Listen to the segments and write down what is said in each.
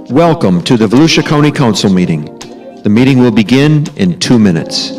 Welcome to the Volusia County Council meeting. The meeting will begin in 2 minutes.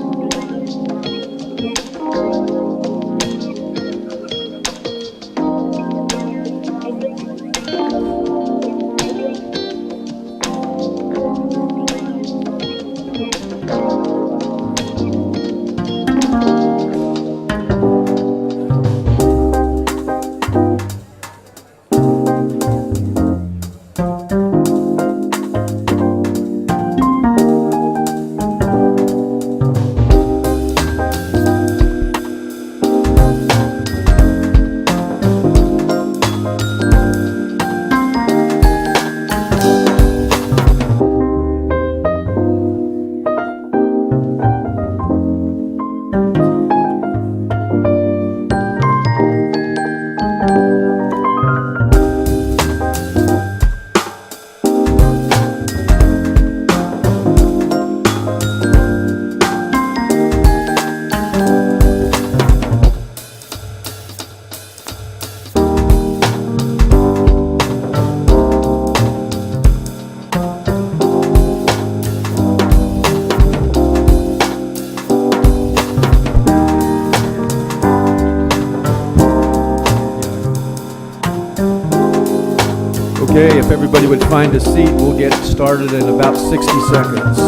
Okay, if everybody would find a seat, we'll get started in about 60 seconds.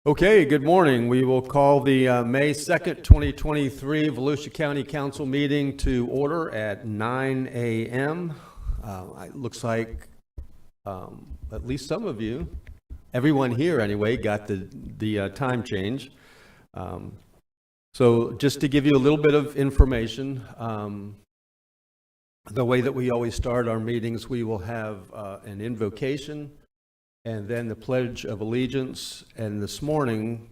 Okay, good morning. We will call the May 2nd, 2023 Volusia County Council meeting to order at 9 a.m. It looks like at least some of you, everyone here anyway, got the time change. So just to give you a little bit of information, the way that we always start our meetings, we will have an invocation and then the Pledge of Allegiance. And this morning,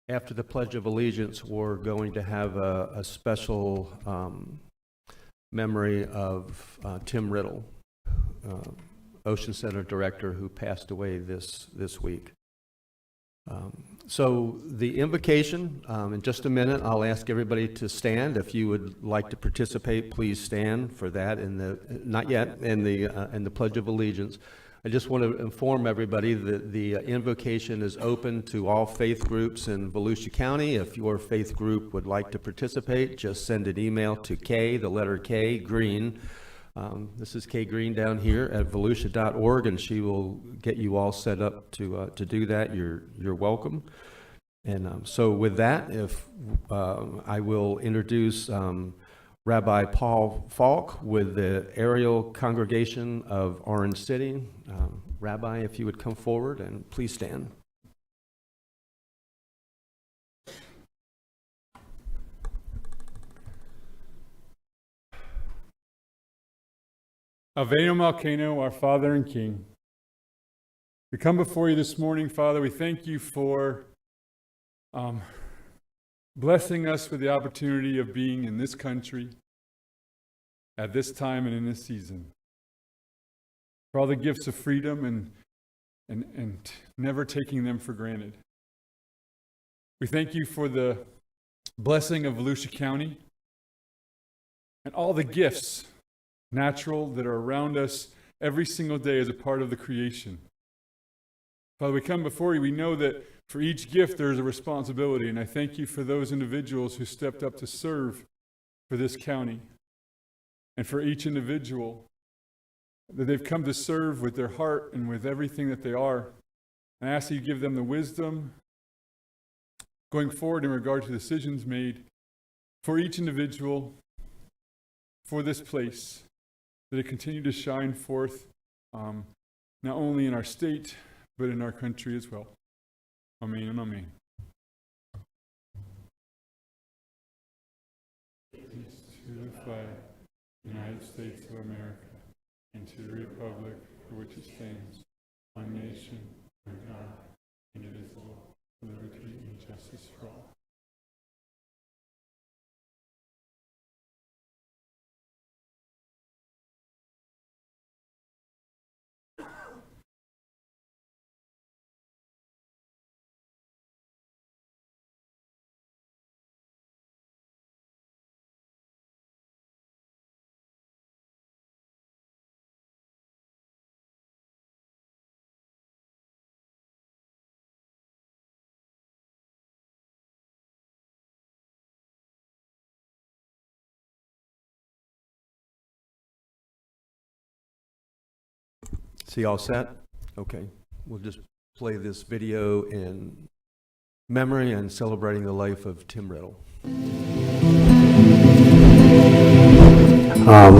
after the Pledge of Allegiance, we're going to have a special memory of Tim Riddle, Ocean Center Director, who passed away this week. So the invocation, in just a minute, I'll ask everybody to stand. If you would like to participate, please stand for that. Not yet, in the Pledge of Allegiance. I just want to inform everybody that the invocation is open to all faith groups in Volusia County. If your faith group would like to participate, just send an email to K, the letter K, Green. This is Kay Green down here at volusia.org, and she will get you all set up to do that. You're welcome. And so with that, if I will introduce Rabbi Paul Falk with the Aerial Congregation of Orange City. Rabbi, if you would come forward and please stand. Avenu Malkeinu, our Father and King, We come before you this morning, Father. We thank you for blessing us with the opportunity of being in this country at this time and in this season. For all the gifts of freedom and never taking them for granted. We thank you for the blessing of Volusia County and all the gifts, natural, that are around us every single day as a part of the creation. Father, we come before you. We know that for each gift there is a responsibility, and I thank you for those individuals who stepped up to serve for this county, and for each individual that they've come to serve with their heart and with everything that they are. I ask that you give them the wisdom going forward in regard to decisions made for each individual, for this place, that it continue to shine forth not only in our state, but in our country as well. Amen and amen. Peace to the flag, United States of America, and to the republic for which it stands, one nation, under God, indivisible, with liberty and justice for all. See, all set? Okay. We'll just play this video in memory and celebrating the life of Tim Riddle.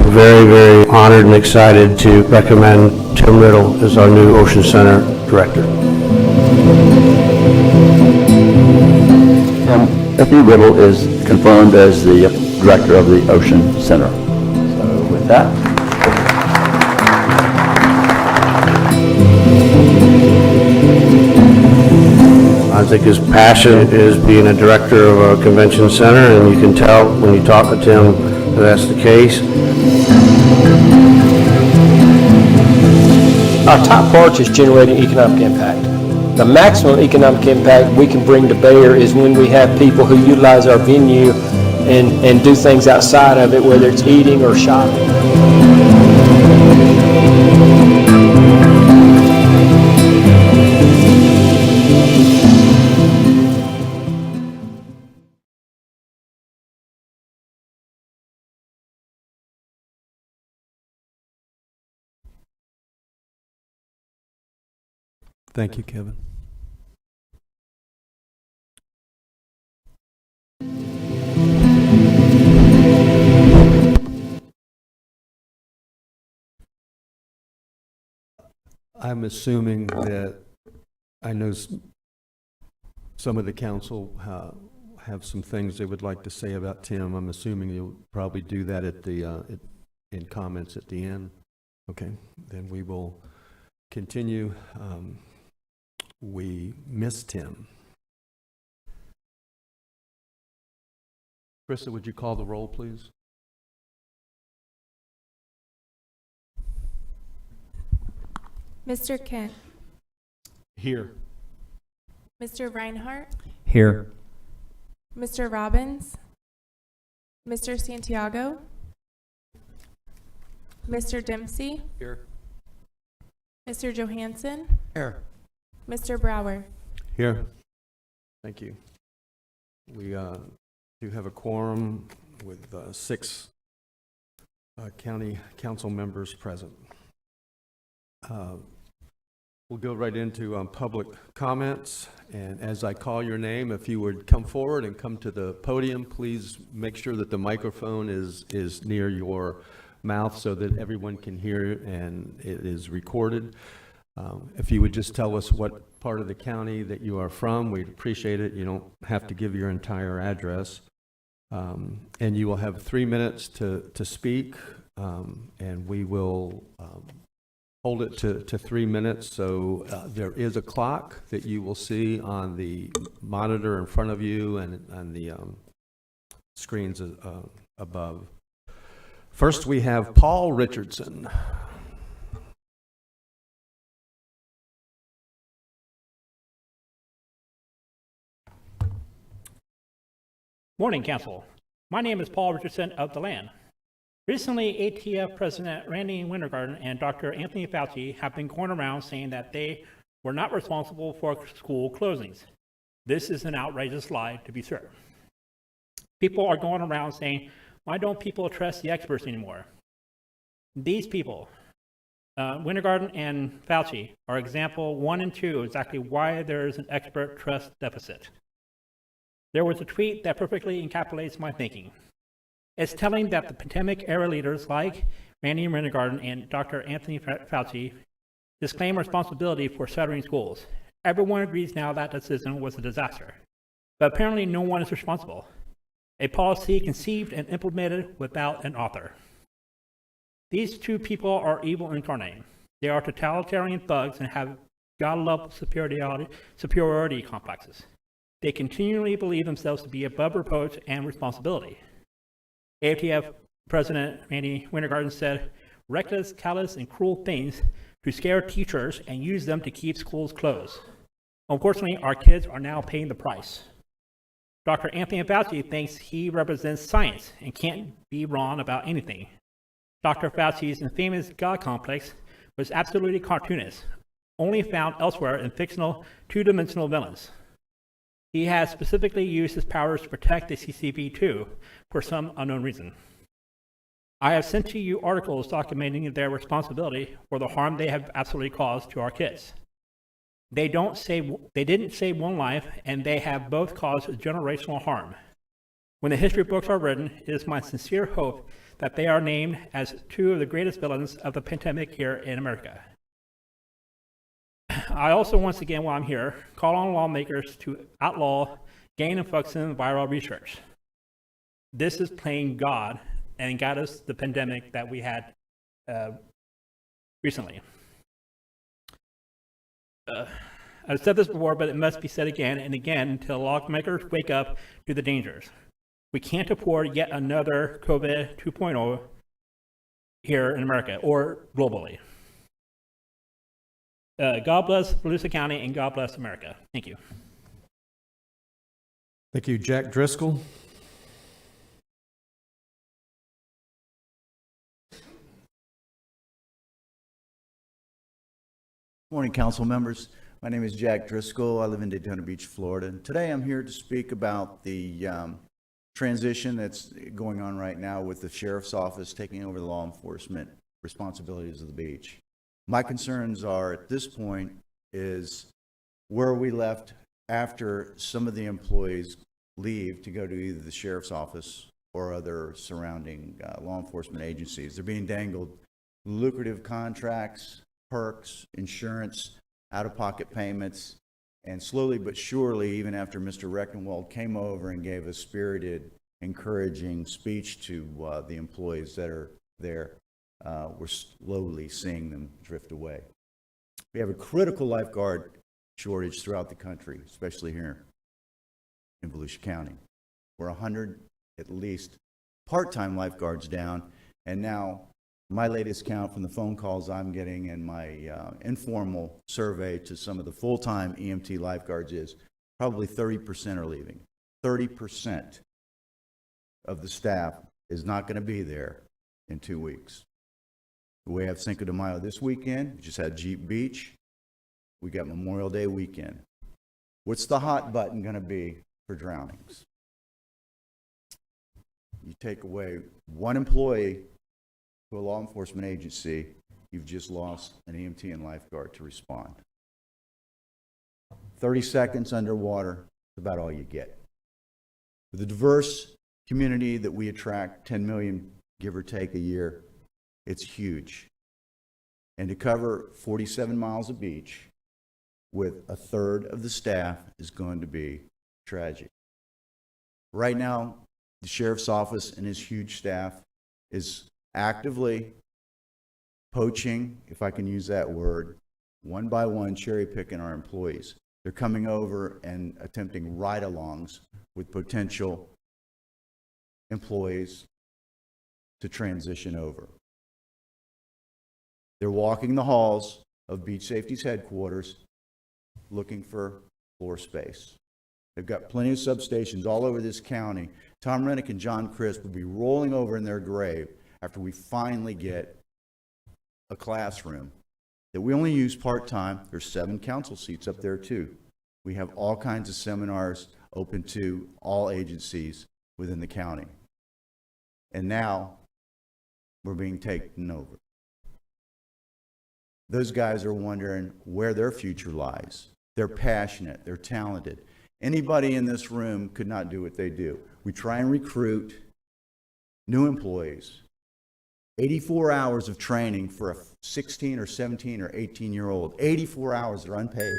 Very, very honored and excited to recommend Tim Riddle as our new Ocean Center Director. Tim Riddle is confirmed as the Director of the Ocean Center. So with that, I think his passion is being a director of a convention center, and you can tell when you talk to Tim that that's the case. Our top priority is generating economic impact. The maximum economic impact we can bring to bear is when we have people who utilize our venue and do things outside of it, whether it's eating or shopping. Thank you, Kevin. I'm assuming that, I know some of the council have some things they would like to say about Tim. I'm assuming you'll probably do that at the in comments at the end. Okay, then we will continue. We missed him. Krista, would you call the roll, please? Mr. Kent. Here. Mr. Reinhardt. Here. Mr. Robbins. Mr. Santiago. Mr. Dempsey. Here. Mr. Johansson. Here. Mr. Brower. Here. Thank you. We do have a quorum with 6 county council members present. We'll go right into public comments, and as I call your name, if you would come forward and come to the podium, please make sure that the microphone is near your mouth so that everyone can hear and it is recorded. If you would just tell us what part of the county that you are from, we'd appreciate it. You don't have to give your entire address. And you will have 3 minutes to speak, and we will hold it to 3 minutes. So there is a clock that you will see on the monitor in front of you and on the screens above. First, we have Paul Richardson. Morning, Council. My name is Paul Richardson of Deland. Recently, ATF President Randy Wintergarten and Dr. Anthony Fauci have been going around saying that they were not responsible for school closings. This is an outrageous lie, to be sure. People are going around saying, why don't people trust the experts anymore? These people, Wintergarten and Fauci, are example 1 and 2 exactly why there is an expert trust deficit. There was a tweet that perfectly encapsulates my thinking. It's telling that the pandemic-era leaders like Randy Wintergarten and Dr. Anthony Fauci disclaim responsibility for shuttering schools. Everyone agrees now that decision was a disaster. But apparently no one is responsible. A policy conceived and implemented without an author. These two people are evil incarnate. They are totalitarian thugs and have God-level superiority complexes. They continually believe themselves to be above reproach and responsibility. ATF President Randy Wintergarten said reckless, callous, and cruel things to scare teachers and use them to keep schools closed. Unfortunately, our kids are now paying the price. Dr. Anthony Fauci thinks he represents science and can't be wrong about anything. Dr. Fauci's infamous God complex was absolutely cartoonist, only found elsewhere in fictional two-dimensional villains. He has specifically used his powers to protect the CCV2 for some unknown reason. I have sent to you articles documenting their responsibility for the harm they have absolutely caused to our kids. They didn't save one life, and they have both caused generational harm. When the history books are written, it is my sincere hope that they are named as two of the greatest villains of the pandemic here in America. I also, once again, while I'm here, call on lawmakers to outlaw gain-of-function viral research. This is playing God and got us the pandemic that we had recently. I've said this before, but it must be said again and again until lawmakers wake up to the dangers. We can't afford yet another COVID 2.0 here in America or globally. God bless Volusia County and God bless America. Thank you. Thank you, Jack Driscoll. Morning, council members. My name is Jack Driscoll. I live in Daytona Beach, Florida. And today I'm here to speak about the transition that's going on right now with the sheriff's office taking over the law enforcement responsibilities of the beach. My concerns are, at this point, is where we left after some of the employees leave to go to either the sheriff's office or other surrounding law enforcement agencies. They're being dangled lucrative contracts, perks, insurance, out-of-pocket payments, and slowly but surely, even after Mr. Reckenwald came over and gave a spirited, encouraging speech to the employees that are there, we're slowly seeing them drift away. We have a critical lifeguard shortage throughout the country, especially here in Volusia County. We're 100 at least part-time lifeguards down, and now my latest count from the phone calls I'm getting and my informal survey to some of the full-time EMT lifeguards is probably 30% are leaving. 30% of the staff is not going to be there in 2 weeks. We have Cinco de Mayo this weekend. We just had Jeep Beach. We got Memorial Day weekend. What's the hot button going to be for drownings? You take away one employee to a law enforcement agency, you've just lost an EMT and lifeguard to respond. 30 seconds underwater is about all you get. With the diverse community that we attract, 10 million give or take a year, it's huge. And to cover 47 miles of beach with a third of the staff is going to be tragic. Right now, the sheriff's office and his huge staff is actively poaching, if I can use that word, one by one cherry picking our employees. They're coming over and attempting ride-alongs with potential employees to transition over. They're walking the halls of Beach Safety's headquarters looking for floor space. They've got plenty of substations all over this county. Tom Rennick and John Crisp will be rolling over in their grave after we finally get a classroom that we only use part-time. There's 7 council seats up there too. We have all kinds of seminars open to all agencies within the county. And now we're being taken over. Those guys are wondering where their future lies. They're passionate, they're talented. Anybody in this room could not do what they do. We try and recruit new employees. 84 hours of training for a 16 or 17 or 18-year-old. 84 hours, they're unpaid.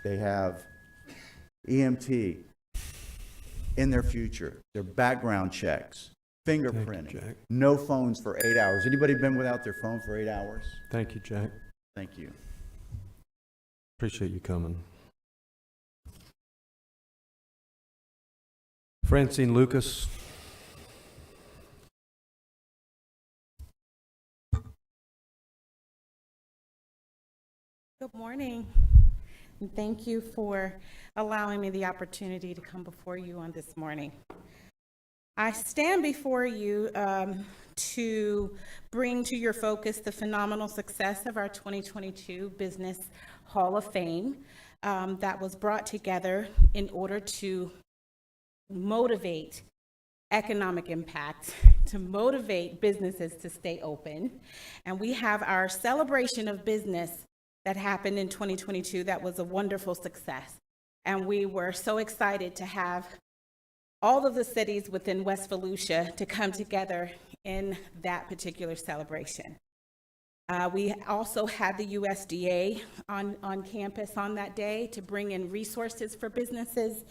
They have EMT in their future, their background checks, fingerprinting, no phones for 8 hours. Anybody been without their phone for 8 hours? Thank you, Jack. Thank you. Appreciate you coming. Francine Lucas. Good morning, and thank you for allowing me the opportunity to come before you on this morning. I stand before you to bring to your focus the phenomenal success of our 2022 Business Hall of Fame that was brought together in order to motivate economic impact, to motivate businesses to stay open. And we have our celebration of business that happened in 2022 that was a wonderful success. And we were so excited to have all of the cities within West Volusia to come together in that particular celebration. We also had the USDA on campus on that day to bring in resources for businesses.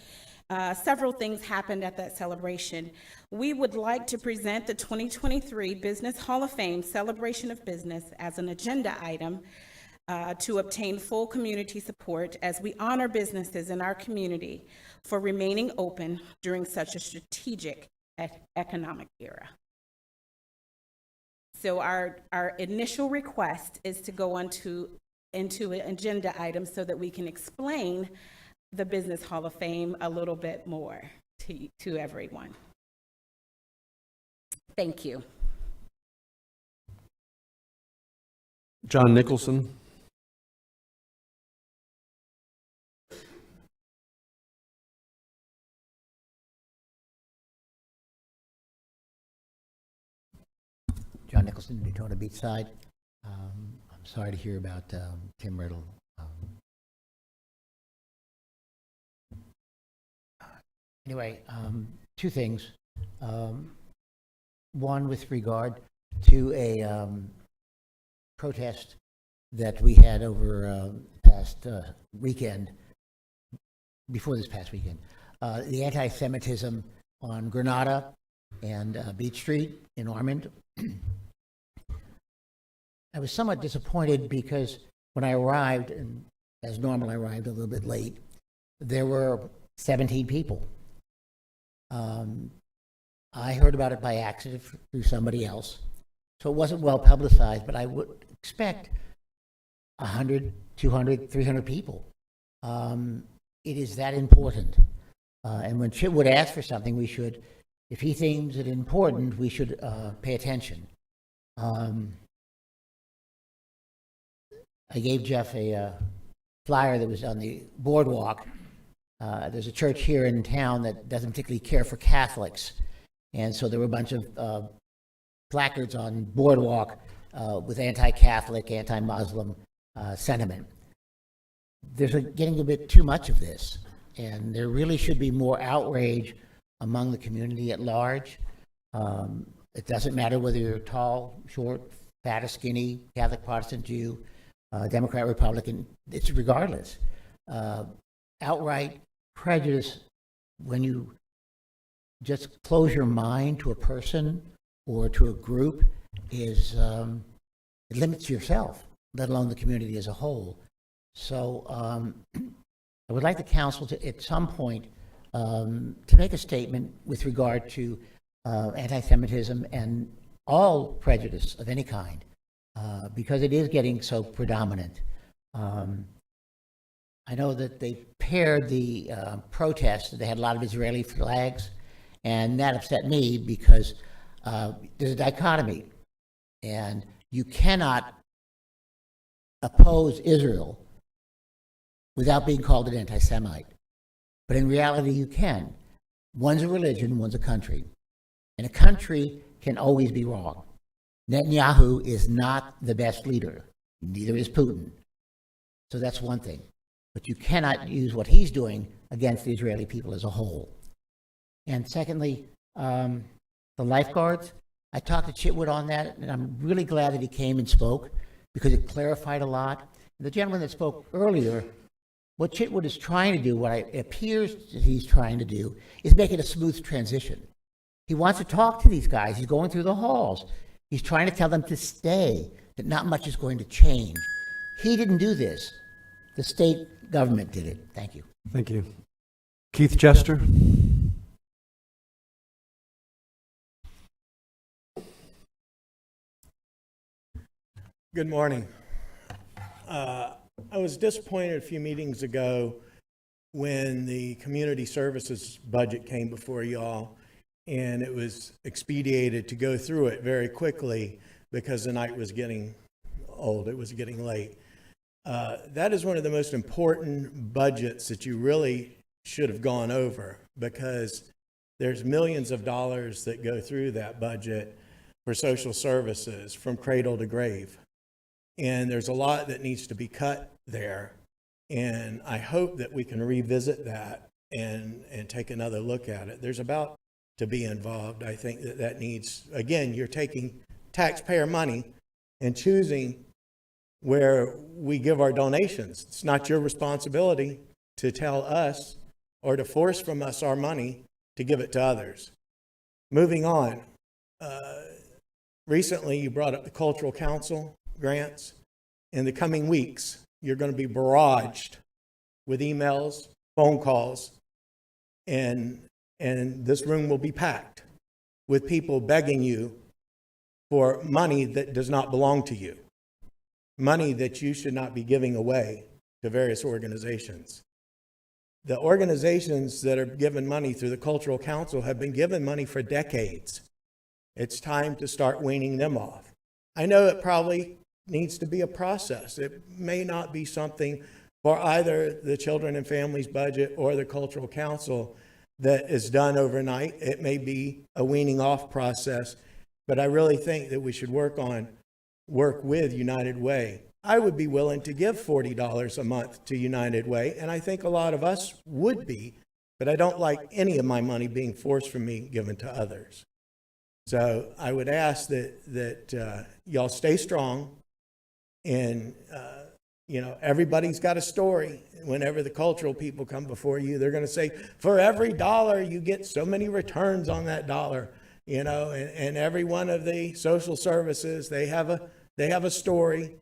Several things happened at that celebration. We would like to present the 2023 Business Hall of Fame Celebration of Business as an agenda item to obtain full community support as we honor businesses in our community for remaining open during such a strategic economic era. So our initial request is to go into an agenda item so that we can explain the Business Hall of Fame a little bit more to everyone. Thank you. John Nicholson. John Nicholson, Daytona Beach side. I'm sorry to hear about Tim Riddle. Anyway, 2 things. One, with regard to a protest that we had over past weekend, before this past weekend, the anti-Semitism on Granada and Beach Street in Ormond. I was somewhat disappointed because when I arrived, and as normal I arrived a little bit late, there were 17 people. I heard about it by accident through somebody else, so it wasn't well publicized, but I would expect 100, 200, 300 people. It is that important. And when Chip would ask for something, we should, if he thinks it important, we should pay attention. I gave Jeff a flyer that was on the boardwalk. There's a church here in town that doesn't particularly care for Catholics. And so there were a bunch of placards on boardwalk with anti-Catholic, anti-Muslim sentiment. There's getting a bit too much of this. And there really should be more outrage among the community at large. It doesn't matter whether you're tall, short, fat or skinny, Catholic, Protestant, Jew, Democrat, Republican, it's regardless. Outright prejudice, when you just close your mind to a person or to a group, is it limits yourself, let alone the community as a whole. So I would like the council to, at some point, to make a statement with regard to anti-Semitism and all prejudice of any kind, because it is getting so predominant. I know that they paired the protests, they had a lot of Israeli flags, and that upset me because there's a dichotomy, and you cannot oppose Israel without being called an anti-Semite. But in reality, you can. One's a religion, one's a country. And a country can always be wrong. Netanyahu is not the best leader. Neither is Putin. So that's one thing. But you cannot use what he's doing against the Israeli people as a whole. And secondly, the lifeguards. I talked to Chitwood on that, and I'm really glad that he came and spoke because it clarified a lot. The gentleman that spoke earlier, what Chitwood is trying to do, what it appears that he's trying to do, is make it a smooth transition. He wants to talk to these guys. He's going through the halls. He's trying to tell them to stay, that not much is going to change. He didn't do this. The state government did it. Thank you. Thank you. Keith Chester? Good morning. I was disappointed a few meetings ago when the community services budget came before y'all, and it was expedited to go through it very quickly because the night was getting old, it was getting late. That is one of the most important budgets that you really should have gone over, because there's millions of dollars that go through that budget for social services from cradle to grave. And there's a lot that needs to be cut there. And I hope that we can revisit that and take another look at it. There's about to be involved. I think that needs, again, you're taking taxpayer money and choosing where we give our donations. It's not your responsibility to tell us or to force from us our money to give it to others. Moving on, recently you brought up the Cultural Council grants. In the coming weeks, you're going to be barraged with emails, phone calls, and this room will be packed with people begging you for money that does not belong to you, money that you should not be giving away to various organizations. The organizations that are given money through the Cultural Council have been given money for decades. It's time to start weaning them off. I know it probably needs to be a process. It may not be something for either the Children and Families budget or the Cultural Council that is done overnight. It may be a weaning off process, but I really think that we should work with United Way. I would be willing to give $40 a month to United Way, and I think a lot of us would be, but I don't like any of my money being forced from me given to others. So I would ask that y'all stay strong. And, everybody's got a story. Whenever the cultural people come before you, they're going to say, for every dollar, you get so many returns on that dollar, and every one of the social services, they have a story,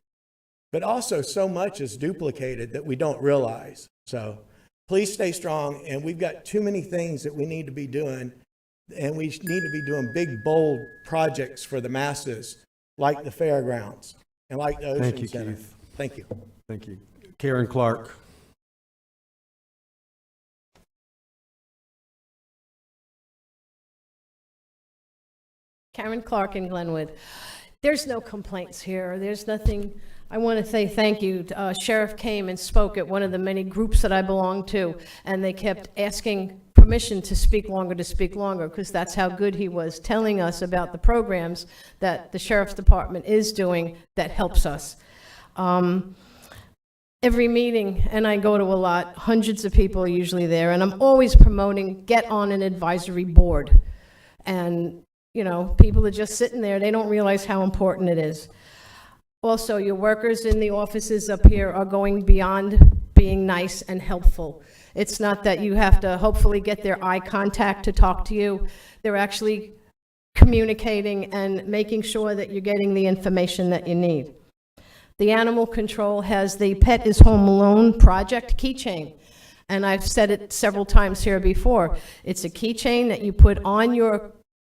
but also so much is duplicated that we don't realize. So please stay strong. And we've got too many things that we need to be doing, and we need to be doing big, bold projects for the masses, like the fairgrounds. And like the Ocean Thank you, Center. Keith. Thank you. Thank you. Karen Clark. Karen Clark in Glenwood. There's no complaints here. There's nothing. I want to say thank you. Sheriff came and spoke at one of the many groups that I belong to, and they kept asking permission to speak longer, because that's how good he was telling us about the programs that the Sheriff's Department is doing that helps us. Every meeting, and I go to a lot, hundreds of people are usually there, and I'm always promoting, get on an advisory board. And, people are just sitting there, they don't realize how important it is. Also, your workers in the offices up here are going beyond being nice and helpful. It's not that you have to hopefully get their eye contact to talk to you. They're actually communicating and making sure that you're getting the information that you need. The animal control has the Pet is Home Alone project keychain. And I've said it several times here before. It's a keychain that you put on your,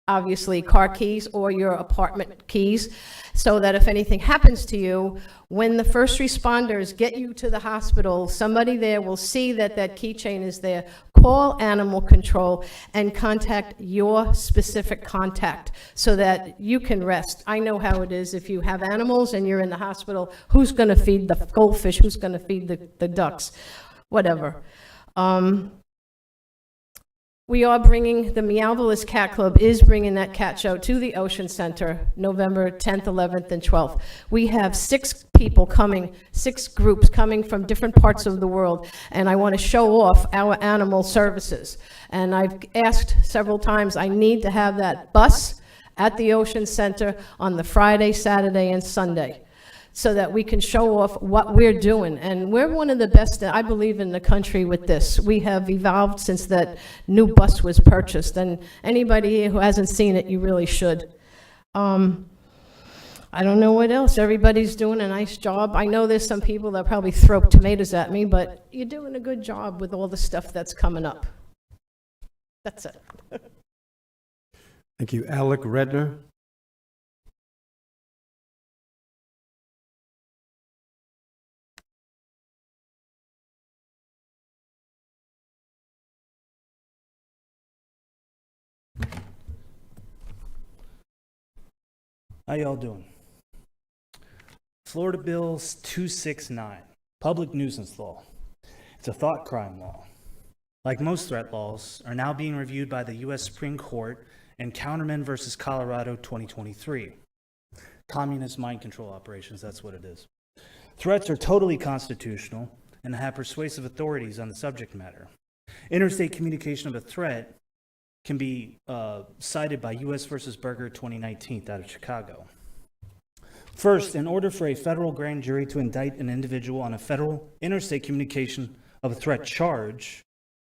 obviously, car keys or your apartment keys, so that if anything happens to you, when the first responders get you to the hospital, somebody there will see that that keychain is there. Call animal control and contact your specific contact so that you can rest. I know how it is if you have animals and you're in the hospital. Who's going to feed the goldfish? Who's going to feed the ducks? Whatever. We are bringing, the Meowville Cat Club is bringing that cat show to the Ocean Center, November 10th, 11th, and 12th. We have 6 people coming, 6 groups coming from different parts of the world, and I want to show off our animal services. And I've asked several times, I need to have that bus at the Ocean Center on the Friday, Saturday, and Sunday, so that we can show off what we're doing. And we're one of the best, I believe, in the country with this. We have evolved since that new bus was purchased, and anybody who hasn't seen it, you really should. I don't know what else. Everybody's doing a nice job. I know there's some people that probably throw tomatoes at me, but you're doing a good job with all the stuff that's coming up. That's it. Thank you. Alec Redner. How y'all doing? Florida Bill 269, Public Nuisance Law. It's a thought crime law. Like most threat laws, are now being reviewed by the U.S. Supreme Court in Counterman versus Colorado 2023. Communist mind control operations, that's what it is. Threats are totally constitutional and have persuasive authorities on the subject matter. Interstate communication of a threat can be cited by U.S. versus Berger 2019 out of Chicago. First, in order for a federal grand jury to indict an individual on a federal interstate communication of a threat charge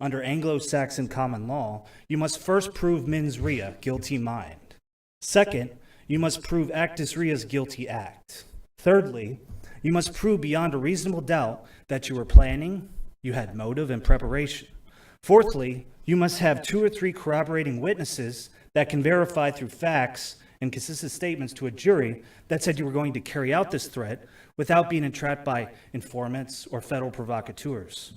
under Anglo-Saxon common law, you must first prove mens rea, guilty mind. Second, you must prove actus rea's guilty act. Thirdly, you must prove beyond a reasonable doubt that you were planning, you had motive and preparation. Fourthly, you must have 2 or 3 corroborating witnesses that can verify through facts and consistent statements to a jury that said you were going to carry out this threat without being entrapped by informants or federal provocateurs.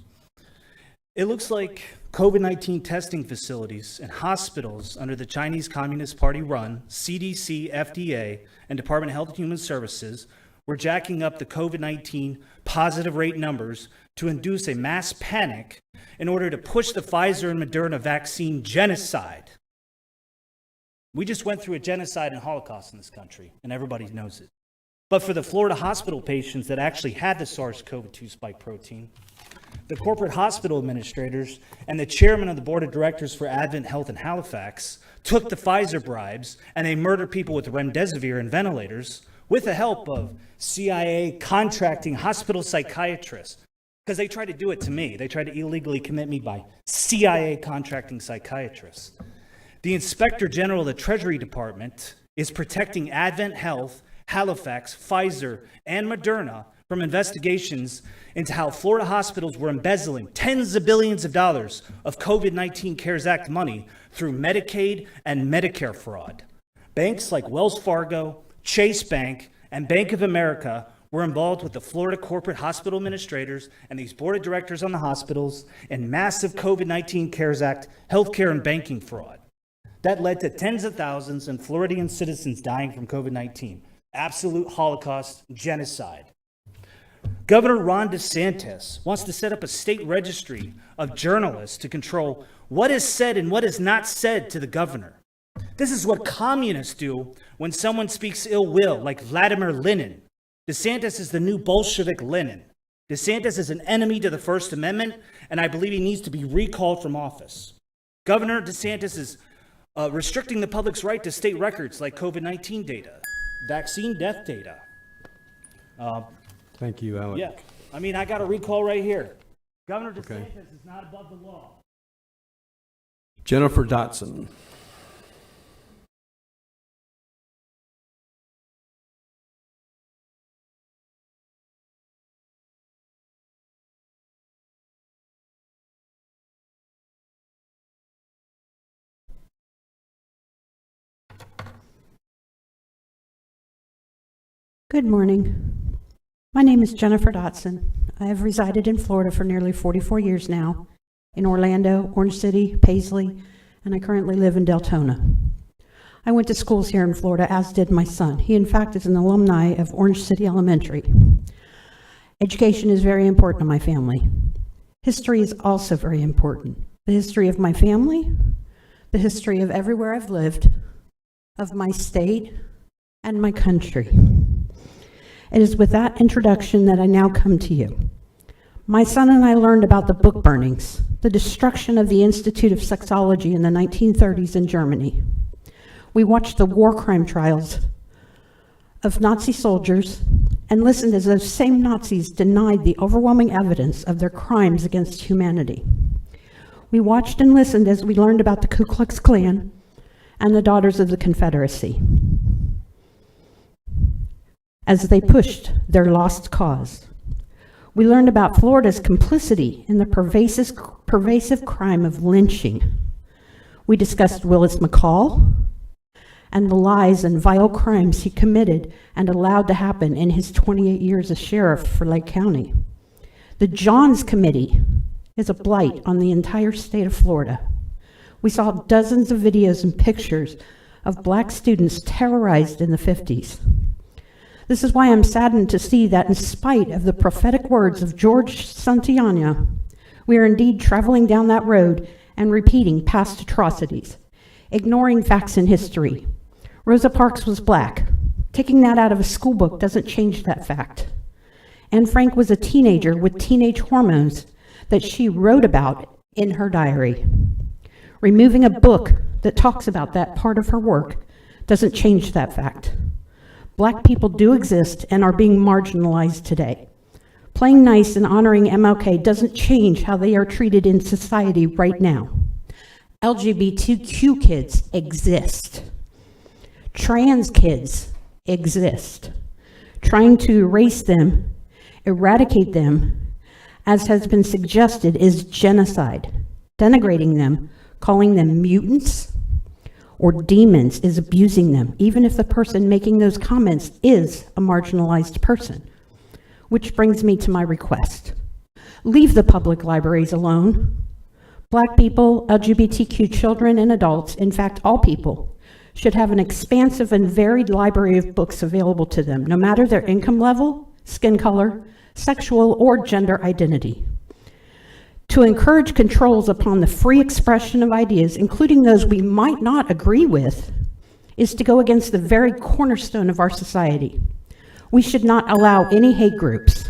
It looks like COVID-19 testing facilities and hospitals under the Chinese Communist Party run CDC, FDA, and Department of Health and Human Services were jacking up the COVID-19 positive rate numbers to induce a mass panic in order to push the Pfizer and Moderna vaccine genocide. We just went through a genocide and Holocaust in this country, and everybody knows it. But for the Florida hospital patients that actually had the SARS-CoV-2 spike protein, the corporate hospital administrators and the chairman of the board of directors for Advent Health in Halifax took the Pfizer bribes, and they murdered people with remdesivir and ventilators with the help of CIA contracting hospital psychiatrists. Because they tried to do it to me. They tried to illegally commit me by CIA contracting psychiatrists. The Inspector General of the Treasury Department is protecting Advent Health, Halifax, Pfizer, and Moderna from investigations into how Florida hospitals were embezzling tens of billions of dollars of COVID-19 CARES Act money through Medicaid and Medicare fraud. Banks like Wells Fargo, Chase Bank, and Bank of America were involved with the Florida corporate hospital administrators and these board of directors on the hospitals in massive COVID-19 CARES Act healthcare and banking fraud. That led to tens of thousands of Floridian citizens dying from COVID-19. Absolute Holocaust genocide. Governor Ron DeSantis wants to set up a state registry of journalists to control what is said and what is not said to the governor. This is what communists do when someone speaks ill will, like Vladimir Lenin. DeSantis is the new Bolshevik Lenin. DeSantis is an enemy to the First Amendment, and I believe he needs to be recalled from office. Governor DeSantis is restricting the public's right to state records like COVID-19 data, vaccine death data. Thank you, Alec. Yeah, I mean, I got a recall right here. Governor DeSantis is not above the law. Jennifer Dotson. Good morning. My name is Jennifer Dotson. I have resided in Florida for nearly 44 years now, in Orlando, Orange City, Paisley, and I currently live in Deltona. I went to schools here in Florida, as did my son. He, in fact, is an alumni of Orange City Elementary. Education is very important to my family. History is also very important. The history of my family, the history of everywhere I've lived, of my state, and my country. It is with that introduction that I now come to you. My son and I learned about the book burnings, the destruction of the Institute of Sexology in the 1930s in Germany. We watched the war crime trials of Nazi soldiers and listened as those same Nazis denied the overwhelming evidence of their crimes against humanity. We watched and listened as we learned about the Ku Klux Klan and the Daughters of the Confederacy, as they pushed their lost cause. We learned about Florida's complicity in the pervasive crime of lynching. We discussed Willis McCall and the lies and vile crimes he committed and allowed to happen in his 28 years as sheriff for Lake County. The Johns Committee is a blight on the entire state of Florida. We saw dozens of videos and pictures of black students terrorized in the 50s. This is why I'm saddened to see that in spite of the prophetic words of George Santayana, we are indeed traveling down that road and repeating past atrocities, ignoring facts in history. Rosa Parks was black. Taking that out of a school book doesn't change that fact. Anne Frank was a teenager with teenage hormones that she wrote about in her diary. Removing a book that talks about that part of her work doesn't change that fact. Black people do exist and are being marginalized today. Playing nice and honoring MLK doesn't change how they are treated in society right now. LGBTQ kids exist. Trans kids exist. Trying to erase them, eradicate them, as has been suggested, is genocide. Denigrating them, calling them mutants or demons, is abusing them, even if the person making those comments is a marginalized person. Which brings me to my request. Leave the public libraries alone. Black people, LGBTQ children and adults, in fact, all people, should have an expansive and varied library of books available to them, no matter their income level, skin color, sexual or gender identity. To encourage controls upon the free expression of ideas, including those we might not agree with, is to go against the very cornerstone of our society. We should not allow any hate groups,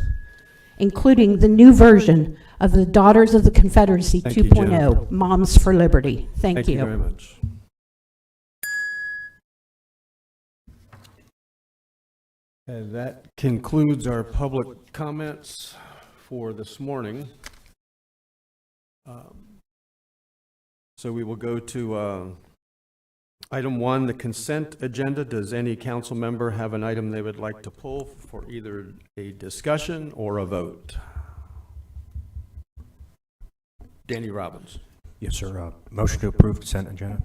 including the new version of the Daughters of the Confederacy 2.0, Moms for Liberty. Thank you. Thank you very much. And that concludes our public comments for this morning. So we will go to item 1, the consent agenda. Does any council member have an item they would like to pull for either a discussion or a vote? Danny Robbins. Yes, sir. Motion to approve consent agenda.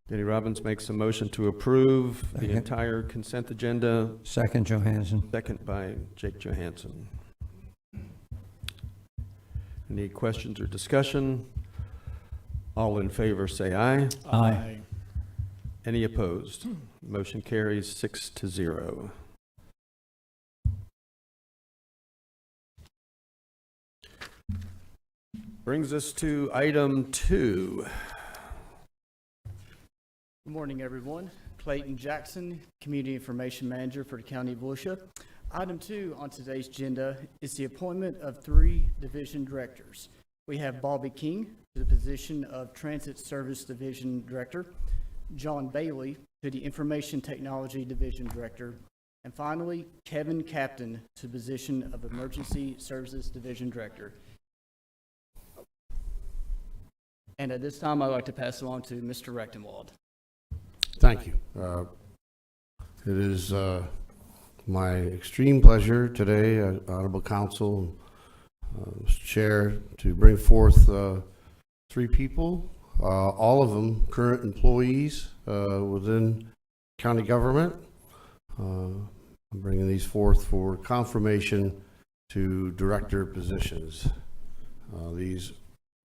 Danny Robbins makes a motion to approve the entire consent agenda. Second, Johansson. Second by Jake Johansson. Any questions or discussion? All in favor say aye. Aye. Any opposed? Motion carries 6-0. Brings us to item 2. Good morning, everyone. Clayton Jackson, Community Information Manager for the County of Volusia. Item 2 on today's agenda is the appointment of 3 division directors. We have Bobbie King to the position of Transit Service Division Director, John Bailey to the Information Technology Division Director, and finally, Kevin Captain to the position of Emergency Services Division Director. And at this time, I'd like to pass it on to Mr. Rechtenwald. Thank you. It is my extreme pleasure today, Honorable Council, Mr. Chair, to bring forth 3 people, all of them current employees within county government. I'm bringing these forth for confirmation to director positions. These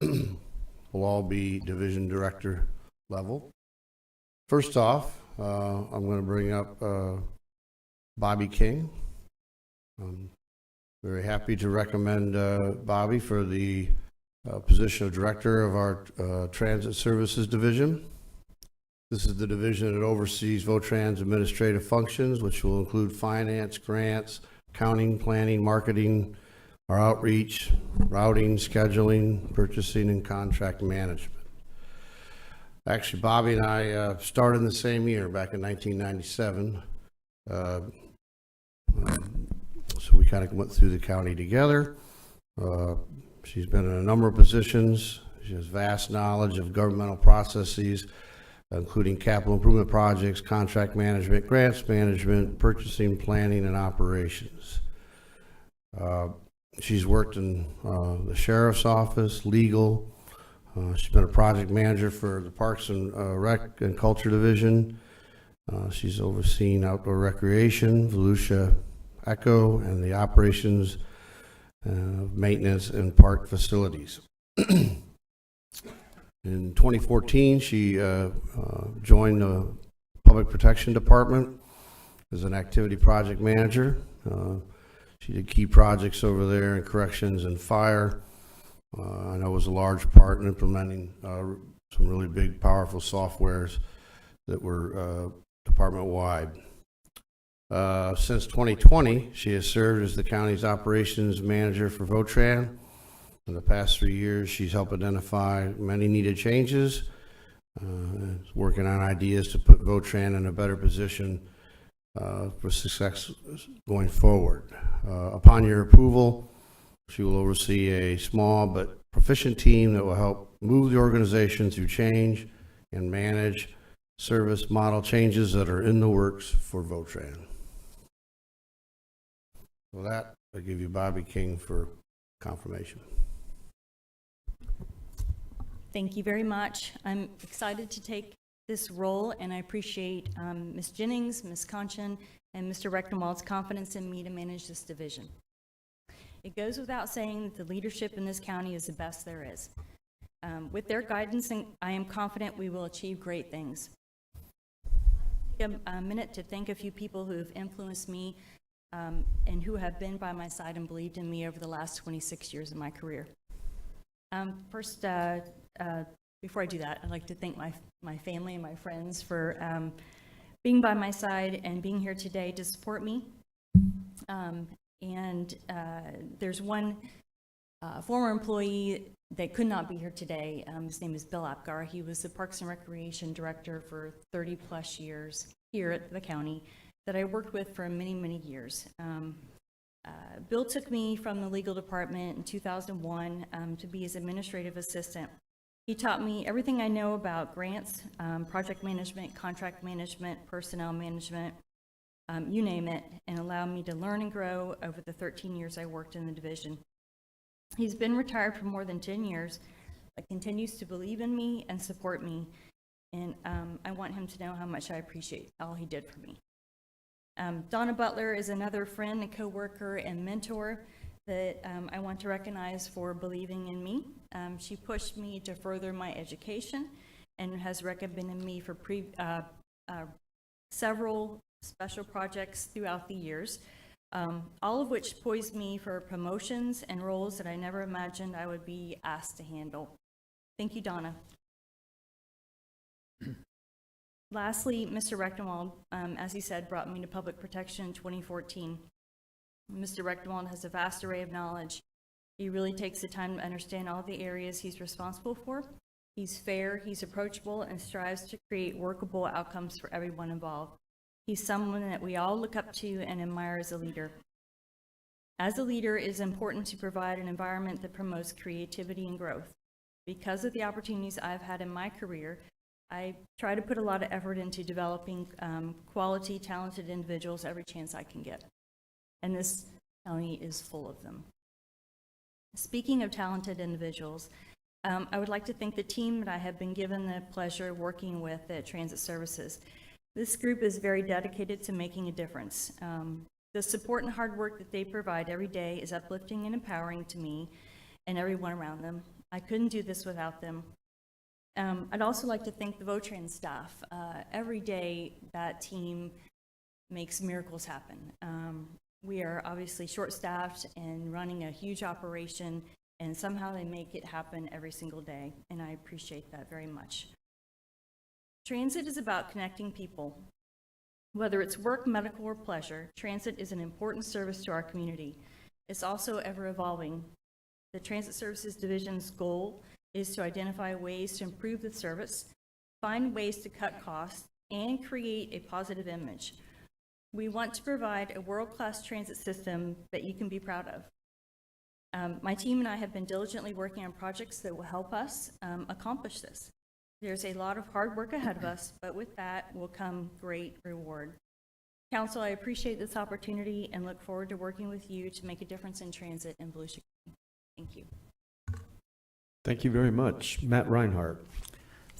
will all be division director level. First off, I'm going to bring up Bobbie King. I'm very happy to recommend Bobbie for the position of director of our Transit Services Division. This is the division that oversees VOTRAN's administrative functions, which will include finance, grants, accounting, planning, marketing, our outreach, routing, scheduling, purchasing, and contract management. Actually, Bobbie and I started in the same year, back in 1997. So we kind of went through the county together. She's been in a number of positions. She has vast knowledge of governmental processes, including capital improvement projects, contract management, grants management, purchasing, planning, and operations. She's worked in the sheriff's office, legal. She's been a project manager for the Parks and Rec and Culture Division. She's overseen outdoor recreation, Volusia Echo, and the operations, maintenance, and park facilities. In 2014, she joined the Public Protection Department as an activity project manager. She did key projects over there in corrections and fire. I know it was a large part in implementing some really big, powerful softwares that were department-wide. Since 2020, she has served as the county's operations manager for VOTRAN. In the past 3 years, she's helped identify many needed changes, working on ideas to put VOTRAN in a better position for success going forward. Upon your approval, she will oversee a small but proficient team that will help move the organization through change and manage service model changes that are in the works for VOTRAN. With that, I give you Bobbie King for confirmation. Thank you very much. I'm excited to take this role, and I appreciate Ms. Jennings, Ms. Conchin, and Mr. Rechtenwald's confidence in me to manage this division. It goes without saying that the leadership in this county is the best there is. With their guidance, I am confident we will achieve great things. Take a minute to thank a few people who have influenced me and who have been by my side and believed in me over the last 26 years of my career. First, before I do that, I'd like to thank my family and my friends for being by my side and being here today to support me. There's one former employee that could not be here today. His name is Bill Apgar. He was the Parks and Recreation Director for 30 plus years here at the county that I worked with for many, many years. Bill took me from the legal department in 2001 to be his administrative assistant. He taught me everything I know about grants, project management, contract management, personnel management, you name it, and allowed me to learn and grow over the 13 years I worked in the division. He's been retired for more than 10 years, but continues to believe in me and support me, and I want him to know how much I appreciate all he did for me. Donna Butler is another friend, a coworker, and mentor that I want to recognize for believing in me. She pushed me to further my education and has recommended me for several special projects throughout the years, all of which poised me for promotions and roles that I never imagined I would be asked to handle. Thank you, Donna. Lastly, Mr. Rechtenwald, as he said, brought me to public protection in 2014. Mr. Rechtenwald has a vast array of knowledge. He really takes the time to understand all the areas he's responsible for. He's fair, he's approachable, and strives to create workable outcomes for everyone involved. He's someone that we all look up to and admire as a leader. As a leader, it is important to provide an environment that promotes creativity and growth. Because of the opportunities I've had in my career, I try to put a lot of effort into developing quality, talented individuals every chance I can get. And this county is full of them. Speaking of talented individuals, I would like to thank the team that I have been given the pleasure of working with at Transit Services. This group is very dedicated to making a difference. The support and hard work that they provide every day is uplifting and empowering to me and everyone around them. I couldn't do this without them. I'd also like to thank the Votran staff. Every day that team makes miracles happen. We are obviously short-staffed and running a huge operation, and somehow they make it happen every single day, and I appreciate that very much. Transit is about connecting people. Whether it's work, medical, or pleasure, transit is an important service to our community. It's also ever-evolving. The Transit Services Division's goal is to identify ways to improve the service, find ways to cut costs, and create a positive image. We want to provide a world-class transit system that you can be proud of. My team and I have been diligently working on projects that will help us accomplish this. There's a lot of hard work ahead of us, but with that will come great reward. Council, I appreciate this opportunity and look forward to working with you to make a difference in transit in Volusia County. Thank you. Thank you very much. Matt Reinhardt.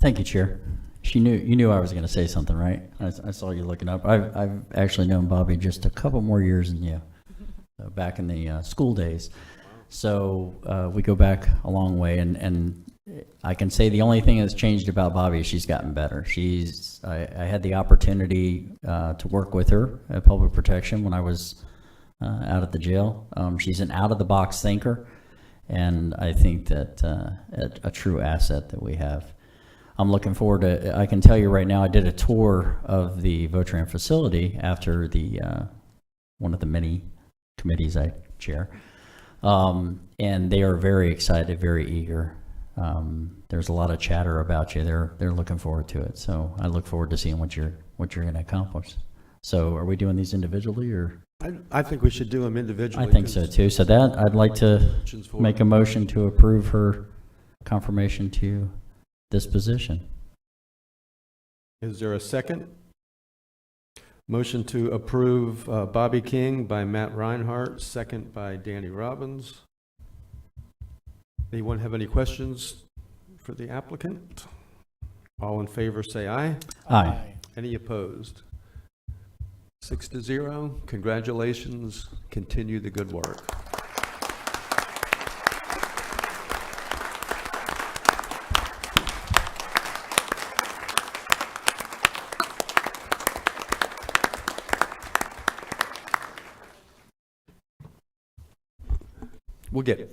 Thank you, Chair. You knew I was going to say something, right? I saw you looking up. I've actually known Bobbie just a couple more years than you, back in the school days. So we go back a long way, and I can say the only thing that's changed about Bobbie is she's gotten better. I had the opportunity to work with her at Public Protection when I was out at the jail. She's an out-of-the-box thinker, and I think that a true asset that we have. I'm looking forward to, I can tell you right now, I did a tour of the Votran facility after the one of the many committees I chair, and they are very excited, very eager. There's a lot of chatter about you. They're looking forward to it. So I look forward to seeing what you're going to accomplish. So are we doing these individually, or? I think we should do them individually. I think so too. So that I'd like to make a motion to approve her confirmation to this position. Is there a second? Motion to approve Bobbie King by Matt Reinhardt, second by Danny Robbins. Anyone have any questions for the applicant? All in favor say aye. Aye. Any opposed? 6-0. Congratulations. Continue the good work.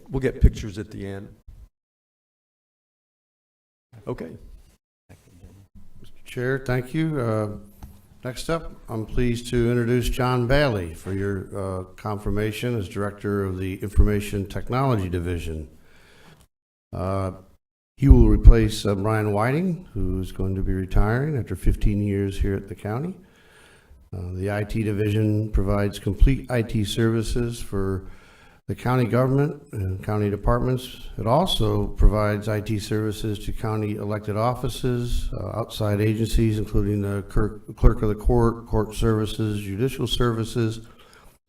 We'll get pictures at the end. Okay. Mr. Chair, thank you. Next up, I'm pleased to introduce John Bailey for your confirmation as Director of the Information Technology Division. He will replace Brian Whiting, who's going to be retiring after 15 years here at the county. The IT division provides complete IT services for the county government and county departments. It also provides IT services to county elected offices, outside agencies, including the clerk of the court, court services, judicial services,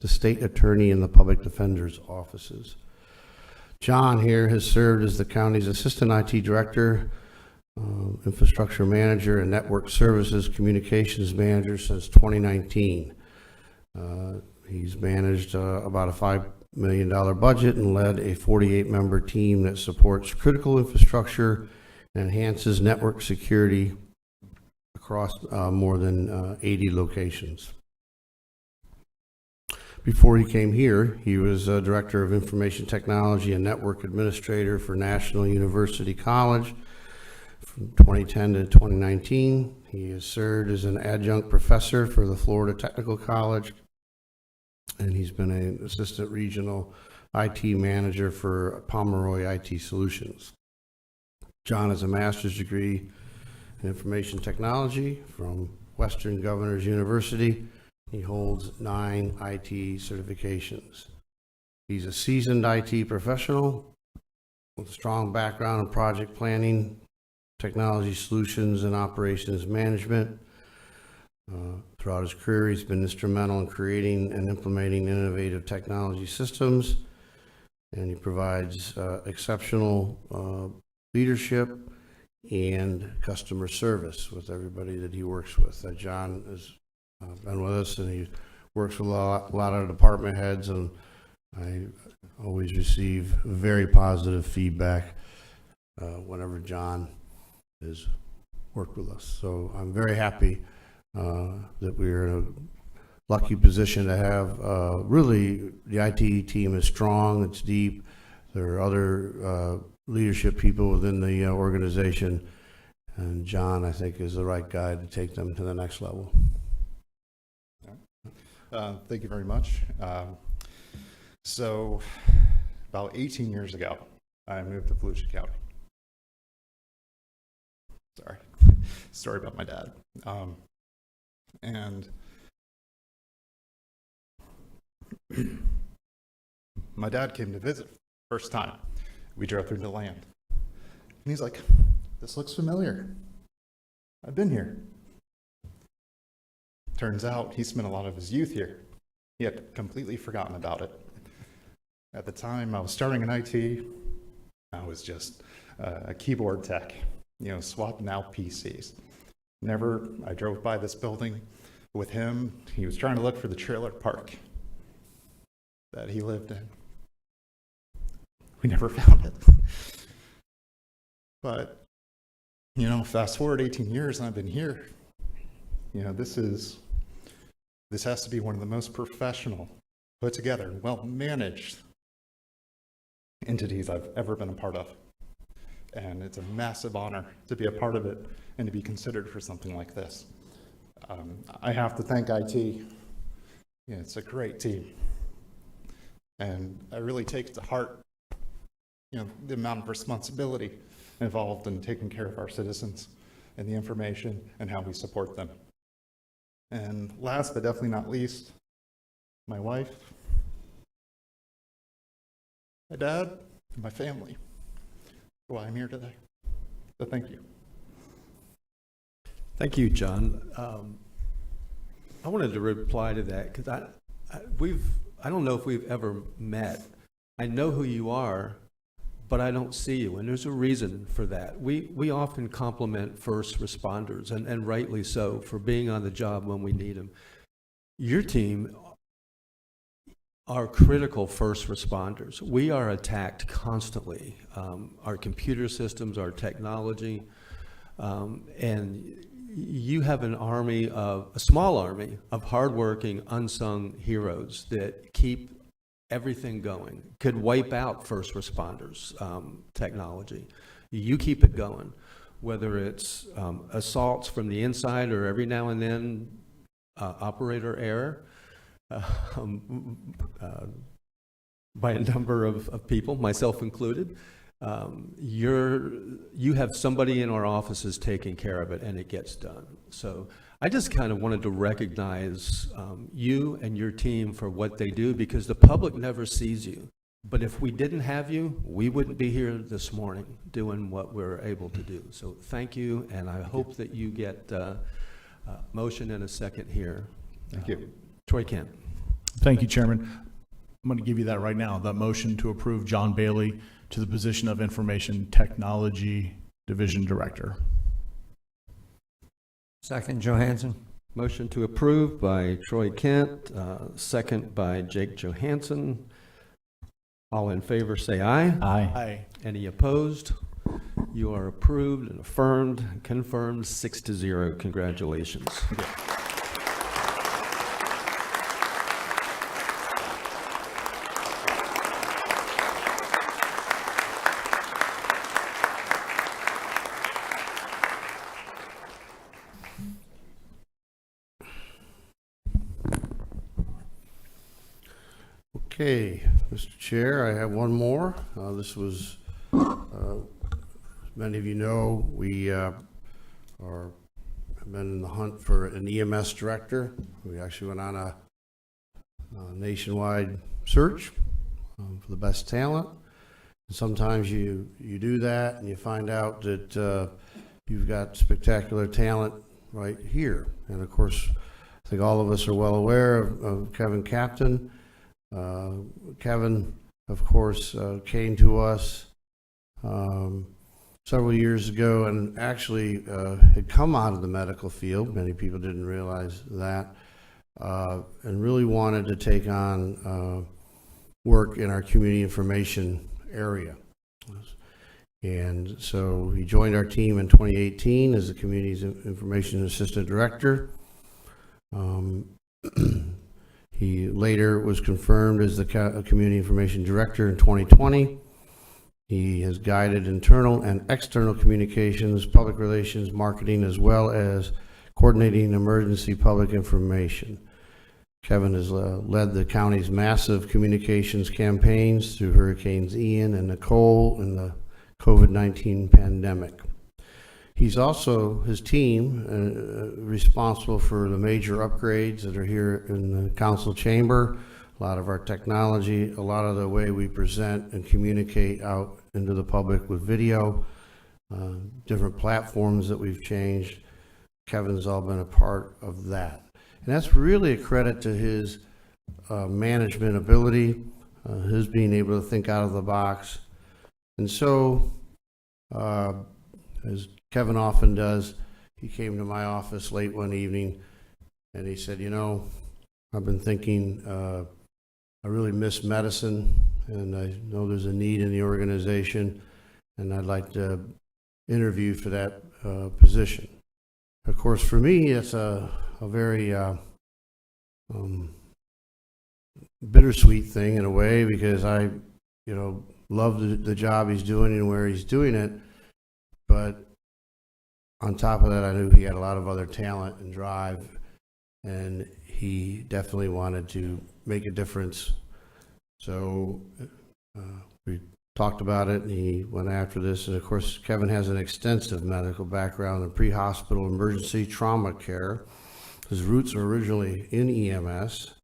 the state attorney, and the public defender's offices. John here has served as the county's assistant IT director, infrastructure manager, and network services communications manager since 2019. He's managed about a $5 million budget and led a 48-member team that supports critical infrastructure and enhances network security across more than 80 locations. Before he came here, he was Director of Information Technology and Network Administrator for National University College from 2010 to 2019. He has served as an adjunct professor for the Florida Technical College, and he's been an assistant regional IT manager for Pomeroy IT Solutions. John has a master's degree in information technology from Western Governors University. He holds 9 IT certifications. He's a seasoned IT professional with a strong background in project planning, technology solutions, and operations management. Throughout his career, he's been instrumental in creating and implementing innovative technology systems, and he provides exceptional leadership and customer service with everybody that he works with. John has been with us, and he works with a lot of department heads, and I always receive very positive feedback whenever John has worked with us. So I'm very happy that we're in a lucky position to have really the IT team is strong, it's deep. There are other leadership people within the organization, and John, I think, is the right guy to take them to the next level. Thank you very much. So about 18 years ago, I moved to Volusia County. Sorry about my dad. And my dad came to visit first time. We drove through Deland. And he's like, "This looks familiar. I've been here." Turns out he spent a lot of his youth here. He had completely forgotten about it. At the time, I was starting in IT. I was just a keyboard tech, swapping out PCs. I drove by this building with him. He was trying to look for the trailer park that he lived in. We never found it. But, fast forward 18 years and I've been here. This has to be one of the most professional, put together, well-managed entities I've ever been a part of. And it's a massive honor to be a part of it and to be considered for something like this. I have to thank IT. It's a great team. And I really take to heart, the amount of responsibility involved in taking care of our citizens and the information and how we support them. And last but definitely not least, my wife, my dad, and my family, for why I'm here today. So thank you. Thank you, John. I wanted to reply to that because I don't know if we've ever met. I know who you are, but I don't see you, and there's a reason for that. We often compliment first responders, and rightly so, for being on the job when we need them. Your team are critical first responders. We are attacked constantly. Our computer systems, our technology, and you have a small army of hardworking, unsung heroes that keep everything going. Could wipe out first responders technology. You keep it going, whether it's assaults from the inside or every now and then operator error by a number of people, myself included. You have somebody in our offices taking care of it, and it gets done. So I just kind of wanted to recognize you and your team for what they do, because the public never sees you. But if we didn't have you, we wouldn't be here this morning doing what we're able to do. So thank you, and I hope that you get a motion and a second here. Thank you. Troy Kent. Thank you, Chairman. I'm going to give you that right now. The motion to approve John Bailey to the position of Information Technology Division Director. Second, Johansson. Motion to approve by Troy Kent, second by Jake Johansson. All in favor say aye. Aye. Aye. Any opposed? You are approved and affirmed, confirmed 6-0. Congratulations. Okay, Mr. Chair, I have one more. This was, many of you know, we have been in the hunt for an EMS director. We actually went on a nationwide search for the best talent. And sometimes you do that and you find out that you've got spectacular talent right here. And of course, I think all of us are well aware of Kevin Captain. Kevin, of course, came to us several years ago and actually had come out of the medical field. Many people didn't realize that, and really wanted to take on work in our community information area. And so he joined our team in 2018 as the Community's Information Assistant Director. He later was confirmed as the Community Information Director in 2020. He has guided internal and external communications, public relations, marketing, as well as coordinating emergency public information. Kevin has led the county's massive communications campaigns through Hurricanes Ian and Nicole and the COVID-19 pandemic. He's also, his team, responsible for the major upgrades that are here in the council chamber, a lot of our technology, a lot of the way we present and communicate out into the public with video, different platforms that we've changed. Kevin's all been a part of that. And that's really a credit to his management ability, his being able to think out of the box. And so, as Kevin often does, he came to my office late one evening and he said, you know, I've been thinking, I really miss medicine and I know there's a need in the organization and I'd like to interview for that position. Of course, for me, it's a very bittersweet thing in a way, because I, love the job he's doing and where he's doing it. But on top of that, I knew he had a lot of other talent and drive, and he definitely wanted to make a difference. So we talked about it, and he went after this. And of course, Kevin has an extensive medical background in pre-hospital emergency trauma care. His roots are originally in EMS.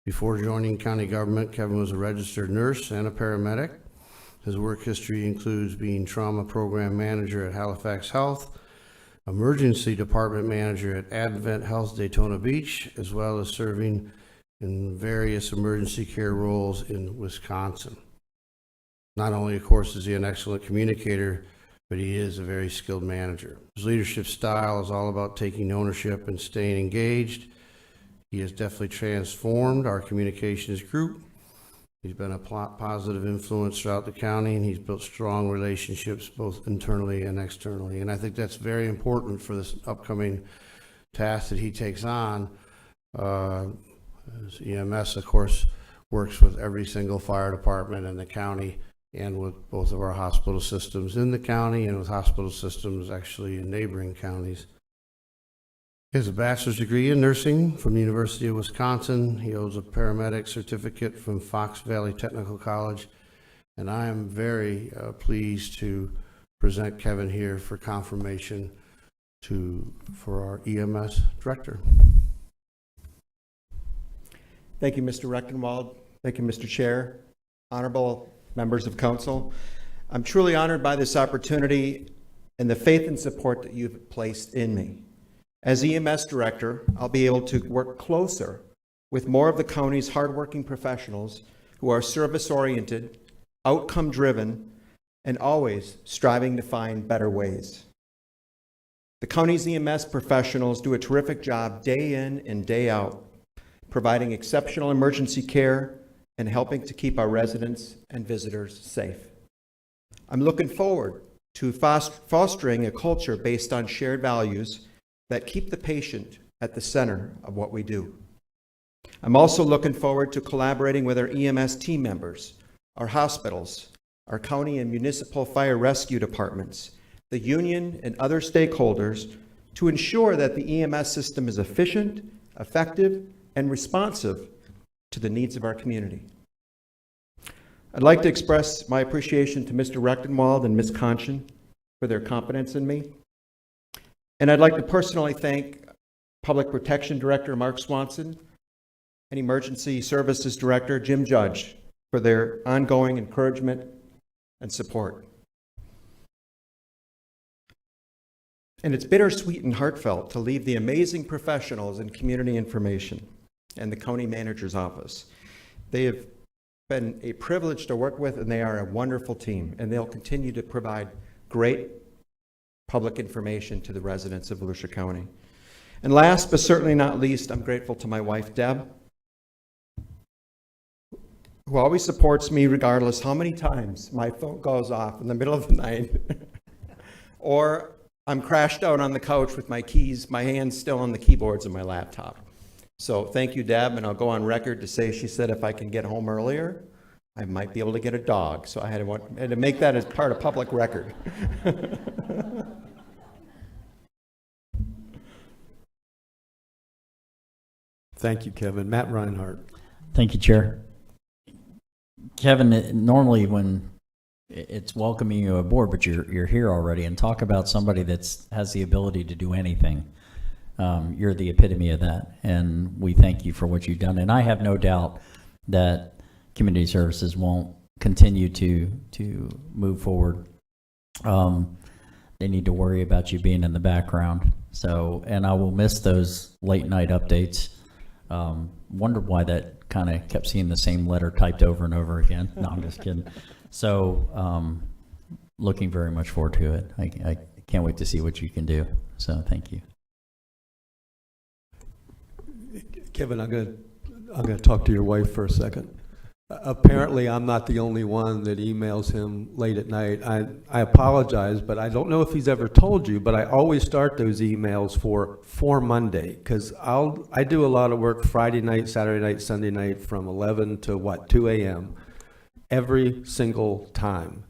Before joining county government, Kevin was a registered nurse and a paramedic. His work history includes being trauma program manager at Halifax Health, emergency department manager at Advent Health Daytona Beach, as well as serving in various emergency care roles in Wisconsin. Not only, of course, is he an excellent communicator, but he is a very skilled manager. His leadership style is all about taking ownership and staying engaged. He has definitely transformed our communications group. He's been a positive influence throughout the county, and he's built strong relationships both internally and externally. And I think that's very important for this upcoming task that he takes on. EMS, of course, works with every single fire department in the county and with both of our hospital systems in the county and with hospital systems actually in neighboring counties. He has a bachelor's degree in nursing from the University of Wisconsin. He holds a paramedic certificate from Fox Valley Technical College. And I am very pleased to present Kevin here for confirmation for our EMS director. Thank you, Mr. Rechtenwald. Thank you, Mr. Chair. Honorable members of council. I'm truly honored by this opportunity and the faith and support that you've placed in me. As EMS director, I'll be able to work closer with more of the county's hardworking professionals who are service-oriented, outcome-driven, and always striving to find better ways. The county's EMS professionals do a terrific job day in and day out, providing exceptional emergency care and helping to keep our residents and visitors safe. I'm looking forward to fostering a culture based on shared values that keep the patient at the center of what we do. I'm also looking forward to collaborating with our EMS team members, our hospitals, our county and municipal fire rescue departments, the union, and other stakeholders to ensure that the EMS system is efficient, effective, and responsive to the needs of our community. I'd like to express my appreciation to Mr. Rechtenwald and Ms. Conscian for their confidence in me. And I'd like to personally thank Public Protection Director Mark Swanson and Emergency Services Director Jim Judge for their ongoing encouragement and support. And it's bittersweet and heartfelt to leave the amazing professionals in community information and the county manager's office. They have been a privilege to work with, and they are a wonderful team, and they'll continue to provide great public information to the residents of Volusia County. And last but certainly not least, I'm grateful to my wife, Deb, who always supports me regardless how many times my phone goes off in the middle of the night or I'm crashed out on the couch with my keys, my hands still on the keyboards of my laptop. So thank you, Deb, and I'll go on record to say she said if I can get home earlier, I might be able to get a dog. So I had to make that as part of public record. Thank you, Kevin. Matt Reinhardt. Thank you, Chair. Kevin, normally when it's welcoming you aboard, but you're here already, and talk about somebody that's has the ability to do anything. You're the epitome of that, and we thank you for what you've done. And I have no doubt that community services won't continue to move forward. They need to worry about you being in the background. So, and I will miss those late night updates. Wondered why that kind of kept seeing the same letter typed over and over again. No, I'm just kidding. So, looking very much forward to it. I can't wait to see what you can do. So, thank you. Kevin, I'm going to talk to your wife for a second. Apparently, I'm not the only one that emails him late at night. I apologize, but I don't know if he's ever told you, but I always start those emails for Monday, because I do a lot of work Friday night, Saturday night, Sunday night from 11 to 2 a.m. Every single time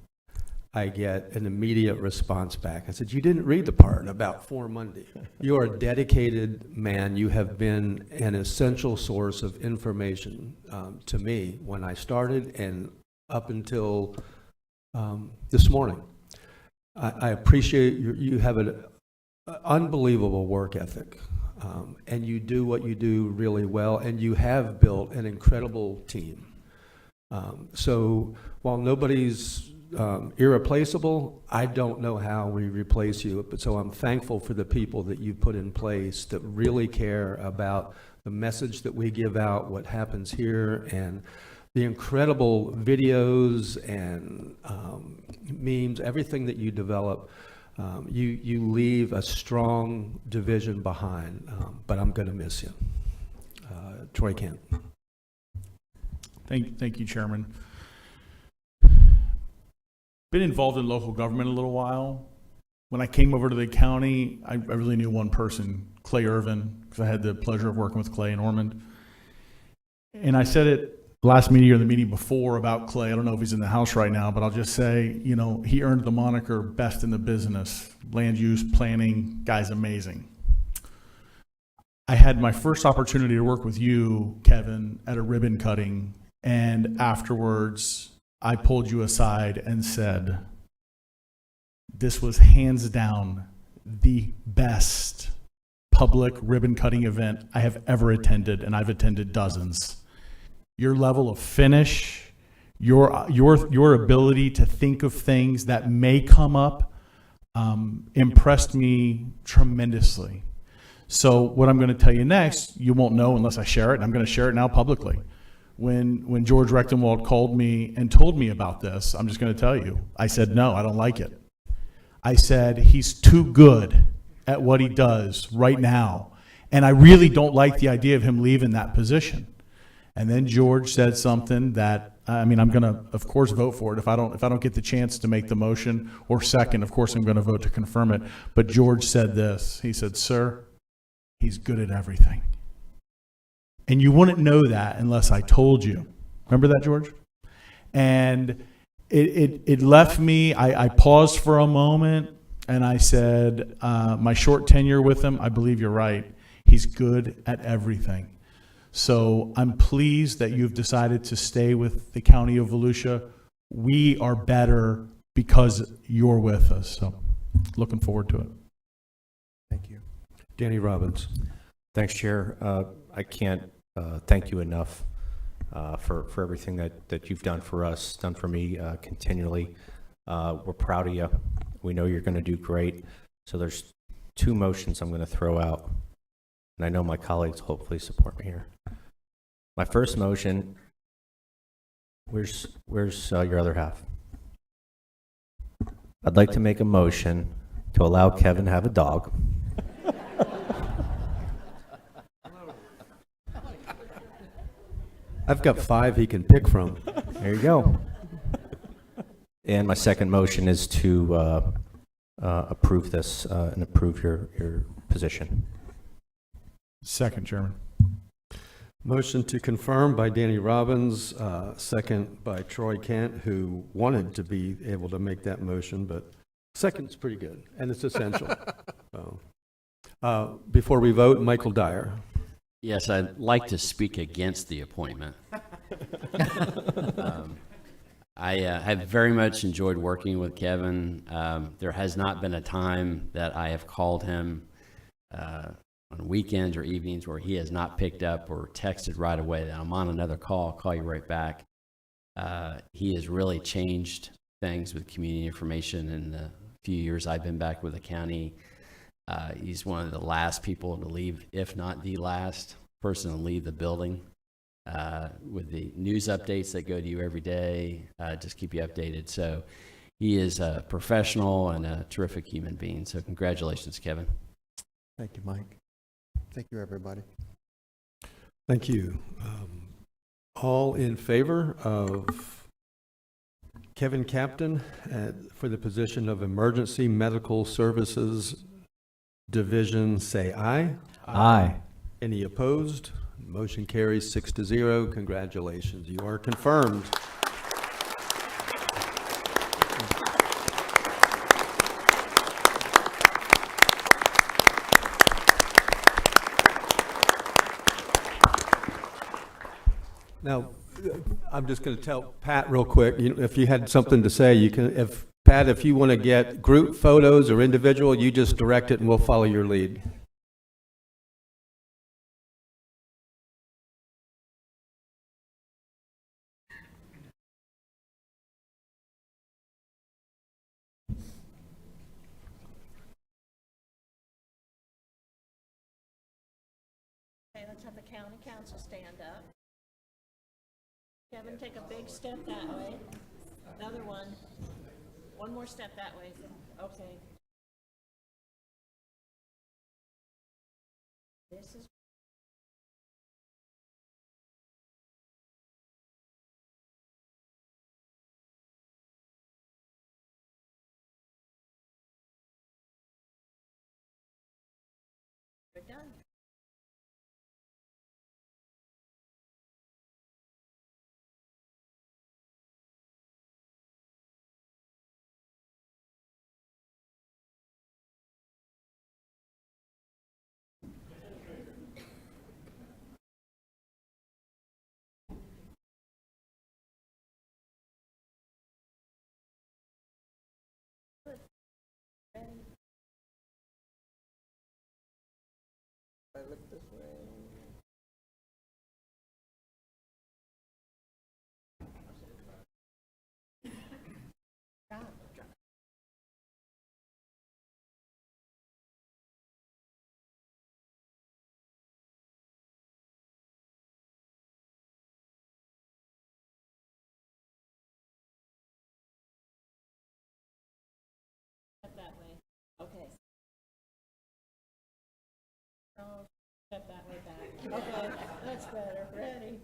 I get an immediate response back. I said, you didn't read the part about for Monday. You are a dedicated man. You have been an essential source of information to me when I started and up until this morning. I appreciate you have an unbelievable work ethic, and you do what you do really well, and you have built an incredible team. So while nobody's irreplaceable, I don't know how we replace you, but so I'm thankful for the people that you put in place that really care about the message that we give out, what happens here, and the incredible videos and memes, everything that you develop. You leave a strong division behind, but I'm going to miss you. Troy Kent. Thank you, Chairman. Been involved in local government a little while. When I came over to the county, I really knew one person, Clay Irvin, because I had the pleasure of working with Clay in Ormond. And I said it last meeting or the meeting before about Clay. I don't know if he's in the house right now, but I'll just say, you know, he earned the moniker best in the business. Land use, planning, guy's amazing. I had my first opportunity to work with you, Kevin, at a ribbon cutting, and afterwards, I pulled you aside and said, this was hands down the best public ribbon cutting event I have ever attended, and I've attended dozens. Your level of finish, your ability to think of things that may come up impressed me tremendously. So what I'm going to tell you next, you won't know unless I share it, and I'm going to share it now publicly. When George Rechtenwald called me and told me about this, I'm just going to tell you, I said, no, I don't like it. I said, he's too good at what he does right now. And I really don't like the idea of him leaving that position. And then George said something that, I mean, I'm going to, of course, vote for it. If I don't get the chance to make the motion or second, of course, I'm going to vote to confirm it. But George said this. He said, sir, he's good at everything. And you wouldn't know that unless I told you. Remember that, George? And it left me, I paused for a moment and I said, my short tenure with him, I believe you're right. He's good at everything. So I'm pleased that you've decided to stay with the County of Volusia. We are better because you're with us. So looking forward to it. Thank you. Danny Robbins. Thanks, Chair. I can't thank you enough for everything that you've done for us, done for me continually. We're proud of you. We know you're going to do great. So there's two motions I'm going to throw out, and I know my colleagues hopefully support me here. My first motion, where's your other half? I'd like to make a motion to allow Kevin to have a dog. I've got 5 he can pick from. There you go. And my second motion is to approve this and approve your position. Second, Chairman. Motion to confirm by Danny Robbins, second by Troy Kent, who wanted to be able to make that motion, but second's pretty good, and it's essential. So, before we vote, Michael Dyer. Yes, I'd like to speak against the appointment. I have very much enjoyed working with Kevin. There has not been a time that I have called him on weekends or evenings where he has not picked up or texted right away that I'm on another call, I'll call you right back. He has really changed things with community information in the few years I've been back with the county. He's one of the last people to leave, if not the last person to leave the building. With the news updates that go to you every day, just keep you updated. So he is a professional and a terrific human being. So congratulations, Kevin. Thank you, Mike. Thank you, everybody. Thank you. All in favor of Kevin Captain for the position of Emergency Medical Services Division, say aye. Aye. Any opposed? Motion carries 6-0. Congratulations. You are confirmed. Now, I'm just going to tell Pat real quick, if you had something to say, you can, Pat, if you want to get group photos or individual, you just direct it and we'll follow your lead. Okay, let's have the county council stand up. Kevin, take a big step that way. Another one. One more step that way. Okay. This is. We're done. I look this way. That way. Okay. Oh, step that way back. Okay, that's better. Ready?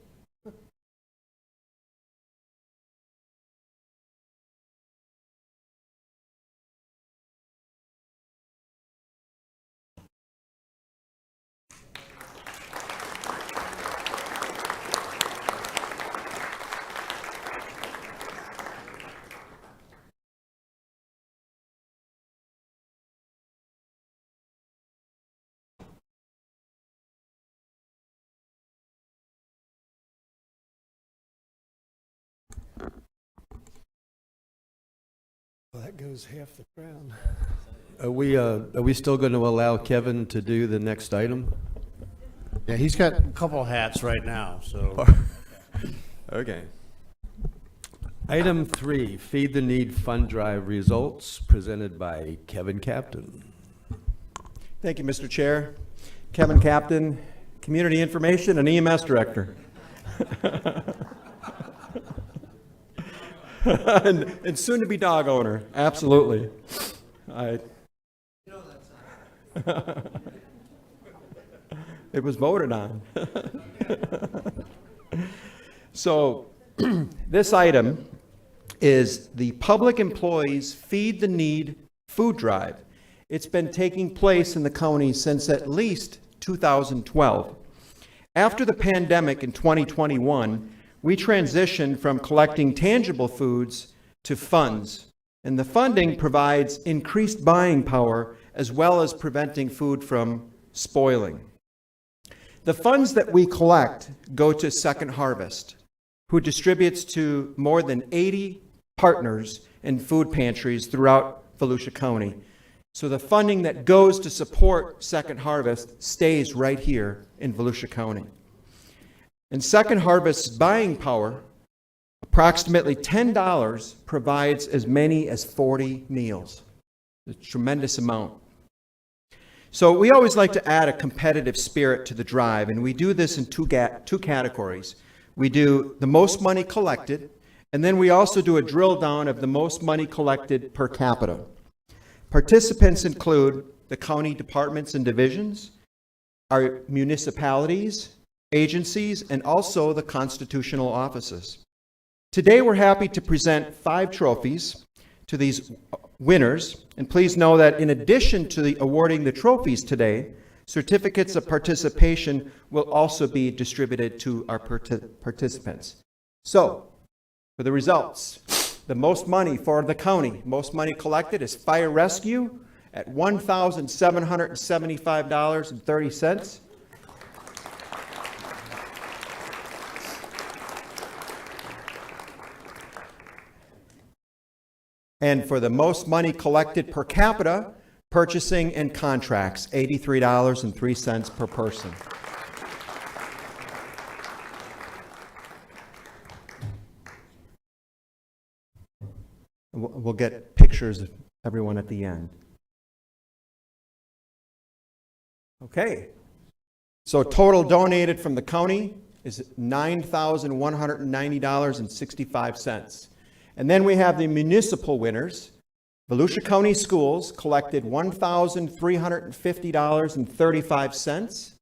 Well, that goes half the crown. Are we still going to allow Kevin to do the next item? Yeah, he's got a couple hats right now, so. Okay. Item 3, Feed the Need Fund Drive results, presented by Kevin Captain. Thank you, Mr. Chair. Kevin Captain, Community Information and EMS Director. and soon to be dog owner, absolutely. It was voted on. So this item is the Public Employees Feed the Need food drive. It's been taking place in the county since at least 2012. After the pandemic in 2021, we transitioned from collecting tangible foods to funds, and the funding provides increased buying power as well as preventing food from spoiling. The funds that we collect go to Second Harvest, who distributes to more than 80 partners in food pantries throughout Volusia County. So the funding that goes to support Second Harvest stays right here in Volusia County. And Second Harvest's buying power, approximately $10, provides as many as 40 meals. A tremendous amount. So we always like to add a competitive spirit to the drive, and we do this in two categories. We do the most money collected, and then we also do a drill down of the most money collected per capita. Participants include the county departments and divisions, our municipalities, agencies, and also the constitutional offices. Today we're happy to present 5 trophies to these winners, and please know that in addition to the awarding the trophies today, certificates of participation will also be distributed to our participants. So, for the results, the most money for the county, most money collected is fire rescue at $1,775.30. And for the most money collected per capita, purchasing and contracts, $83.03 per person. We'll get pictures of everyone at the end. Okay. So total donated from the county is $9,190.65. And then we have the municipal winners. Volusia County Schools collected $1,350.35.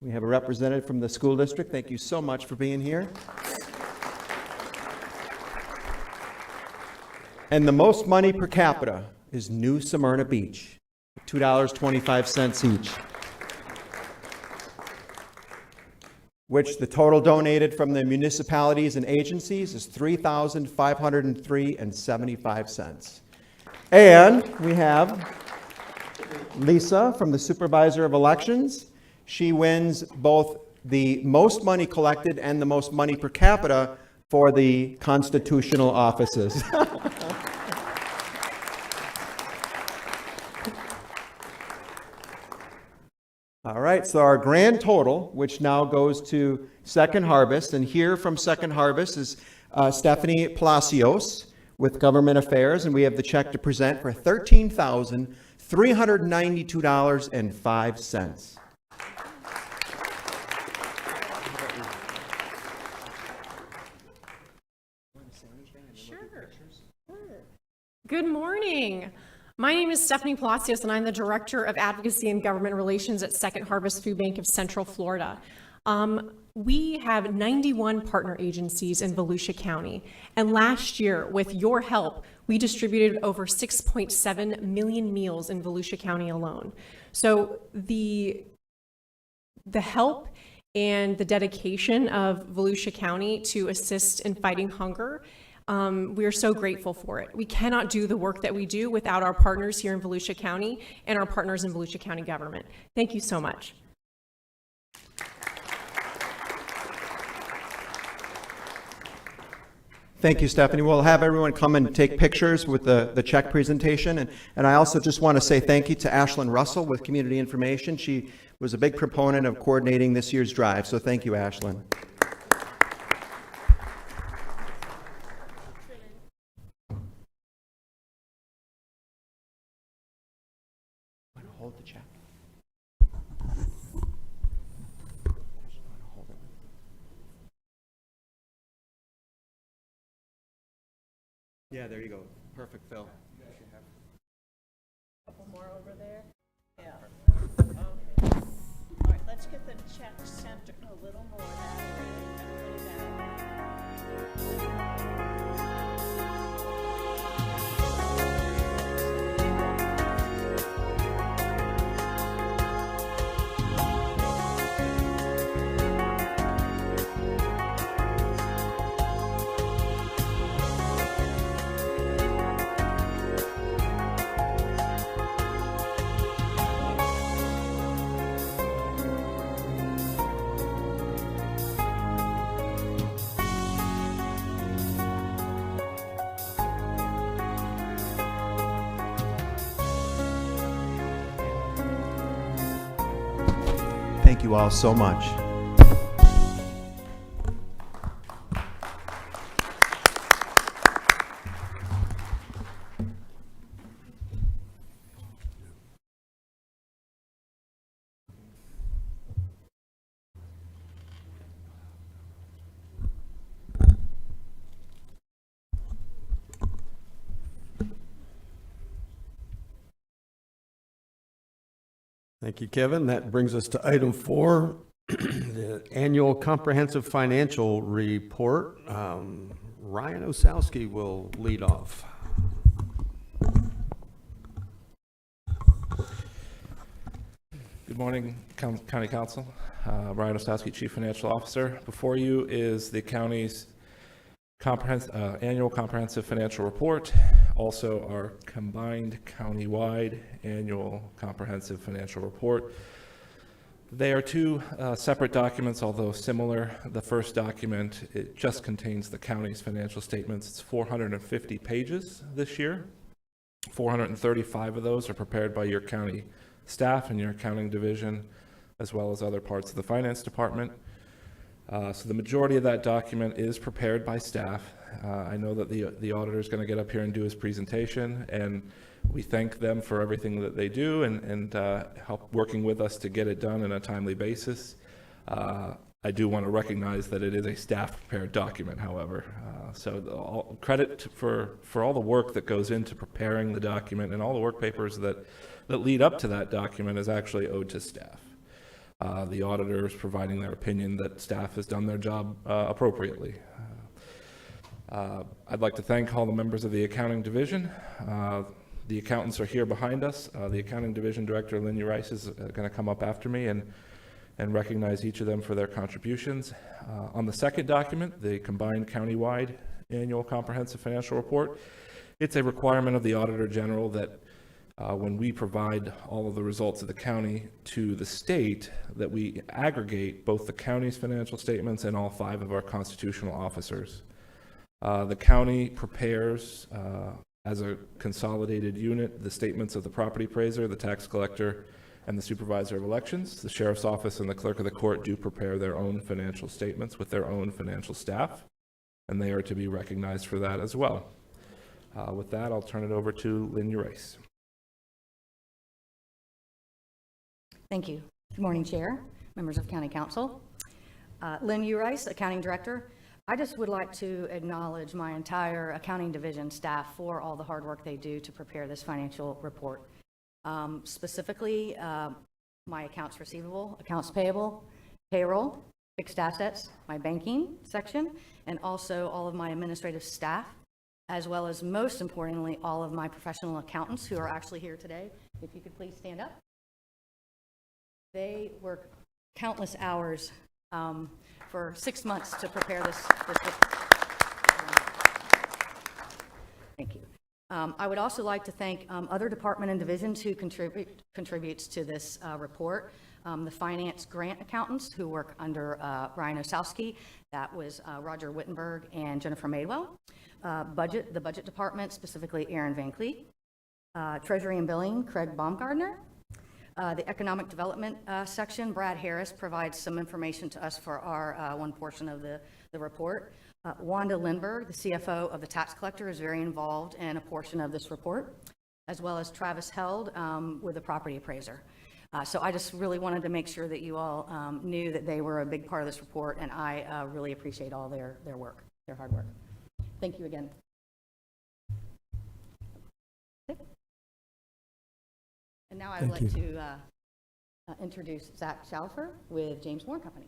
We have a representative from the school district. Thank you so much for being here. And the most money per capita is New Smyrna Beach, $2.25 each. Which the total donated from the municipalities and agencies is $3,503.75. And we have Lisa from the Supervisor of Elections. She wins both the most money collected and the most money per capita for the constitutional offices. All right, so our grand total, which now goes to Second Harvest, and here from Second Harvest is Stephanie Palacios with Government Affairs, and we have the check to present for $13,392.05. Good morning. My name is Stephanie Palacios, and I'm the Director of Advocacy and Government Relations at Second Harvest Food Bank of Central Florida. We have 91 partner agencies in Volusia County, and last year, with your help, we distributed over 6.7 million meals in Volusia County alone. So the help and the dedication of Volusia County to assist in fighting hunger, we are so grateful for it. We cannot do the work that we do without our partners here in Volusia County and our partners in Volusia County government. Thank you so much. Thank you, Stephanie. We'll have everyone come and take pictures with the check presentation. And I also just want to say thank you to Ashlyn Russell with Community Information. She was a big proponent of coordinating this year's drive. So thank you, Ashlyn. Hold the check. Yeah, there you go. Perfect, Phil. A couple more over there. just get the check sent a little more Thank you all so much. Thank you, Kevin. That brings us to item 4, the annual comprehensive financial report. Ryan Osowski will lead off. Good morning, County Council. Ryan Osowski, Chief Financial Officer. Before you is the county's annual comprehensive financial report, also our combined countywide annual comprehensive financial report. They are two separate documents, although similar. The first document, it just contains the county's financial statements. It's 450 pages this year. 435 of those are prepared by your county staff and your accounting division, as well as other parts of the finance department. So the majority of that document is prepared by staff. I know that the auditor is going to get up here and do his presentation, and we thank them for everything that they do and help working with us to get it done on a timely basis. I do want to recognize that it is a staff-prepared document, however. So credit for all the work that goes into preparing the document, and all the work papers that lead up to that document is actually owed to staff. The auditors providing their opinion that staff has done their job appropriately. I'd like to thank all the members of the accounting division. The accountants are here behind us. The accounting division director, Lynn Rice, is going to come up after me and recognize each of them for their contributions. On the second document, the combined countywide annual comprehensive financial report, it's a requirement of the Auditor General that when we provide all of the results of the county to the state, that we aggregate both the county's financial statements and all 5 of our constitutional officers. The county prepares, as a consolidated unit, the statements of the property appraiser, the tax collector, and the supervisor of elections. The sheriff's office and the clerk of the court do prepare their own financial statements with their own financial staff, and they are to be recognized for that as well. With that, I'll turn it over to Lynn Rice. Thank you. Good morning, Chair, members of County Council. Lynn Rice, Accounting Director. I just would like to acknowledge my entire accounting division staff for all the hard work they do to prepare this financial report. Specifically, my accounts receivable, accounts payable, payroll, fixed assets, my banking section, and also all of my administrative staff, as well as, most importantly, all of my professional accountants who are actually here today. If you could please stand up. They work countless hours for 6 months to prepare this. Thank you. I would also like to thank other department and divisions who contributes to this report. The finance grant accountants who work under Ryan Osowski, that was Roger Wittenberg and Jennifer Madewell. The budget department, specifically Aaron Van Cleet. Treasury and billing, Craig Baumgardner. The economic development section, Brad Harris provides some information to us for our one portion of the report. Wanda Lindberg, the CFO of the tax collector, is very involved in a portion of this report, as well as Travis Held with the property appraiser. So I just really wanted to make sure that you all knew that they were a big part of this report, and I really appreciate all their work, their hard work. Thank you again. And now I would like to introduce Zach Shalfer with James Moore Company.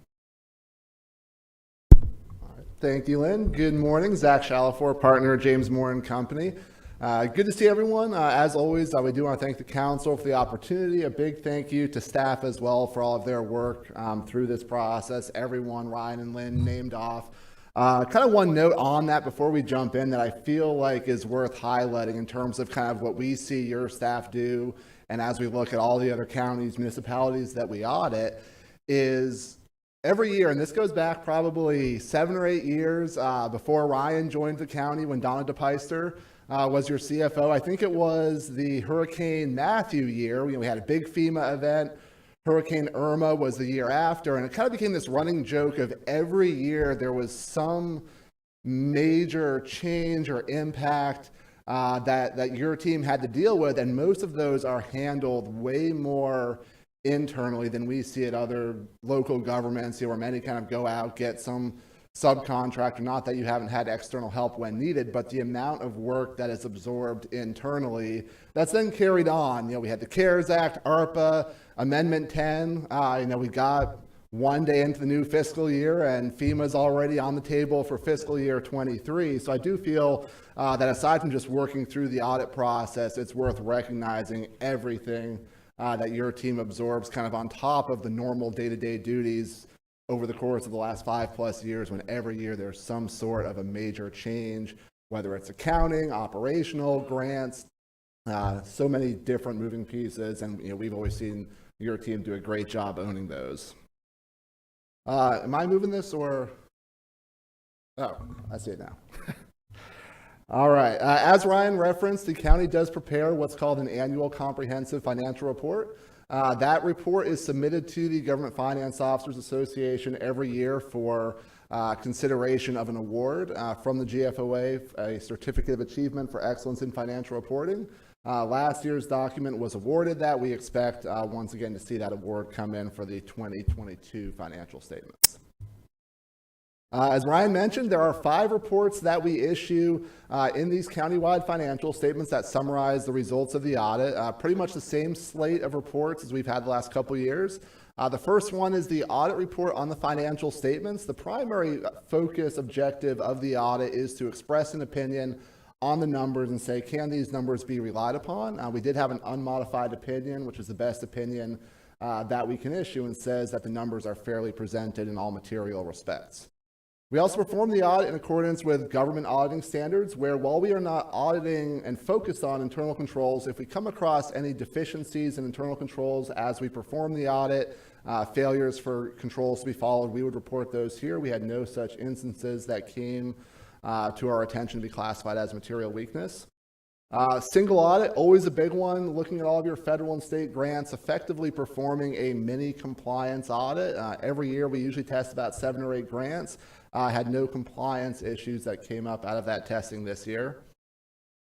Thank you, Lynn. Good morning. Zach Shalfor, partner at James Moore and Company. Good to see everyone. As always, we do want to thank the council for the opportunity. A big thank you to staff as well for all of their work through this process. Everyone, Ryan and Lynn, named off. Kind of one note on that before we jump in that I feel like is worth highlighting in terms of kind of what we see your staff do, and as we look at all the other counties, municipalities that we audit, is every year, and this goes back probably 7 or 8 years before Ryan joined the county when Donna DePeister was your CFO. I think it was the Hurricane Matthew year. We had a big FEMA event. Hurricane Irma was the year after, and it kind of became this running joke of every year there was some major change or impact that your team had to deal with, and most of those are handled way more internally than we see at other local governments, where many kind of go out, get some subcontractor, not that you haven't had external help when needed, but the amount of work that is absorbed internally that's then carried on. We had the CARES Act, ARPA, Amendment 10. We got one day into the new fiscal year and FEMA's already on the table for fiscal year 23. So I do feel that aside from just working through the audit process, it's worth recognizing everything that your team absorbs kind of on top of the normal day-to-day duties over the course of the last 5+ years, when every year there's some sort of a major change, whether it's accounting, operational, grants, so many different moving pieces, and we've always seen your team do a great job owning those. Am I moving this or? Oh, I see it now. All right. As Ryan referenced, the county does prepare what's called an annual comprehensive financial report. That report is submitted to the Government Finance Officers Association every year for consideration of an award from the GFOA, a Certificate of Achievement for Excellence in Financial Reporting. Last year's document was awarded that. We expect once again to see that award come in for the 2022 financial statements. As Ryan mentioned, there are 5 reports that we issue in these countywide financial statements that summarize the results of the audit. Pretty much the same slate of reports as we've had the last couple years. The first one is the audit report on the financial statements. The primary focus objective of the audit is to express an opinion on the numbers and say, can these numbers be relied upon? We did have an unmodified opinion, which is the best opinion that we can issue, and says that the numbers are fairly presented in all material respects. We also perform the audit in accordance with government auditing standards, where while we are not auditing and focused on internal controls, if we come across any deficiencies in internal controls as we perform the audit, failures for controls to be followed, we would report those here. We had no such instances that came to our attention to be classified as material weakness. Single audit, always a big one, looking at all of your federal and state grants, effectively performing a mini compliance audit. Every year we usually test about 7 or 8 grants. Had no compliance issues that came up out of that testing this year.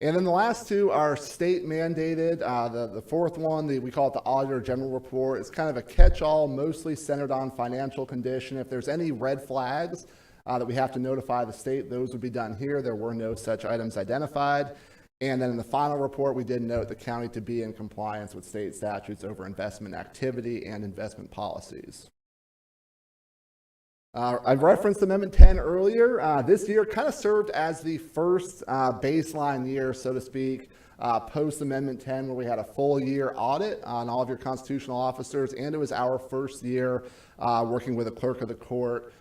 And then the last 2 are state mandated. The fourth one, we call it the Auditor General Report. It's kind of a catch-all, mostly centered on financial condition. If there's any red flags that we have to notify the state, those would be done here. There were no such items identified. And then in the final report, we did note the county to be in compliance with state statutes over investment activity and investment policies. I've referenced Amendment 10 earlier. This year kind of served as the first baseline year, so to speak, post Amendment 10, where we had a full year audit on all of your constitutional officers, and it was our first year working with a clerk of the court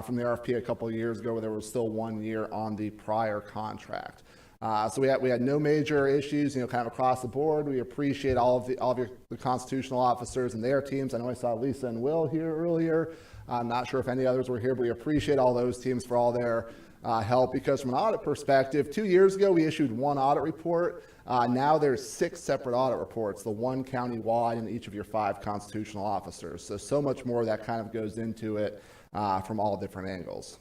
from the RFP a couple of years ago, where there was still 1 year on the prior contract. So we had no major issues, kind of across the board. We appreciate all of the constitutional officers and their teams. I know I saw Lisa and Will here earlier. I'm not sure if any others were here, but we appreciate all those teams for all their help, because from an audit perspective, 2 years ago we issued 1 audit report. Now there's 6 separate audit reports, the 1 county-wide in each of your 5 constitutional officers. So much more that kind of goes into it from all different angles.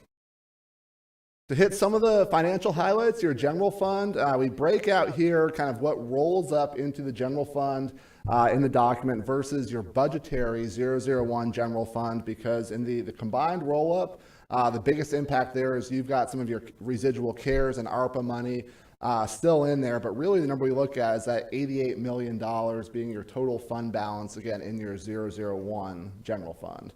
To hit some of the financial highlights, your general fund, we break out here kind of what rolls up into the general fund in the document versus your budgetary 001 general fund, because in the combined roll-up, the biggest impact there is you've got some of your residual CARES and ARPA money still in there, but really the number we look at is that $88 million being your total fund balance, again, in your 001 general fund.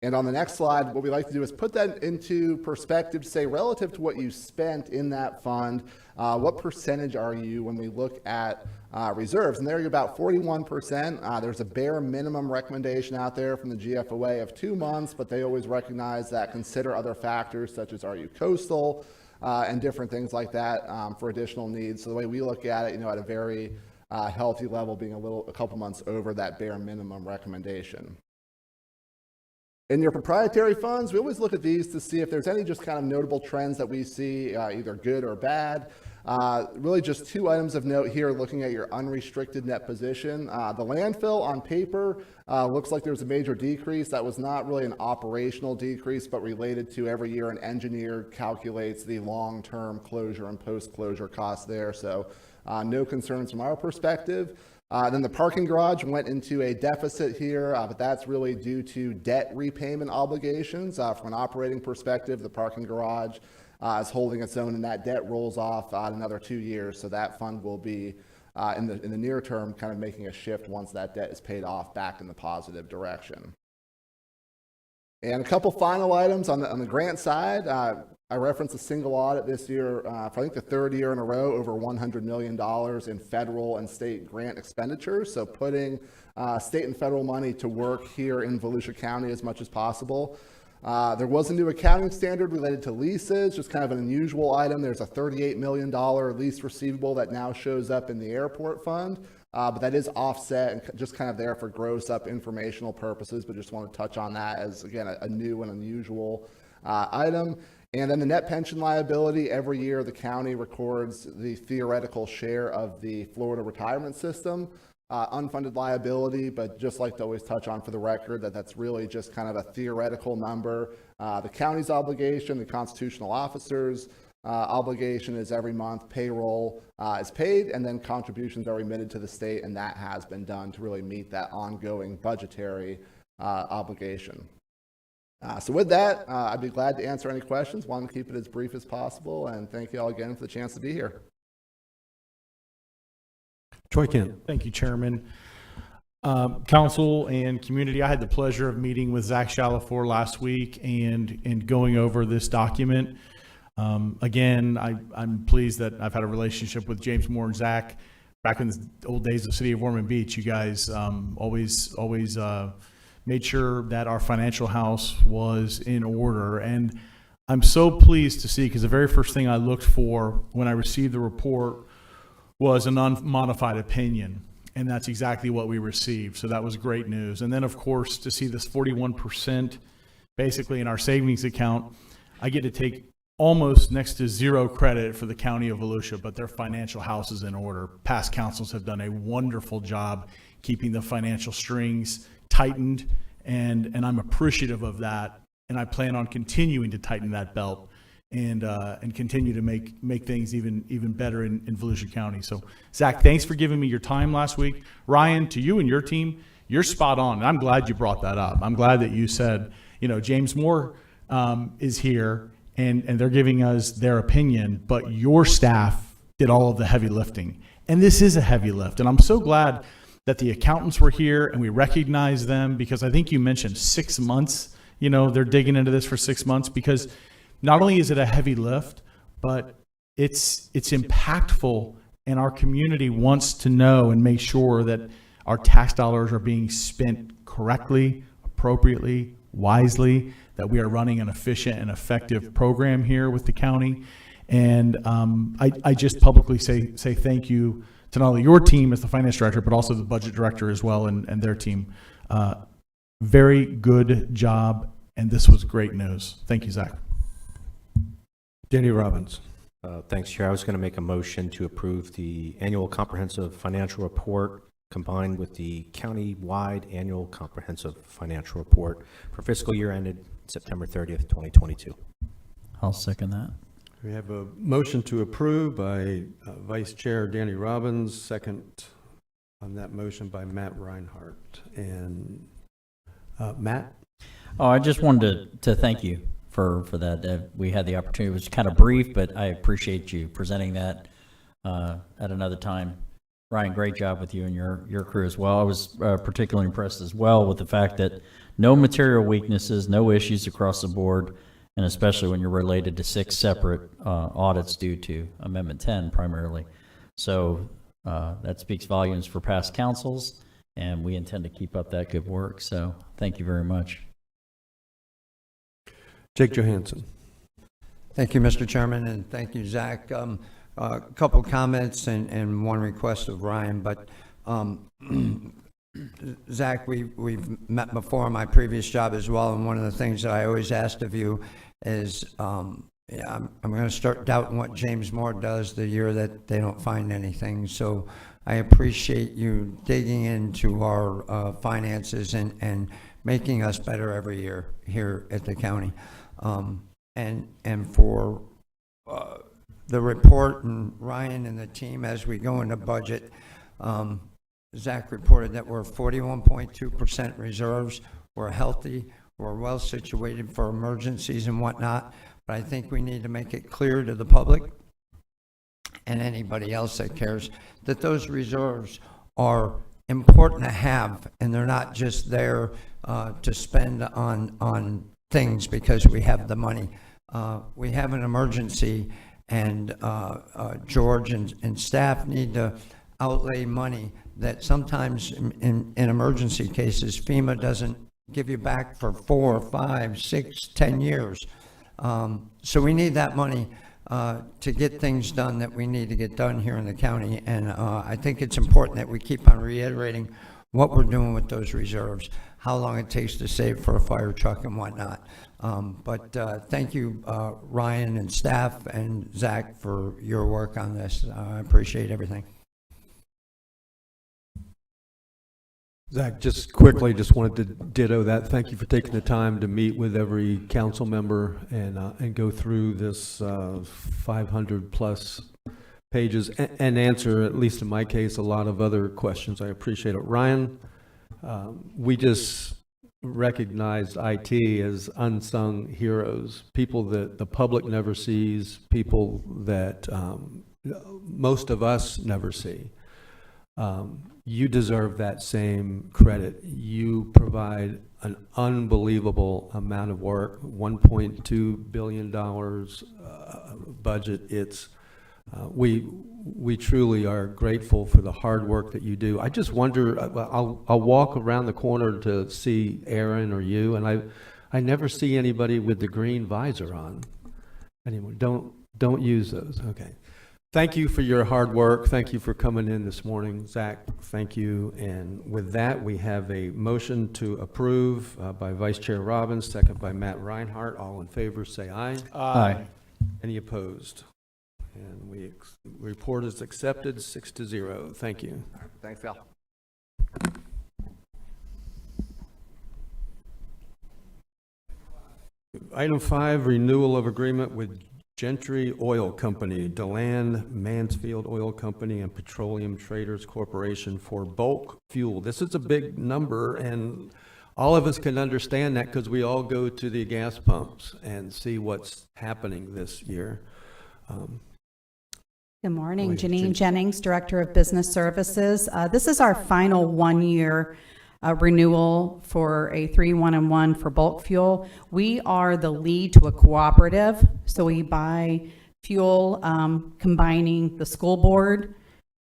And on the next slide, what we like to do is put that into perspective to say, relative to what you spent in that fund, what percentage are you when we look at reserves? And there you're about 41%. There's a bare minimum recommendation out there from the GFOA of 2 months, but they always recognize that consider other factors such as are you coastal and different things like that for additional needs. So the way we look at it, at a very healthy level, being a couple months over that bare minimum recommendation. In your proprietary funds, we always look at these to see if there's any just kind of notable trends that we see, either good or bad. Really just 2 items of note here, looking at your unrestricted net position. The landfill on paper looks like there's a major decrease. That was not really an operational decrease, but related to every year an engineer calculates the long-term closure and post-closure costs there. So no concerns from our perspective. Then the parking garage went into a deficit here, but that's really due to debt repayment obligations. From an operating perspective, the parking garage is holding its own, and that debt rolls off another 2 years. So that fund will be, in the near term, kind of making a shift once that debt is paid off back in the positive direction. And a couple final items on the grant side. I referenced a single audit this year, for I think the 3rd year in a row, over $100 million in federal and state grant expenditures. So putting state and federal money to work here in Volusia County as much as possible. There was a new accounting standard related to leases, just kind of an unusual item. There's a $38 million lease receivable that now shows up in the airport fund. But that is offset and just kind of there for gross up informational purposes, but just want to touch on that as, again, a new and unusual item. And then the net pension liability, every year the county records the theoretical share of the Florida retirement system, unfunded liability, but just like to always touch on for the record that that's really just kind of a theoretical number. The county's obligation, the constitutional officers' obligation is every month payroll is paid, and then contributions are remitted to the state, and that has been done to really meet that ongoing budgetary obligation. So with that, I'd be glad to answer any questions. Want to keep it as brief as possible, and thank you all again for the chance to be here. Troy Kent. Thank you, Chairman. Council and community, I had the pleasure of meeting with Zach Shalafor last week and going over this document. Again, I'm pleased that I've had a relationship with James Moore and Zach. Back in the old days of the city of Ormond Beach, you guys always made sure that our financial house was in order. And I'm so pleased to see, because the very first thing I looked for when I received the report was a non-modified opinion. And that's exactly what we received. So that was great news. And then, of course, to see this 41% basically in our savings account, I get to take almost next to zero credit for the county of Volusia, but their financial house is in order. Past councils have done a wonderful job keeping the financial strings tightened, and I'm appreciative of that, and I plan on continuing to tighten that belt and continue to make things even better in Volusia County. So Zach, thanks for giving me your time last week. Ryan, to you and your team, you're spot on, and I'm glad you brought that up. I'm glad that you said, James Moore is here, and they're giving us their opinion, but your staff did all of the heavy lifting. And this is a heavy lift, and I'm so glad that the accountants were here and we recognize them, because I think you mentioned 6 months, they're digging into this for 6 months, because not only is it a heavy lift, but it's impactful, and our community wants to know and make sure that our tax dollars are being spent correctly, appropriately, wisely, that we are running an efficient and effective program here with the county. And I just publicly say thank you to not only your team as the finance director, but also the budget director as well, and their team. Very good job, and this was great news. Thank you, Zach. Danny Robbins. Thanks, Chair. I was going to make a motion to approve the annual comprehensive financial report combined with the county-wide annual comprehensive financial report for fiscal year ended September 30th, 2022. I'll second that. We have a motion to approve by Vice Chair Danny Robbins, second on that motion by Matt Reinhardt. And Matt? Oh, I just wanted to thank you for that. We had the opportunity. It was kind of brief, but I appreciate you presenting that at another time. Ryan, great job with you and your crew as well. I was particularly impressed as well with the fact that no material weaknesses, no issues across the board, and especially when you're related to 6 separate audits due to Amendment 10 primarily. So that speaks volumes for past councils, and we intend to keep up that good work. So thank you very much. Jake Johansson. Thank you, Mr. Chairman, and thank you, Zach. A couple comments and one request of Ryan, but Zach, we've met before in my previous job as well, and one of the things that I always asked of you is I'm going to start doubting what James Moore does the year that they don't find anything. So I appreciate you digging into our finances and making us better every year here at the county. And for the report and Ryan and the team as we go into budget, Zach reported that we're 41.2% reserves. We're healthy. We're well situated for emergencies and whatnot. But I think we need to make it clear to the public and anybody else that cares that those reserves are important to have, and they're not just there to spend on things because we have the money. We have an emergency, and George and staff need to outlay money that sometimes in emergency cases FEMA doesn't give you back for 4, 5, 6, 10 years. So we need that money to get things done that we need to get done here in the county, and I think it's important that we keep on reiterating what we're doing with those reserves, how long it takes to save for a fire truck and whatnot. But thank you, Ryan and staff and Zach, for your work on this. I appreciate everything. Zach, just quickly, just wanted to ditto that. Thank you for taking the time to meet with every council member and go through this 500 plus pages and answer, at least in my case, a lot of other questions. I appreciate it. Ryan, we just recognized IT as unsung heroes, people that the public never sees, people that most of us never see. You deserve that same credit. You provide an unbelievable amount of work, $1.2 billion budget. It's we truly are grateful for the hard work that you do. I just wonder, I'll walk around the corner to see Aaron or you, and I never see anybody with the green visor on anymore. Don't use those. Okay. Thank you for your hard work. Thank you for coming in this morning. Zach, thank you. And with that, we have a motion to approve by Vice Chair Robbins, second by Matt Reinhardt. All in favor, say aye. Aye. Any opposed? And report is accepted 6-0. Thank you. Thanks, Al. Item 5, renewal of agreement with Gentry Oil Company, Deland, Mansfield Oil Company, and Petroleum Traders Corporation for bulk fuel. This is a big number, and all of us can understand that because we all go to the gas pumps and see what's happening this year. Good morning, Janine Jennings, Director of Business Services. This is our final one-year renewal for a 3-1-1 for bulk fuel. We are the lead to a cooperative, so we buy fuel combining the school board,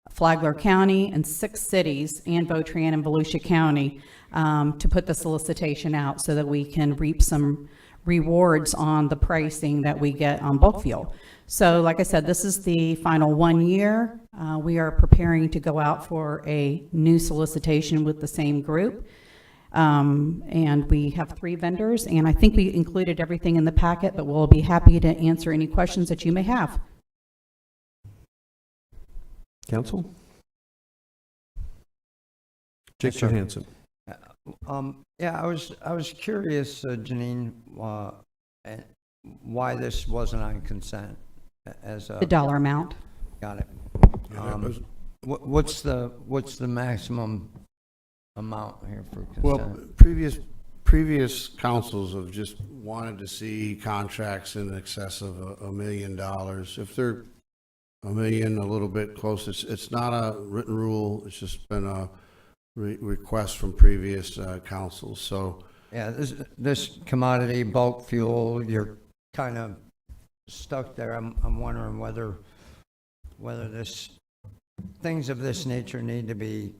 Flagler County, and 6 cities, and Voteran and Volusia County, to put the solicitation out so that we can reap some rewards on the pricing that we get on bulk fuel. So like I said, this is the final 1 year. We are preparing to go out for a new solicitation with the same group. And we have 3 vendors, and I think we included everything in the packet, but we'll be happy to answer any questions that you may have. Council? Jake Johansson. Yeah, I was curious, Janine, why this wasn't on consent as a... The dollar amount. Got it. What's the maximum amount here for consent? Well, previous councils have just wanted to see contracts in excess of $1 million. If they're a million, a little bit close. It's not a written rule. It's just been a request from previous councils. So Yeah, this commodity, bulk fuel, you're kind of stuck there. I'm wondering whether things of this nature need to be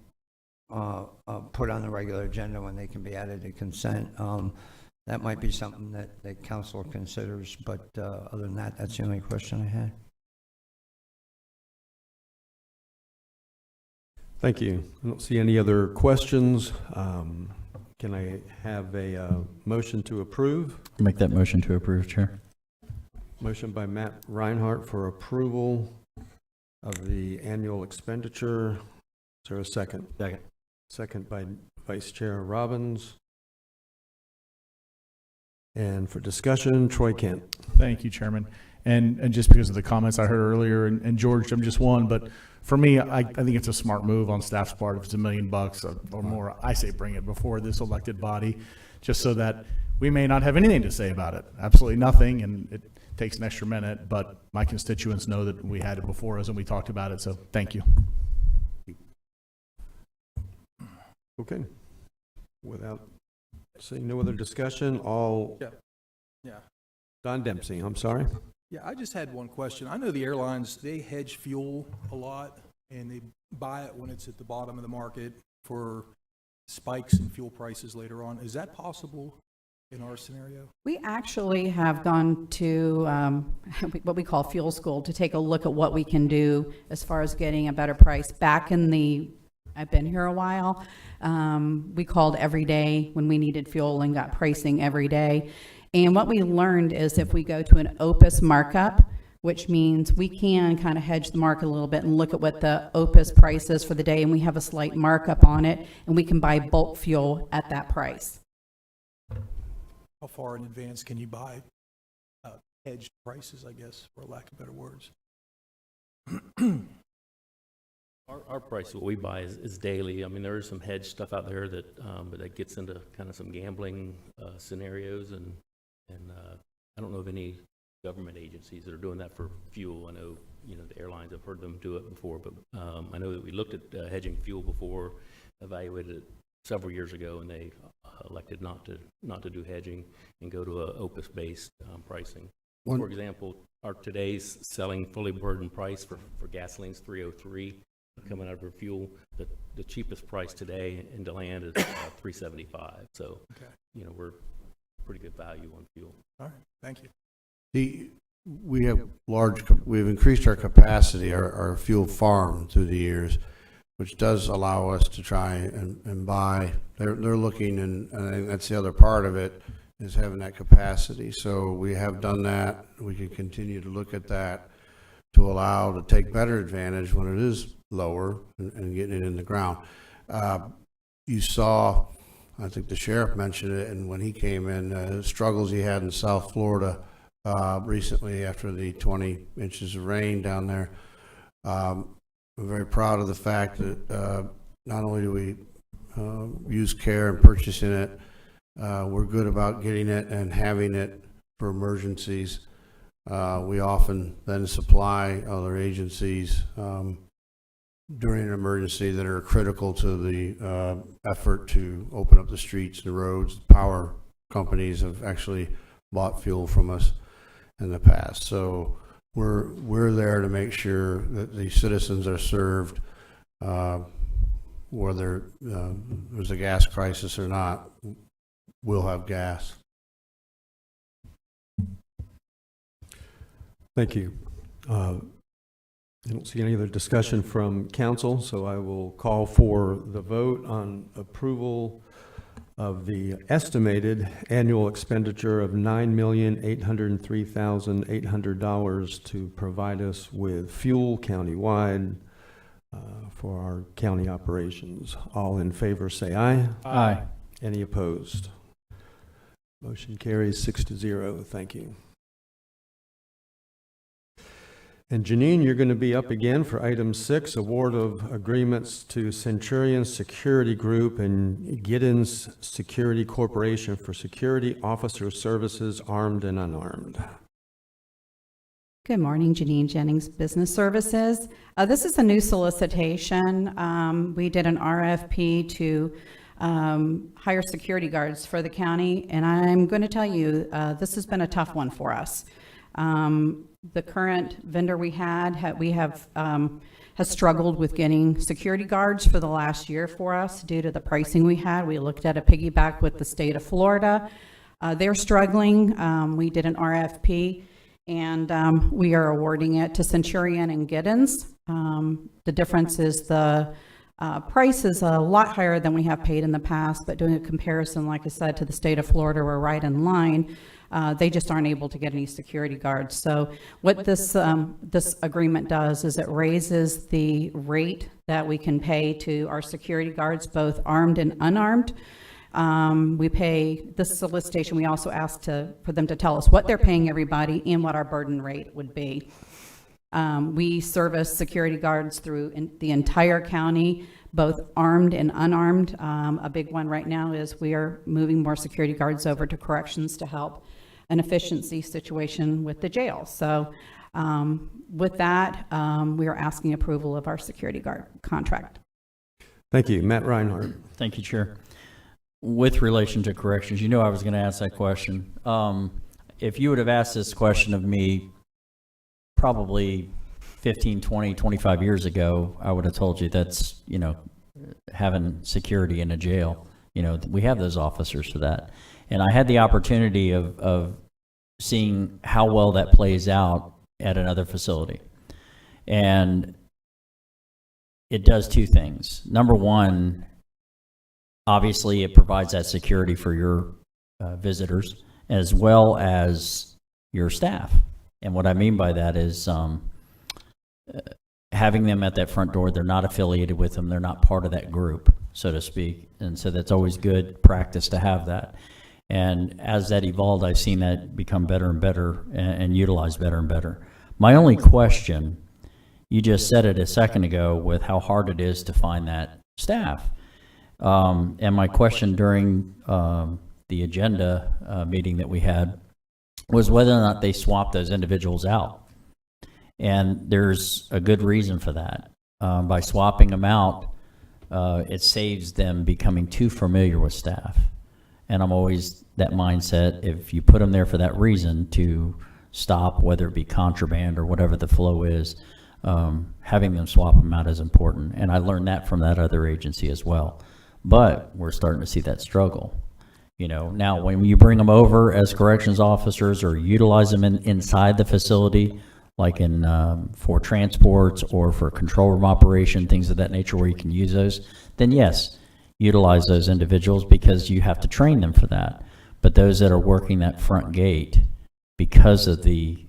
put on the regular agenda when they can be added to consent. That might be something that the council considers, but other than that, that's the only question I had. Thank you. I don't see any other questions. Can I have a motion to approve? Make that motion to approve, Chair. Motion by Matt Reinhardt for approval of the annual expenditure. Is there a second? Second. Second by Vice Chair Robbins. And for discussion, Troy Kent. Thank you, Chairman. And just because of the comments I heard earlier, and George, I'm just one, but for me, I think it's a smart move on staff's part. If it's $1 million or more, I say bring it before this elected body, just so that we may not have anything to say about it. Absolutely nothing, and it takes an extra minute, but my constituents know that we had it before us and we talked about it, so thank you. Okay. Without seeing no other discussion, Yeah. Don Dempsey, I'm sorry. Yeah, I just had one question. I know the airlines, they hedge fuel a lot, and they buy it when it's at the bottom of the market for spikes in fuel prices later on. Is that possible in our scenario? We actually have gone to what we call fuel school to take a look at what we can do as far as getting a better price. Back in I've been here a while, we called every day when we needed fuel and got pricing every day. And what we learned is if we go to an OPIS markup, which means we can kind of hedge the market a little bit and look at what the OPIS price is for the day, and we have a slight markup on it, and we can buy bulk fuel at that price. How far in advance can you buy hedged prices, I guess, for lack of better words? Our price, what we buy is daily. I mean, there is some hedge stuff out there but that gets into kind of some gambling scenarios, and I don't know of any government agencies that are doing that for fuel. I know, the airlines, I've heard them do it before, but I know that we looked at hedging fuel before, evaluated it several years ago, and they elected not to do hedging and go to a OPIS-based pricing. For example, our today's selling fully burdened price for gasoline's $3.03. Coming out of our fuel, the cheapest price today in Deland is $3.75. So, we're pretty good value on fuel. All right, thank you. We've increased our capacity, our fuel farm through the years, which does allow us to try and buy. They're looking, and I think that's the other part of it, is having that capacity. So we have done that. We can continue to look at that to allow to take better advantage when it is lower and getting it in the ground. You saw, I think the sheriff mentioned it, and when he came in, struggles he had in South Florida recently after the 20 inches of rain down there. I'm very proud of the fact that not only do we use care in purchasing it, we're good about getting it and having it for emergencies. We often then supply other agencies during an emergency that are critical to the effort to open up the streets, the roads. Power companies have actually bought fuel from us in the past. So we're there to make sure that the citizens are served, whether there's a gas crisis or not. We'll have gas. Thank you. I don't see any other discussion from council, so I will call for the vote on approval of the estimated annual expenditure of $9,803,800 to provide us with fuel countywide for our county operations. All in favor say aye. Aye. Any opposed? Motion carries 6-0. Thank you. And Janine, you're going to be up again for item 6, award of agreements to Centurion Security Group and Giddens Security Corporation for security officer services, armed and unarmed. Good morning, Janine Jennings, Business Services. This is a new solicitation. We did an RFP to hire security guards for the county, and I'm going to tell you, this has been a tough one for us. The current vendor we have has struggled with getting security guards for the last year for us due to the pricing we had. We looked at a piggyback with the state of Florida. They're struggling. We did an RFP, and we are awarding it to Centurion and Giddens. The difference is the price is a lot higher than we have paid in the past, but doing a comparison, like I said, to the state of Florida, we're right in line. They just aren't able to get any security guards. So what this agreement does is it raises the rate that we can pay to our security guards, both armed and unarmed. We pay this solicitation. We also asked for them to tell us what they're paying everybody and what our burden rate would be. We service security guards through the entire county, both armed and unarmed. A big one right now is we are moving more security guards over to corrections to help an efficiency situation with the jail. So with that, we are asking approval of our security guard contract. Thank you. Matt Reinhardt. Thank you, Chair. With relation to corrections, you know I was going to ask that question. If you would have asked this question of me probably 15, 20, 25 years ago, I would have told you that's, you know, having security in a jail. You know, we have those officers for that. And I had the opportunity of seeing how well that plays out at another facility. And it does two things. Number one, obviously it provides that security for your visitors as well as your staff. And what I mean by that is having them at that front door, they're not affiliated with them, they're not part of that group, so to speak. And so that's always good practice to have that. And as that evolved, I've seen that become better and better and utilized better and better. My only question, you just said it a second ago with how hard it is to find that staff. And my question during the agenda meeting that we had was whether or not they swapped those individuals out. And there's a good reason for that. By swapping them out, it saves them becoming too familiar with staff. And I'm always that mindset, if you put them there for that reason to stop, whether it be contraband or whatever the flow is, having them swap them out is important. And I learned that from that other agency as well. But we're starting to see that struggle. You know, now when you bring them over as corrections officers or utilize them inside the facility, like in for transports or for control room operation, things of that nature where you can use those, then yes, utilize those individuals because you have to train them for that. But those that are working that front gate, because of the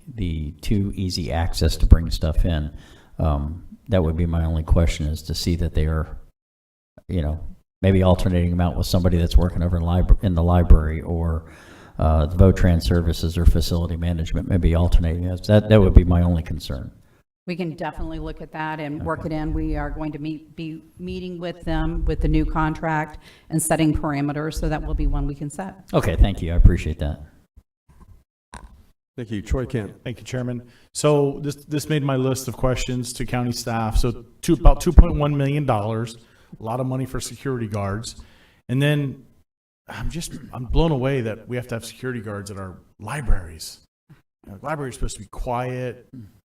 too easy access to bring stuff in, that would be my only question, is to see that they are, you know, maybe alternating them out with somebody that's working over in the library or the VOTRAN services or facility management, maybe alternating those. That would be my only concern. We can definitely look at that and work it in. We are going to be meeting with them with the new contract and setting parameters, so that will be one we can set. Okay, thank you. I appreciate that. Thank you. Troy Kent. Thank you, Chairman. So this made my list of questions to county staff. So about $2.1 million, a lot of money for security guards. And then I'm blown away that we have to have security guards at our libraries. You know, libraries are supposed to be quiet,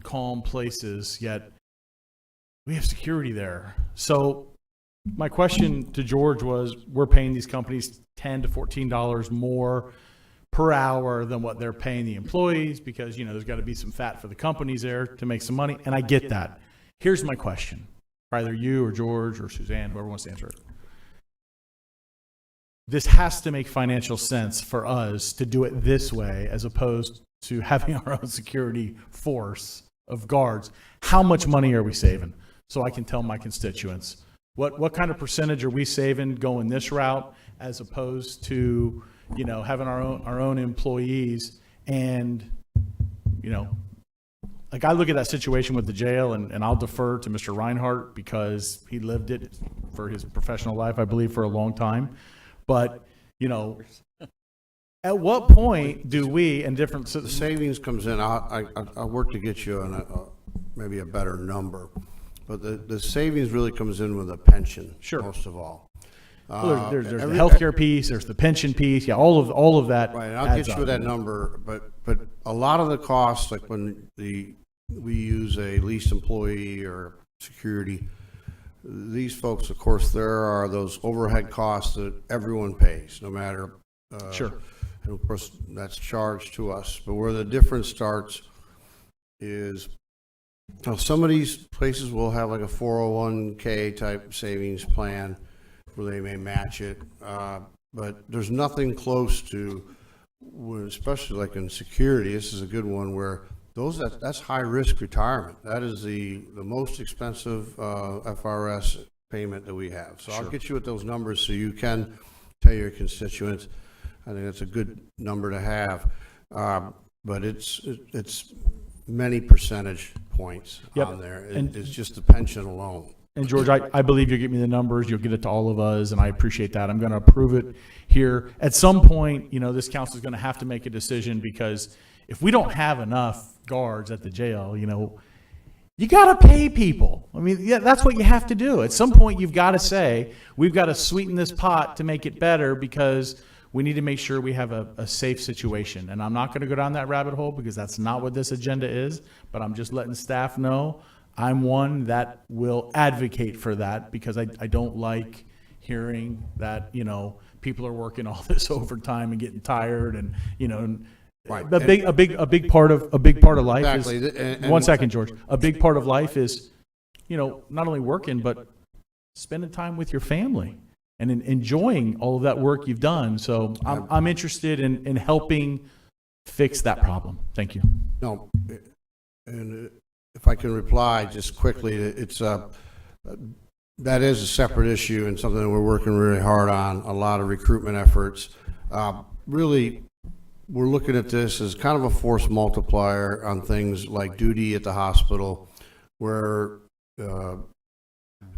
calm places, yet we have security there. So my question to George was, we're paying these companies $10 to $14 more per hour than what they're paying the employees because, you know, there's got to be some fat for the companies there to make some money, and I get that. Here's my question, for either you or George or Suzanne, whoever wants to answer it. This has to make financial sense for us to do it this way as opposed to having our own security force of guards. How much money are we saving? So I can tell my constituents. What kind of percentage are we saving going this route as opposed to, you know, having our own employees? And, you know, like I look at that situation with the jail, and I'll defer to Mr. Reinhardt because he lived it for his professional life, I believe, for a long time. But, you know, At what point do we, in different, The savings comes in, I'll work to get you on maybe a better number, but the savings really comes in with a pension, most of all. well, there's the healthcare piece, there's the pension piece, yeah, all of that. Right, and I'll get you with that number, but a lot of the costs, like when we use a leased employee or security, these folks, of course, there are those overhead costs that everyone pays, no matter. Sure. And of course, that's charged to us. But where the difference starts is, now some of these places will have like a 401k type savings plan where they may match it. But there's nothing close to, especially like in security, this is a good one where that's high risk retirement. That is the most expensive FRS payment that we have. So I'll get you with those numbers so you can tell your constituents. I think that's a good number to have, but it's many percentage points on there. It's just the pension alone. And George, I believe you'll get me the numbers. You'll get it to all of us, and I appreciate that. I'm going to approve it here. At some point, this council is going to have to make a decision, because if we don't have enough guards at the jail, you got to pay people. I mean, yeah, that's what you have to do. At some point, you've got to say, we've got to sweeten this pot to make it better, because we need to make sure we have a safe situation. And I'm not going to go down that rabbit hole, because that's not what this agenda is, but I'm just letting staff know I'm one that will advocate for that, because I don't like hearing that, people are working all this overtime and getting tired, and, Right. a big part of life Exactly. is, 1 second, George, a big part of life is, not only working, but spending time with your family and enjoying all of that work you've done. So I'm interested in helping fix that problem. Thank you. No, and if I can reply just quickly, it's that is a separate issue and something that we're working really hard on, a lot of recruitment efforts. Really, we're looking at this as kind of a force multiplier on things like duty at the hospital, where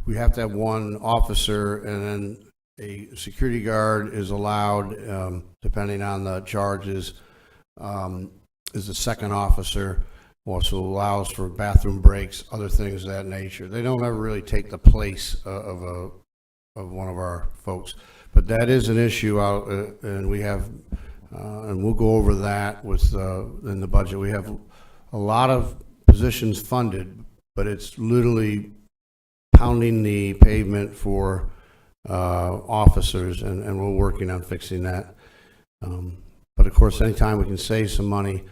we have to have one officer, and then a security guard is allowed, depending on the charges, is the second officer. Also allows for bathroom breaks, other things of that nature. They don't ever really take the place of one of our folks, but that is an issue out, and we have, and we'll go over that with in the budget. We have a lot of positions funded, but it's literally pounding the pavement for officers, and we're working on fixing that. But of course, anytime we can save some money,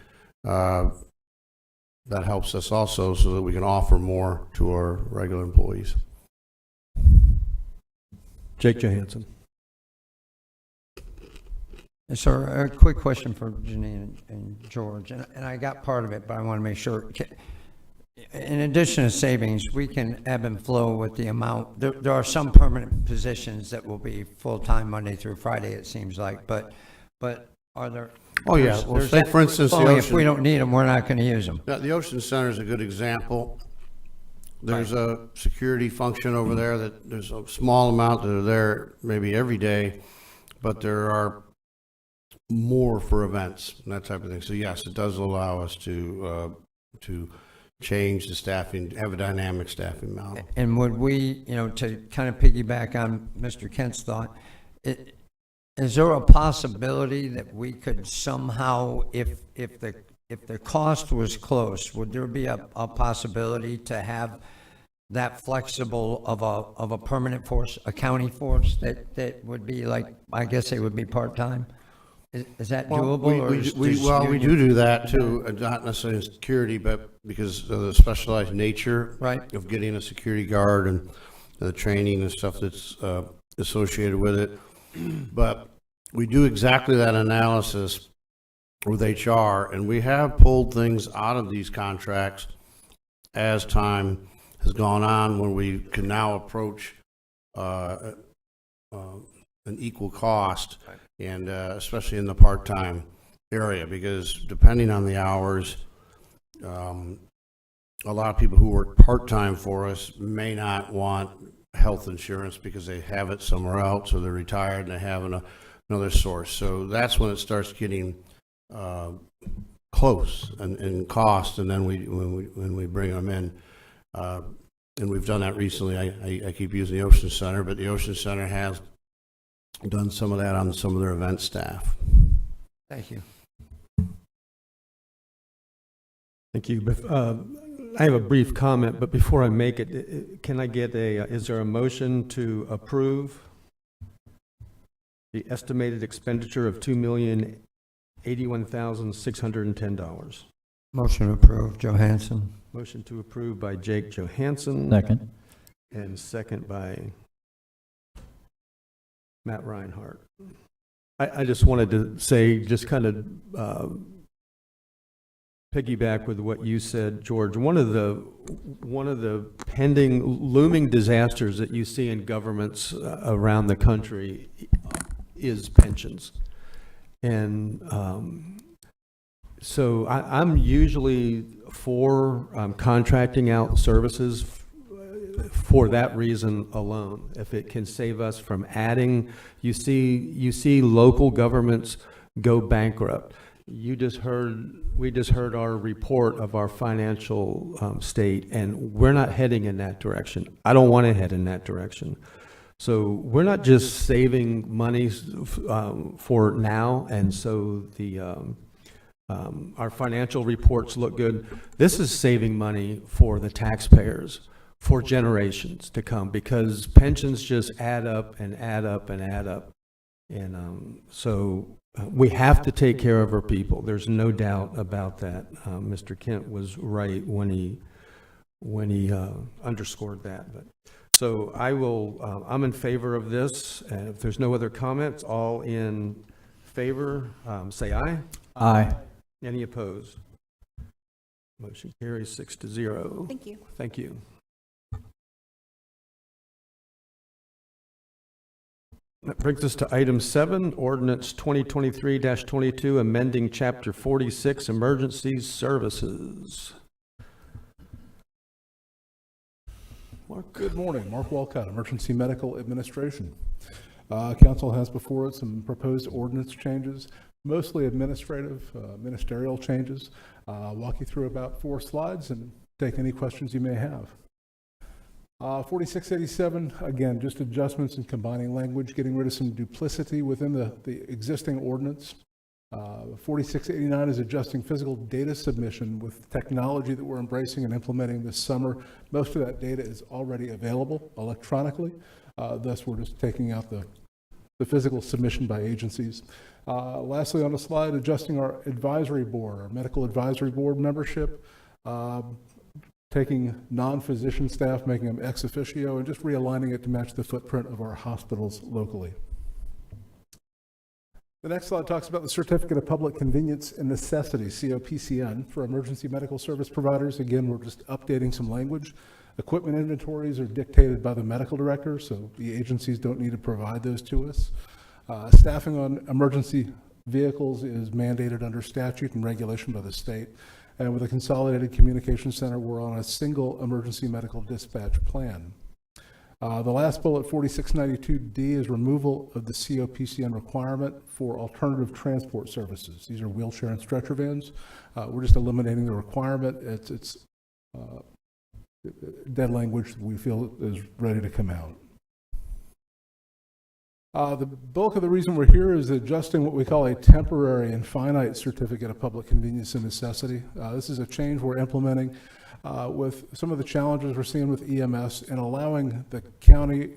that helps us also, so that we can offer more to our regular employees. Jake Johansson. Sir, a quick question for Janine and George, and I got part of it, but I want to make sure. In addition to savings, we can ebb and flow with the amount. There are some permanent positions that will be full-time Monday through Friday, it seems like, but are there? Oh, yeah. Well, say, for instance, the if we don't need them, we're not going to use them. The Ocean Center is a good example. There's a security function over there that there's a small amount that are there maybe every day, but there are more for events and that type of thing. So yes, it does allow us to change the staffing, have a dynamic staffing model. And would we, to kind of piggyback on Mr. Kent's thought, is there a possibility that we could somehow, if the cost was close, would there be a possibility to have that flexible of a permanent force, a county force that would be like, I guess it would be part-time? Is that doable? We do that too, not necessarily in security, but because of the specialized nature of getting a security guard and the training and stuff that's associated with it. But we do exactly that analysis with HR, and we have pulled things out of these contracts as time has gone on, when we can now approach an equal cost, and especially in the part-time area, because depending on the hours, a lot of people who work part-time for us may not want health insurance because they have it somewhere else, or they're retired and they're having another source. So that's when it starts getting close in cost, and then when we bring them in. And we've done that recently. I keep using the Ocean Center, but the Ocean Center has done some of that on some of their event staff. Thank you. Thank you. I have a brief comment, but before I make it, can I get is there a motion to approve the estimated expenditure of $2,081,610? Motion approved, Johansson. Motion to approve by Jake Johansson. Second. And second by Matt Reinhardt. I just wanted to say, just kind of piggyback with what you said, George. One of the pending looming disasters that you see in governments around the country is pensions. And so I'm usually for contracting out services for that reason alone. If it can save us from adding, you see local governments go bankrupt. We just heard our report of our financial state, and we're not heading in that direction. I don't want to head in that direction. So we're not just saving money for now, and so our financial reports look good. This is saving money for the taxpayers for generations to come, because pensions just add up and add up and add up. And so we have to take care of our people. There's no doubt about that. Mr. Kent was right when he underscored that. But so I'm in favor of this. And if there's no other comments, all in favor, say aye. Aye. Any opposed? Motion carries 6-0. Thank you. Thank you. That brings us to item 7, Ordinance 2023-22, amending Chapter 46, Emergency Services. Mark. Good morning. Mark Walcott, Emergency Medical Administration. Council has before it some proposed ordinance changes, mostly administrative, ministerial changes. I'll walk you through about 4 slides and take any questions you may have. 4687, again, just adjustments and combining language, getting rid of some duplicity within the existing ordinance. 4689 is adjusting physical data submission with technology that we're embracing and implementing this summer. Most of that data is already available electronically. Thus, we're just taking out the physical submission by agencies. Lastly, on the slide, adjusting our advisory board, our medical advisory board membership, taking non-physician staff, making them ex officio, and just realigning it to match the footprint of our hospitals locally. The next slide talks about the Certificate of Public Convenience and Necessity, COPCN, for emergency medical service providers. Again, we're just updating some language. Equipment inventories are dictated by the medical director, so the agencies don't need to provide those to us. Staffing on emergency vehicles is mandated under statute and regulation by the state. And with a consolidated communications center, we're on a single emergency medical dispatch plan. The last bullet, 4692D, is removal of the COPCN requirement for alternative transport services. These are wheelchair and stretcher vans. We're just eliminating the requirement. It's dead language that we feel is ready to come out. The bulk of the reason we're here is adjusting what we call a temporary and finite certificate of public convenience and necessity. This is a change we're implementing with some of the challenges we're seeing with EMS and allowing the county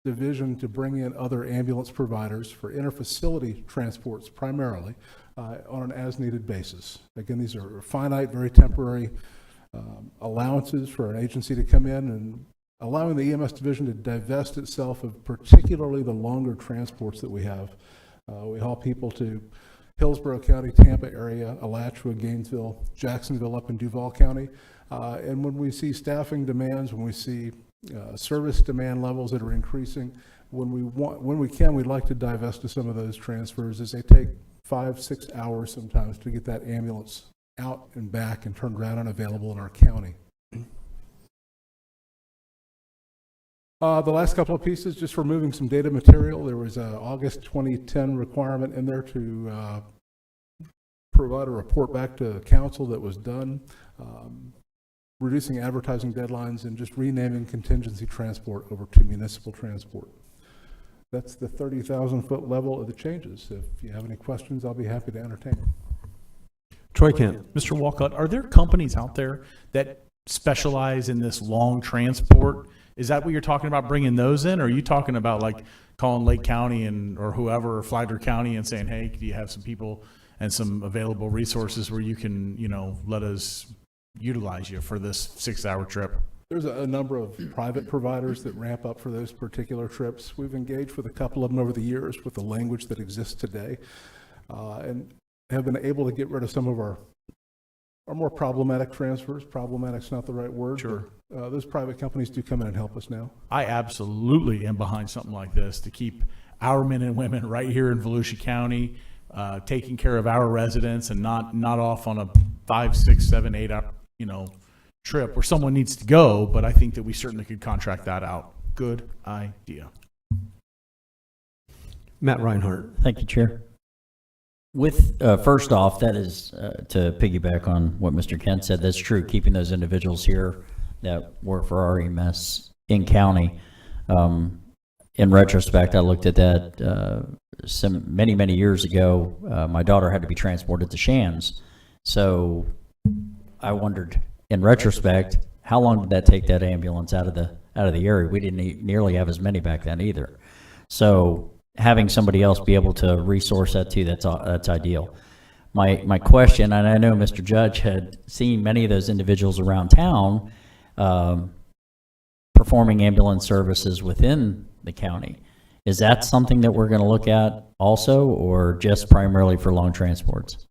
division to bring in other ambulance providers for interfacility transports primarily on an as-needed basis. Again, these are finite, very temporary allowances for an agency to come in, and allowing the EMS division to divest itself of particularly the longer transports that we have. We haul people to Hillsborough County, Tampa area, Alachua, Gainesville, Jacksonville, up in Duval County. And when we see staffing demands, when we see service demand levels that are increasing, when we can, we'd like to divest of some of those transfers, as they take 5-6 hours sometimes to get that ambulance out and back and turned around and available in our county. The last couple of pieces, just removing some data material. There was a August 2010 requirement in there to provide a report back to council that was done, reducing advertising deadlines and just renaming contingency transport over to municipal transport. That's the 30,000-foot level of the changes. If you have any questions, I'll be happy to entertain. Troy Kent. Mr. Walcott, are there companies out there that specialize in this long transport? Is that what you're talking about, bringing those in? Or are you talking about like calling Lake County or whoever, or Flagler County, and saying, hey, do you have some people and some available resources where you can, let us utilize you for this 6-hour trip? There's a number of private providers that ramp up for those particular trips. We've engaged with a couple of them over the years with the language that exists today, and have been able to get rid of some of our more problematic transfers. Problematic's not the right word. Sure. But, those private companies do come in and help us now. I absolutely am behind something like this to keep our men and women right here in Volusia County, taking care of our residents and not off on a 5, 6, 7, 8 hour, trip where someone needs to go. But I think that we certainly could contract that out. Good idea. Matt Reinhardt. Thank you, Chair. With, first off, that is to piggyback on what Mr. Kent said, that's true, keeping those individuals here that work for our EMS in county. In retrospect, I looked at that many years ago. My daughter had to be transported to Shands. So I wondered, in retrospect, how long did that take that ambulance out of the area? We didn't nearly have as many back then either. So having somebody else be able to resource that too, that's ideal. My question, and I know Mr. Judge had seen many of those individuals around town performing ambulance services within the county. Is that something that we're going to look at also, or just primarily for long transports?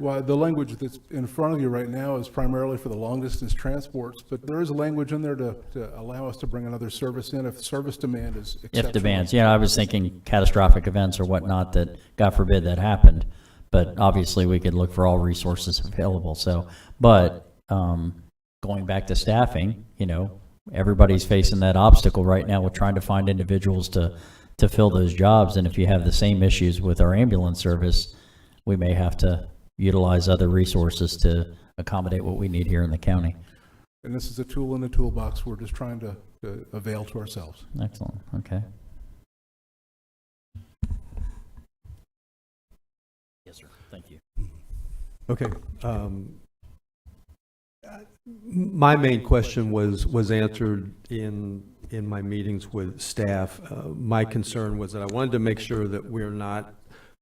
Well, the language that's in front of you right now is primarily for the long distance transports, but there is a language in there to allow us to bring another service in if service demand is exceptional. If demands, I was thinking catastrophic events or whatnot that, God forbid, that happened. But obviously we could look for all resources available. So, but going back to staffing, everybody's facing that obstacle right now with trying to find individuals to fill those jobs. And if you have the same issues with our ambulance service, we may have to utilize other resources to accommodate what we need here in the county. And this is a tool in the toolbox we're just trying to avail to ourselves. Excellent. Okay. Yes, sir. Thank you. Okay. My main question was answered in my meetings with staff. My concern was that I wanted to make sure that we're not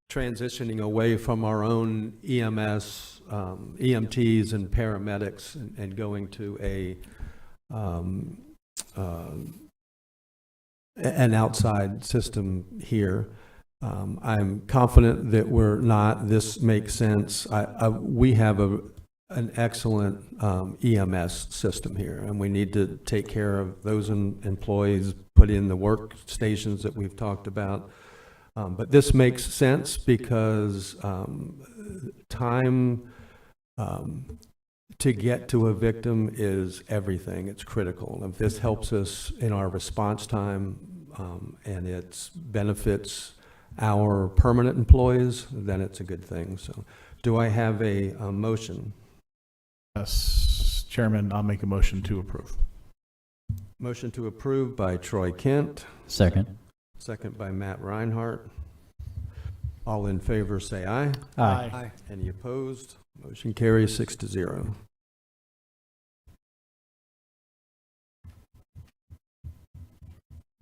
transitioning away from our own EMS, EMTs and paramedics and going to an outside system here. I'm confident that we're not. This makes sense. We have an excellent EMS system here, and we need to take care of those employees, put in the workstations that we've talked about. But this makes sense because time to get to a victim is everything. It's critical. If this helps us in our response time and it benefits our permanent employees, then it's a good thing. So do I have a motion? Yes, Chairman, I'll make a motion to approve. Motion to approve by Troy Kent. Second. Second by Matt Reinhardt. All in favor say aye. Aye. Aye. Any opposed? Motion carries 6-0.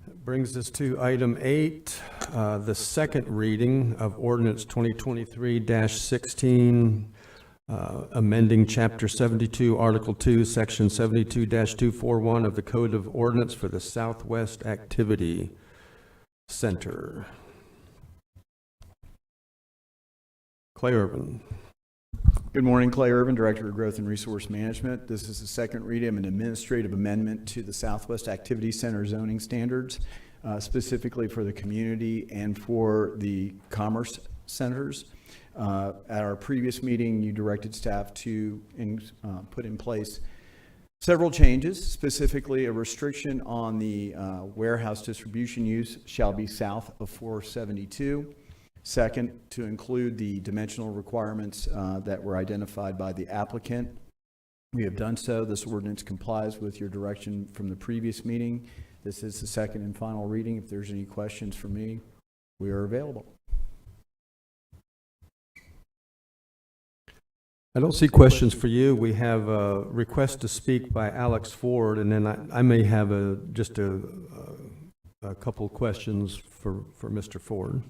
That brings us to item 8, the second reading of Ordinance 2023-16, amending Chapter 72, Article 2, Section 72-241 of the Code of Ordinance for the Southwest Activity Center. Clay Irvin. Good morning, Clay Irvin, Director of Growth and Resource Management. This is the second reading of an administrative amendment to the Southwest Activity Center zoning standards, specifically for the community and for the commerce centers. At our previous meeting, you directed staff to put in place several changes, specifically a restriction on the warehouse distribution use shall be south of 472. Second, to include the dimensional requirements that were identified by the applicant. We have done so. This ordinance complies with your direction from the previous meeting. This is the second and final reading. If there's any questions for me, we are available. I don't see questions for you. We have a request to speak by Alex Ford, and then I may have just a couple questions for Mr. Ford.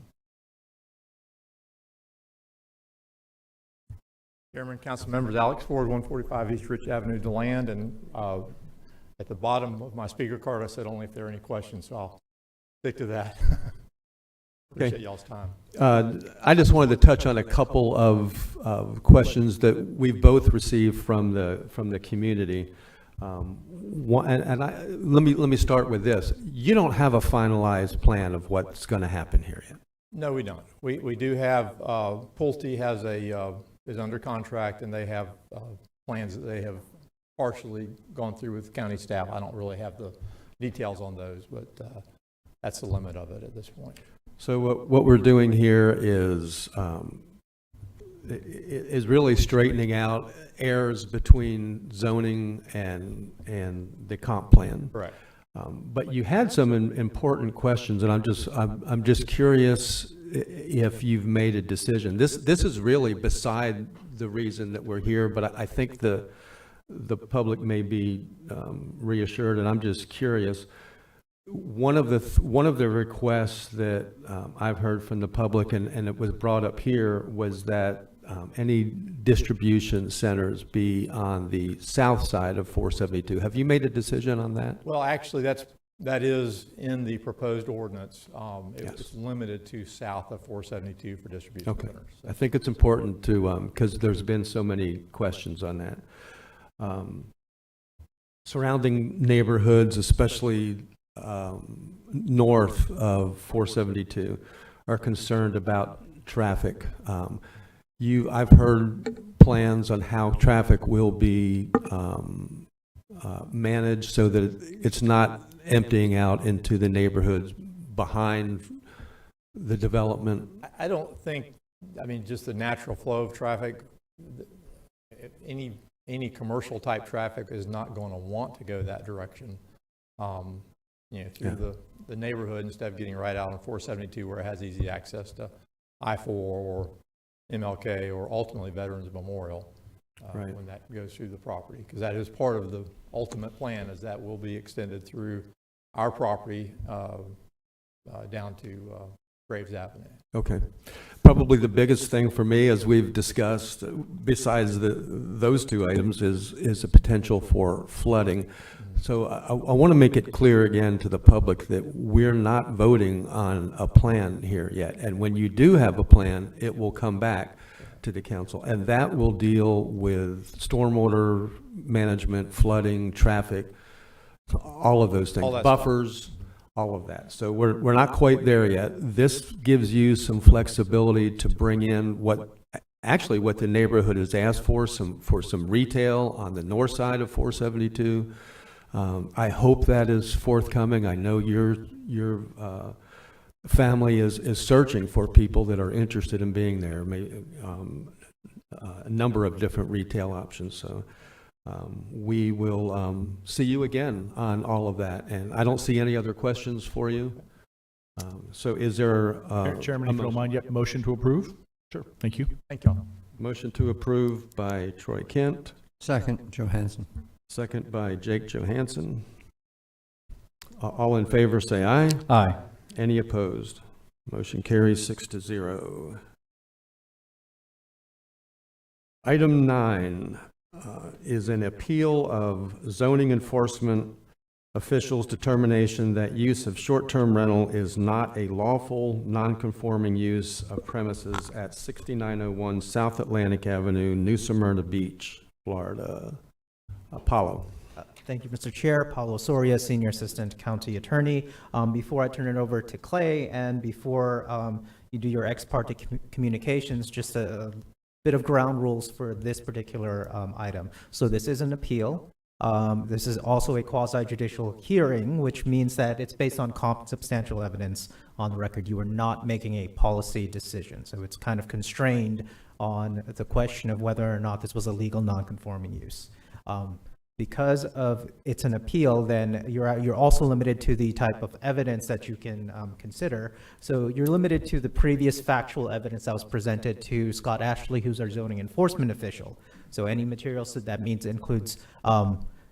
Chairman, council members, Alex Ford, 145 East Rich Avenue, Deland, and at the bottom of my speaker card, I said only if there are any questions, so I'll stick to that. Appreciate y'all's time. I just wanted to touch on a couple of questions that we've both received from the community. Let me start with this. You don't have a finalized plan of what's going to happen here yet. No, we don't. We do have, Pulte has is under contract, and they have plans that they have partially gone through with county staff. I don't really have the details on those, but that's the limit of it at this point. So what we're doing here is really straightening out errors between zoning and the comp plan. Correct. But you had some important questions, and I'm just curious if you've made a decision. This is really beside the reason that we're here, but I think the public may be reassured, and I'm just curious. One of the requests that I've heard from the public, and it was brought up here, was that any distribution centers be on the south side of 472. Have you made a decision on that? Well, actually, that is in the proposed ordinance. It's limited to south of 472 for distribution centers. I think it's important to, because there's been so many questions on that. Surrounding neighborhoods, especially north of 472, are concerned about traffic. I've heard plans on how traffic will be managed so that it's not emptying out into the neighborhoods behind the development. I don't think, just the natural flow of traffic, any commercial type traffic is not going to want to go that direction. Through the neighborhood, instead of getting right out on 472 where it has easy access to I-4 or MLK or ultimately Veterans Memorial when that goes through the property, because that is part of the ultimate plan, is that will be extended through our property down to Graves Avenue. Okay. Probably the biggest thing for me, as we've discussed, besides those two items, is a potential for flooding. So I want to make it clear again to the public that we're not voting on a plan here yet. And when you do have a plan, it will come back to the council. And that will deal with stormwater management, flooding, traffic, all of those things, buffers, all of that. So we're not quite there yet. This gives you some flexibility to bring in what the neighborhood has asked for some retail on the north side of 472. I hope that is forthcoming. I know your family is searching for people that are interested in being there. A number of different retail options. So we will see you again on all of that. And I don't see any other questions for you. So is there Chairman, if you don't mind, motion to approve? Sure. Thank you. Thank you. Motion to approve by Troy Kent. Second, Johansson. Second by Jake Johansson. All in favor say aye. Aye. Any opposed? Motion carries 6-0. Item 9 is an appeal of zoning enforcement officials' determination that use of short-term rental is not a lawful, non-conforming use of premises at 6901 South Atlantic Avenue, New Smyrna Beach, Florida. Paulo. Thank you, Mr. Chair. Paulo Soria, Senior Assistant County Attorney. Before I turn it over to Clay and before you do your ex parte communications, just a bit of ground rules for this particular item. So this is an appeal. This is also a quasi-judicial hearing, which means that it's based on substantial evidence on the record. You are not making a policy decision. So it's kind of constrained on the question of whether or not this was a legal non-conforming use. Because of it's an appeal, then you're also limited to the type of evidence that you can consider. So you're limited to the previous factual evidence that was presented to Scott Ashley, who's our zoning enforcement official. So any materials that means includes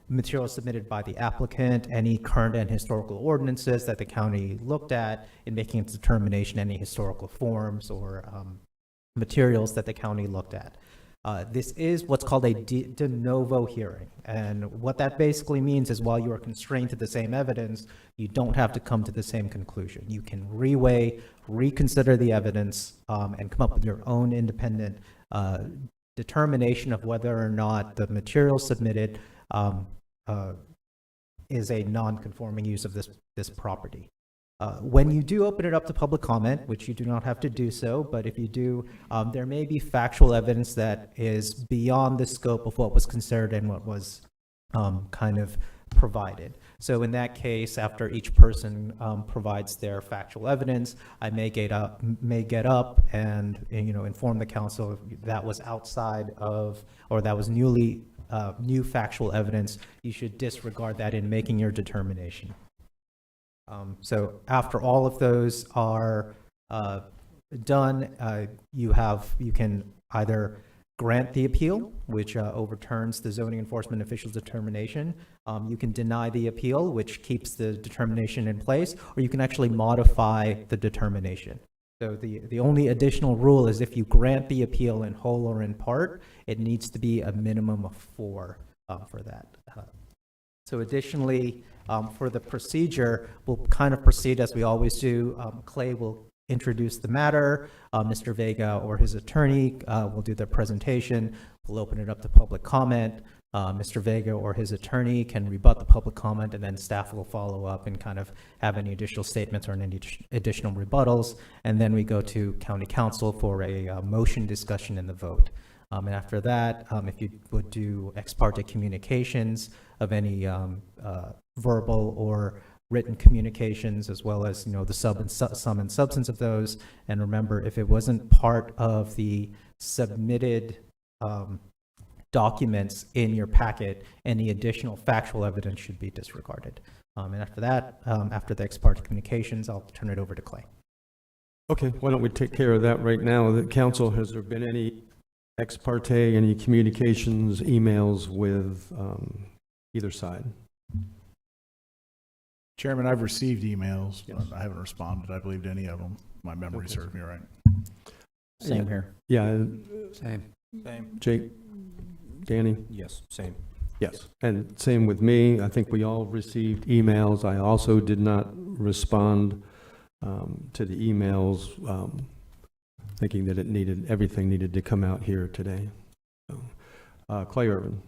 materials submitted by the applicant, any current and historical ordinances that the county looked at in making its determination, any historical forms or materials that the county looked at. This is what's called a de novo hearing. And what that basically means is while you are constrained to the same evidence, you don't have to come to the same conclusion. You can reweigh, reconsider the evidence, and come up with your own independent determination of whether or not the material submitted is a non-conforming use of this property. When you do open it up to public comment, which you do not have to do so, but if you do, there may be factual evidence that is beyond the scope of what was considered and what was kind of provided. So in that case, after each person provides their factual evidence, I may get up and inform the council if that was outside of or that was new factual evidence. You should disregard that in making your determination. So after all of those are done, you can either grant the appeal, which overturns the zoning enforcement official's determination. You can deny the appeal, which keeps the determination in place, or you can actually modify the determination. So the only additional rule is if you grant the appeal in whole or in part, it needs to be a minimum of 4 for that. So additionally, for the procedure, we'll kind of proceed as we always do. Clay will introduce the matter. Mr. Vega or his attorney will do their presentation. We'll open it up to public comment. Mr. Vega or his attorney can rebut the public comment, and then staff will follow up and kind of have any additional statements or any additional rebuttals. And then we go to county council for a motion discussion and the vote. And after that, if you would do ex parte communications of any verbal or written communications, as well as the sum and substance of those. And remember, if it wasn't part of the submitted documents in your packet, any additional factual evidence should be disregarded. And after that, after the ex parte communications, I'll turn it over to Clay. Okay, why don't we take care of that right now? The council, has there been any ex parte, any communications, emails with either side? Chairman, I've received emails, but I haven't responded, I believe, to any of them. My memory serves me right. Same here. Yeah. Same. Jake, Danny? Yes, same. Yes, and same with me. I think we all received emails. I also did not respond to the emails, thinking that everything needed to come out here today. So, Clay Irvin.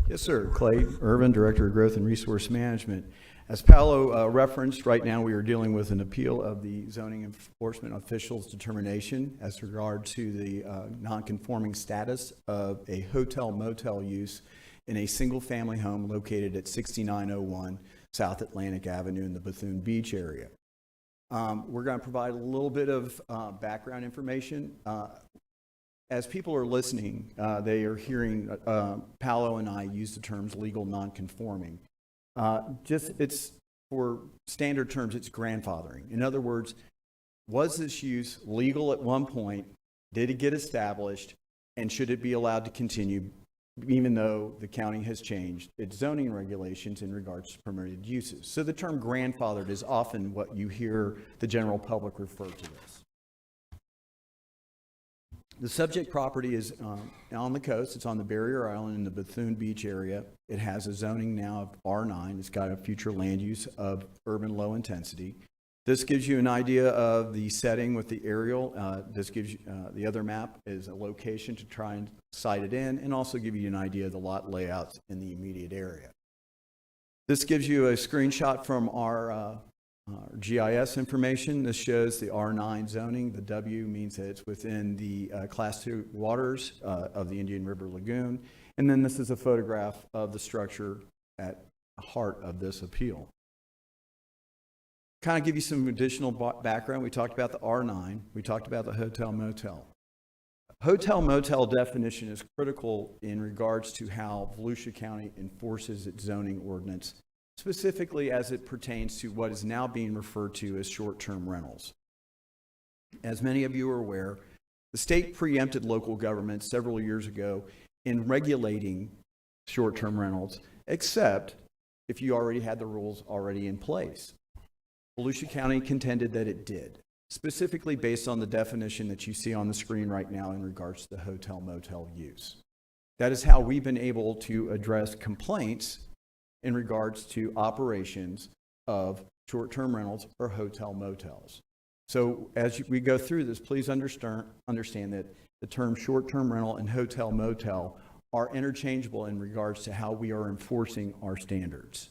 Yes, sir. Clay Irvin, Director of Growth and Resource Management. As Paolo referenced, right now we are dealing with an appeal of the zoning enforcement official's determination as regard to the non-conforming status of a hotel motel use in a single-family home located at 6901 South Atlantic Avenue in the Bethune Beach area. We're going to provide a little bit of background information. As people are listening, they are hearing Paolo and I use the terms legal non-conforming. It's for standard terms, it's grandfathering. In other words, was this use legal at one point? Did it get established? And should it be allowed to continue even though the county has changed its zoning regulations in regards to permitted uses? So the term grandfathered is often what you hear the general public refer to this. The subject property is on the coast. It's on the Barrier Island in the Bethune Beach area. It has a zoning now of R9. It's got a future land use of urban low intensity. This gives you an idea of the setting with the aerial. This gives you, the other map is a location to try and site it in, and also give you an idea of the lot layouts in the immediate area. This gives you a screenshot from our GIS information. This shows the R9 zoning. The W means that it's within the Class 2 waters of the Indian River Lagoon. And then this is a photograph of the structure at the heart of this appeal. Kind of give you some additional background. We talked about the R9. We talked about the hotel motel. Hotel motel definition is critical in regards to how Volusia County enforces its zoning ordinance, specifically as it pertains to what is now being referred to as short-term rentals. As many of you are aware, the state preempted local governments several years ago in regulating short-term rentals, except if you already had the rules already in place. Volusia County contended that it did, specifically based on the definition that you see on the screen right now in regards to the hotel motel use. That is how we've been able to address complaints in regards to operations of short-term rentals or hotel motels. So as we go through this, please understand that the term short-term rental and hotel motel are interchangeable in regards to how we are enforcing our standards.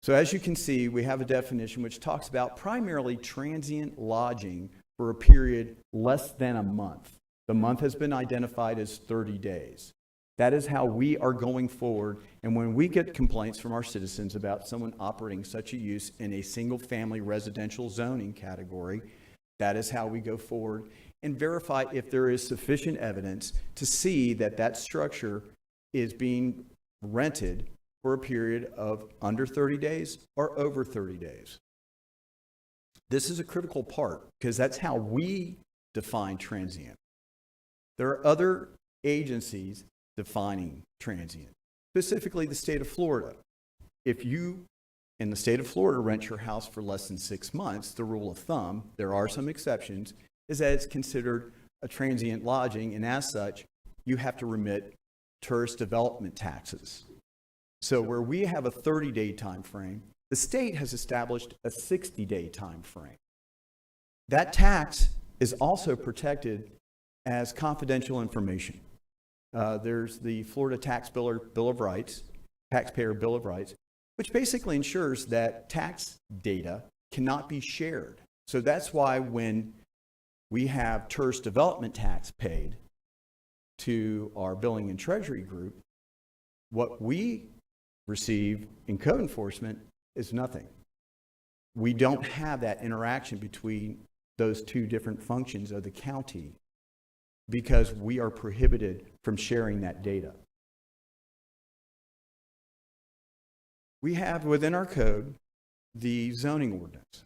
So as you can see, we have a definition which talks about primarily transient lodging for a period less than a month. The month has been identified as 30 days. That is how we are going forward. And when we get complaints from our citizens about someone operating such a use in a single-family residential zoning category, that is how we go forward and verify if there is sufficient evidence to see that that structure is being rented for a period of under 30 days or over 30 days. This is a critical part because that's how we define transient. There are other agencies defining transient, specifically the state of Florida. If you, in the state of Florida, rent your house for less than 6 months, the rule of thumb, there are some exceptions, is that it's considered a transient lodging, and as such, you have to remit tourist development taxes. So where we have a 30-day time frame, the state has established a 60-day time frame. That tax is also protected as confidential information. There's the Florida Taxpayer Bill of Rights, which basically ensures that tax data cannot be shared. So that's why when we have tourist development tax paid to our billing and treasury group, what we receive in code enforcement is nothing. We don't have that interaction between those two different functions of the county because we are prohibited from sharing that data. We have within our code the zoning ordinance.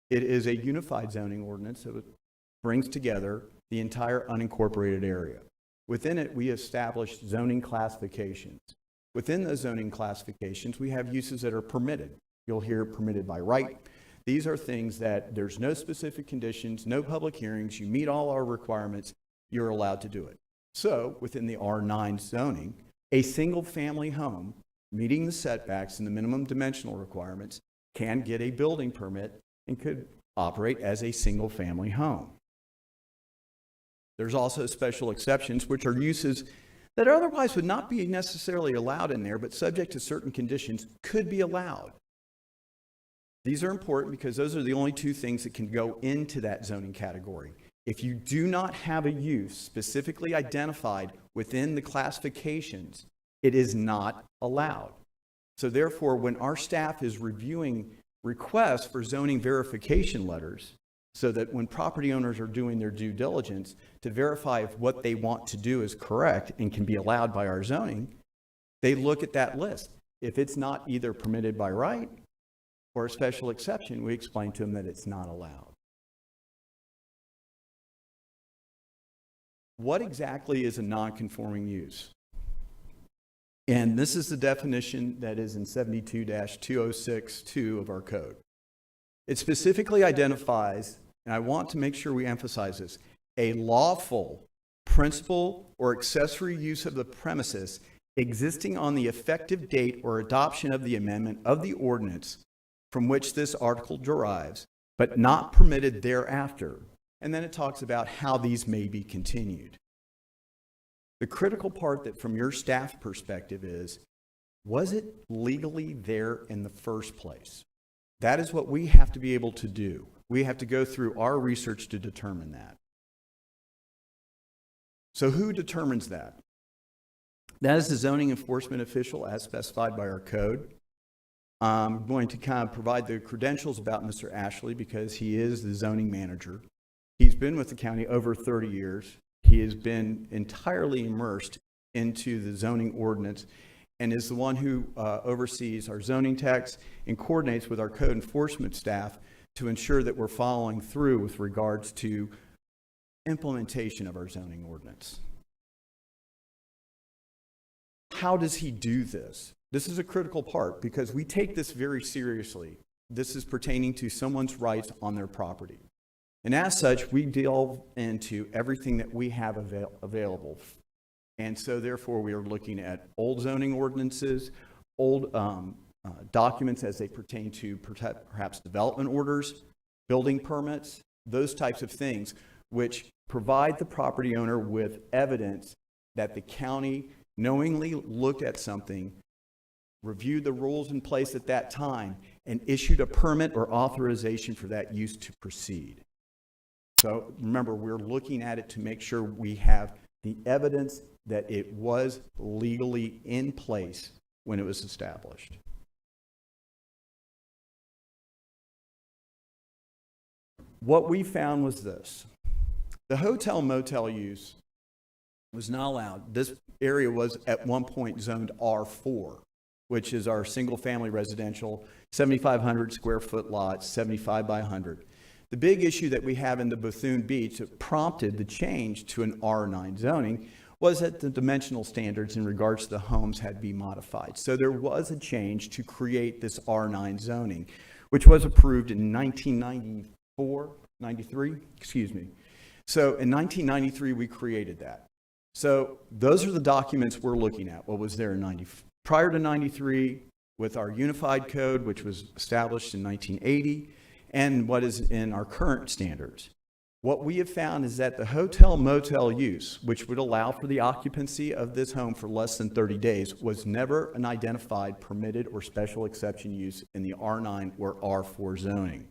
It is a unified zoning ordinance that brings together the entire unincorporated area. Within it, we establish zoning classifications. Within those zoning classifications, we have uses that are permitted. You'll hear permitted by right. These are things that there's no specific conditions, no public hearings, you meet all our requirements, you're allowed to do it. So within the R9 zoning, a single family home meeting the setbacks and the minimum dimensional requirements can get a building permit and could operate as a single family home. There's also special exceptions, which are uses that otherwise would not be necessarily allowed in there, but subject to certain conditions could be allowed. These are important because those are the only two things that can go into that zoning category. If you do not have a use specifically identified within the classifications, it is not allowed. So therefore, when our staff is reviewing requests for zoning verification letters, so that when property owners are doing their due diligence to verify if what they want to do is correct and can be allowed by our zoning, they look at that list. If it's not either permitted by right or a special exception, we explain to them that it's not allowed. What exactly is a nonconforming use? And this is the definition that is in 72-2062 of our code. It specifically identifies, and I want to make sure we emphasize this, a lawful principal or accessory use of the premises existing on the effective date or adoption of the amendment of the ordinance from which this article derives, but not permitted thereafter. And then it talks about how these may be continued. The critical part that from your staff perspective is, was it legally there in the first place? That is what we have to be able to do. We have to go through our research to determine that. So who determines that? That is the zoning enforcement official as specified by our code. I'm going to kind of provide the credentials about Mr. Ashley because he is the zoning manager. He's been with the county over 30 years. He has been entirely immersed into the zoning ordinance and is the one who oversees our zoning text and coordinates with our code enforcement staff to ensure that we're following through with regards to implementation of our zoning ordinance. How does he do this? This is a critical part because we take this very seriously. This is pertaining to someone's rights on their property. And as such, we delve into everything that we have available. And so therefore, we are looking at old zoning ordinances, old documents as they pertain to perhaps development orders, building permits, those types of things, which provide the property owner with evidence that the county knowingly looked at something, reviewed the rules in place at that time, and issued a permit or authorization for that use to proceed. So remember, we're looking at it to make sure we have the evidence that it was legally in place when it was established. What we found was this. The hotel motel use was not allowed. This area was at one point zoned R4, which is our single family residential, 7,500 square foot lots, 75 by 100. The big issue that we have in the Bethune Beach that prompted the change to an R9 zoning was that the dimensional standards in regards to the homes had to be modified. So there was a change to create this R9 zoning, which was approved in 93? Excuse me. So in 1993, we created that. So those are the documents we're looking at. What was there in prior to 93 with our unified code, which was established in 1980, and what is in our current standards. What we have found is that the hotel motel use, which would allow for the occupancy of this home for less than 30 days, was never an identified permitted or special exception use in the R9 or R4 zoning.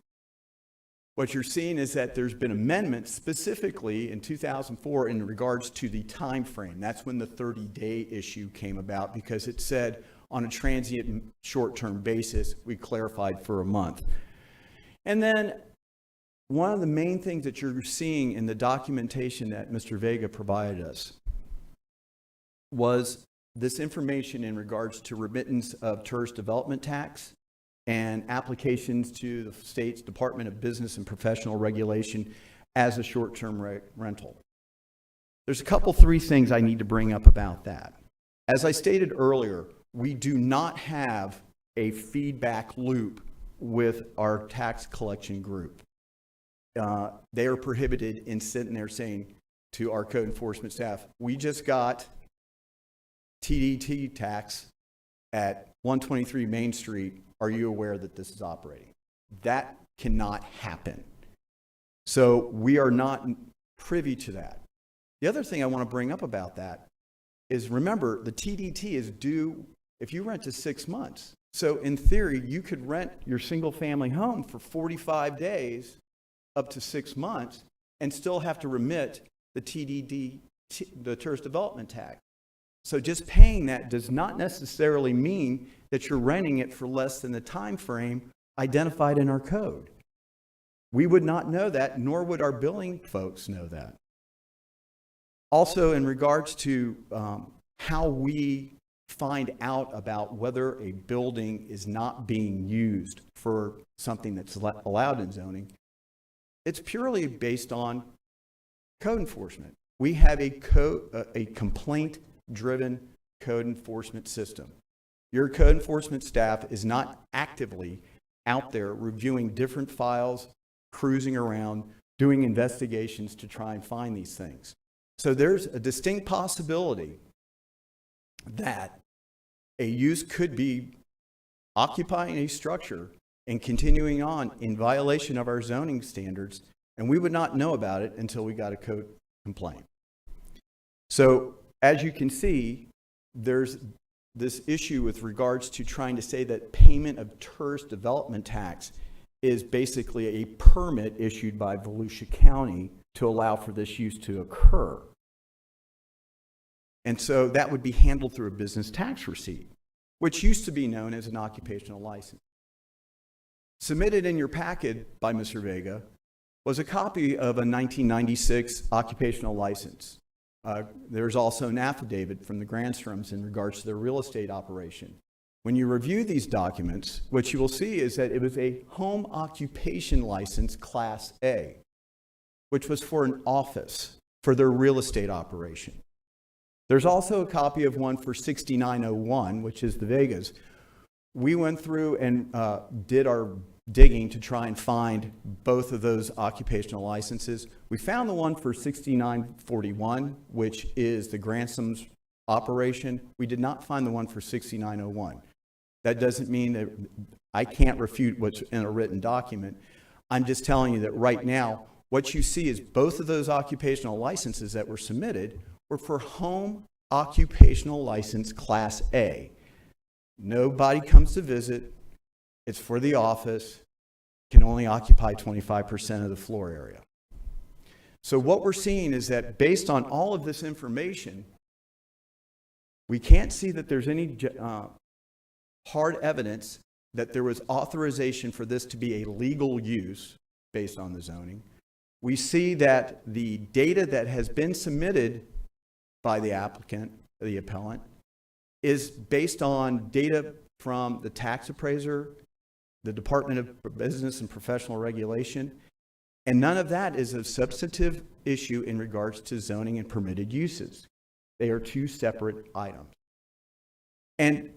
What you're seeing is that there's been amendments specifically in 2004 in regards to the time frame. That's when the 30-day issue came about because it said on a transient short-term basis, we clarified for a month. And then one of the main things that you're seeing in the documentation that Mr. Vega provided us was this information in regards to remittance of tourist development tax and applications to the state's Department of Business and Professional Regulation as a short-term rental. There's three things I need to bring up about that. As I stated earlier, we do not have a feedback loop with our tax collection group. They are prohibited in sitting there saying to our code enforcement staff, we just got TDT tax at 123 Main Street. Are you aware that this is operating? That cannot happen. So we are not privy to that. The other thing I want to bring up about that is remember the TDT is due if you rent to 6 months. So in theory, you could rent your single family home for 45 days up to 6 months and still have to remit the TDD, the tourist development tax. So just paying that does not necessarily mean that you're renting it for less than the time frame identified in our code. We would not know that, nor would our billing folks know that. Also, in regards to how we find out about whether a building is not being used for something that's allowed in zoning, it's purely based on code enforcement. We have a complaint-driven code enforcement system. Your code enforcement staff is not actively out there reviewing different files, cruising around, doing investigations to try and find these things. So there's a distinct possibility that a use could be occupying a structure and continuing on in violation of our zoning standards, and we would not know about it until we got a code complaint. So as you can see, there's this issue with regards to trying to say that payment of tourist development tax is basically a permit issued by Volusia County to allow for this use to occur. And so that would be handled through a business tax receipt, which used to be known as an occupational license. Submitted in your packet by Mr. Vega was a copy of a 1996 occupational license. There's also an affidavit from the Granstroms in regards to their real estate operation. When you review these documents, what you will see is that it was a home occupation license Class A, which was for an office for their real estate operation. There's also a copy of one for 6901, which is the Vegas. We went through and did our digging to try and find both of those occupational licenses. We found the one for 6941, which is the Gransom's operation. We did not find the one for 6901. That doesn't mean that I can't refute what's in a written document. I'm just telling you that right now, what you see is both of those occupational licenses that were submitted were for home occupational license Class A. Nobody comes to visit. It's for the office. Can only occupy 25% of the floor area. So what we're seeing is that based on all of this information, we can't see that there's any hard evidence that there was authorization for this to be a legal use based on the zoning. We see that the data that has been submitted by the applicant, the appellant, is based on data from the tax appraiser, the Department of Business and Professional Regulation, and none of that is a substantive issue in regards to zoning and permitted uses. They are two separate items. And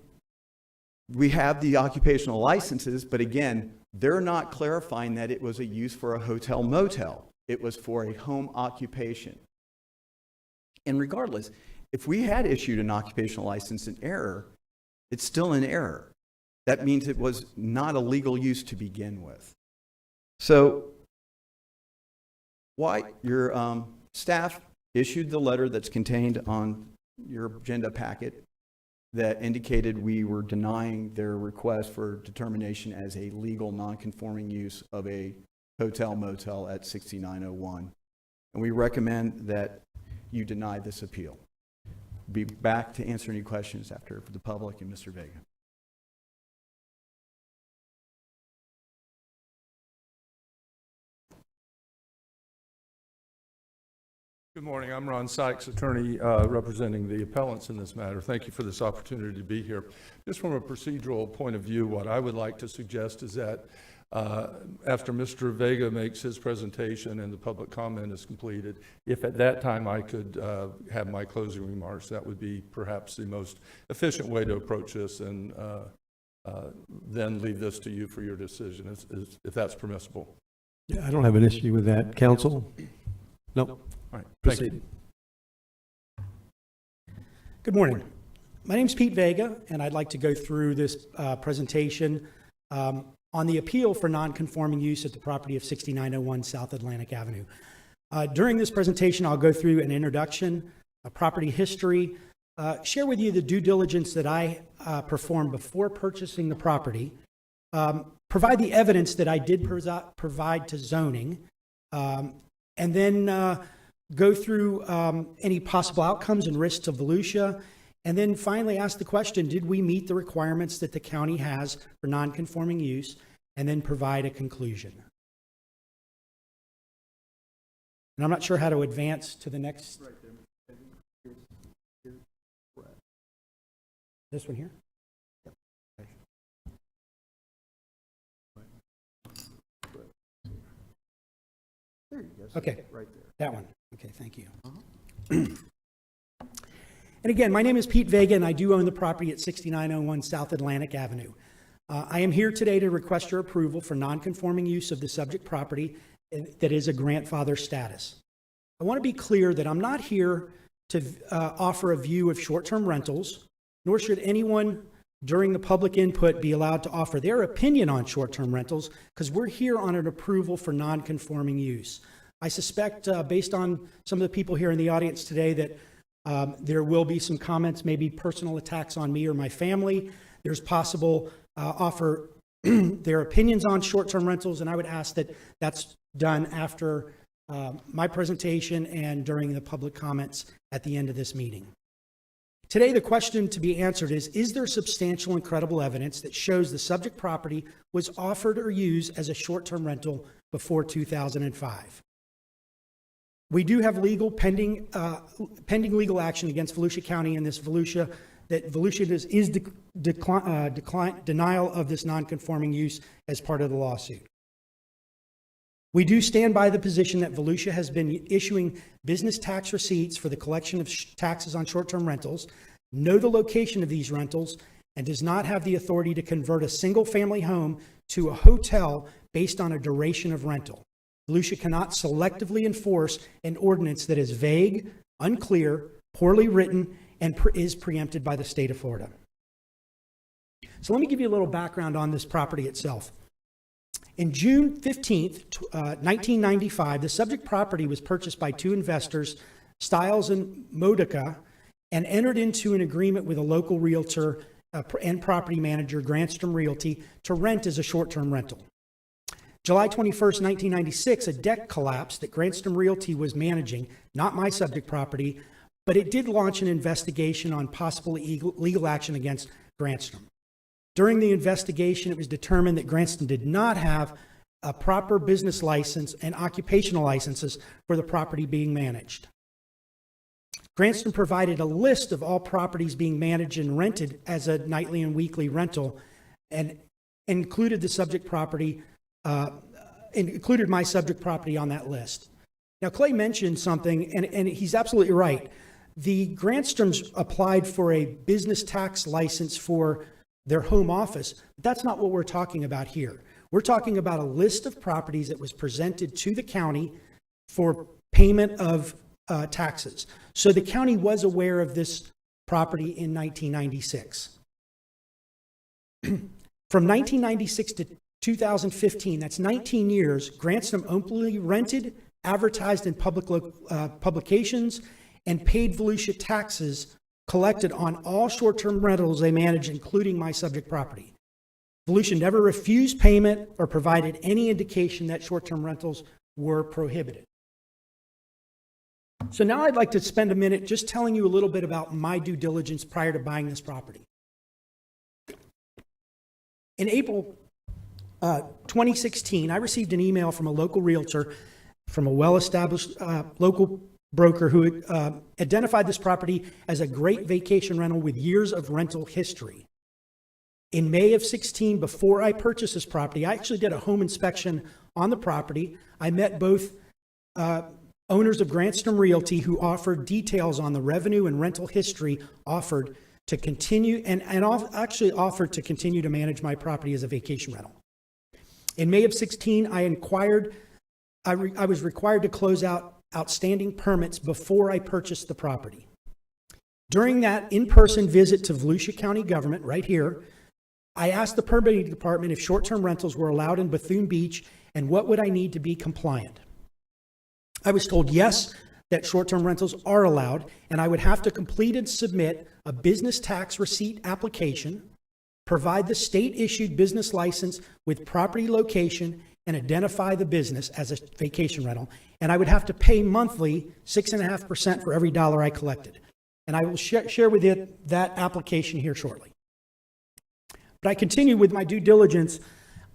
we have the occupational licenses, but again, they're not clarifying that it was a use for a hotel motel. It was for a home occupation. And regardless, if we had issued an occupational license in error, it's still in error. That means it was not a legal use to begin with. So, why your staff issued the letter that's contained on your agenda packet that indicated we were denying their request for determination as a legal non-conforming use of a hotel motel at 6901. And we recommend that you deny this appeal. Be back to answer any questions after the public and Mr. Vega. Good morning. I'm Ron Sykes, attorney representing the appellants in this matter. Thank you for this opportunity to be here. Just from a procedural point of view, what I would like to suggest is that after Mr. Vega makes his presentation and the public comment is completed, if at that time I could have my closing remarks, that would be perhaps the most efficient way to approach this, and then leave this to you for your decision, if that's permissible. Yeah, I don't have an issue with that. Counsel? No. All right, Proceed. Good morning. My name's Pete Vega, and I'd like to go through this presentation on the appeal for non-conforming use at the property of 6901 South Atlantic Avenue. During this presentation, I'll go through an introduction, a property history, share with you the due diligence that I performed before purchasing the property, provide the evidence that I did provide to zoning, and then go through any possible outcomes and risks of Volusia, and then finally ask the question, did we meet the requirements that the county has for non-conforming use, and then provide a conclusion. And I'm not sure how to advance to the next. Right there. This one here? There you go. Okay, right there. That one. Okay, thank you. And again, my name is Pete Vega, and I do own the property at 6901 South Atlantic Avenue. I am here today to request your approval for non-conforming use of the subject property that is a grandfather status. I want to be clear that I'm not here to offer a view of short-term rentals, nor should anyone during the public input be allowed to offer their opinion on short-term rentals, because we're here on an approval for non-conforming use. I suspect, based on some of the people here in the audience today, that there will be some comments, maybe personal attacks on me or my family. There's possible offer their opinions on short-term rentals, and I would ask that that's done after my presentation and during the public comments at the end of this meeting. Today, the question to be answered is there substantial and credible evidence that shows the subject property was offered or used as a short-term rental before 2005? We do have pending legal action against Volusia County in this Volusia, that Volusia is denial of this non-conforming use as part of the lawsuit. We do stand by the position that Volusia has been issuing business tax receipts for the collection of taxes on short-term rentals, know the location of these rentals, and does not have the authority to convert a single-family home to a hotel based on a duration of rental. Volusia cannot selectively enforce an ordinance that is vague, unclear, poorly written, and is preempted by the state of Florida. So let me give you a little background on this property itself. In June 15th, 1995, the subject property was purchased by two investors, Stiles and Modica, and entered into an agreement with a local realtor and property manager, Grantstrom Realty, to rent as a short-term rental. July 21st, 1996, a deck collapsed that Grantstrom Realty was managing, not my subject property, but it did launch an investigation on possible legal action against Grantstrom. During the investigation, it was determined that Grantstrom did not have a proper business license and occupational licenses for the property being managed. Grantstrom provided a list of all properties being managed and rented as a nightly and weekly rental, and included the subject property, included my subject property on that list. Now, Clay mentioned something, and he's absolutely right. The Grantstroms applied for a business tax license for their home office. That's not what we're talking about here. We're talking about a list of properties that was presented to the county for payment of taxes. So the county was aware of this property in 1996. From 1996 to 2015, that's 19 years, Grantstrom openly rented, advertised in public publications, and paid Volusia taxes collected on all short-term rentals they managed, including my subject property. Volusia never refused payment or provided any indication that short-term rentals were prohibited. So now I'd like to spend a minute just telling you a little bit about my due diligence prior to buying this property. In April 2016, I received an email from a local realtor from a well-established local broker who identified this property as a great vacation rental with years of rental history. In May of 16, before I purchased this property, I actually did a home inspection on the property. I met both owners of Grantstrom Realty who offered details on the revenue and rental history offered to continue, and actually offered to continue to manage my property as a vacation rental. In May of 16, I was required to close out outstanding permits before I purchased the property. During that in-person visit to Volusia County government, right here, I asked the permitting department if short-term rentals were allowed in Bethune Beach and what would I need to be compliant. I was told yes, that short-term rentals are allowed, and I would have to complete and submit a business tax receipt application, provide the state-issued business license with property location, and identify the business as a vacation rental, and I would have to pay monthly 6.5% for every dollar I collected. And I will share with you that application here shortly. But I continue with my due diligence.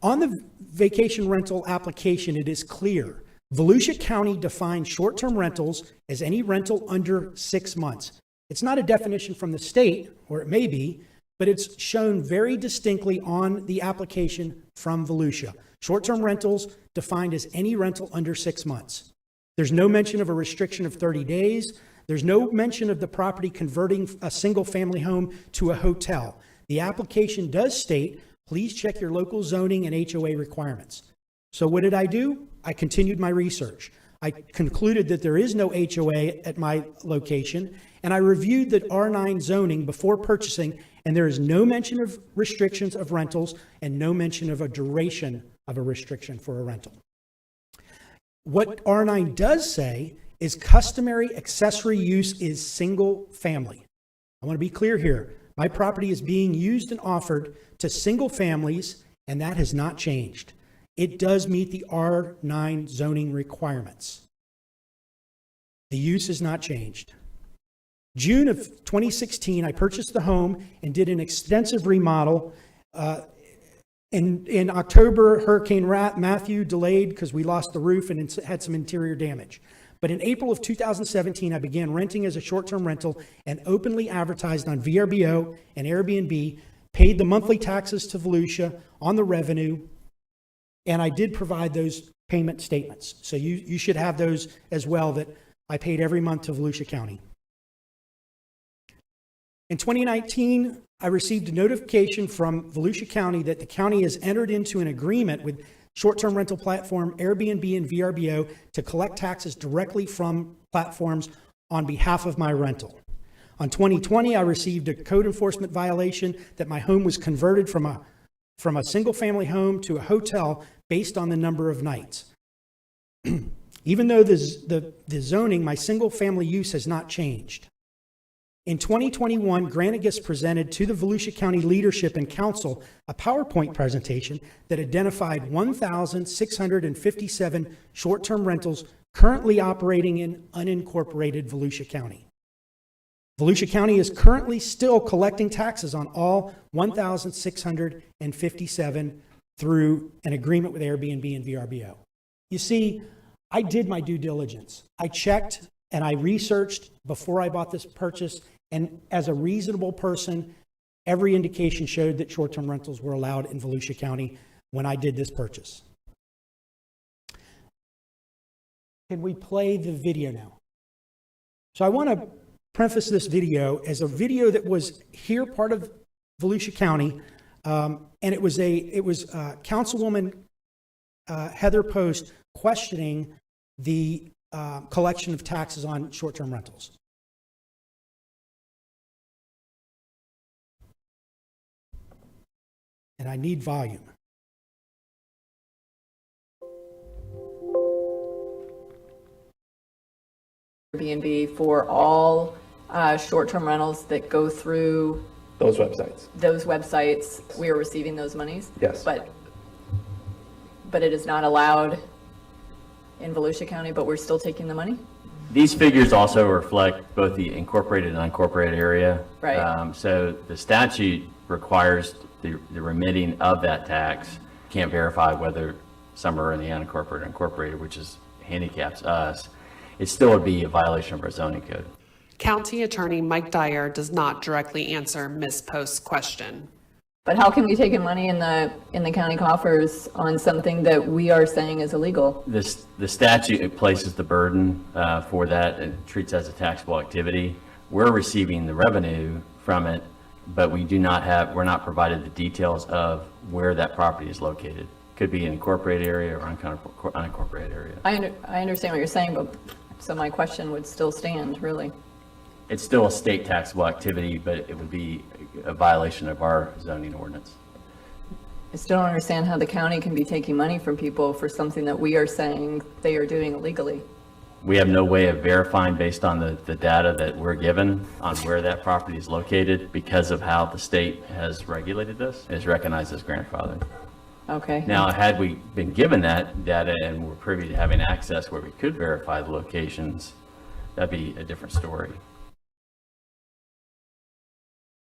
On the vacation rental application, it is clear. Volusia County defines short-term rentals as any rental under 6 months. It's not a definition from the state, or it may be, but it's shown very distinctly on the application from Volusia. Short-term rentals defined as any rental under 6 months. There's no mention of a restriction of 30 days. There's no mention of the property converting a single-family home to a hotel. The application does state, please check your local zoning and HOA requirements. So what did I do? I continued my research. I concluded that there is no HOA at my location, and I reviewed the R9 zoning before purchasing, and there is no mention of restrictions of rentals and no mention of a duration of a restriction for a rental. What R9 does say is customary accessory use is single family. I want to be clear here. My property is being used and offered to single families, and that has not changed. It does meet the R9 zoning requirements. The use has not changed. June of 2016, I purchased the home and did an extensive remodel. In October, Hurricane Matthew delayed because we lost the roof and had some interior damage. But in April of 2017, I began renting as a short-term rental and openly advertised on VRBO and Airbnb, paid the monthly taxes to Volusia on the revenue, and I did provide those payment statements. So you should have those as well, that I paid every month to Volusia County. In 2019, I received a notification from Volusia County that the county has entered into an agreement with short-term rental platform Airbnb and VRBO to collect taxes directly from platforms on behalf of my rental. On 2020, I received a code enforcement violation that my home was converted from a single-family home to a hotel based on the number of nights. Even though the zoning, my single-family use has not changed. In 2021, Granicus presented to the Volusia County leadership and council a PowerPoint presentation that identified 1,657 short-term rentals currently operating in unincorporated Volusia County. Volusia County is currently still collecting taxes on all 1,657 through an agreement with Airbnb and VRBO. You see, I did my due diligence. I checked and I researched before I bought this purchase, and as a reasonable person, every indication showed that short-term rentals were allowed in Volusia County when I did this purchase. Can we play the video now? So I want to preface this video as a video that was here part of Volusia County, and it was Councilwoman Heather Post questioning the collection of taxes on short-term rentals. And I need volume. Airbnb for all short-term rentals that go through Those websites. those websites. We are receiving those monies. Yes. But it is not allowed in Volusia County, but we're still taking the money? These figures also reflect both the incorporated and unincorporated area. Right. So the statute requires the remitting of that tax. Can't verify whether some are in the unincorporated or incorporated, which is handicaps us. It still would be a violation of our zoning code. County Attorney Mike Dyer does not directly answer Ms. Post's question. But how can we take in money in the county coffers on something that we are saying is illegal? The statute places the burden for that and treats it as a taxable activity. We're receiving the revenue from it, but we're not provided the details of where that property is located. Could be an incorporated area or unincorporated area. I understand what you're saying, but so my question would still stand, really. It's still a state taxable activity, but it would be a violation of our zoning ordinance. I still don't understand how the county can be taking money from people for something that we are saying they are doing illegally. We have no way of verifying based on the data that we're given on where that property is located because of how the state has regulated this. It's recognized as grandfathered. Okay. Now, had we been given that data and were privy to having access where we could verify the locations, that'd be a different story.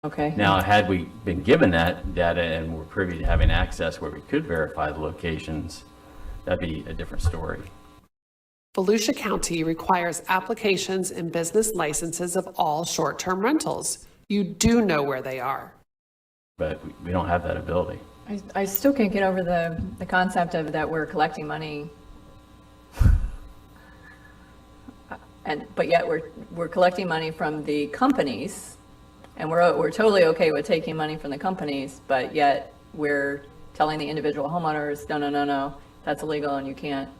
Okay. Now, had we been given that data and were privy to having access where we could verify the locations, that'd be a different story. Volusia County requires applications and business licenses of all short-term rentals. You do know where they are. But we don't have that ability. I still can't get over the concept of that we're collecting money, but yet we're collecting money from the companies, and we're totally okay with taking money from the companies, but yet we're telling the individual homeowners, no, that's illegal and you can't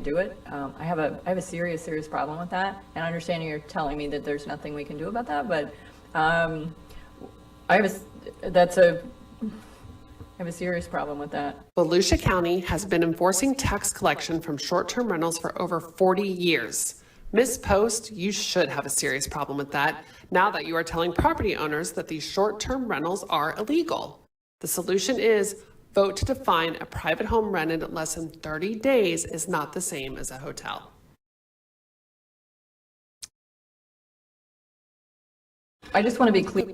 do it. I have a serious problem with that, and I understand you're telling me that there's nothing we can do about that, but I have a serious problem with that. Volusia County has been enforcing tax collection from short-term rentals for over 40 years. Ms. Post, you should have a serious problem with that now that you are telling property owners that these short-term rentals are illegal. The solution is vote to define a private home rented less than 30 days is not the same as a hotel. I just want to be clear.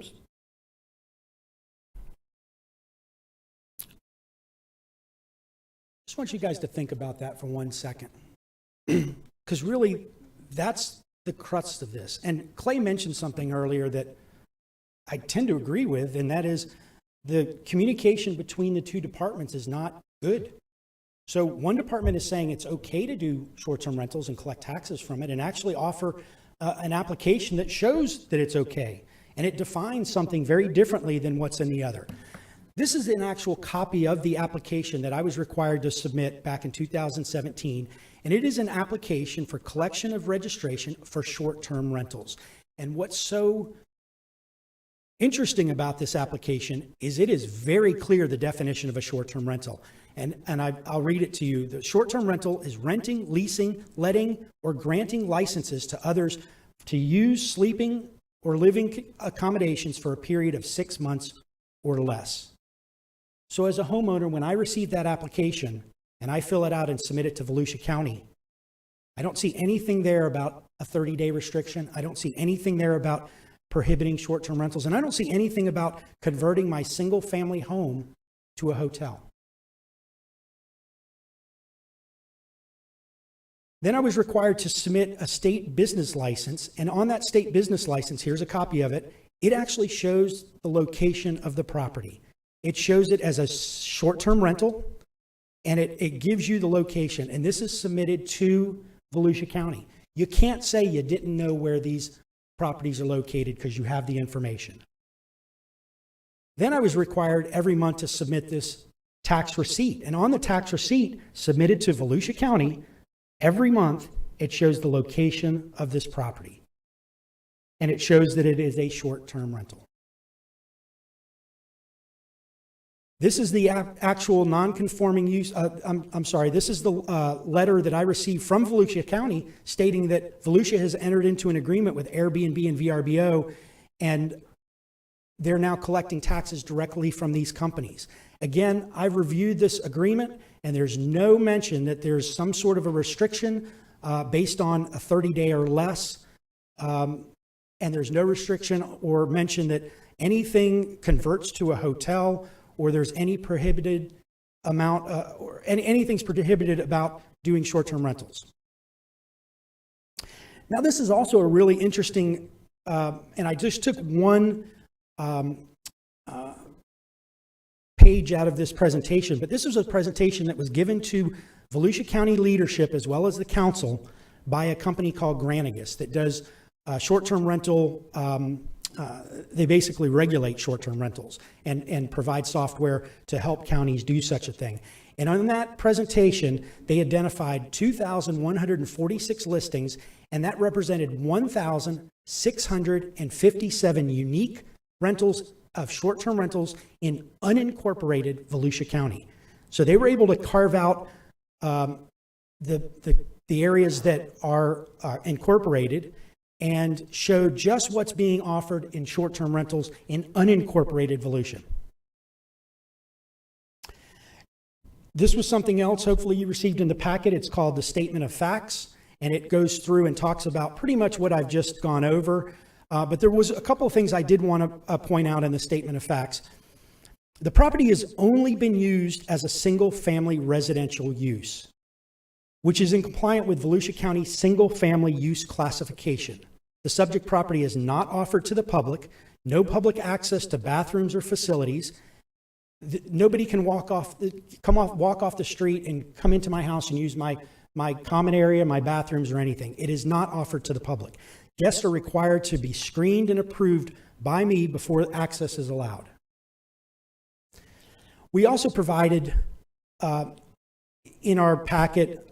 Just want you guys to think about that for 1 second. Because really, that's the crux of this. And Clay mentioned something earlier that I tend to agree with, and that is the communication between the two departments is not good. So one department is saying it's okay to do short-term rentals and collect taxes from it and actually offer an application that shows that it's okay. And it defines something very differently than what's in the other. This is an actual copy of the application that I was required to submit back in 2017. And it is an application for collection of registration for short-term rentals. And what's so interesting about this application is it is very clear the definition of a short-term rental. And I'll read it to you. The short-term rental is renting, leasing, letting, or granting licenses to others to use sleeping or living accommodations for a period of 6 months or less. So as a homeowner, when I receive that application and I fill it out and submit it to Volusia County, I don't see anything there about a 30-day restriction. I don't see anything there about prohibiting short-term rentals. And I don't see anything about converting my single-family home to a hotel. Then I was required to submit a state business license, and on that state business license, here's a copy of it, it actually shows the location of the property. It shows it as a short-term rental, and it gives you the location, and this is submitted to Volusia County. You can't say you didn't know where these properties are located because you have the information. Then I was required every month to submit this tax receipt, and on the tax receipt submitted to Volusia County, every month, it shows the location of this property. And it shows that it is a short-term rental. This is the actual non-conforming use. I'm sorry, this is the letter that I received from Volusia County stating that Volusia has entered into an agreement with Airbnb and VRBO, and they're now collecting taxes directly from these companies. Again, I've reviewed this agreement, and there's no mention that there's some sort of a restriction based on a 30-day or less, and there's no restriction or mention that anything converts to a hotel or there's any prohibited amount or anything's prohibited about doing short-term rentals. Now, this is also a really interesting, and I just took one page out of this presentation, but this was a presentation that was given to Volusia County leadership as well as the council by a company called Granagus that does short-term rental. They basically regulate short-term rentals and provide software to help counties do such a thing. And on that presentation, they identified 2,146 listings, and that represented 1,657 unique rentals of short-term rentals in unincorporated Volusia County. So they were able to carve out the areas that are incorporated and show just what's being offered in short-term rentals in unincorporated Volusia. This was something else hopefully you received in the packet. It's called the Statement of Facts, and it goes through and talks about pretty much what I've just gone over. But there was a couple of things I did want to point out in the Statement of Facts. The property has only been used as a single-family residential use, which is in compliance with Volusia County single-family use classification. The subject property is not offered to the public, no public access to bathrooms or facilities. Nobody can walk off the street and come into my house and use my common area, my bathrooms, or anything. It is not offered to the public. Guests are required to be screened and approved by me before access is allowed. We also provided in our packet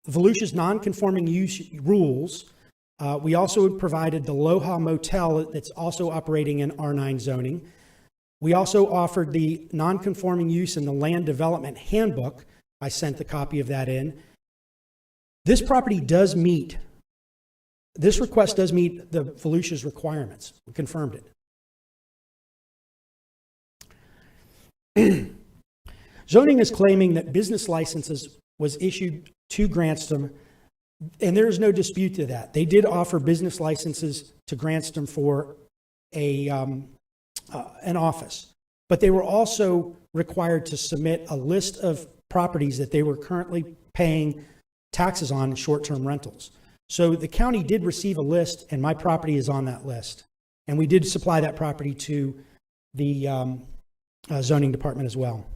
Volusia's non-conforming use rules. We also provided the Aloha Motel that's also operating in R9 zoning. We also offered the non-conforming use in the Land Development Handbook. I sent the copy of that in. This property does meet, this request does meet the Volusia's requirements. We confirmed it. Zoning is claiming that business licenses was issued to Grantston, and there is no dispute to that. They did offer business licenses to Grantston for an office. But they were also required to submit a list of properties that they were currently paying taxes on in short-term rentals. So the county did receive a list, and my property is on that list. And we did supply that property to the zoning department as well.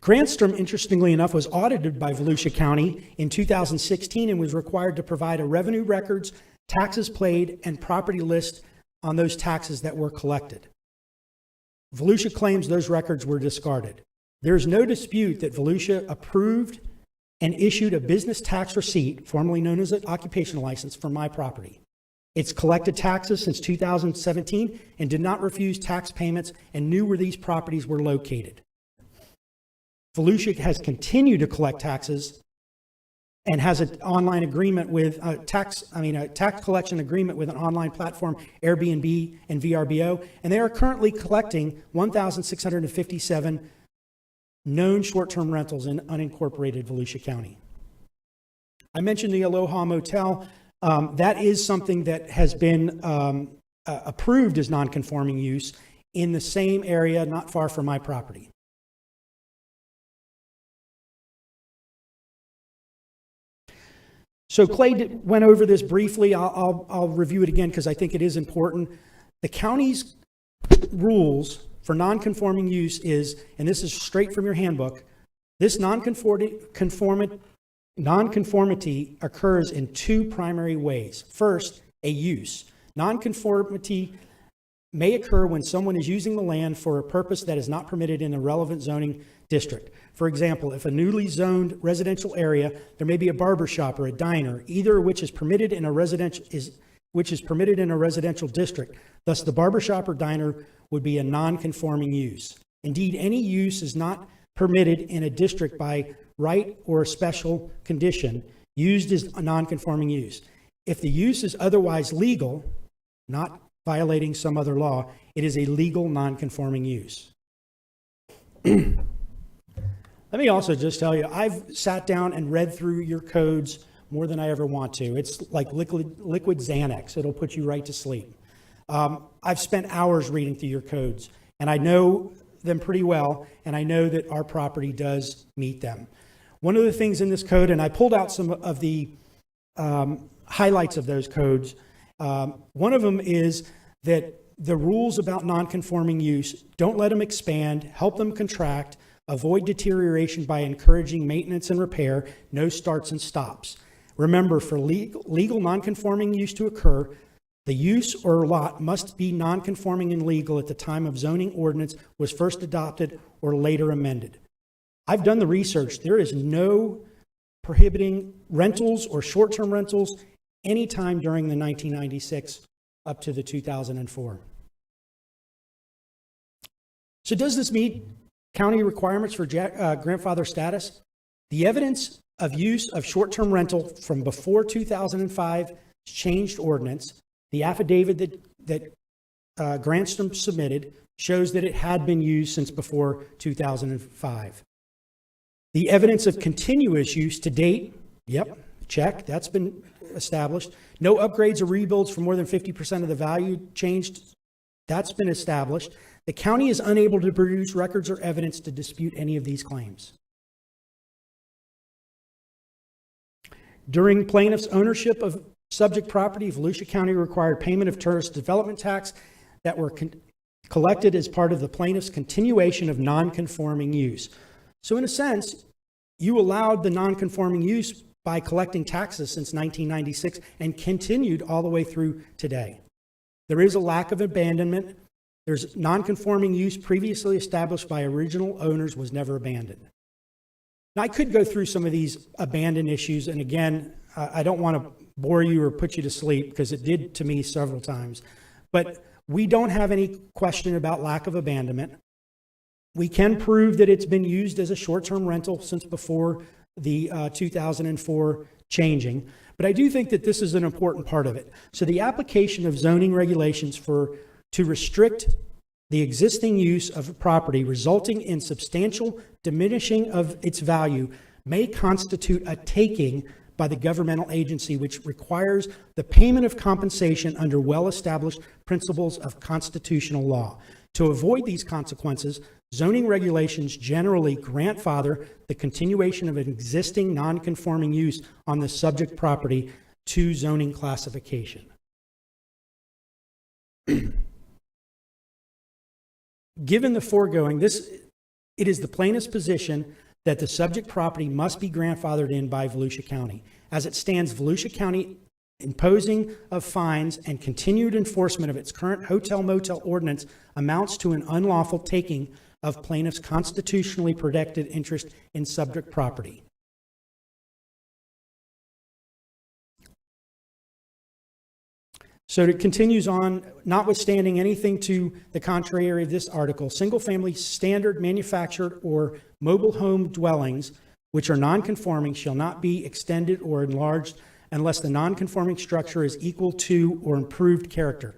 Grandstrom, interestingly enough, was audited by Volusia County in 2016 and was required to provide a revenue records, taxes paid, and property list on those taxes that were collected. Volusia claims those records were discarded. There is no dispute that Volusia approved and issued a business tax receipt, formerly known as an occupational license, for my property. It's collected taxes since 2017 and did not refuse tax payments and knew where these properties were located. Volusia has continued to collect taxes and has an online agreement with a tax collection agreement with an online platform, Airbnb and VRBO, and they are currently collecting 1,657 known short-term rentals in unincorporated Volusia County. I mentioned the Aloha Motel. That is something that has been approved as non-conforming use in the same area not far from my property. So Clay went over this briefly. I'll review it again because I think it is important. The county's rules for non-conforming use is, and this is straight from your handbook, this non-conformity occurs in two primary ways. First, a use. Non-conformity may occur when someone is using the land for a purpose that is not permitted in the relevant zoning district. For example, if a newly zoned residential area, there may be a barber shop or a diner, either of which is permitted in a residential district. Thus, the barber shop or diner would be a non-conforming use. Indeed, any use is not permitted in a district by right or a special condition used as a non-conforming use. If the use is otherwise legal, not violating some other law, it is a legal non-conforming use. Let me also just tell you, I've sat down and read through your codes more than I ever want to. It's like liquid Xanax. It'll put you right to sleep. I've spent hours reading through your codes, and I know them pretty well, and I know that our property does meet them. One of the things in this code, and I pulled out some of the highlights of those codes, one of them is that the rules about non-conforming use, don't let them expand, help them contract, avoid deterioration by encouraging maintenance and repair, no starts and stops. Remember, for legal non-conforming use to occur, the use or lot must be non-conforming and legal at the time of zoning ordinance was first adopted or later amended. I've done the research. There is no prohibiting rentals or short-term rentals anytime during the 1996 up to the 2004. So does this meet county requirements for grandfather status? The evidence of use of short-term rental from before 2005 changed ordinance, the affidavit that Grandstrom submitted shows that it had been used since before 2005. The evidence of continuous use to date, yep, check, that's been established. No upgrades or rebuilds for more than 50% of the value changed, that's been established. The county is unable to produce records or evidence to dispute any of these claims. During plaintiff's ownership of subject property, Volusia County required payment of tourist development tax that were collected as part of the plaintiff's continuation of non-conforming use. So in a sense, you allowed the non-conforming use by collecting taxes since 1996 and continued all the way through today. There is a lack of abandonment. There's non-conforming use previously established by original owners was never abandoned. Now, I could go through some of these abandoned issues, and again, I don't want to bore you or put you to sleep because it did to me several times, but we don't have any question about lack of abandonment. We can prove that it's been used as a short-term rental since before the 2004 changing, but I do think that this is an important part of it. So the application of zoning regulations to restrict the existing use of a property resulting in substantial diminishing of its value may constitute a taking by the governmental agency which requires the payment of compensation under well-established principles of constitutional law. To avoid these consequences, zoning regulations generally grandfather the continuation of an existing non-conforming use on the subject property to zoning classification. Given the foregoing, it is the plaintiff's position that the subject property must be grandfathered in by Volusia County. As it stands, Volusia County imposing of fines and continued enforcement of its current hotel-motel ordinance amounts to an unlawful taking of plaintiff's constitutionally protected interest in subject property. So it continues on, notwithstanding anything to the contrary of this article, single-family standard manufactured or mobile home dwellings which are non-conforming shall not be extended or enlarged unless the non-conforming structure is equal to or improved character.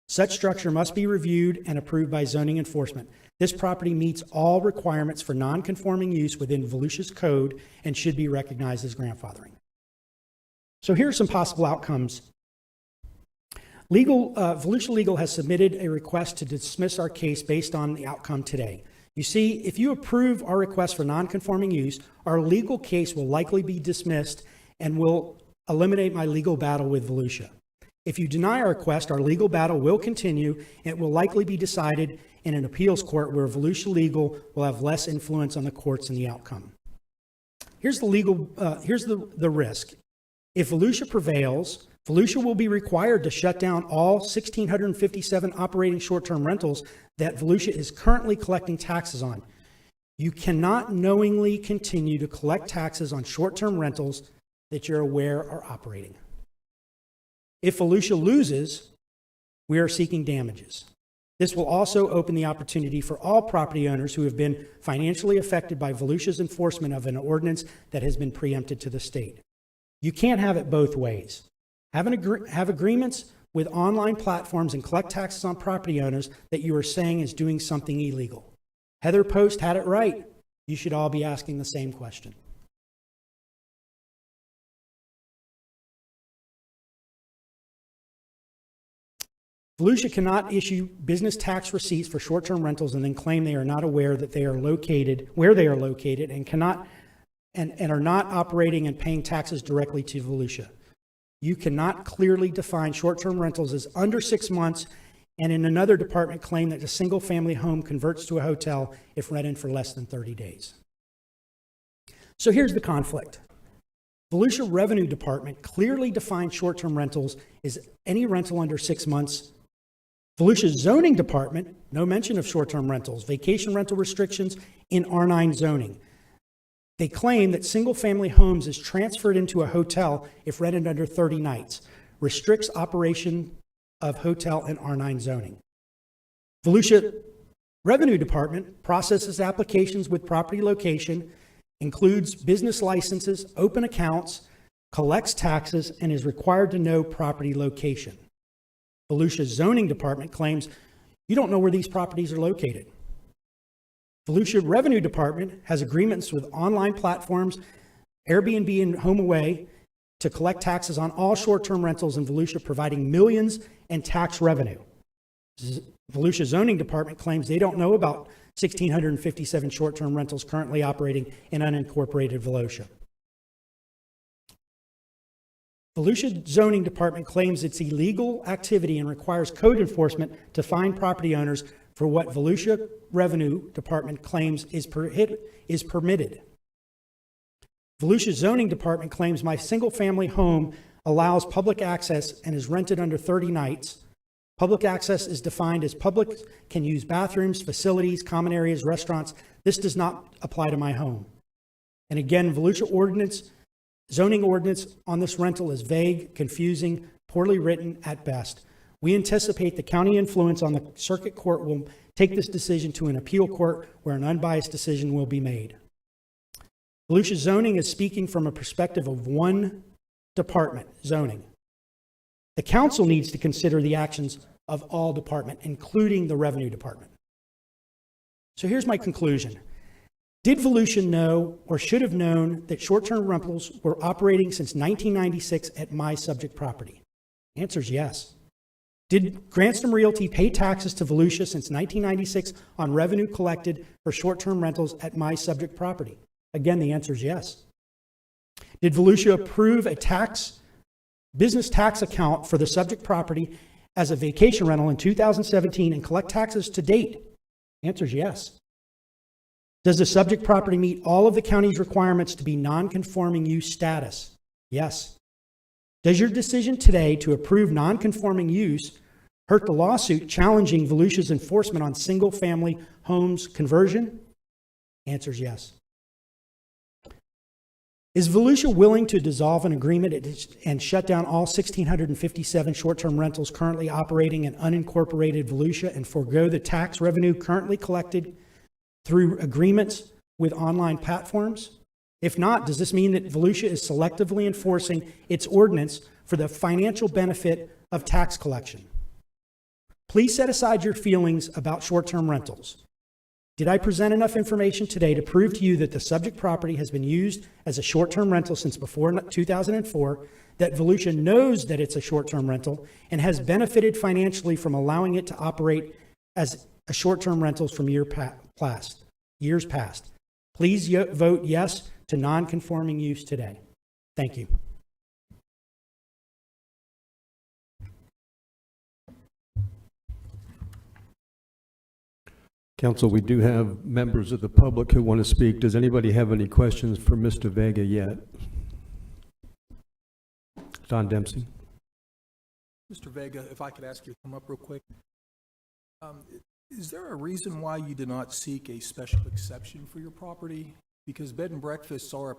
Such structure must be reviewed and approved by zoning enforcement. This property meets all requirements for non-conforming use within Volusia's code and should be recognized as grandfathering. So here are some possible outcomes. Volusia Legal has submitted a request to dismiss our case based on the outcome today. You see, if you approve our request for non-conforming use, our legal case will likely be dismissed and will eliminate my legal battle with Volusia. If you deny our request, our legal battle will continue and it will likely be decided in an appeals court where Volusia Legal will have less influence on the courts and the outcome. Here's the risk. If Volusia prevails, Volusia will be required to shut down all 1,657 operating short-term rentals that Volusia is currently collecting taxes on. You cannot knowingly continue to collect taxes on short-term rentals that you're aware are operating. If Volusia loses, we are seeking damages. This will also open the opportunity for all property owners who have been financially affected by Volusia's enforcement of an ordinance that has been preempted to the state. You can't have it both ways. Have agreements with online platforms and collect taxes on property owners that you are saying is doing something illegal. Heather Post had it right. You should all be asking the same question. Volusia cannot issue business tax receipts for short-term rentals and then claim they are not aware that they are located, where they are located, and are not operating and paying taxes directly to Volusia. You cannot clearly define short-term rentals as under 6 months and in another department claim that a single-family home converts to a hotel if rented for less than 30 days. So here's the conflict. Volusia Revenue Department clearly defines short-term rentals as any rental under 6 months. Volusia Zoning Department, no mention of short-term rentals, vacation rental restrictions in R9 zoning. They claim that single-family homes is transferred into a hotel if rented under 30 nights, restricts operation of hotel and R9 zoning. Volusia Revenue Department processes applications with property location, includes business licenses, open accounts, collects taxes, and is required to know property location. Volusia Zoning Department claims you don't know where these properties are located. Volusia Revenue Department has agreements with online platforms, Airbnb and HomeAway, to collect taxes on all short-term rentals in Volusia, providing millions in tax revenue. Volusia Zoning Department claims they don't know about 1,657 short-term rentals currently operating in unincorporated Volusia. Volusia Zoning Department claims it's illegal activity and requires code enforcement to fine property owners for what Volusia Revenue Department claims is permitted. Volusia Zoning Department claims my single-family home allows public access and is rented under 30 nights. Public access is defined as public can use bathrooms, facilities, common areas, restaurants. This does not apply to my home. And again, Volusia zoning ordinance on this rental is vague, confusing, poorly written at best. We anticipate the county influence on the circuit court will take this decision to an appeal court where an unbiased decision will be made. Volusia Zoning is speaking from a perspective of one department, zoning. The council needs to consider the actions of all departments, including the Revenue Department. So here's my conclusion. Did Volusia know or should have known that short-term rentals were operating since 1996 at my subject property? Answer is yes. Did Grantham Realty pay taxes to Volusia since 1996 on revenue collected for short-term rentals at my subject property? Again, the answer is yes. Did Volusia approve a business tax account for the subject property as a vacation rental in 2017 and collect taxes to date? Answer is yes. Does the subject property meet all of the county's requirements to be non-conforming use status? Yes. Does your decision today to approve non-conforming use hurt the lawsuit challenging Volusia's enforcement on single-family homes conversion? Answer is yes. Is Volusia willing to dissolve an agreement and shut down all 1,657 short-term rentals currently operating in unincorporated Volusia and forego the tax revenue currently collected through agreements with online platforms? If not, does this mean that Volusia is selectively enforcing its ordinance for the financial benefit of tax collection? Please set aside your feelings about short-term rentals. Did I present enough information today to prove to you that the subject property has been used as a short-term rental since before 2004, that Volusia knows that it's a short-term rental and has benefited financially from allowing it to operate as a short-term rentals from years past? Please vote yes to non-conforming use today. Thank you. Council, we do have members of the public who want to speak. Does anybody have any questions for Mr. Vega yet? Don Dempsey. Mr. Vega, if I could ask you to come up real quick. Is there a reason why you did not seek a special exception for your property? Because bed and breakfasts are a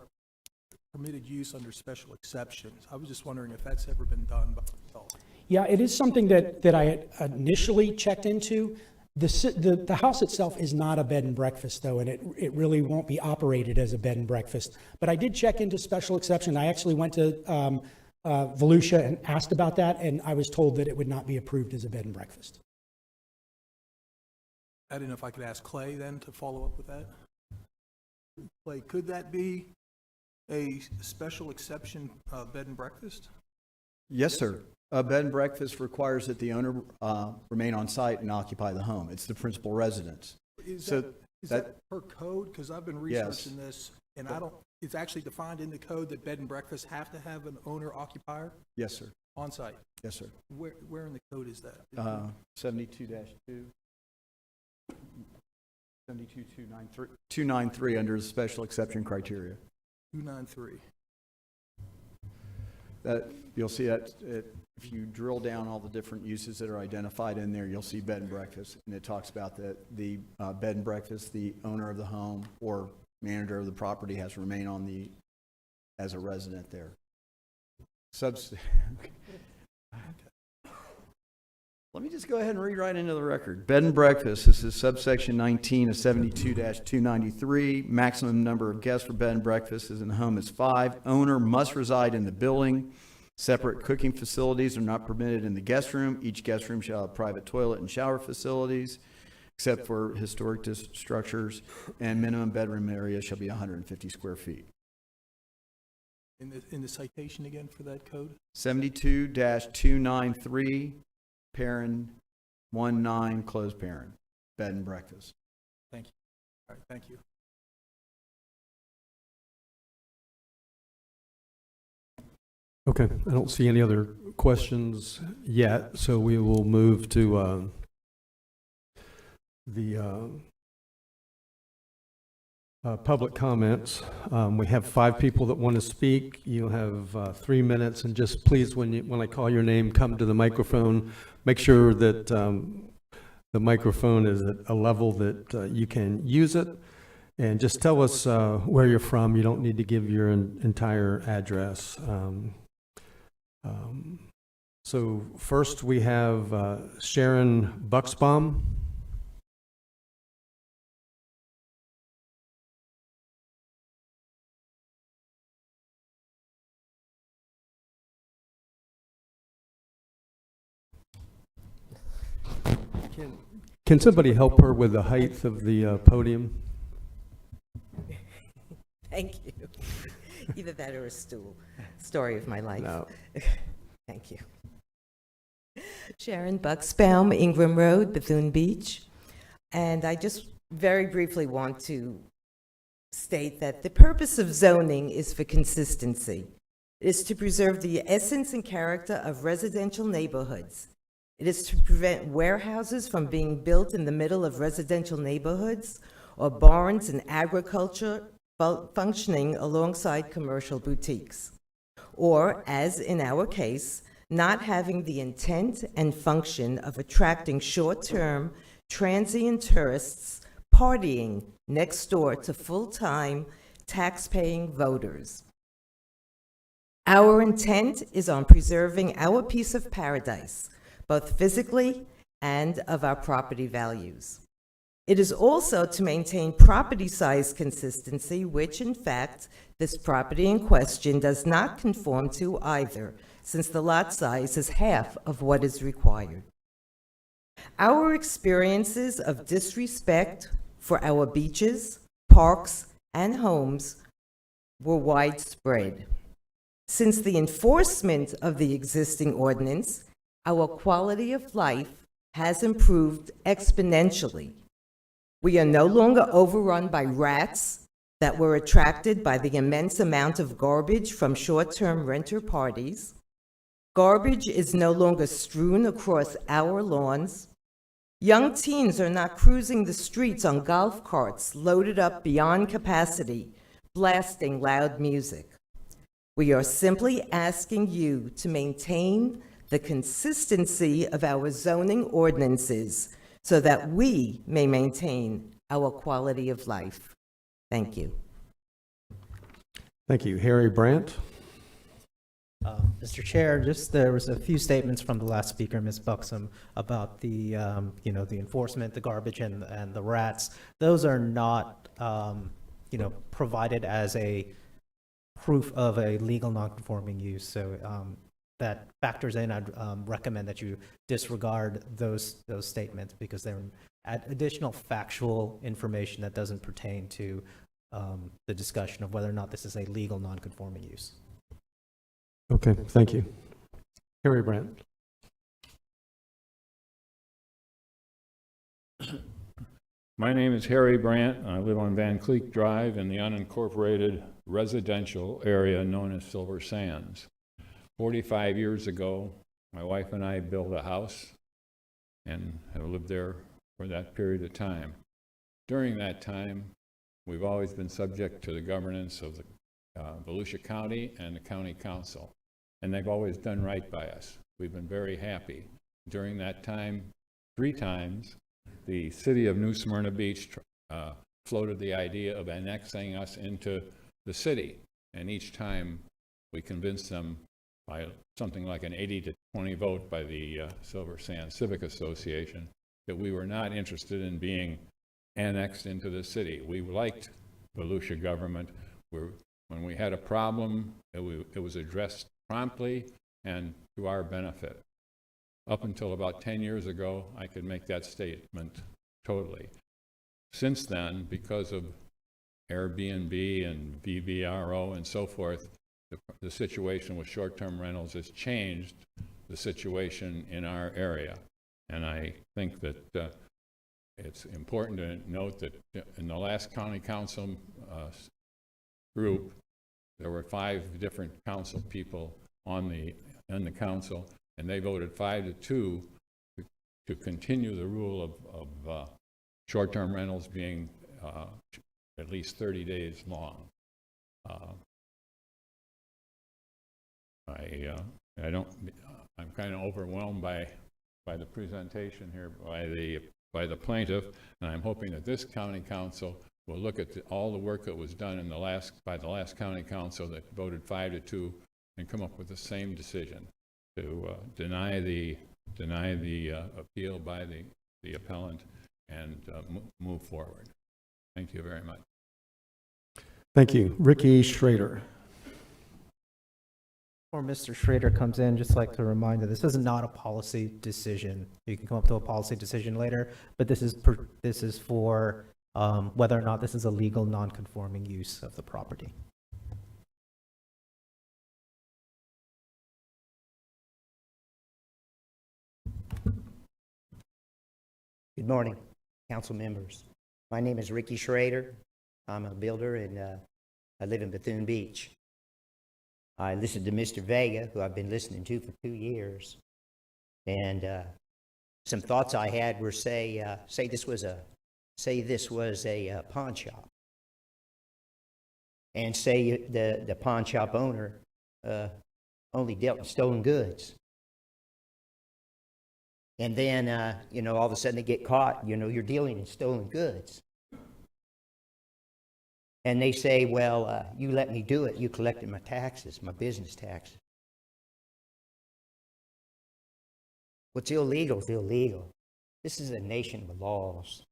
permitted use under special exceptions. I was just wondering if that's ever been done by yourself. Yeah, it is something that I had initially checked into. The house itself is not a bed and breakfast, though, and it really won't be operated as a bed and breakfast. But I did check into special exception. I actually went to Volusia and asked about that, and I was told that it would not be approved as a bed and breakfast. I didn't know if I could ask Clay then to follow up with that. Clay, could that be a special exception bed and breakfast? Yes, sir. A bed and breakfast requires that the owner remain on site and occupy the home. It's the principal residence. Is that per code? Because I've been researching this, and it's actually defined in the code that bed and breakfasts have to have an owner-occupier? Yes, sir. On site? Yes, sir. Where in the code is that? 72-2. 293 under the special exception criteria. 293. That you'll see that if you drill down all the different uses that are identified in there, you'll see bed and breakfast, and it talks about that the bed and breakfast, the owner of the home or manager of the property has to remain as a resident there. Let me just go ahead and read right into the record. Bed and breakfast, this is subsection 19 of 72-293. Maximum number of guests for bed and breakfast is in the home is 5. Owner must reside in the building. Separate cooking facilities are not permitted in the guest room. Each guest room shall have private toilet and shower facilities, except for historic structures, and minimum bedroom area shall be 150 square feet. In the citation again for that code? 72-293. Parent 19, closed parent, bed and breakfast. Thank you. All right, thank you. Okay, I don't see any other questions yet, so we will move to the public comments. We have 5 people that want to speak. You have 3 minutes, and just please, when I call your name, come to the microphone. Make sure that the microphone is at a level that you can use it, and just tell us where you're from. You don't need to give your entire address. So first we have Sharon Bucksbaum. Can somebody help her with the height of the podium? Thank you. Either that or a stool. Story of my life. No. Thank you. Sharon Bucksbaum, Ingram Road, Bethune Beach. And I just very briefly want to state that the purpose of zoning is for consistency. It is to preserve the essence and character of residential neighborhoods. It is to prevent warehouses from being built in the middle of residential neighborhoods or barns and agriculture functioning alongside commercial boutiques. Or, as in our case, not having the intent and function of attracting short-term, transient tourists partying next door to full-time, tax-paying voters. Our intent is on preserving our piece of paradise, both physically and of our property values. It is also to maintain property size consistency, which, in fact, this property in question does not conform to either, since the lot size is half of what is required. Our experiences of disrespect for our beaches, parks, and homes were widespread. Since the enforcement of the existing ordinance, our quality of life has improved exponentially. We are no longer overrun by rats that were attracted by the immense amount of garbage from short-term renter parties. Garbage is no longer strewn across our lawns. Young teens are not cruising the streets on golf carts loaded up beyond capacity, blasting loud music. We are simply asking you to maintain the consistency of our zoning ordinances so that we may maintain our quality of life. Thank you. Thank you. Harry Brandt. Mr. Chair, just there was a few statements from the last speaker, Ms. Buxom, about the the enforcement, the garbage, and the rats. Those are not provided as a proof of a legal non-conforming use. So that factors in. I'd recommend that you disregard those statements because they're additional factual information that doesn't pertain to the discussion of whether or not this is a legal non-conforming use. Okay, thank you. Harry Brandt. My name is Harry Brandt. I live on Van Cleek Drive in the unincorporated residential area known as Silver Sands. 45 years ago, my wife and I built a house and have lived there for that period of time. During that time, we've always been subject to the governance of the Volusia County and the County Council, and they've always done right by us. We've been very happy. During that time, 3 times, the city of New Smyrna Beach floated the idea of annexing us into the city, and each time we convinced them by something like an 80-20 vote by the Silver Sands Civic Association that we were not interested in being annexed into the city. We liked Volusia government. When we had a problem, it was addressed promptly and to our benefit. Up until about 10 years ago, I could make that statement totally. Since then, because of Airbnb and VVRO and so forth, the situation with short-term rentals has changed the situation in our area. And I think that it's important to note that in the last county council group, there were 5 different council people on the council, and they voted 5-2 to continue the rule of short-term rentals being at least 30 days long. I'm kind of overwhelmed by the presentation here by the plaintiff, and I'm hoping that this county council will look at all the work that was done by the last county council that voted 5-2 and come up with the same decision to deny the appeal by the appellant and move forward. Thank you very much. Thank you. Ricky Schrader. Before Mr. Schrader comes in, just like to remind you, this is not a policy decision. You can come up to a policy decision later, but this is for whether or not this is a legal non-conforming use of the property. Good morning, council members. My name is Ricky Schrader. I'm a builder and I live in Bethune Beach. I listened to Mr. Vega, who I've been listening to for 2 years. And some thoughts I had were say this was a pawn shop. And say the pawn shop owner only dealt in stolen goods. And then, all of a sudden they get caught, you're dealing in stolen goods. And they say, well, you let me do it. You collected my taxes, my business taxes. What's illegal is illegal. This is a nation of laws.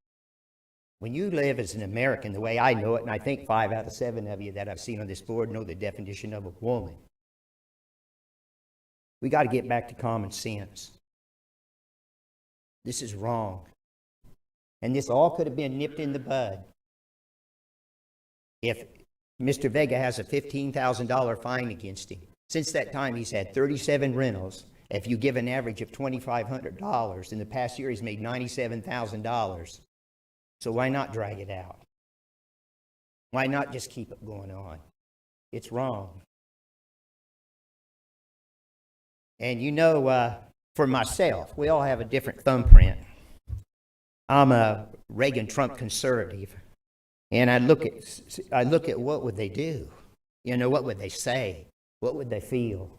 When you live as an American the way I know it, and I think 5 out of 7 of you that I've seen on this board know the definition of a woman, we got to get back to common sense. This is wrong. And this all could have been nipped in the bud if Mr. Vega has a $15,000 fine against him. Since that time, he's had 37 rentals. If you give an average of $2,500, in the past year, he's made $97,000. So why not drag it out? Why not just keep it going on? It's wrong. And for myself, we all have a different thumbprint. I'm a Reagan-Trump conservative, and I look at what would they do? What would they say? What would they feel?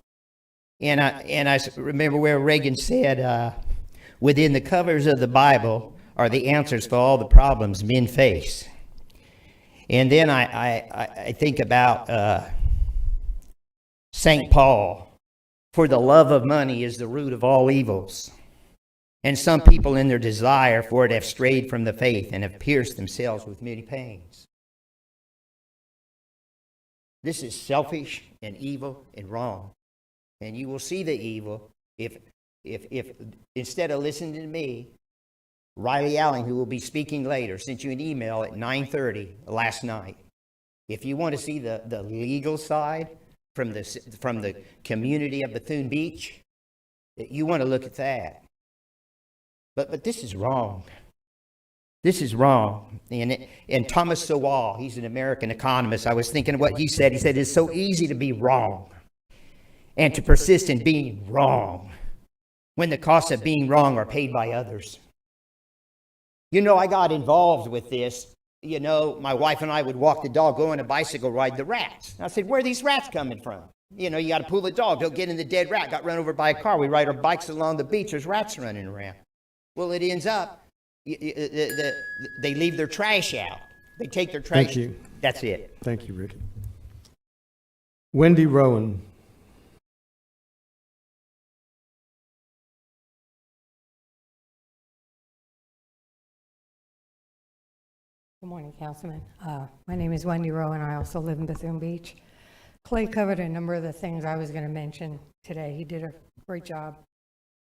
And I remember where Reagan said, within the covers of the Bible are the answers for all the problems men face. And then I think about St. Paul. For the love of money is the root of all evils. And some people in their desire for it have strayed from the faith and have pierced themselves with many pains. This is selfish and evil and wrong. And you will see the evil if instead of listening to me, Riley Allen, who will be speaking later, sent you an email at 9:30 last night. If you want to see the legal side from the community of Bethune Beach, you want to look at that. But this is wrong. This is wrong. And Thomas Sowell, he's an American economist. I was thinking of what he said. He said, it's so easy to be wrong and to persist in being wrong when the costs of being wrong are paid by others. I got involved with this. My wife and I would walk the dog, go on a bicycle ride, the rats. I said, where are these rats coming from? You got to pull the dog. Don't get in the dead rat. Got run over by a car. We ride our bikes along the beach. There's rats running around. Well, it ends up, they leave their trash out. They take their trash. Thank you. That's it. Thank you, Ricky. Wendy Rowan. Good morning, Councilman. My name is Wendy Rowan. I also live in Bethune Beach. Clay covered a number of the things I was going to mention today. He did a great job.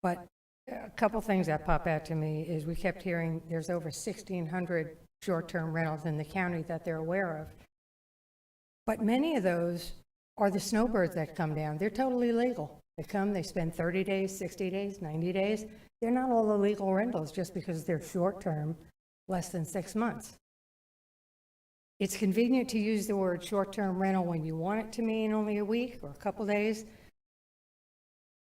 But a couple things that pop out to me is we kept hearing there's over 1,600 short-term rentals in the county that they're aware of. But many of those are the snowbirds that come down. They're totally legal. They come, they spend 30 days, 60 days, 90 days. They're not all illegal rentals just because they're short-term, less than 6 months. It's convenient to use the word short-term rental when you want it to mean only a week or a couple days,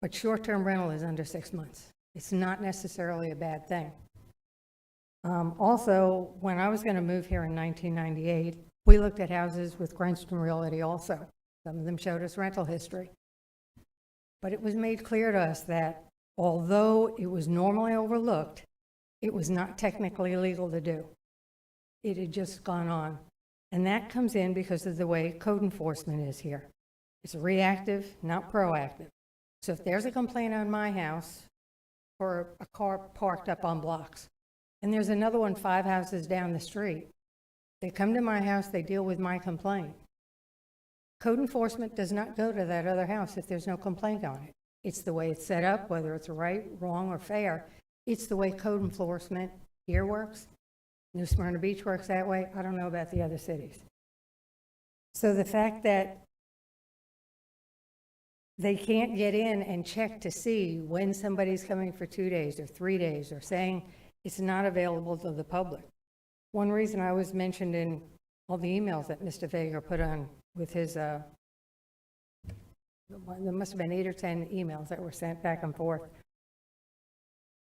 but short-term rental is under 6 months. It's not necessarily a bad thing. Also, when I was going to move here in 1998, we looked at houses with Gentry Realty also. Some of them showed us rental history. But it was made clear to us that although it was normally overlooked, it was not technically illegal to do. It had just gone on. And that comes in because of the way code enforcement is here. It's reactive, not proactive. So if there's a complaint on my house for a car parked up on blocks, and there's another one 5 houses down the street, they come to my house, they deal with my complaint. Code enforcement does not go to that other house if there's no complaint on it. It's the way it's set up, whether it's right, wrong, or fair. It's the way code enforcement here works. New Smyrna Beach works that way. I don't know about the other cities. So the fact that they can't get in and check to see when somebody's coming for 2 days or 3 days, or saying it's not available to the public. One reason I was mentioned in all the emails that Mr. Vega put on with his, there must have been 8 or 10 emails that were sent back and forth.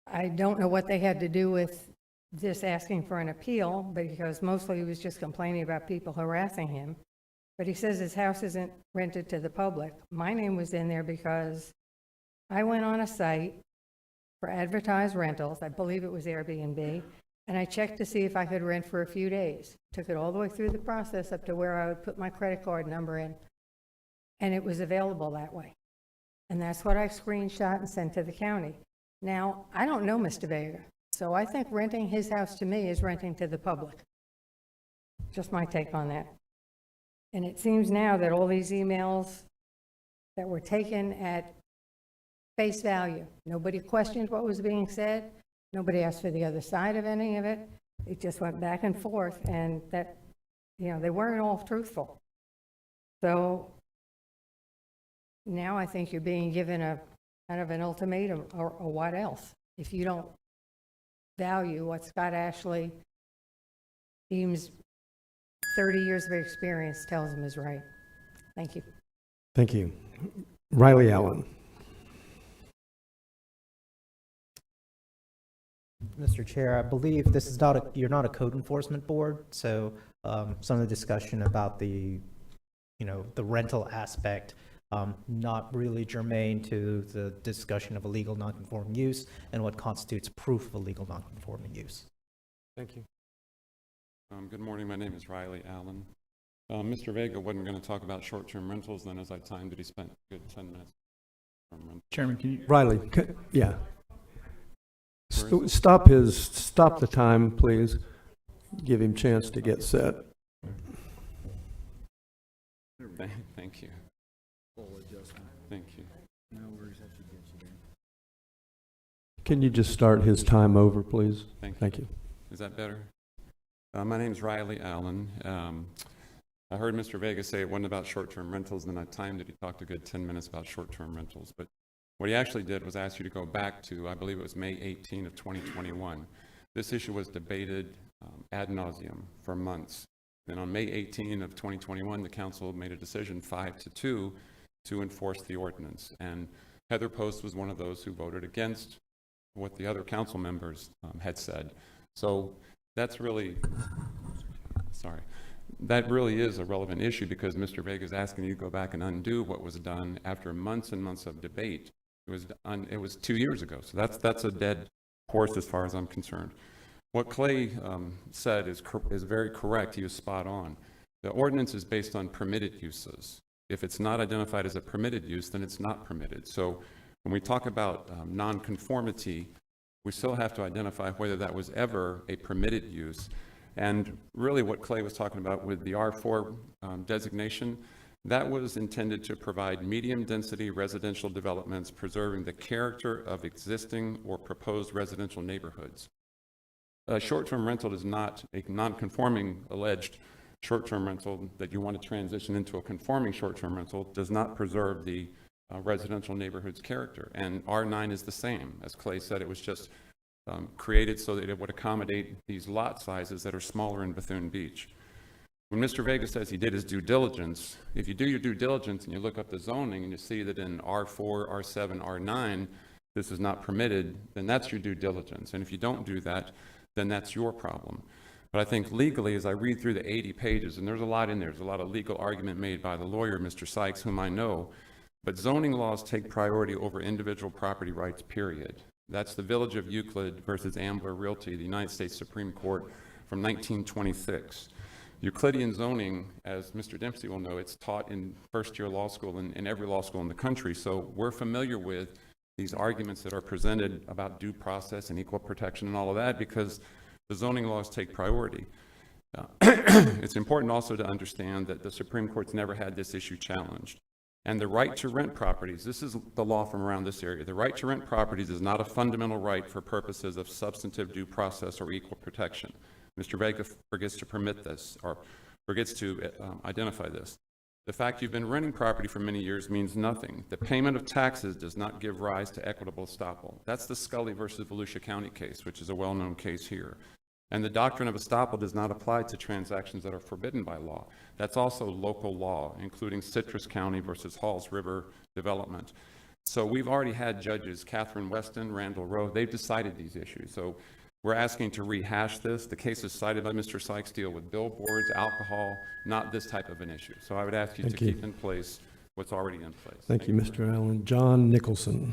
I don't know what they had to do with this asking for an appeal, because mostly he was just complaining about people harassing him. But he says his house isn't rented to the public. My name was in there because I went on a site for advertised rentals, I believe it was Airbnb, and I checked to see if I could rent for a few days. Took it all the way through the process up to where I would put my credit card number in, and it was available that way. And that's what I screenshot and sent to the county. Now, I don't know Mr. Vega, so I think renting his house to me is renting to the public. Just my take on that. And it seems now that all these emails that were taken at face value, nobody questioned what was being said, nobody asked for the other side of any of it. It just went back and forth, and that, you know, they weren't all truthful. So now I think you're being given a kind of an ultimatum, or what else? If you don't value what Scott Ashley deems 30 years of experience tells him is right. Thank you. Thank you. Riley Allen. Mr. Chair, I believe this is not you're not a code enforcement board, so some of the discussion about the, the rental aspect, not really germane to the discussion of illegal nonconforming use and what constitutes proof of illegal nonconforming use. Thank you. Good morning. My name is Riley Allen. Mr. Vega wasn't going to talk about short-term rentals. Then, as I timed it, he spent a good 10 minutes. Chairman, can you? Riley, yeah. Stop the time, please. Give him a chance to get set. Thank you. Thank you. Can you just start his time over, please? Thank you. Is that better? My name is Riley Allen. I heard Mr. Vega say it wasn't about short-term rentals, and then I timed it. He talked a good 10 minutes about short-term rentals. But what he actually did was ask you to go back to, I believe it was May 18 of 2021. This issue was debated ad nauseum for months. Then on May 18 of 2021, the council made a decision 5-2 to enforce the ordinance. And Heather Post was one of those who voted against what the other council members had said. So that's really, that really is a relevant issue, because Mr. Vega is asking you to go back and undo what was done after months and months of debate. It was 2 years ago, so that's a dead horse as far as I'm concerned. What Clay said is very correct. He was spot on. The ordinance is based on permitted uses. If it's not identified as a permitted use, then it's not permitted. So when we talk about nonconformity, we still have to identify whether that was ever a permitted use. And really what Clay was talking about with the R4 designation, that was intended to provide medium density residential developments preserving the character of existing or proposed residential neighborhoods. A short-term rental is not a non-conforming alleged short-term rental that you want to transition into a conforming short-term rental does not preserve the residential neighborhood's character. And R9 is the same. As Clay said, it was just created so that it would accommodate these lot sizes that are smaller in Bethune Beach. When Mr. Vega says he did his due diligence, if you do your due diligence and you look up the zoning and you see that in R4, R7, R9, this is not permitted, then that's your due diligence. And if you don't do that, then that's your problem. But I think legally, as I read through the 80 pages, and there's a lot in there, there's a lot of legal argument made by the lawyer, Mr. Sykes, whom I know, but zoning laws take priority over individual property rights, period. That's the Village of Euclid versus Ambler Realty, the United States Supreme Court from 1926. Euclidean zoning, as Mr. Dempsey will know, it's taught in first-year law school in every law school in the country, so we're familiar with these arguments that are presented about due process and equal protection and all of that, because the zoning laws take priority. It's important also to understand that the Supreme Court's never had this issue challenged. And the right to rent properties, this is the law from around this area, the right to rent properties is not a fundamental right for purposes of substantive due process or equal protection. Mr. Vega forgets to permit this, or forgets to identify this. The fact you've been renting property for many years means nothing. The payment of taxes does not give rise to equitable estoppel. That's the Scully versus Volusia County case, which is a well-known case here. And the doctrine of estoppel does not apply to transactions that are forbidden by law. That's also local law, including Citrus County versus Halls River Development. So we've already had judges, Catherine Weston, Randall Rowe, they've decided these issues. So we're asking to rehash this. The cases cited by Mr. Sykes deal with billboards, alcohol, not this type of an issue. So I would ask you to keep in place what's already in place. Thank you, Mr. Allen. John Nicholson.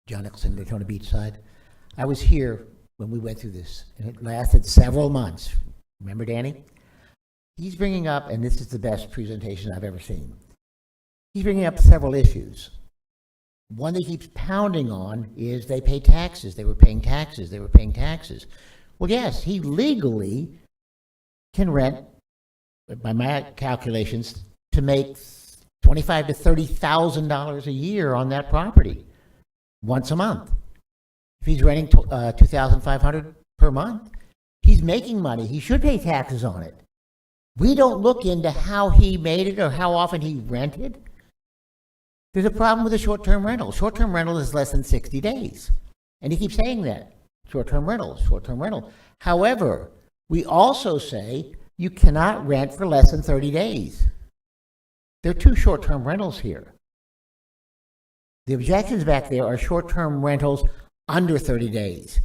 John Nicholson, Daytona Beach side. I was here when we went through this, and it lasted several months. Remember, Danny? He's bringing up, and this is the best presentation I've ever seen. He's bringing up several issues. One that he keeps pounding on is they pay taxes. They were paying taxes. They were paying taxes. Well, yes, he legally can rent, by my calculations, to make $25,000 to $30,000 a year on that property once a month. If he's renting $2,500 per month, he's making money. He should pay taxes on it. We don't look into how he made it or how often he rented. There's a problem with the short-term rental. Short-term rental is less than 60 days. And he keeps saying that. Short-term rental, short-term rental. However, we also say you cannot rent for less than 30 days. There are two short-term rentals here. The objections back there are short-term rentals under 30 days.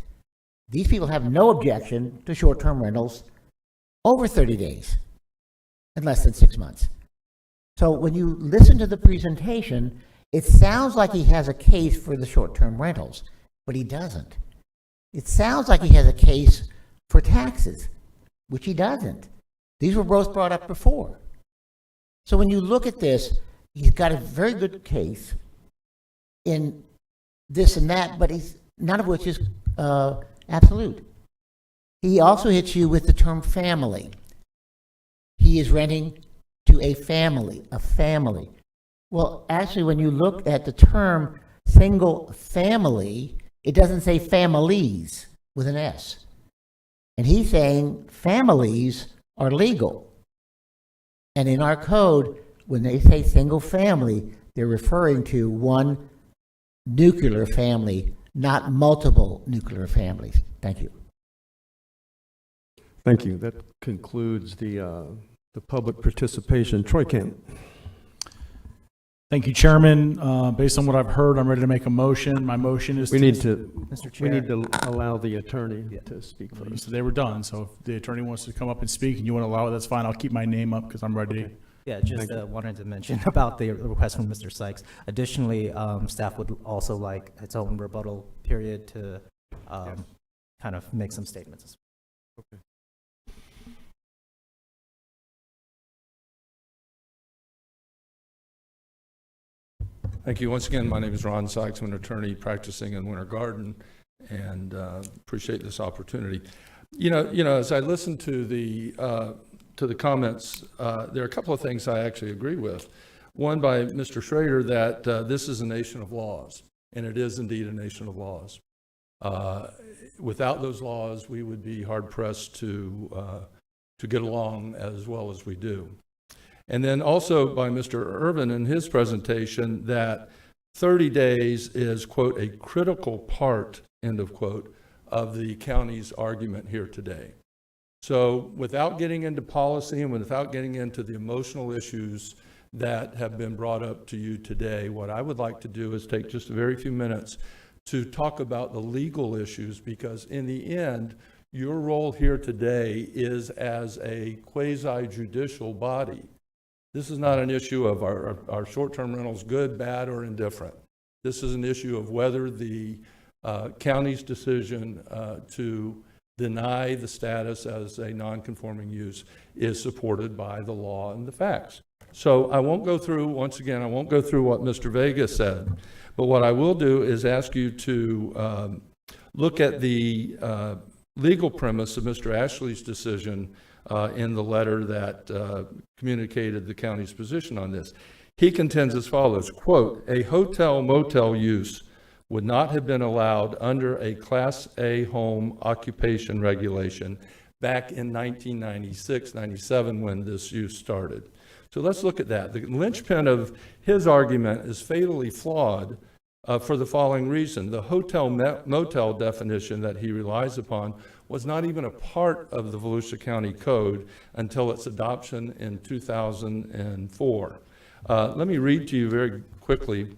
These people have no objection to short-term rentals over 30 days and less than 6 months. So when you listen to the presentation, it sounds like he has a case for the short-term rentals, but he doesn't. It sounds like he has a case for taxes, which he doesn't. These were both brought up before. So when you look at this, he's got a very good case in this and that, but he's none of which is absolute. He also hits you with the term family. He is renting to a family, Well, actually, when you look at the term single family, it doesn't say families with an S. And he's saying families are legal. And in our code, when they say single family, they're referring to one nuclear family, not multiple nuclear families. Thank you. Thank you. That concludes the public participation. Troy Kent. Thank you, Chairman. Based on what I've heard, I'm ready to make a motion. My motion is We need to allow the attorney to speak You first. said they were done, so if the attorney wants to come up and speak and you want to allow it, that's fine. I'll keep my name up because I'm ready. Okay. Yeah, just wanted to mention about the request from Mr. Sykes. Additionally, staff would also like its own rebuttal period to kind of make some statements. Okay. Thank you. Once again, my name is Ron Sykes. I'm an attorney practicing in Winter Garden, and appreciate this opportunity. You know, as I listen to the comments, there are a couple of things I actually agree with. One by Mr. Schrader that this is a nation of laws, and it is indeed a nation of laws. Without those laws, we would be hard pressed to get along as well as we do. And then also by Mr. Irvin in his presentation that 30 days is, quote, a critical part, end of quote, of the county's argument here today. So without getting into policy and without getting into the emotional issues that have been brought up to you today, what I would like to do is take just a very few minutes to talk about the legal issues, because in the end, your role here today is as a quasi-judicial body. This is not an issue of our short-term rentals good, bad, or indifferent. This is an issue of whether the county's decision to deny the status as a non-conforming use is supported by the law and the facts. So I won't go through, once again, I won't go through what Mr. Vega said, but what I will do is ask you to look at the legal premise of Mr. Ashley's decision in the letter that communicated the county's position on this. He contends as follows, quote, "A hotel motel use would not have been allowed under a Class A home occupation regulation back in 1996, 97 when this use started." So let's look at that. The linchpin of his argument is fatally flawed for the following reason. The hotel motel definition that he relies upon was not even a part of the Volusia County Code until its adoption in 2004. Let me read to you very quickly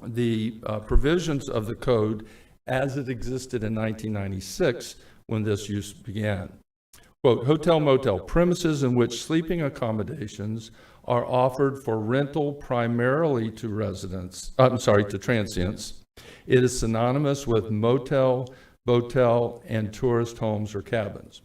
the provisions of the code as it existed in 1996 when this use began. Quote, "Hotel motel, premises in which sleeping accommodations are offered for rental primarily to to transients. It is synonymous with motel, botel, and tourist homes or cabins."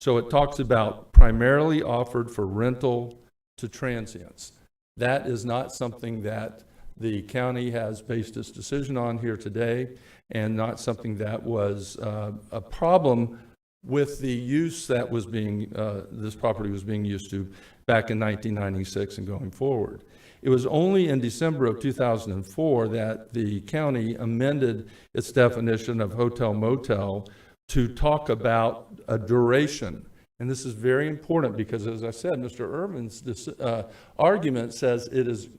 So it talks about primarily offered for rental to transients. That is not something that the county has based its decision on here today, and not something that was a problem with the use that was being, this property was being used to back in 1996 and going forward. It was only in December of 2004 that the county amended its definition of hotel motel to talk about a duration. And this is very important because, as I said, Mr. Irvin's argument says it is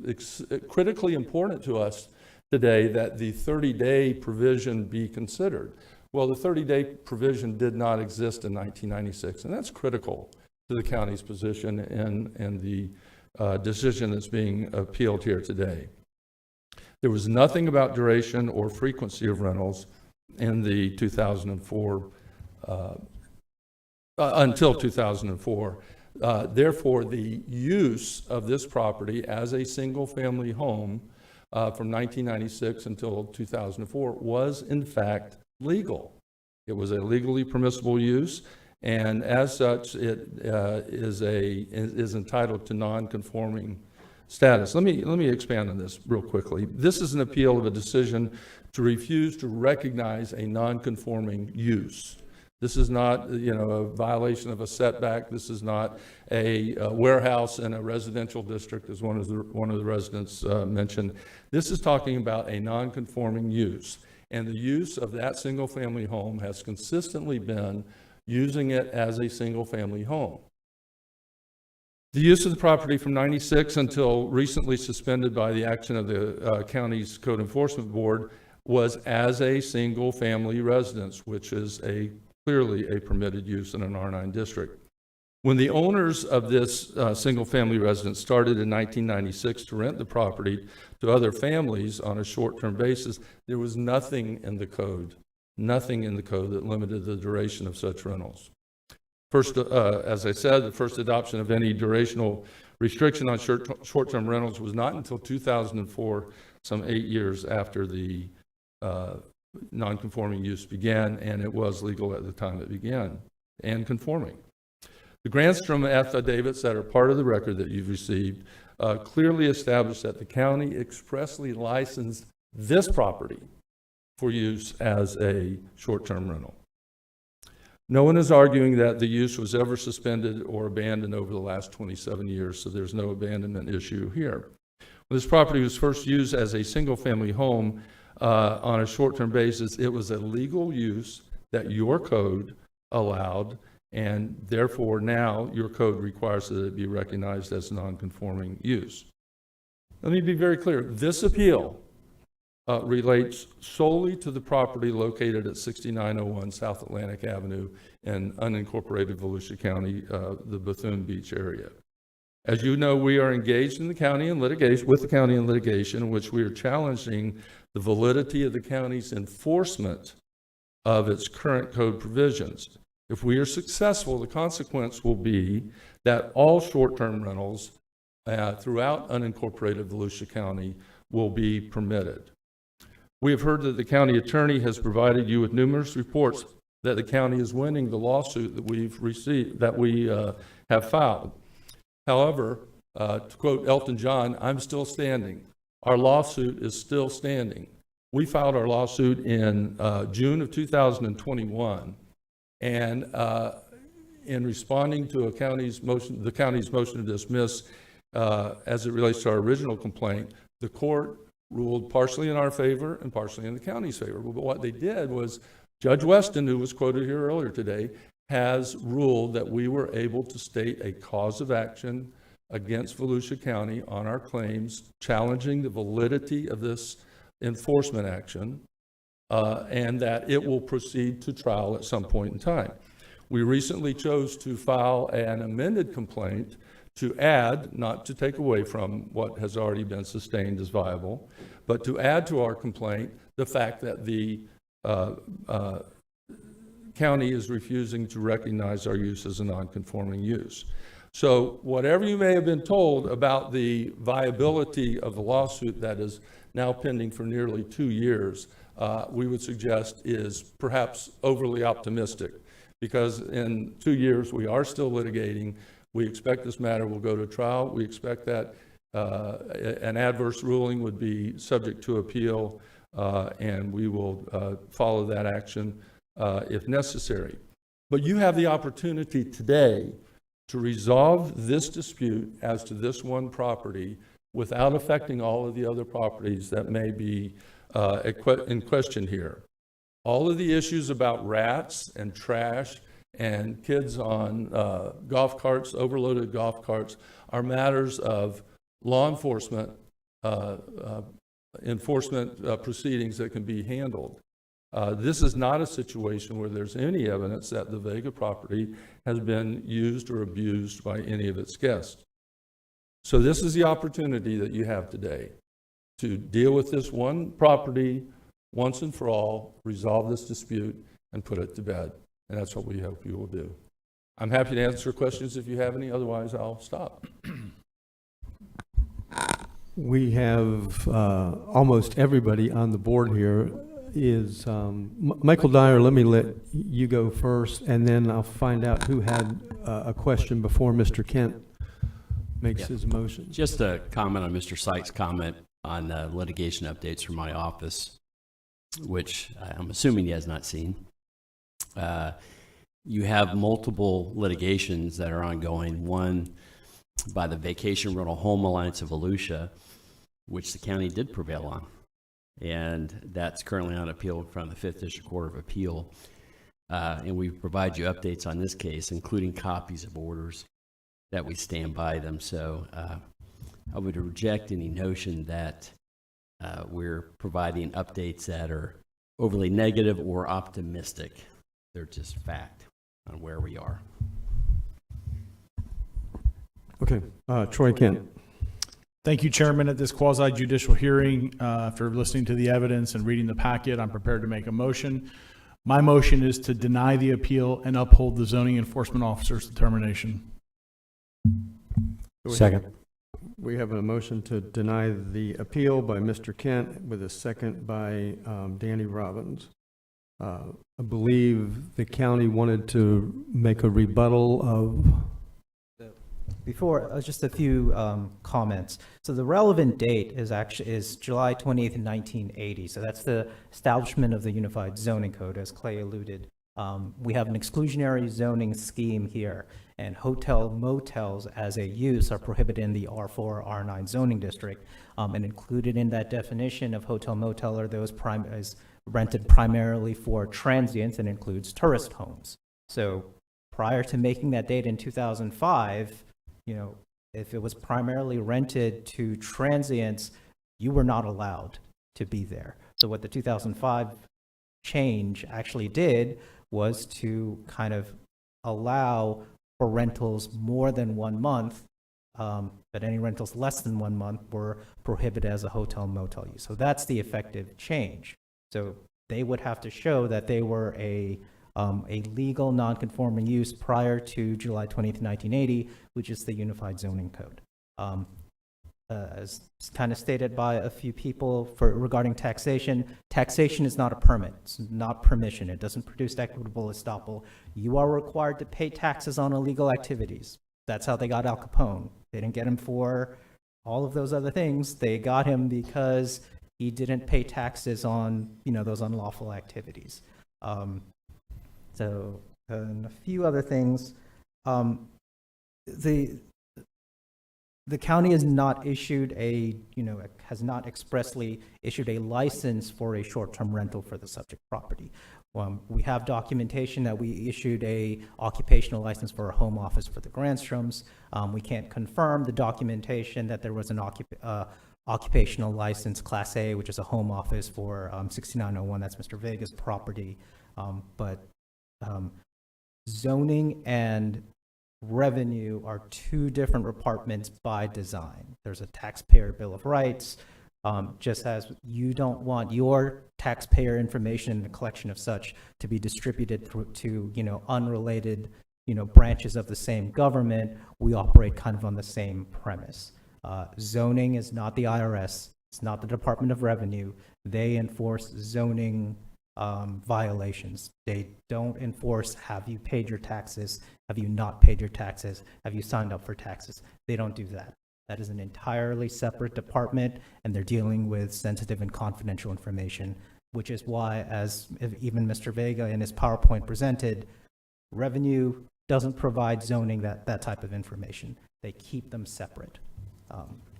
critically important to us today that the 30-day provision be considered. Well, the 30-day provision did not exist in 1996, and that's critical to the county's position and the decision that's being appealed here today. There was nothing about duration or frequency of rentals in the 2004, until 2004. Therefore, the use of this property as a single-family home from 1996 until 2004 was, in fact, legal. It was a legally permissible use, and as such, it is entitled to non-conforming status. Let me expand on this real quickly. This is an appeal of a decision to refuse to recognize a non-conforming use. This is not, a violation of a setback. This is not a warehouse in a residential district, as one of the residents mentioned. This is talking about a non-conforming use. And the use of that single-family home has consistently been using it as a single-family home. The use of the property from 96 until recently suspended by the action of the county's Code Enforcement Board was as a single-family residence, which is clearly a permitted use in an R9 district. When the owners of this single-family residence started in 1996 to rent the property to other families on a short-term basis, there was nothing in the code that limited the duration of such rentals. First, as I said, the first adoption of any durational restriction on short-term rentals was not until 2004, some 8 years after the non-conforming use began, and it was legal at the time it began, and conforming. The Grandstrom affidavits that are part of the record that you've received clearly establish that the county expressly licensed this property for use as a short-term rental. No one is arguing that the use was ever suspended or abandoned over the last 27 years, so there's no abandonment issue here. When this property was first used as a single-family home on a short-term basis, it was a legal use that your code allowed, and therefore now your code requires that it be recognized as non-conforming use. Let me be very clear. This appeal relates solely to the property located at 6901 South Atlantic Avenue in unincorporated Volusia County, the Bethune Beach area. As you know, we are engaged in the county in litigation, with the county in litigation, in which we are challenging the validity of the county's enforcement of its current code provisions. If we are successful, the consequence will be that all short-term rentals throughout unincorporated Volusia County will be permitted. We have heard that the county attorney has provided you with numerous reports that the county is winning the lawsuit that we've received, that we have filed. However, to quote Elton John, I'm still standing. Our lawsuit is still standing. We filed our lawsuit in June of 2021, and in responding to the county's motion to dismiss as it relates to our original complaint, the court ruled partially in our favor and partially in the county's favor. But what they did was Judge Weston, who was quoted here earlier today, has ruled that we were able to state a cause of action against Volusia County on our claims, challenging the validity of this enforcement action, and that it will proceed to trial at some point in time. We recently chose to file an amended complaint to add, not to take away from what has already been sustained as viable, but to add to our complaint the fact that the county is refusing to recognize our use as a non-conforming use. So whatever you may have been told about the viability of the lawsuit that is now pending for nearly 2 years, we would suggest is perhaps overly optimistic, because in 2 years we are still litigating. We expect this matter will go to trial. We expect that an adverse ruling would be subject to appeal, and we will follow that action if necessary. But you have the opportunity today to resolve this dispute as to this one property without affecting all of the other properties that may be in question here. All of the issues about rats and trash and kids on golf carts, overloaded golf carts, are matters of law enforcement proceedings that can be handled. This is not a situation where there's any evidence that the Vega property has been used or abused by any of its guests. So this is the opportunity that you have today to deal with this one property once and for all, resolve this dispute, and put it to bed. And that's what we hope you will do. I'm happy to answer questions if you have any. Otherwise, I'll stop. We have almost everybody on the board here. Is Michael Dyer, let me let you go first, and then I'll find out who had a question before Mr. Kent makes his motion. Just a comment on Mr. Sykes' comment on litigation updates from my office, which I'm assuming he has not seen. You have multiple litigations that are ongoing, one by the Vacation Rental Home Alliance of Volusia, which the county did prevail on. And that's currently on appeal in front of the 5th District Court of Appeal. And we provide you updates on this case, including copies of orders that we stand by them. So I would reject any notion that we're providing updates that are overly negative or optimistic. They're just fact on where we are. Okay, Troy Kent. Thank you, Chairman. At this quasi-judicial hearing, after listening to the evidence and reading the packet, I'm prepared to make a motion. My motion is to deny the appeal and uphold the zoning enforcement officer's determination. Second. We have a motion to deny the appeal by Mr. Kent with a second by Danny Robbins. I believe the county wanted to make a rebuttal of... Before, just a few comments. So the relevant date is July 20th, 1980. So that's the establishment of the Unified Zoning Code, as Clay alluded. We have an exclusionary zoning scheme here, and hotel motels as a use are prohibited in the R4, R9 zoning district. And included in that definition of hotel motel are those rented primarily for transients and includes tourist homes. So prior to making that date in 2005, if it was primarily rented to transients, you were not allowed to be there. So what the 2005 change actually did was to kind of allow for rentals more than 1 month, but any rentals less than 1 month were prohibited as a hotel motel use. So that's the effective change. So they would have to show that they were a legal non-conforming use prior to July 20th, 1980, which is the Unified Zoning Code. As kind of stated by a few people regarding taxation, taxation is not a permit. It's not permission. It doesn't produce equitable estoppel. You are required to pay taxes on illegal activities. That's how they got Al Capone. They didn't get him for all of those other things. They got him because he didn't pay taxes on, those unlawful activities. So, and a few other things. The county has not issued has not expressly issued a license for a short-term rental for the subject property. We have documentation that we issued a occupational license for a home office for the Granstroms. We can't confirm the documentation that there was an occupational license, Class A, which is a home office for 6901, that's Mr. Vega's property. But zoning and revenue are two different departments by design. There's a taxpayer bill of rights, just as you don't want your taxpayer information and the collection of such to be distributed to unrelated branches of the same government. We operate kind of on the same premise. Zoning is not the IRS. It's not the Department of Revenue. They enforce zoning violations. They don't enforce, have you paid your taxes? Have you not paid your taxes? Have you signed up for taxes? They don't do that. That is an entirely separate department, and they're dealing with sensitive and confidential information, which is why, as even Mr. Vega in his PowerPoint presented, revenue doesn't provide zoning that type of information. They keep them separate.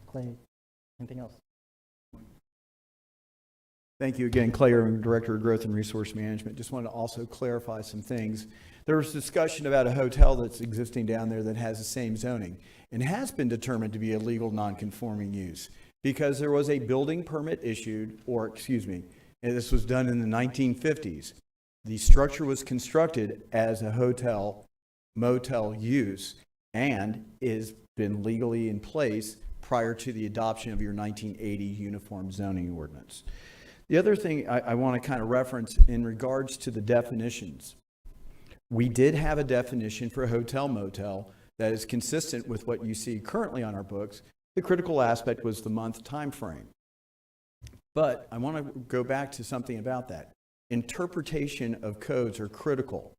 Clay, anything else? Thank you again, Clay Irving, Director of Growth and Resource Management. Just wanted to also clarify some things. There was discussion about a hotel that's existing down there that has the same zoning and has been determined to be a legal non-conforming use because there was a building permit issued, and this was done in the 1950s. The structure was constructed as a hotel, motel use and is been legally in place prior to the adoption of your 1980 Uniform Zoning Ordinance. The other thing I want to kind of reference in regards to the definitions, we did have a definition for a hotel motel that is consistent with what you see currently on our books. The critical aspect was the month time frame. But I want to go back to something about that. Interpretation of codes are critical.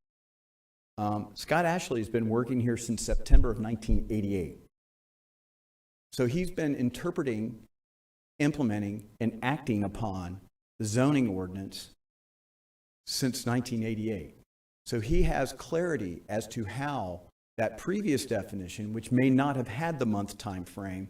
Scott Ashley has been working here since September of 1988. So he's been interpreting, implementing, and acting upon the zoning ordinance since 1988. So he has clarity as to how that previous definition, which may not have had the month time frame,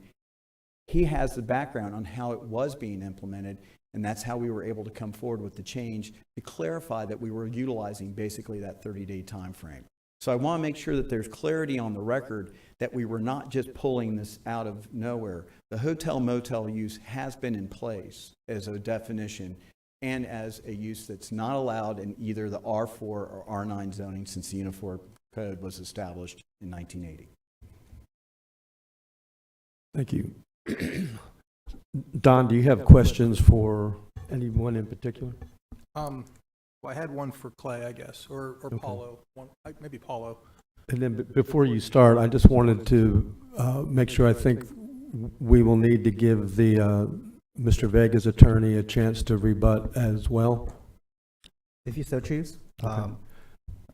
he has the background on how it was being implemented, and that's how we were able to come forward with the change to clarify that we were utilizing basically that 30-day time frame. So I want to make sure that there's clarity on the record that we were not just pulling this out of nowhere. The hotel motel use has been in place as a definition and as a use that's not allowed in either the R4 or R9 zoning since the Uniform Code was established in 1980. Thank you. Don, do you have questions for anyone in particular? Well, I had one for Clay, I guess, or Okay. Paulo. Maybe Paulo. And then before you start, I just wanted to make sure, I think we will need to give the Mr. Vega's attorney a chance to rebut as well. If you so choose. Okay.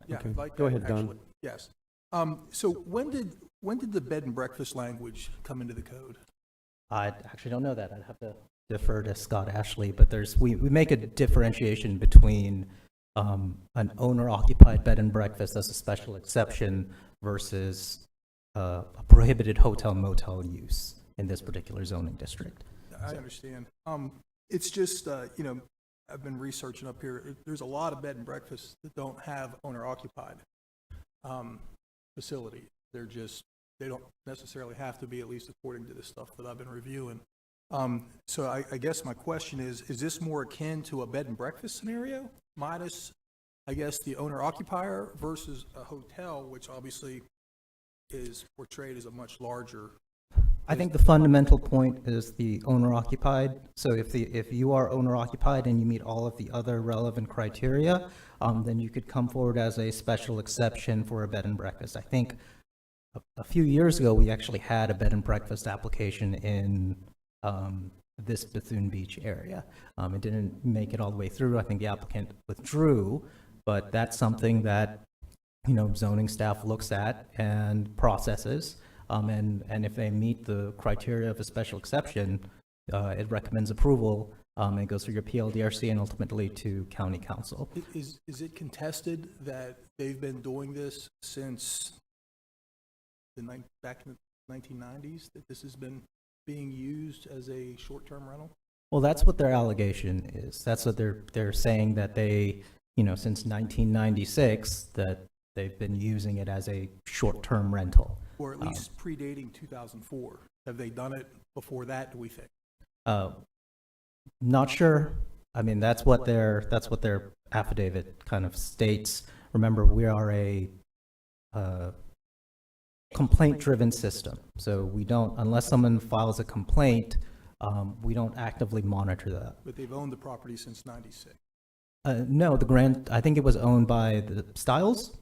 Yeah, Okay. I'd like Go that, ahead, Don. actually. Yes. So when did the bed and breakfast language come into the code? I actually don't know that. I'd have to defer to Scott Ashley, but we make a differentiation between an owner-occupied bed and breakfast as a special exception versus a prohibited hotel motel use in this particular zoning district. I understand. It's just, I've been researching up here. There's a lot of bed and breakfasts that don't have owner-occupied facility. They don't necessarily have to be, at least according to the stuff that I've been reviewing. So I guess my question is this more akin to a bed and breakfast scenario, minus, I guess, the owner-occupier versus a hotel, which obviously is portrayed as a much larger? I think the fundamental point is the owner-occupied. So if you are owner-occupied and you meet all of the other relevant criteria, then you could come forward as a special exception for a bed and breakfast. I think a few years ago, we actually had a bed and breakfast application in this Bethune Beach area. It didn't make it all the way through. I think the applicant withdrew, but that's something that, zoning staff looks at and processes. And if they meet the criteria of a special exception, it recommends approval. It goes through your PLDRC and ultimately to county council. Is it contested that they've been doing this since back in 1990s, that this has been being used as a short-term rental? Well, that's what their allegation is. That's what they're saying, that they, since 1996, that they've been using it as a short-term rental. Or at least predating 2004? Have they done it before that, do we think? Not sure. I mean, that's what their affidavit kind of states. Remember, we are a complaint-driven system, so we don't, unless someone files a complaint, we don't actively monitor that. But they've owned the property since 96. No, I think it was owned by the Stiles,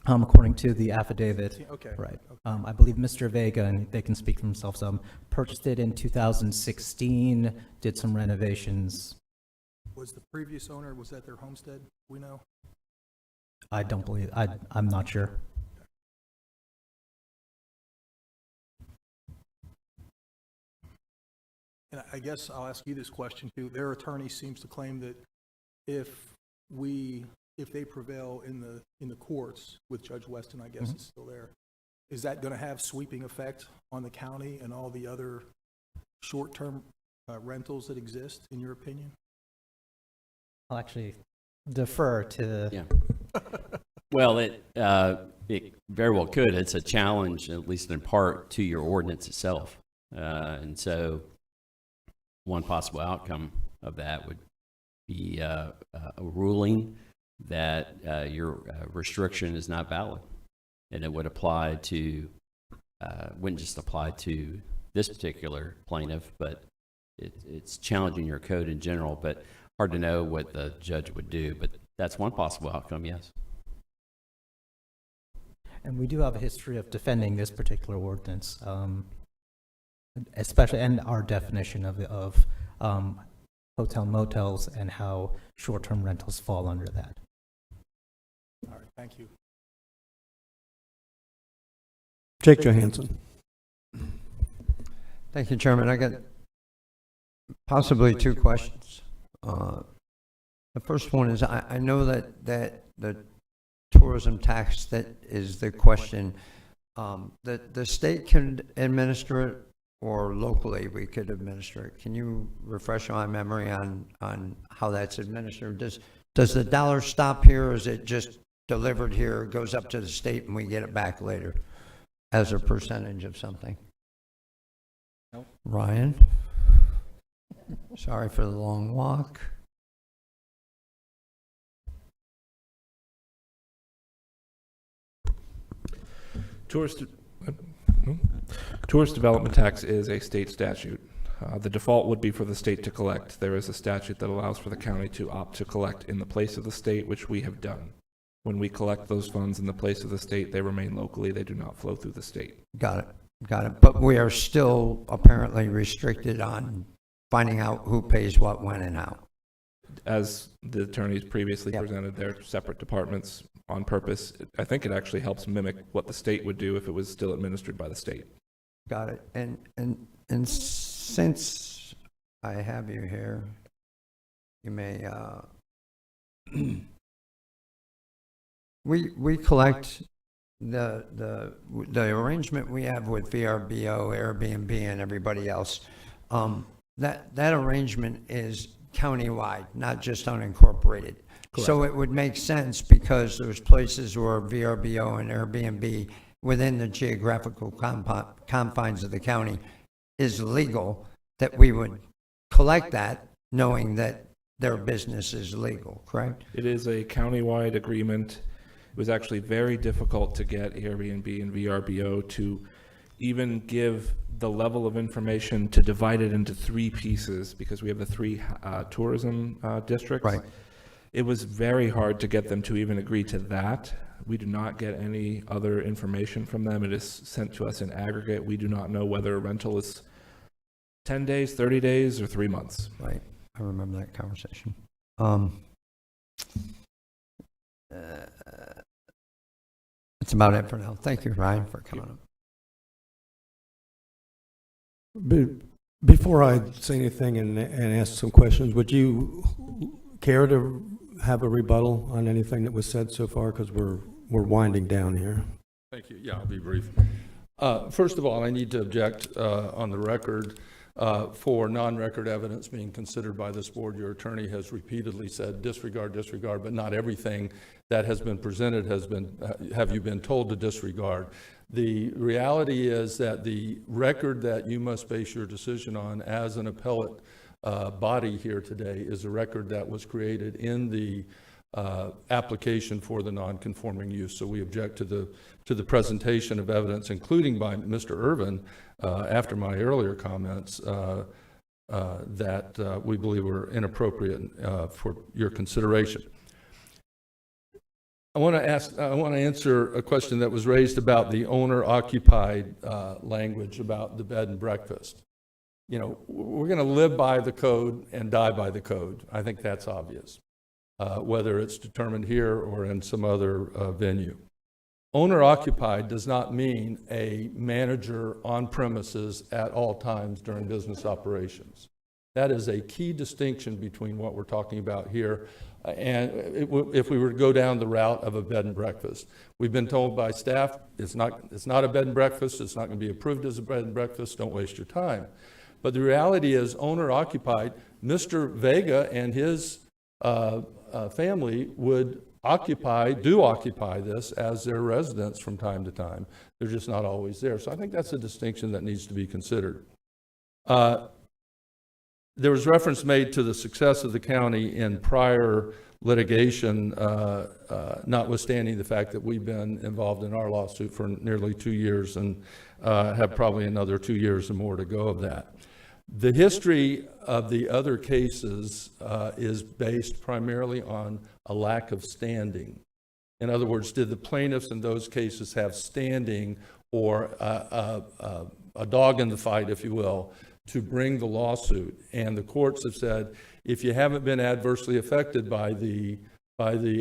according to the affidavit. Okay. Right. I believe Mr. Vega, and they can speak for themselves, purchased it in 2016, did some renovations. Was the previous owner, was that their homestead? We know? I don't believe, I'm not sure. And I guess I'll ask you this question too. Their attorney seems to claim that if they prevail in the courts with Judge Weston, I guess is still there, is that going to have sweeping effect on the county and all the other short-term rentals that exist, in your opinion? I'll actually defer to. Yeah. Well, it very well could. It's a challenge, at least in part, to your ordinance itself. And so one possible outcome of that would be a ruling that your restriction is not valid. And it would apply to, wouldn't just apply to this particular plaintiff, but it's challenging your code in general, but hard to know what the judge would do. But that's one possible outcome, yes. And we do have a history of defending this particular ordinance, especially, and our definition of hotel motels and how short-term rentals fall under that. All right, thank you. Jake Johansson. Thank you, Chairman. I got possibly two questions. The first one is, I know that the tourism tax, that is the question, that the state can administer it, or locally we could administer it. Can you refresh my memory on how that's administered? Does the dollar stop here, or is it just delivered here, goes up to the state, and we get it back later as a percentage of something? Nope. Ryan? Sorry for the long walk. Tourist development tax is a state statute. The default would be for the state to collect. There is a statute that allows for the county to opt to collect in the place of the state, which we have done. When we collect those funds in the place of the state, they remain locally. They do not flow through the state. Got it. But we are still apparently restricted on finding out who pays what, when, and how. As the attorneys previously presented, their separate departments on purpose. I think it actually helps mimic what the state would do if it was still administered by the state. Got it. And since I have you here, you may we collect the arrangement we have with VRBO, Airbnb, and everybody else. That arrangement is countywide, not just unincorporated. Correct. So it would make sense, because there's places where VRBO and Airbnb within the geographical confines of the county is legal, that we would collect that knowing that their business is legal, correct? It is a countywide agreement. It was actually very difficult to get Airbnb and VRBO to even give the level of information to divide it into three pieces, because we have the three tourism districts. Right. It was very hard to get them to even agree to that. We do not get any other information from them. It is sent to us in aggregate. We do not know whether a rental is 10 days, 30 days, or 3 months. Right. I remember that conversation. That's about it for now. Thank you, Ryan, for coming up. Before I say anything and ask some questions, would you care to have a rebuttal on anything that was said so far? Because we're winding down here. Thank you. Yeah, I'll be brief. First of all, I need to object on the record for non-record evidence being considered by this board. Your attorney has repeatedly said disregard, disregard, but not everything that has been presented have you been told to disregard. The reality is that the record that you must base your decision on as an appellate body here today is a record that was created in the application for the non-conforming use. So we object to the presentation of evidence, including by Mr. Irvin, after my earlier comments, that we believe were inappropriate for your consideration. I want to answer a question that was raised about the owner-occupied language about the bed and breakfast. You know, we're going to live by the code and die by the code. I think that's obvious, whether it's determined here or in some other venue. Owner-occupied does not mean a manager on premises at all times during business operations. That is a key distinction between what we're talking about here and if we were to go down the route of a bed and breakfast. We've been told by staff it's not a bed and breakfast, it's not going to be approved as a bed and breakfast, don't waste your time. But the reality is owner-occupied, Mr. Vega and his family would occupy this as their residence from time to time. They're just not always there. So I think that's a distinction that needs to be considered. There was reference made to the success of the county in prior litigation, notwithstanding the fact that we've been involved in our lawsuit for nearly 2 years and have probably another 2 years or more to go of that. The history of the other cases is based primarily on a lack of standing. In other words, did the plaintiffs in those cases have standing or a dog in the fight, if you will, to bring the lawsuit? And the courts have said, if you haven't been adversely affected by the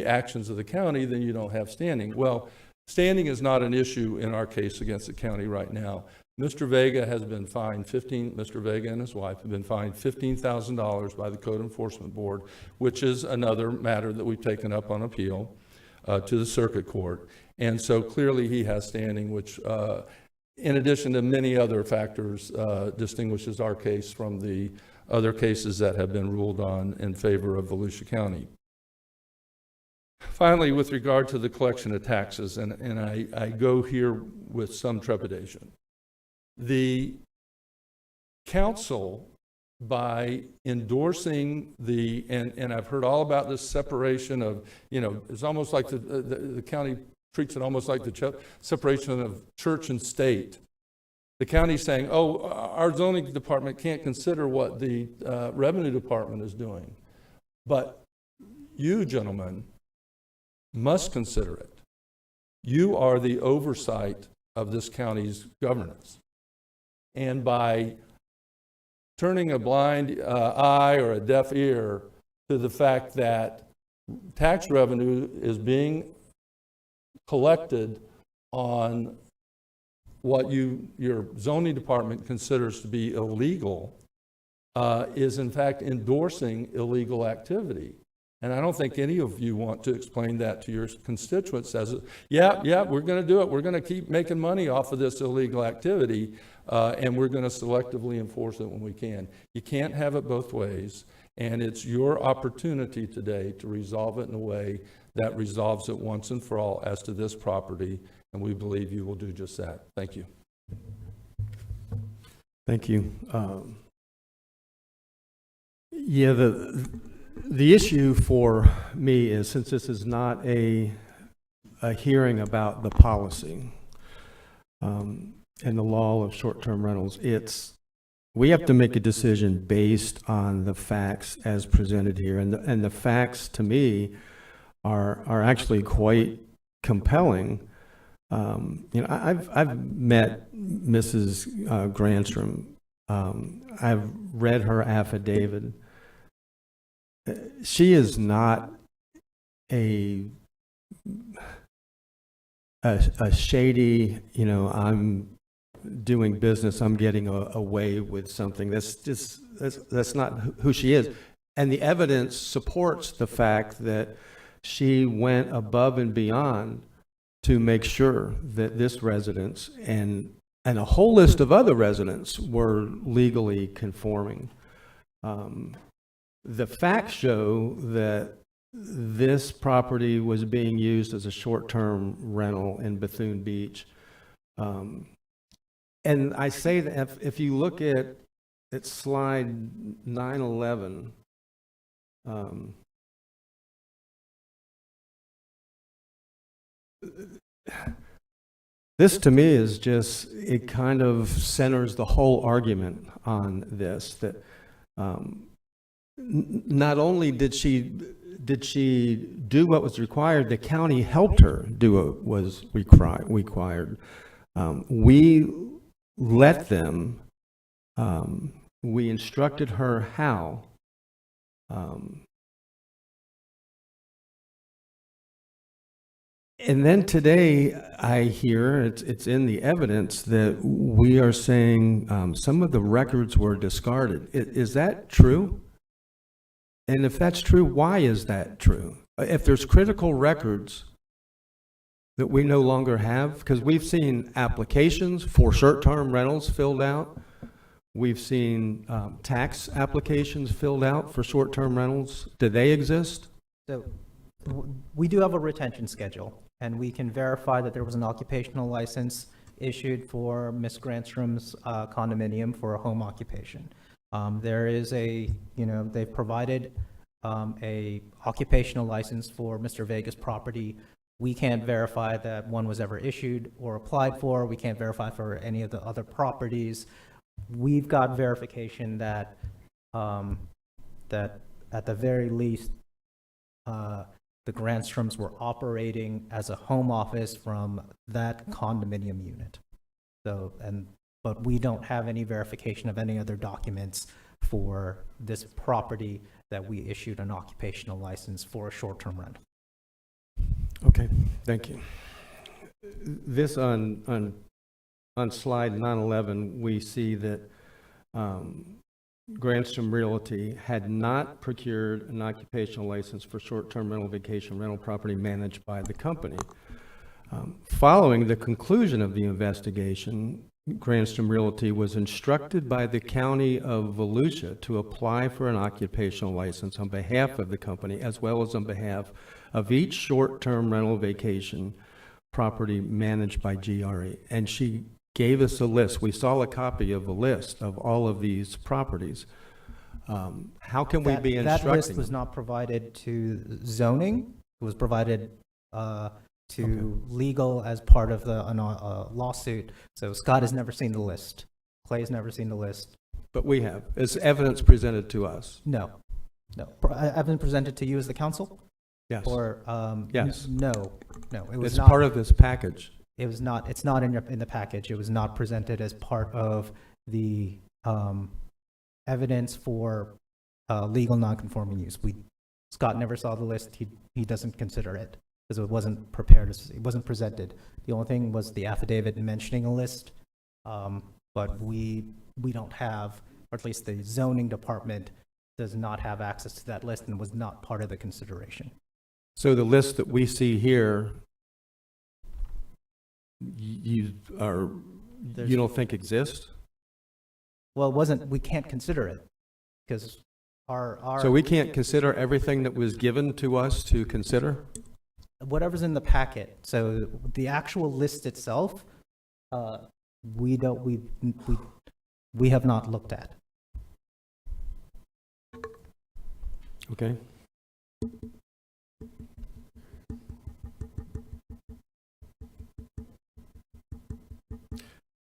actions of the county, then you don't have standing. Well, standing is not an issue in our case against the county right now. Mr. Vega has been fined Mr. Vega and his wife have been fined $15,000 by the Code Enforcement Board, which is another matter that we've taken up on appeal to the circuit court. And so clearly he has standing, which in addition to many other factors, distinguishes our case from the other cases that have been ruled on in favor of Volusia County. Finally, with regard to the collection of taxes, and I go here with some trepidation. The council, by endorsing and I've heard all about this separation of, it's almost like the county treats it almost like the separation of church and state. The county's saying, oh, our zoning department can't consider what the revenue department is doing. But you, gentlemen, must consider it. You are the oversight of this county's governance. And by turning a blind eye or a deaf ear to the fact that tax revenue is being collected on what your zoning department considers to be illegal, is in fact endorsing illegal activity. And I don't think any of you want to explain that to your constituents as, yeah, we're going to do it. We're going to keep making money off of this illegal activity, and we're going to selectively enforce it when we can. You can't have it both ways, and it's your opportunity today to resolve it in a way that resolves it once and for all as to this property, and we believe you will do just that. Thank you. Thank you. Yeah, the issue for me is, since this is not a hearing about the policy and the law of short-term rentals, we have to make a decision based on the facts as presented here, and the facts to me are actually quite compelling. I've met Mrs. Granstrom. I've read her affidavit. She is not a shady, I'm doing business, I'm getting away with something. That's not who she is. And the evidence supports the fact that she went above and beyond to make sure that this residence and and a whole list of other residents were legally conforming. The facts show that this property was being used as a short-term rental in Bethune Beach. And I say that if you look at slide 911, this to me is just, it kind of centers the whole argument on this, that not only did she do what was required, the county helped her do what was required. We let them, we instructed her how. And then today I hear, it's in the evidence, that we are saying some of the records were discarded. Is that true? And if that's true, why is that true? If there's critical records that we no longer have, because we've seen applications for short-term rentals filled out. We've seen tax applications filled out for short-term rentals. Do they exist? So we do have a retention schedule, and we can verify that there was an occupational license issued for Ms. Grantstrom's condominium for a home occupation. There is they've provided a occupational license for Mr. Vega's property. We can't verify that one was ever issued or applied for. We can't verify for any of the other properties. We've got verification that that at the very least the Grandstroms were operating as a home office from that condominium unit. But we don't have any verification of any other documents for this property that we issued an occupational license for a short-term rental. Okay, thank you. This on slide 911, we see that Grandstrom Realty had not procured an occupational license for short-term rental vacation rental property managed by the company. Following the conclusion of the investigation, Grandstrom Realty was instructed by the County of Volusia to apply for an occupational license on behalf of the company, as well as on behalf of each short-term rental vacation property managed by GRE. And she gave us a list. We saw a copy of a list of all of these properties. How can we be instructing? That list was not provided to zoning. It was provided to legal as part of the lawsuit. So Scott has never seen the list. Clay's never seen the list. But we have. Is evidence presented to us? No. Evidence presented to you as the council? Yes. Or yes. No. It was it's not part of this package. It was not. It's not in the package. It was not presented as part of the evidence for legal non-conforming use. Scott never saw the list. He doesn't consider it because it wasn't prepared. It wasn't presented. The only thing was the affidavit mentioning a list, but we don't have, or at least the zoning department does not have access to that list and was not part of the consideration. So the list that we see here, you don't think exists? Well, it wasn't. We can't consider it because our. So we can't consider everything that was given to us to consider? Whatever's in the packet. So the actual list itself, we have not looked at. Okay.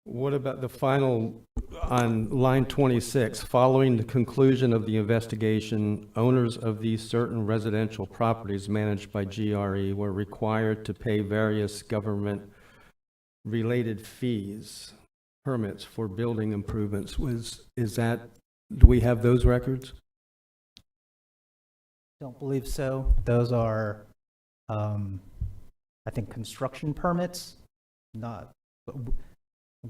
What about the final, on line 26, following the conclusion of the investigation, owners of these certain residential properties managed by GRE were required to pay various government-related fees, permits for building improvements. Do we have those records? Don't believe so. Those are, I think, construction permits.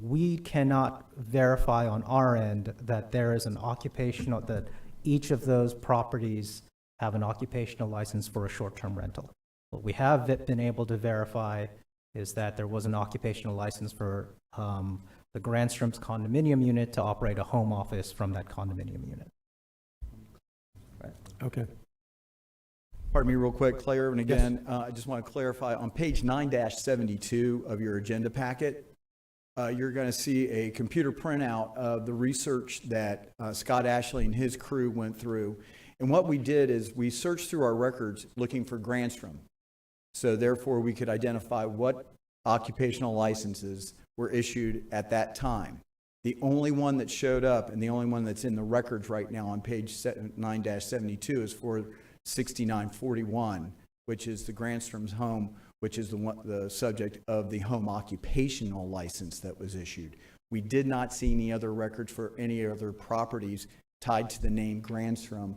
We cannot verify on our end that there is an occupational, that each of those properties have an occupational license for a short-term rental. What we have been able to verify is that there was an occupational license for the Grandstrom's condominium unit to operate a home office from that condominium unit. Okay. Pardon me real quick, Clay Irvin again. I just want to clarify, on page 9-72 of your agenda packet, you're going to see a computer printout of the research that Scott Ashley and his crew went through. And what we did is we searched through our records looking for Grandstrom. So therefore, we could identify what occupational licenses were issued at that time. The only one that showed up and the only one that's in the records right now on page 9-72 is for 6941, which is the Grandstrom's home, which is the subject of the home occupational license that was issued. We did not see any other records for any other properties tied to the name Grandstrom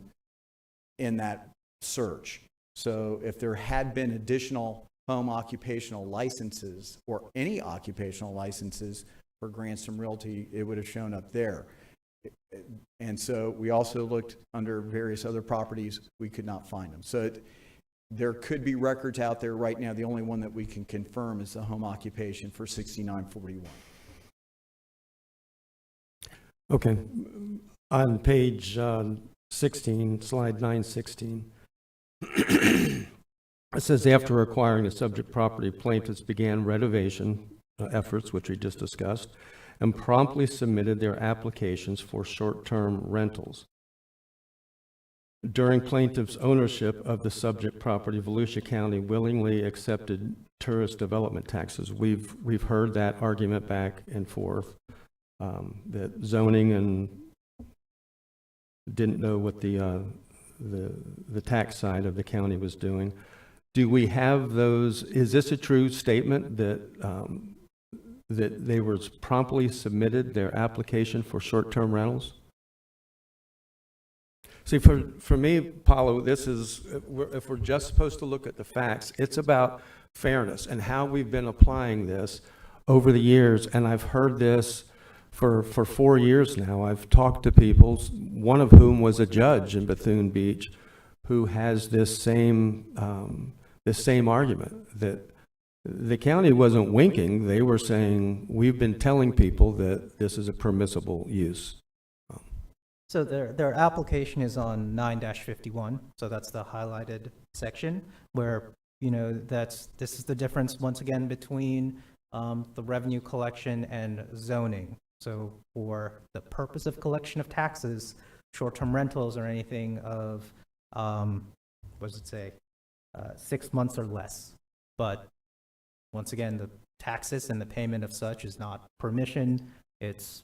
in that search. So if there had been additional home occupational licenses or any occupational licenses for Grandstrom Realty, it would have shown up there. And so we also looked under various other properties. We could not find them. So there could be records out there right now. The only one that we can confirm is the home occupation for 6941. Okay. On page 16, slide 916, it says, after acquiring the subject property, plaintiffs began renovation efforts, which we just discussed, and promptly submitted their applications for short-term rentals. During plaintiff's ownership of the subject property, Volusia County willingly accepted tourist development taxes. We've heard that argument back and forth, that zoning and didn't know what the tax side of the county was doing. Do we have those? Is this a true statement that that they were promptly submitted their application for short-term rentals? See, for me, Paulo, this is, if we're just supposed to look at the facts, it's about fairness and how we've been applying this over the years. And I've heard this for 4 years now. I've talked to people, one of whom was a judge in Bethune Beach, who has this same argument that the county wasn't winking. They were saying, we've been telling people that this is a permissible use. So their application is on 9-51, so that's the highlighted section where, you know, this is the difference once again between the revenue collection and zoning. So for the purpose of collection of taxes, short-term rentals or anything of, what does it say, 6 months or less. But once again, the taxes and the payment of such is not permission, it's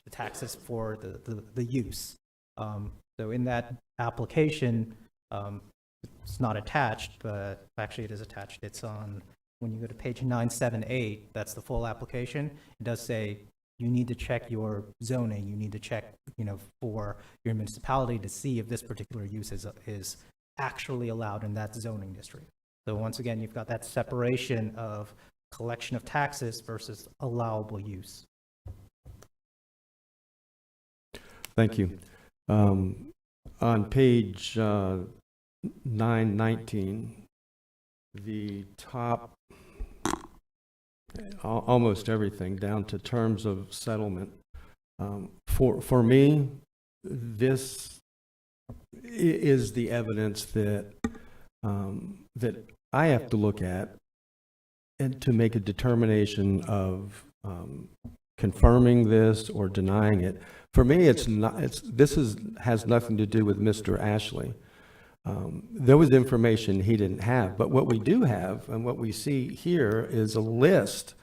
the taxes for the use. So in that application, it's not attached, but actually it is attached. It's on, when you go to page 978, that's the full application. It does say you need to check your zoning. You need to check, you know, for your municipality to see if this particular use is actually allowed in that zoning district. So once again, you've got that separation of collection of taxes versus allowable use. Thank you. On page 919, the top, almost everything down to terms of settlement. For me, this is the evidence that that I have to look at and to make a determination of confirming this or denying it. For me, it's not. Has nothing to do with Mr. Ashley. There was information he didn't have, but what we do have and what we see here is a list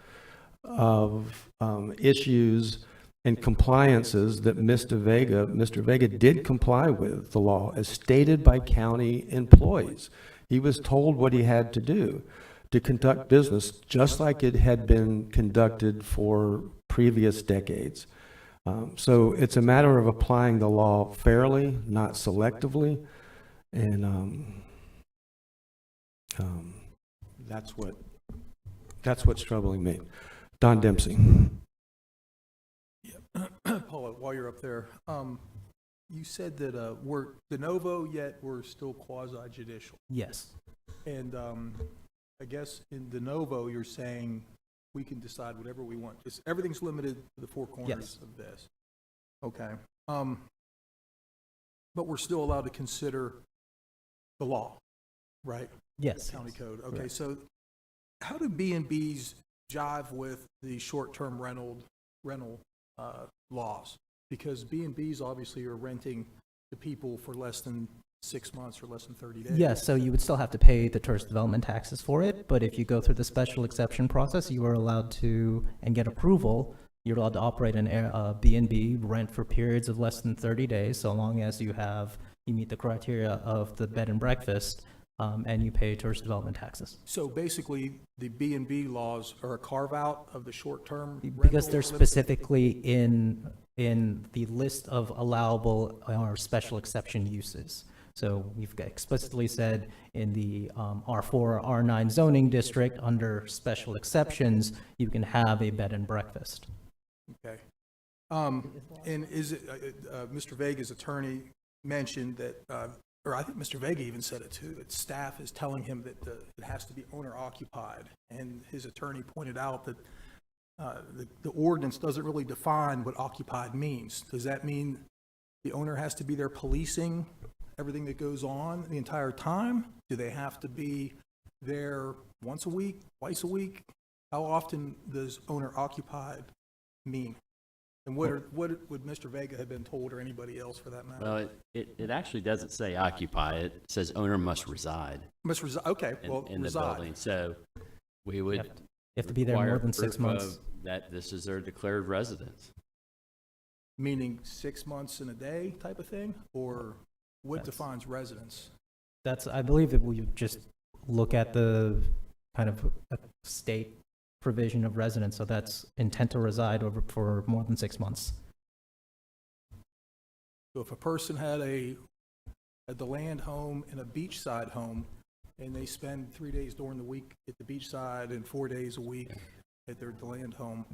of issues and compliances that Mr. Vega did comply with the law as stated by county employees. He was told what he had to do to conduct business just like it had been conducted for previous decades. So it's a matter of applying the law fairly, not selectively, and that's what's troubling me. Don Dempsey. Paula, while you're up there, you said that we're de novo, yet we're still quasi-judicial. Yes. And I guess in de novo, you're saying we can decide whatever we want. Everything's limited to the four corners Yes. of this. Okay. But we're still allowed to consider the law, right? Yes. County code. Okay, Correct. so how do B&Bs jive with the short-term rental laws? Because B&Bs obviously are renting to people for less than 6 months or less than 30 days. Yes, so you would still have to pay the tourist development taxes for it, but if you go through the special exception process, you are allowed to, and get approval, you're allowed to operate an B&B rent for periods of less than 30 days, so long as you meet the criteria of the bed and breakfast, and you pay tourist development taxes. So basically, the B&B laws are a carve-out of the short-term rental? Because they're specifically in the list of allowable or special exception uses. So we've explicitly said in the R4, R9 zoning district, under special exceptions, you can have a bed and breakfast. Okay. And is it, Mr. Vega's attorney mentioned that, or I think Mr. Vega even said it too, that staff is telling him that it has to be owner occupied. And his attorney pointed out that the ordinance doesn't really define what occupied means. Does that mean the owner has to be there policing everything that goes on the entire time? Do they have to be there once a week, twice a week? How often does owner occupied mean? And what would Mr. Vega have been told, or anybody else for that matter? Well, it actually doesn't say occupy. It says owner must reside. Must reside, okay, well, in the reside. building. So we would You have to be there require more than 6 proof months. of that this is their declared residence. Meaning 6 months in a day type of thing? Or what defines residence? I believe that we just look at the kind of a state provision of residence, so that's intent to reside over for more than 6 months. So if a person had a Deland home and a beachside home, and they spend 3 days during the week at the beachside and 4 days a week at their Deland home,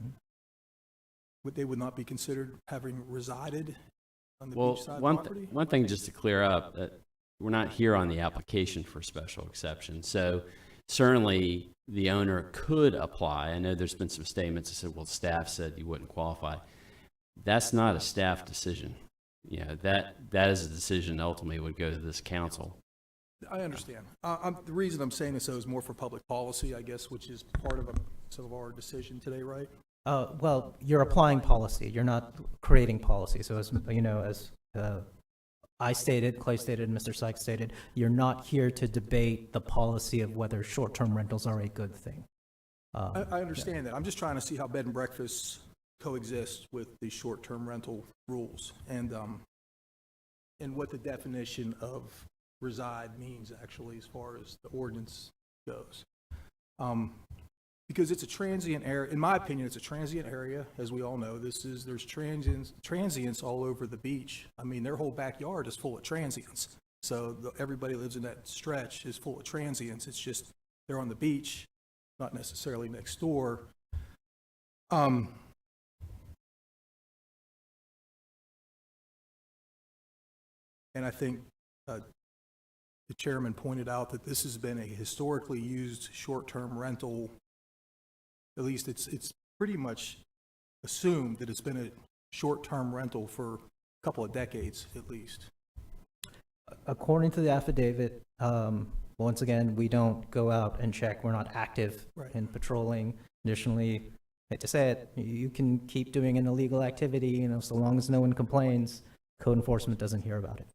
they would not be considered having resided on the beachside property? One thing just to clear up, we're not here on the application for special exception. So certainly the owner could apply. I know there's been some statements that said, well, staff said you wouldn't qualify. That's not a staff decision. You know, that is a decision ultimately would go to this council. I understand. The reason I'm saying this, though, is more for public policy, I guess, which is part of some of our decision today, right? Well, you're applying policy. You're not creating policy. So as you know, as I stated, Clay stated, and Mr. Sykes stated, you're not here to debate the policy of whether short-term rentals are a good thing. I understand that. I'm just trying to see how bed and breakfasts coexist with the short-term rental rules, and what the definition of reside means actually as far as the ordinance goes. Because it's a transient area, in my opinion, it's a transient area, as we all know. There's transients all over the beach. I mean, their whole backyard is full of transients. So everybody lives in that stretch is full of transients. It's just they're on the beach, not necessarily next door. And I think the chairman pointed out that this has been a historically used short-term rental. At least it's pretty much assumed that it's been a short-term rental for a couple of decades at least. According to the affidavit, once again, we don't go out and check. We're not active in patrolling. Additionally, hate to say it, you can keep doing an illegal activity, so long as no one complains, code enforcement doesn't hear about it.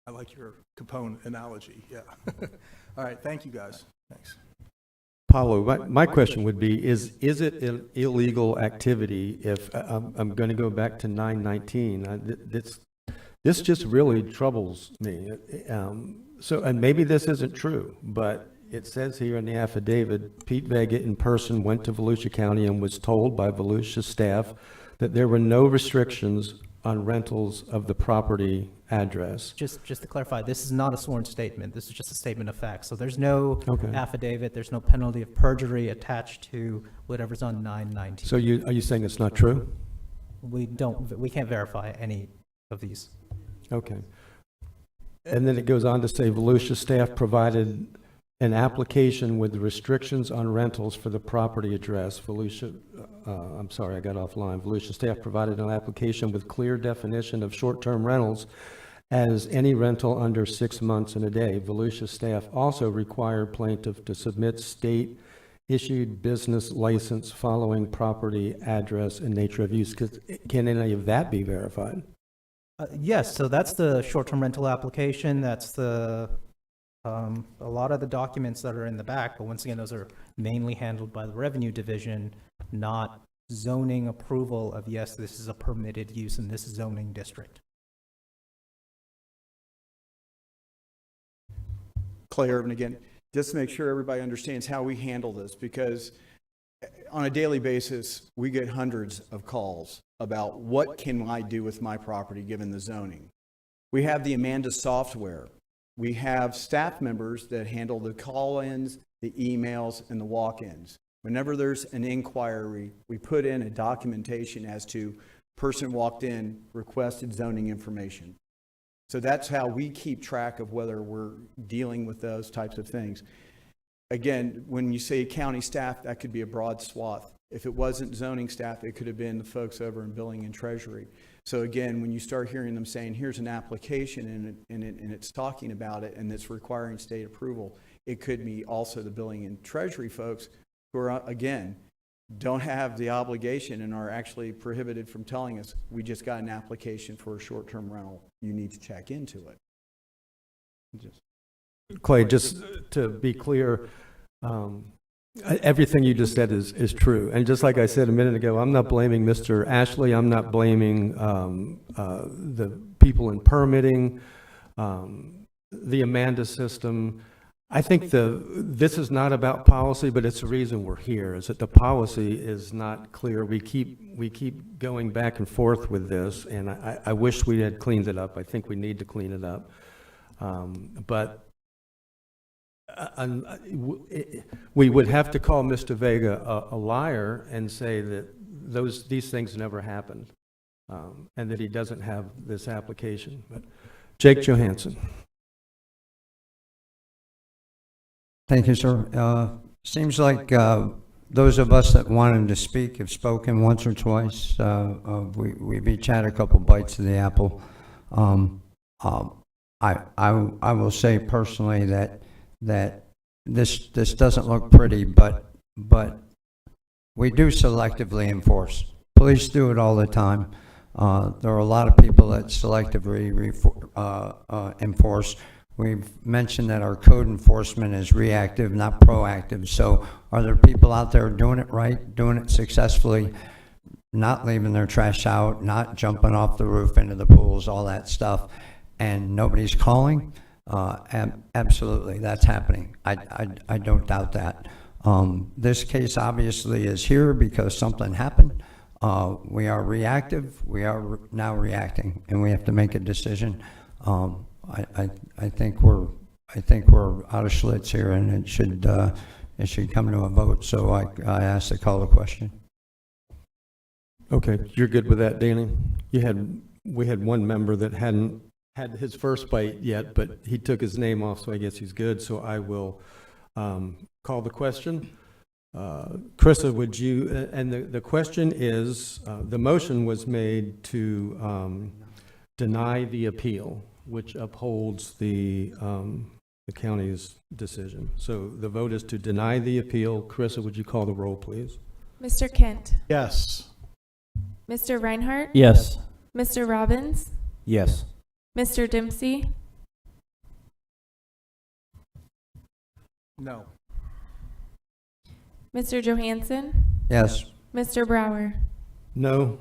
I like your Capone analogy, yeah. All right, thank you guys. Thanks. Paulo, my question would be, is it an illegal activity if, I'm going to go back to 919, this just really troubles me. And maybe this isn't true, but it says here in the affidavit, Pete Vega in person went to Volusia County and was told by Volusia staff that there were no restrictions on rentals of the property address. Just to clarify, this is not a sworn statement. This is just a statement of facts. So there's no affidavit, there's no penalty of perjury attached to whatever's on 919. So are you saying it's not true? We can't verify any of these. Okay. And then it goes on to say Volusia staff provided an application with restrictions on rentals for the property address. Volusia, I'm sorry, I got offline. Volusia staff provided an application with clear definition of short-term rentals as any rental under 6 months and a day. Volusia staff also required plaintiff to submit state-issued business license following property address and nature of use. Can any of that be verified? Yes, so that's the short-term rental application. That's the a lot of the documents that are in the back, but once again, those are mainly handled by the Revenue Division, not zoning approval of, yes, this is a permitted use in this zoning district. Clay Irvin again, just to make sure everybody understands how we handle this, because on a daily basis, we get hundreds of calls about what can I do with my property given the zoning. We have the Amanda software. We have staff members that handle the call-ins, the emails, and the walk-ins. Whenever there's an inquiry, we put in a documentation as to person walked in, requested zoning information. So that's how we keep track of whether we're dealing with those types of things. Again, when you say county staff, that could be a broad swath. If it wasn't zoning staff, it could have been the folks over in billing and treasury. So again, when you start hearing them saying, here's an application and it's talking about it and it's requiring state approval, it could be also the billing and treasury folks who are, again, don't have the obligation and are actually prohibited from telling us, we just got an application for a short-term rental. You need to check into it. Clay, just to be clear, everything you just said is true. And just like I said a minute ago, I'm not blaming Mr. Ashley. I'm not blaming the people in permitting, the Amanda system. I think this is not about policy, but it's the reason we're here, is that the policy is not clear. We keep going back and forth with this, and I wish we had cleaned it up. I think we need to clean it up. But we would have to call Mr. Vega a liar and say that these things never happened, and that he doesn't have this application. But Jake Johansson. Thank you, sir. Seems like those of us that wanted to speak have spoken once or twice. We've each had a couple bites of the apple. I will say personally that this doesn't look pretty, but we do selectively enforce. Police do it all the time. There are a lot of people that selectively enforce. We've mentioned that our code enforcement is reactive, not proactive. So are there people out there doing it right, doing it successfully, not leaving their trash out, not jumping off the roof into the pools, all that stuff, and nobody's calling? Absolutely, that's happening. I don't doubt that. This case obviously is here because something happened. We are reactive. We are now reacting, and we have to make a decision. I think we're out of Schlitz here, and it should come to a vote. So I ask to call the question. Okay, you're good with that, Danny? We had one member that hadn't had his first bite yet, but he took his name off, so I guess he's good. So I will call the question. Krista, would you? And the question is, the motion was made to deny the appeal, which upholds the county's decision. So the vote is to deny the appeal. Carissa, would you call the roll, please? Mr. Kent? Yes. Mr. Reinhardt? Yes. Mr. Robbins? Yes. Mr. Dempsey? No. Mr. Johansson? Yes. Mr. Brower? No.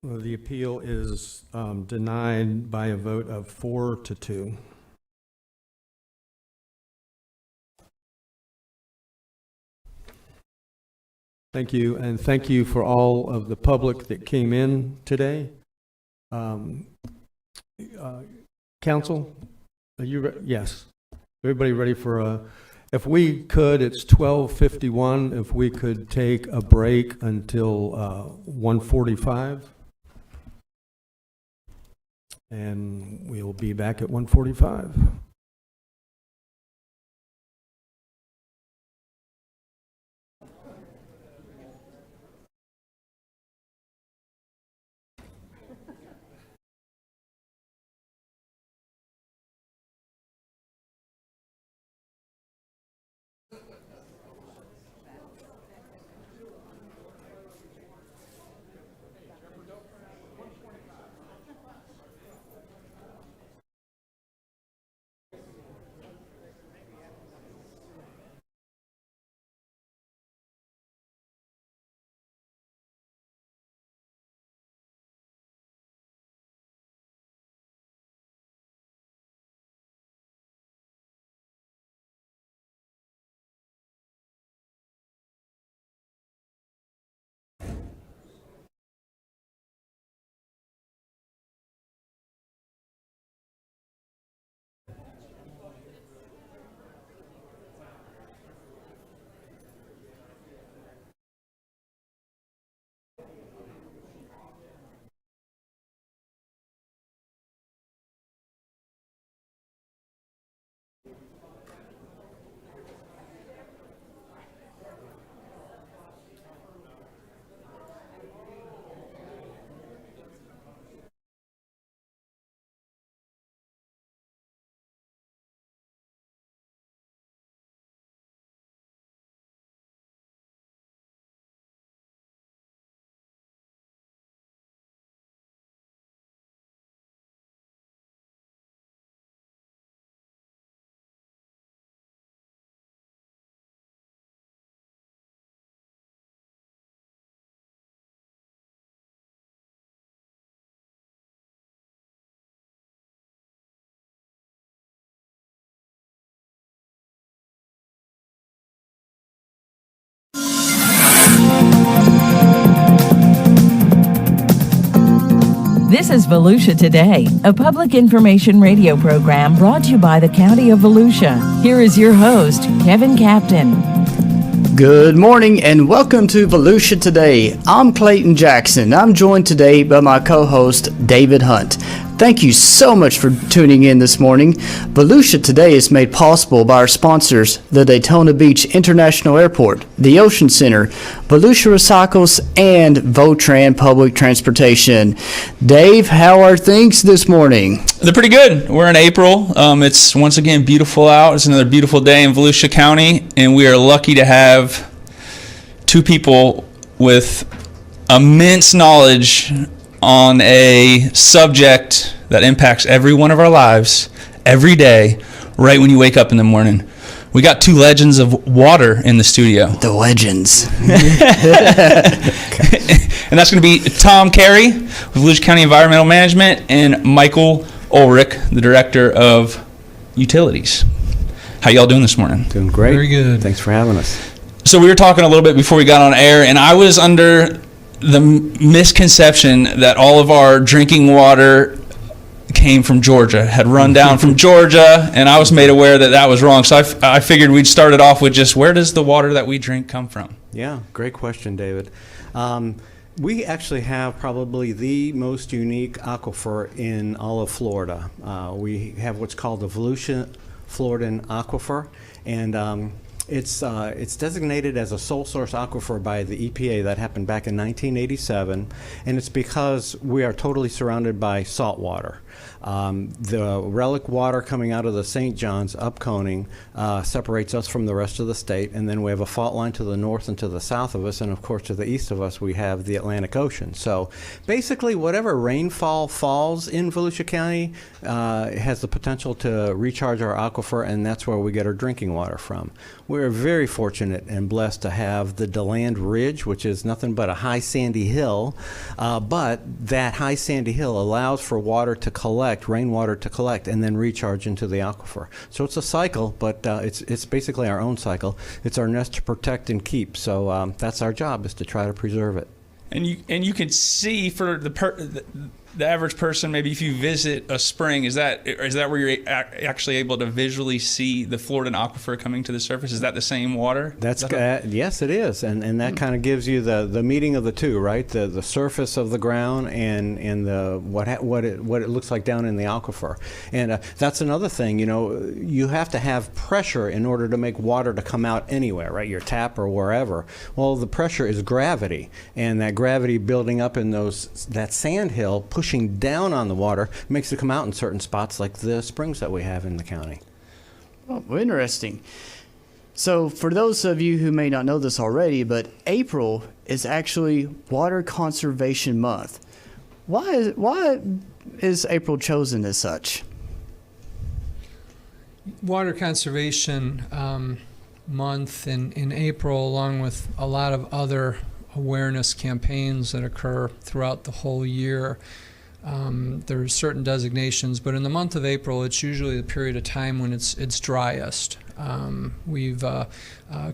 Well, the appeal is denied by a vote of 4-2. Thank you, and thank you for all of the public that came in today. Council, are you yes? Everybody ready for if we could, it's 12:51. If we could take a break until 1:45. And we'll be back at 1:45. This is Volusia Today, a public information radio program brought to you by the County of Volusia. Here is your host, Kevin Captain. Good morning and welcome to Volusia Today. I'm Clayton Jackson. I'm joined today by my co-host, David Hunt. Thank you so much for tuning in this morning. Volusia Today is made possible by our sponsors, the Daytona Beach International Airport, the Ocean Center, Volusia Recycles, and Votran Public Transportation. Dave, how are things this morning? They're pretty good. We're in April. It's once again beautiful out. It's another beautiful day in Volusia County, and we are lucky to have two people with immense knowledge on a subject that impacts every one of our lives every day, right when you wake up in the morning. We got two legends of water in the studio. The legends. And that's going to be Tom Carey with Volusia County Environmental Management and Michael Ulrich, the Director of Utilities. How y'all doing this morning? Doing great. Very good. Thanks for having us. So we were talking a little bit before we got on air, and I was under the misconception that all of our drinking water came from Georgia, had run down from Georgia, and I was made aware that that was wrong. So I figured we'd start it off with just, where does the water that we drink come from? Yeah, great question, David. We actually have probably the most unique aquifer in all of Florida. We have what's called the Volusia Floridan Aquifer, and it's designated as a sole source aquifer by the EPA. That happened back in 1987, and it's because we are totally surrounded by salt water. The relic water coming out of the St. John's up Coning separates us from the rest of the state, and then we have a fault line to the north and to the south of us, and of course to the east of us we have the Atlantic Ocean. So basically whatever rainfall falls in Volusia County has the potential to recharge our aquifer, and that's where we get our drinking water from. We're very fortunate and blessed to have the Deland Ridge, which is nothing but a high sandy hill, but that high sandy hill allows for water to collect, rainwater to collect, and then recharge into the aquifer. So it's a cycle, but it's basically our own cycle. It's our nest to protect and keep. So that's our job, is to try to preserve it. And you can see for the average person, maybe if you visit a spring, is that where you're actually able to visually see the Floridan aquifer coming to the surface? Is that the same water? That's yes, it is, and that kind of gives you the meeting of the two, right? The surface of the ground and the what it looks like down in the aquifer. And that's another thing. You know, you have to have pressure in order to make water to come out anywhere, right? Your tap or wherever. Well, the pressure is gravity, and that gravity building up in that sand hill, pushing down on the water, makes it come out in certain spots like the springs that we have in the county. Oh, interesting. So for those of you who may not know this already, but April is actually Water Conservation Month. Why is April chosen as such? Water Conservation Month in April, along with a lot of other awareness campaigns that occur throughout the whole year. There are certain designations, but in the month of April, it's usually the period of time when it's driest. We've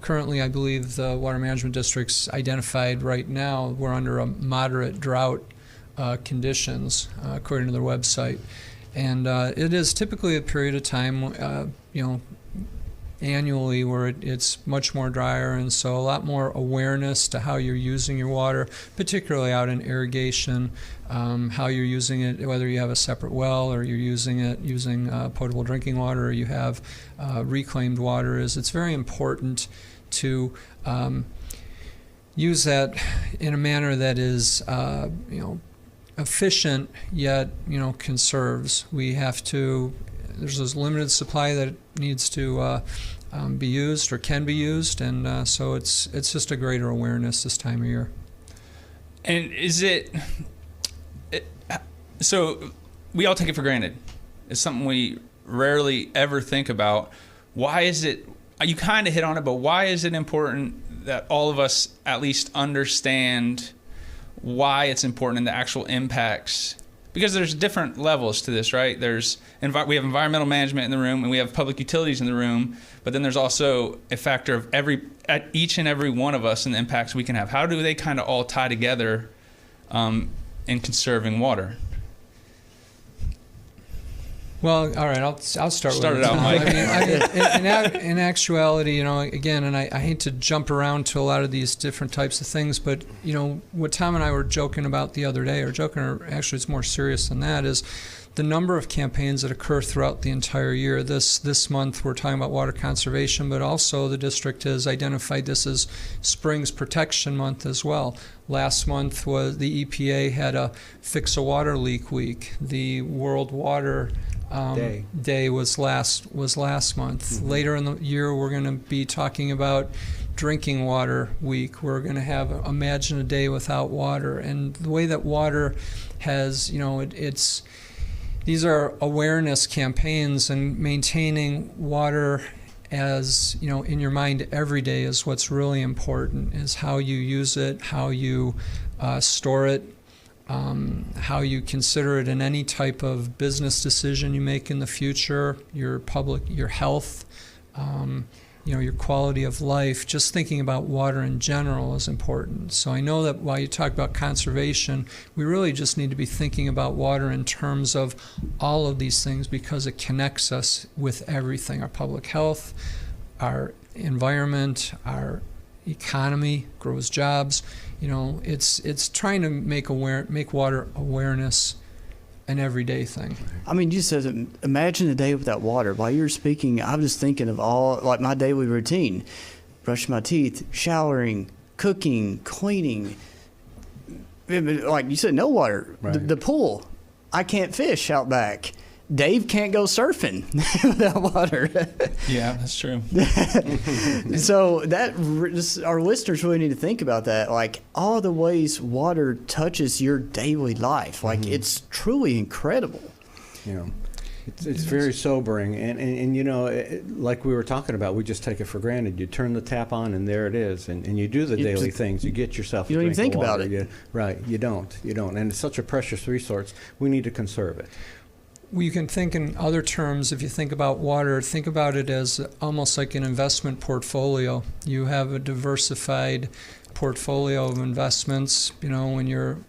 currently, I believe, the Water Management District's identified right now we're under a moderate drought conditions, according to their website, and it is typically a period of time, annually where it's much more drier, and so a lot more awareness to how you're using your water, particularly out in irrigation, how you're using it, whether you have a separate well or you're using potable drinking water, or you have reclaimed water. It's very important to use that in a manner that is efficient yet conserves. There's this limited supply that needs to be used or can be used, and so it's just a greater awareness this time of year. And so we all take it for granted. It's something we rarely ever think about. Why is it, you kind of hit on it, but why is it important that all of us at least understand why it's important and the actual impacts? Because there's different levels to this, right? We have environmental management in the room, and we have public utilities in the room, but then there's also a factor of each and every one of us and the impacts we can have. How do they kind of all tie together in conserving water? Well, all right, I'll start Start with it out, Mike. In actuality, again, and I hate to jump around to a lot of these different types of things, but, what Tom and I were joking about the other day, or actually it's more serious than that, is the number of campaigns that occur throughout the entire year. This month we're talking about water conservation, but also the district has identified this as Springs Protection Month as well. Last month was the EPA had a Fix a Water Leak Week. The World Water Day was last month. Mm-hmm. Later in the year we're going to be talking about Drinking Water Week. We're going to have Imagine a Day Without Water. And the way that water has, these are awareness campaigns, and maintaining water as, in your mind every day is what's really important, is how you use it, how you store it, how you consider it in any type of business decision you make in the future, your health, your quality of life. Just thinking about water in general is important. So I know that while you talk about conservation, we really just need to be thinking about water in terms of all of these things, because it connects us with everything: our public health, our environment, our economy, grows jobs. It's trying to make water awareness an everyday thing. I mean, you said, imagine a day without water. While you were speaking, I was thinking of my daily routine: brushing my teeth, showering, cooking, cleaning. Like you said, no water. Right. The pool. I can't fish out back. Dave can't go surfing without water. Yeah, that's true. So our listeners really need to think about that. Like, all the ways water touches your daily life. Like, it's truly incredible. It's very sobering, and like we were talking about, we just take it for granted. You turn the tap on and there it is, and you do the daily things. You get yourself. You don't even think about it. Right? You don't, and it's such a precious resource. We need to conserve it. Well, you can think in other terms. If you think about water, think about it as almost like an investment portfolio. You have a diversified portfolio of investments, when you're,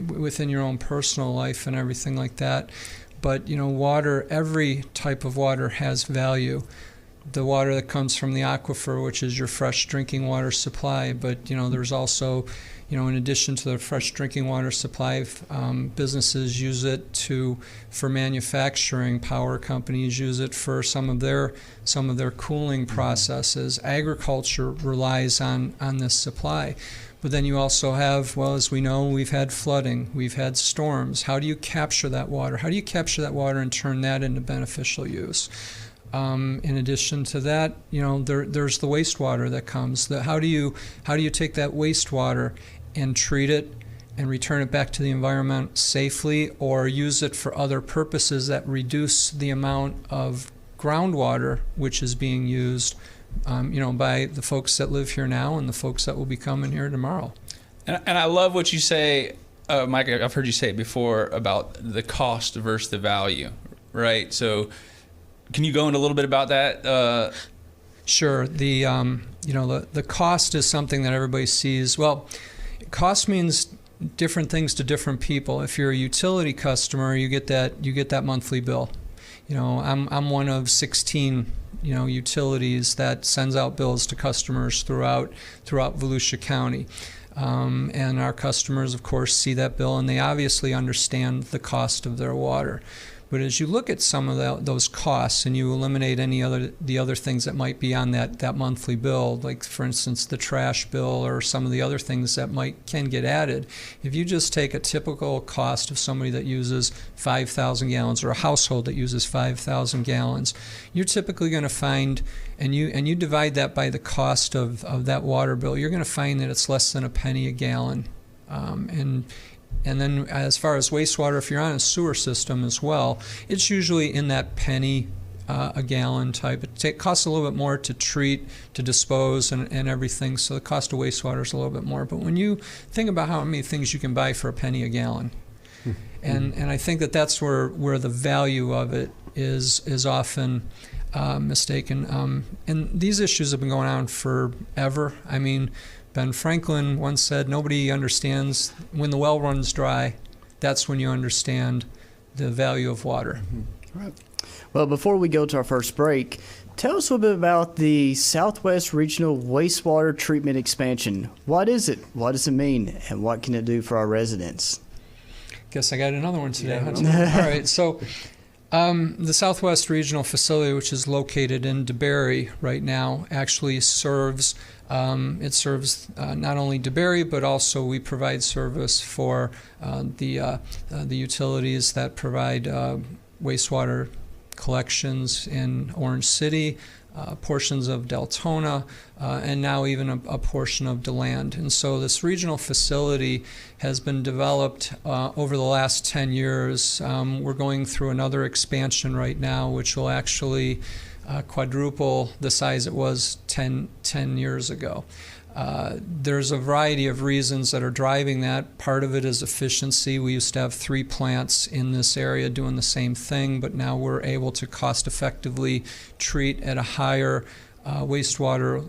within your own personal life and everything like that. But, water, every type of water has value. The water that comes from the aquifer, which is your fresh drinking water supply, but, there's also, in addition to the fresh drinking water supply, businesses use it for manufacturing. Power companies use it for some of their cooling processes. Agriculture relies on this supply. But then you also have, well, as we know, we've had flooding, we've had storms. How do you capture that water? How do you capture that water and turn that into beneficial use? In addition to that, there's the wastewater that comes. How do you take that wastewater and treat it and return it back to the environment safely, or use it for other purposes that reduce the amount of groundwater which is being used, by the folks that live here now and the folks that will be coming here tomorrow. And I love what you say, Mike. I've heard you say it before about the cost versus the value, right? So, can you go into a little bit about that? Sure. The cost is something that everybody sees. Well, cost means different things to different people. If you're a utility customer, you get that monthly bill. I'm one of 16 utilities that sends out bills to customers throughout Volusia County. And our customers, of course, see that bill, and they obviously understand the cost of their water. But as you look at some of those costs and you eliminate the other things that might be on that monthly bill, like, for instance, the trash bill or some of the other things that can get added, if you just take a typical cost of somebody that uses 5,000 gallons or a household that uses 5,000 gallons, you're typically going to find, and you divide that by the cost of that water bill, you're going to find that it's less than a penny a gallon. And then as far as wastewater, if you're on a sewer system as well, it's usually in that penny a gallon type. It costs a little bit more to treat, to dispose, and everything, so the cost of wastewater is a little bit more. But when you think about how many things you can buy for a penny a gallon, and I think that's where the value of it is often mistaken. And these issues have been going on forever. I mean, Ben Franklin once said, nobody understands when the well runs dry, that's when you understand the value of water. Well, before we go to our first break, tell us a little bit about the Southwest Regional Wastewater Treatment Expansion. What is it? What does it mean? And what can it do for our residents? Guess I got another one today. Huh? All right. So the Southwest Regional Facility, which is located in DeBary right now, actually serves not only DeBary, but also we provide service for the utilities that provide wastewater collections in Orange City, portions of Deltona, and now even a portion of Deland. And so this regional facility has been developed over the last 10 years. We're going through another expansion right now, which will actually quadruple the size it was 10 years ago. There's a variety of reasons that are driving that. Part of it is efficiency. We used to have 3 plants in this area doing the same thing, but now we're able to cost effectively treat at a higher wastewater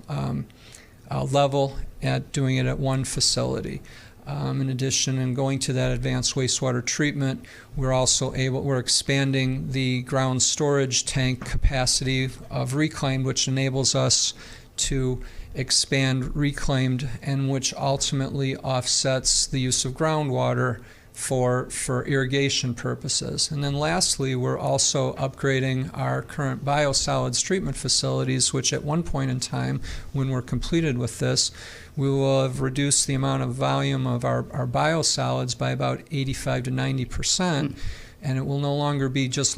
level at doing it at one facility. In addition, in going to that advanced wastewater treatment, we're expanding the ground storage tank capacity of reclaimed, which enables us to expand reclaimed, and which ultimately offsets the use of groundwater for irrigation purposes. And then lastly, we're also upgrading our current biosolids treatment facilities, which at one point in time, when we're completed with this, we will have reduced the amount of volume of our biosolids by about 85 to 90%. And it will no longer be just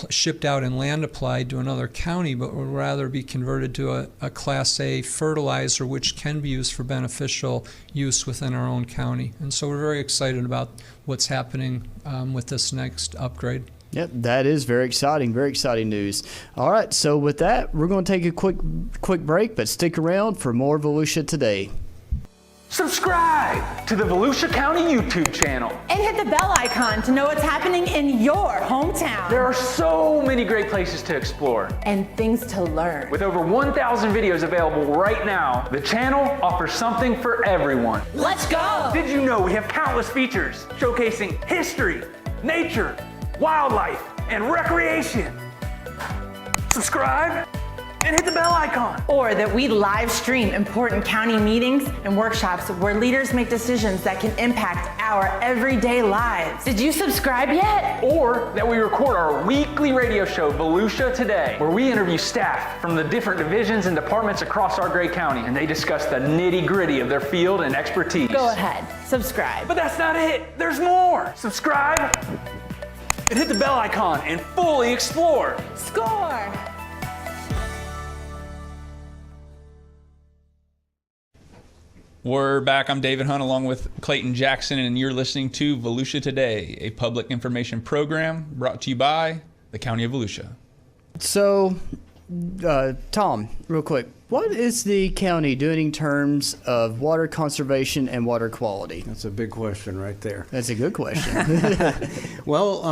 shipped out and land applied to another county, but will rather be converted to a Class A fertilizer, which can be used for beneficial use within our own county. And so we're very excited about what's happening with this next upgrade. Yep, that is very exciting news. All right, so with that, we're going to take a quick break, but stick around for more Volusia Today. Subscribe to the Volusia County YouTube channel. And hit the bell icon to know what's happening in your hometown. There are so many great places to explore. And things to learn. With over 1,000 videos available right now, the channel offers something for everyone. Let's go! Did you know we have countless features showcasing history, nature, wildlife, and recreation? Subscribe and hit the bell icon. Or that we live stream important county meetings and workshops where leaders make decisions that can impact our everyday lives. Did you subscribe yet? Or that we record our weekly radio show, Volusia Today, where we interview staff from the different divisions and departments across our great county, and they discuss the nitty-gritty of their field and expertise. Go ahead, subscribe. But that's not it. There's more. Subscribe and hit the bell icon and fully explore. Score! We're back. I'm David Hunt along with Clayton Jackson, and you're listening to Volusia Today, a public information program brought to you by the County of Volusia. So, Tom, real quick, what is the county doing in terms of water conservation and water quality? That's a big question right there. That's a good question. Well,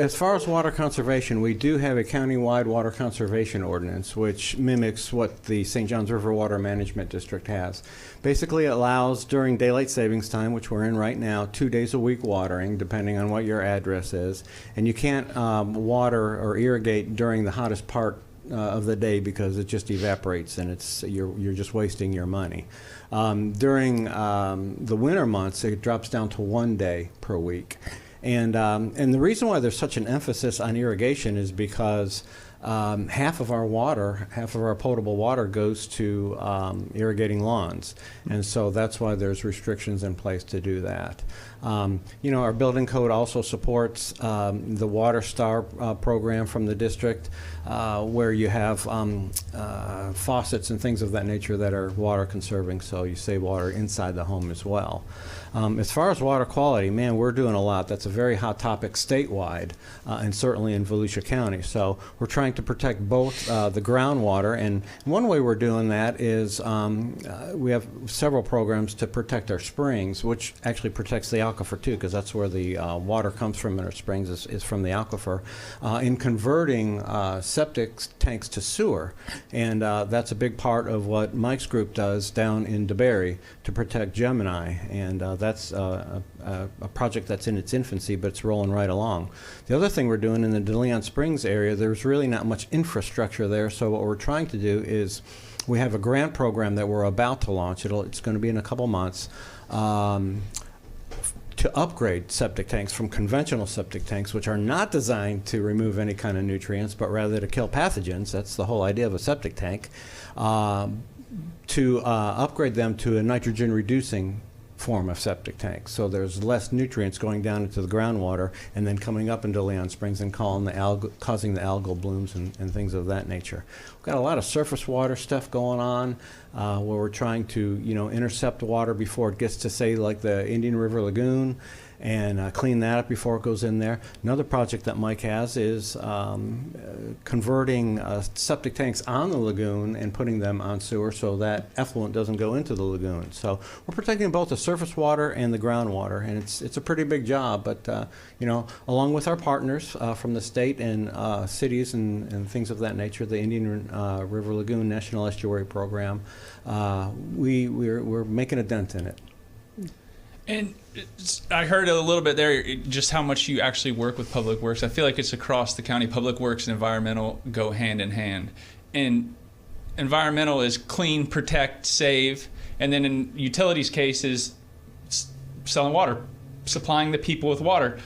as far as water conservation, we do have a countywide water conservation ordinance, which mimics what the St. Johns River Water Management District has. Basically, it allows during daylight savings time, which we're in right now, 2 days a week watering, depending on what your address is. And you can't water or irrigate during the hottest part of the day because it just evaporates and you're just wasting your money. During the winter months, it drops down to 1 day per week. And the reason why there's such an emphasis on irrigation is because half of our potable water goes to irrigating lawns. And so that's why there's restrictions in place to do that. Our building code also supports the Water Star program from the district, where you have faucets and things of that nature that are water conserving, so you save water inside the home as well. As far as water quality, man, we're doing a lot. That's a very hot topic statewide, and certainly in Volusia County. So we're trying to protect both the groundwater, and one way we're doing that is we have several programs to protect our springs, which actually protects the aquifer too, because that's where the water comes from in our springs is from the aquifer, in converting septic tanks to sewer. And that's a big part of what Mike's group does down in DeBerry to protect Gemini, and that's a project that's in its infancy, but it's rolling right along. The other thing we're doing in the DeLeon Springs area, there's really not much infrastructure there, so what we're trying to do is we have a grant program that we're about to launch. It's going to be in a couple months, to upgrade septic tanks from conventional septic tanks, which are not designed to remove any kind of nutrients, but rather to kill pathogens. That's the whole idea of a septic tank. To upgrade them to a nitrogen-reducing form of septic tank. So there's less nutrients going down into the groundwater and then coming up into Leon Springs and causing the algal blooms and things of that nature. We've got a lot of surface water stuff going on where we're trying to, intercept water before it gets to, say, like the Indian River Lagoon, and clean that up before it goes in there. Another project that Mike has is converting septic tanks on the lagoon and putting them on sewer so that effluent doesn't go into the lagoon. So we're protecting both the surface water and the groundwater, and it's a pretty big job. But along with our partners from the state and cities and things of that nature, the Indian River Lagoon National Estuary Program, we're making a dent in it. And I heard a little bit there just how much you actually work with Public Works. I feel like it's across the county. Public Works and environmental go hand in hand. And environmental is clean, protect, save. And then in utilities cases, selling water, supplying the people with water.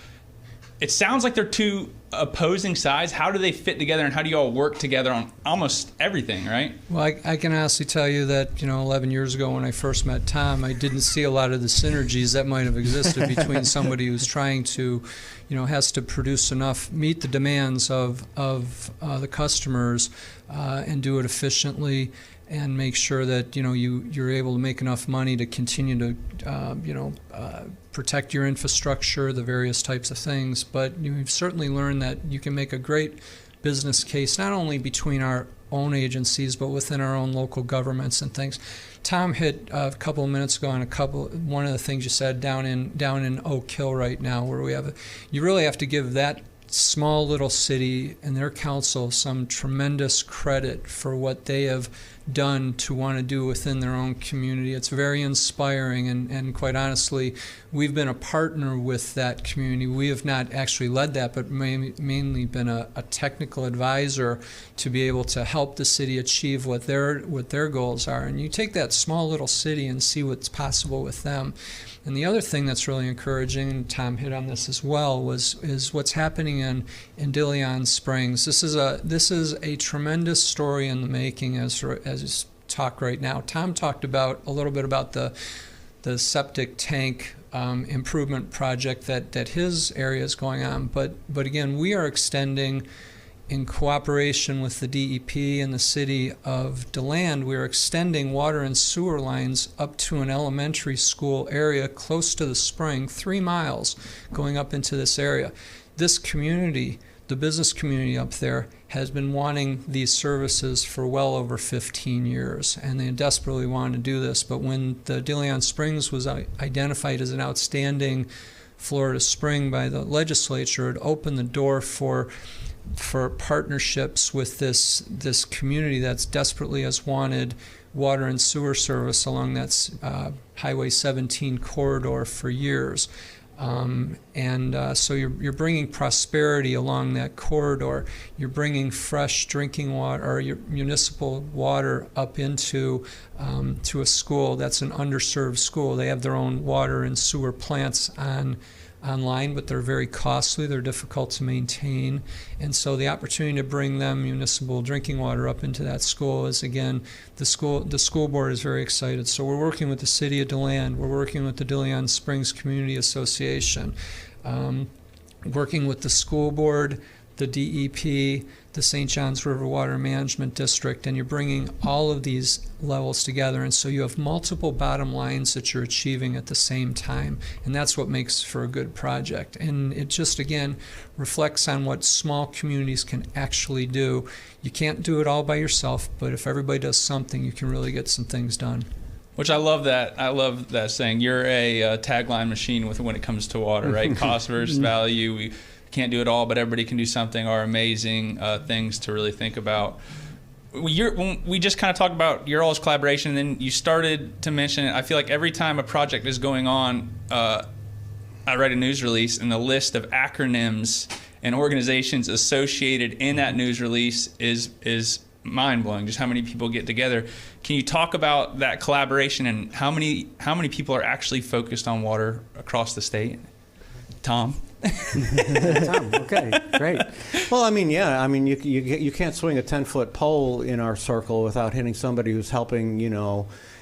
It sounds like they're two opposing sides. How do they fit together, and how do you all work together on almost everything, right? Well, I can honestly tell you that, 11 years ago when I first met Tom, I didn't see a lot of the synergies that might have existed between somebody who's trying to, has to produce enough, meet the demands of the customers and do it efficiently, and make sure that you're able to make enough money to continue to protect your infrastructure, the various types of things. But you've certainly learned that you can make a great business case not only between our own agencies but within our own local governments and things. Tom hit a couple of minutes ago on one of the things you said down in Oak Hill right now, where you really have to give that small little city and their council some tremendous credit for what they have done to want to do within their own community. It's very inspiring, and quite honestly, we've been a partner with that community. We have not actually led that, but mainly been a technical advisor to be able to help the city achieve what their goals are. And you take that small little city and see what's possible with them. And the other thing that's really encouraging, and Tom hit on this as well, is what's happening in Deland Springs. This is a tremendous story in the making as talk right now. Tom talked a little bit about the septic tank improvement project that his area is going on. But again, we are extending, in cooperation with the DEP and the city of Deland, we're extending water and sewer lines up to an elementary school area close to the spring, 3 miles going up into this area. This community, the business community up there, has been wanting these services for well over 15 years, and they desperately wanted to do this. But when the Deland Springs was identified as an outstanding Florida spring by the legislature, it opened the door for partnerships with this community that's desperately has wanted water and sewer service along that Highway 17 corridor for years. So you're bringing prosperity along that corridor. You're bringing fresh drinking water, or your municipal water, up into to a school that's an underserved school. They have their own water and sewer plants online, but they're very costly, they're difficult to maintain, and so the opportunity to bring them municipal drinking water up into that school is, again, the school board is very excited. So we're working with the city of Deland, we're working with the Deland Springs Community Association, working with the school board, the DEP, the St. Johns River Water Management District, and you're bringing all of these levels together. And so you have multiple bottom lines that you're achieving at the same time. And that's what makes for a good project. And it just, again, reflects on what small communities can actually do. You can't do it all by yourself, but if everybody does something, you can really get some things done. Which I love that. I love that saying. You're a tagline machine when it comes to water, right? Cost versus value. We can't do it all, but everybody can do something. Are amazing things to really think about. When we just kind of talked about your all's collaboration, and then you started to mention it. I feel like every time a project is going on, I write a news release, and the list of acronyms and organizations associated in that news release is mind-blowing, just how many people get together. Can you talk about that collaboration and how many people are actually focused on water across the state? Tom? Tom, okay, great. Well, I mean, yeah, I mean, you can't swing a 10-foot pole in our circle without hitting somebody who's helping,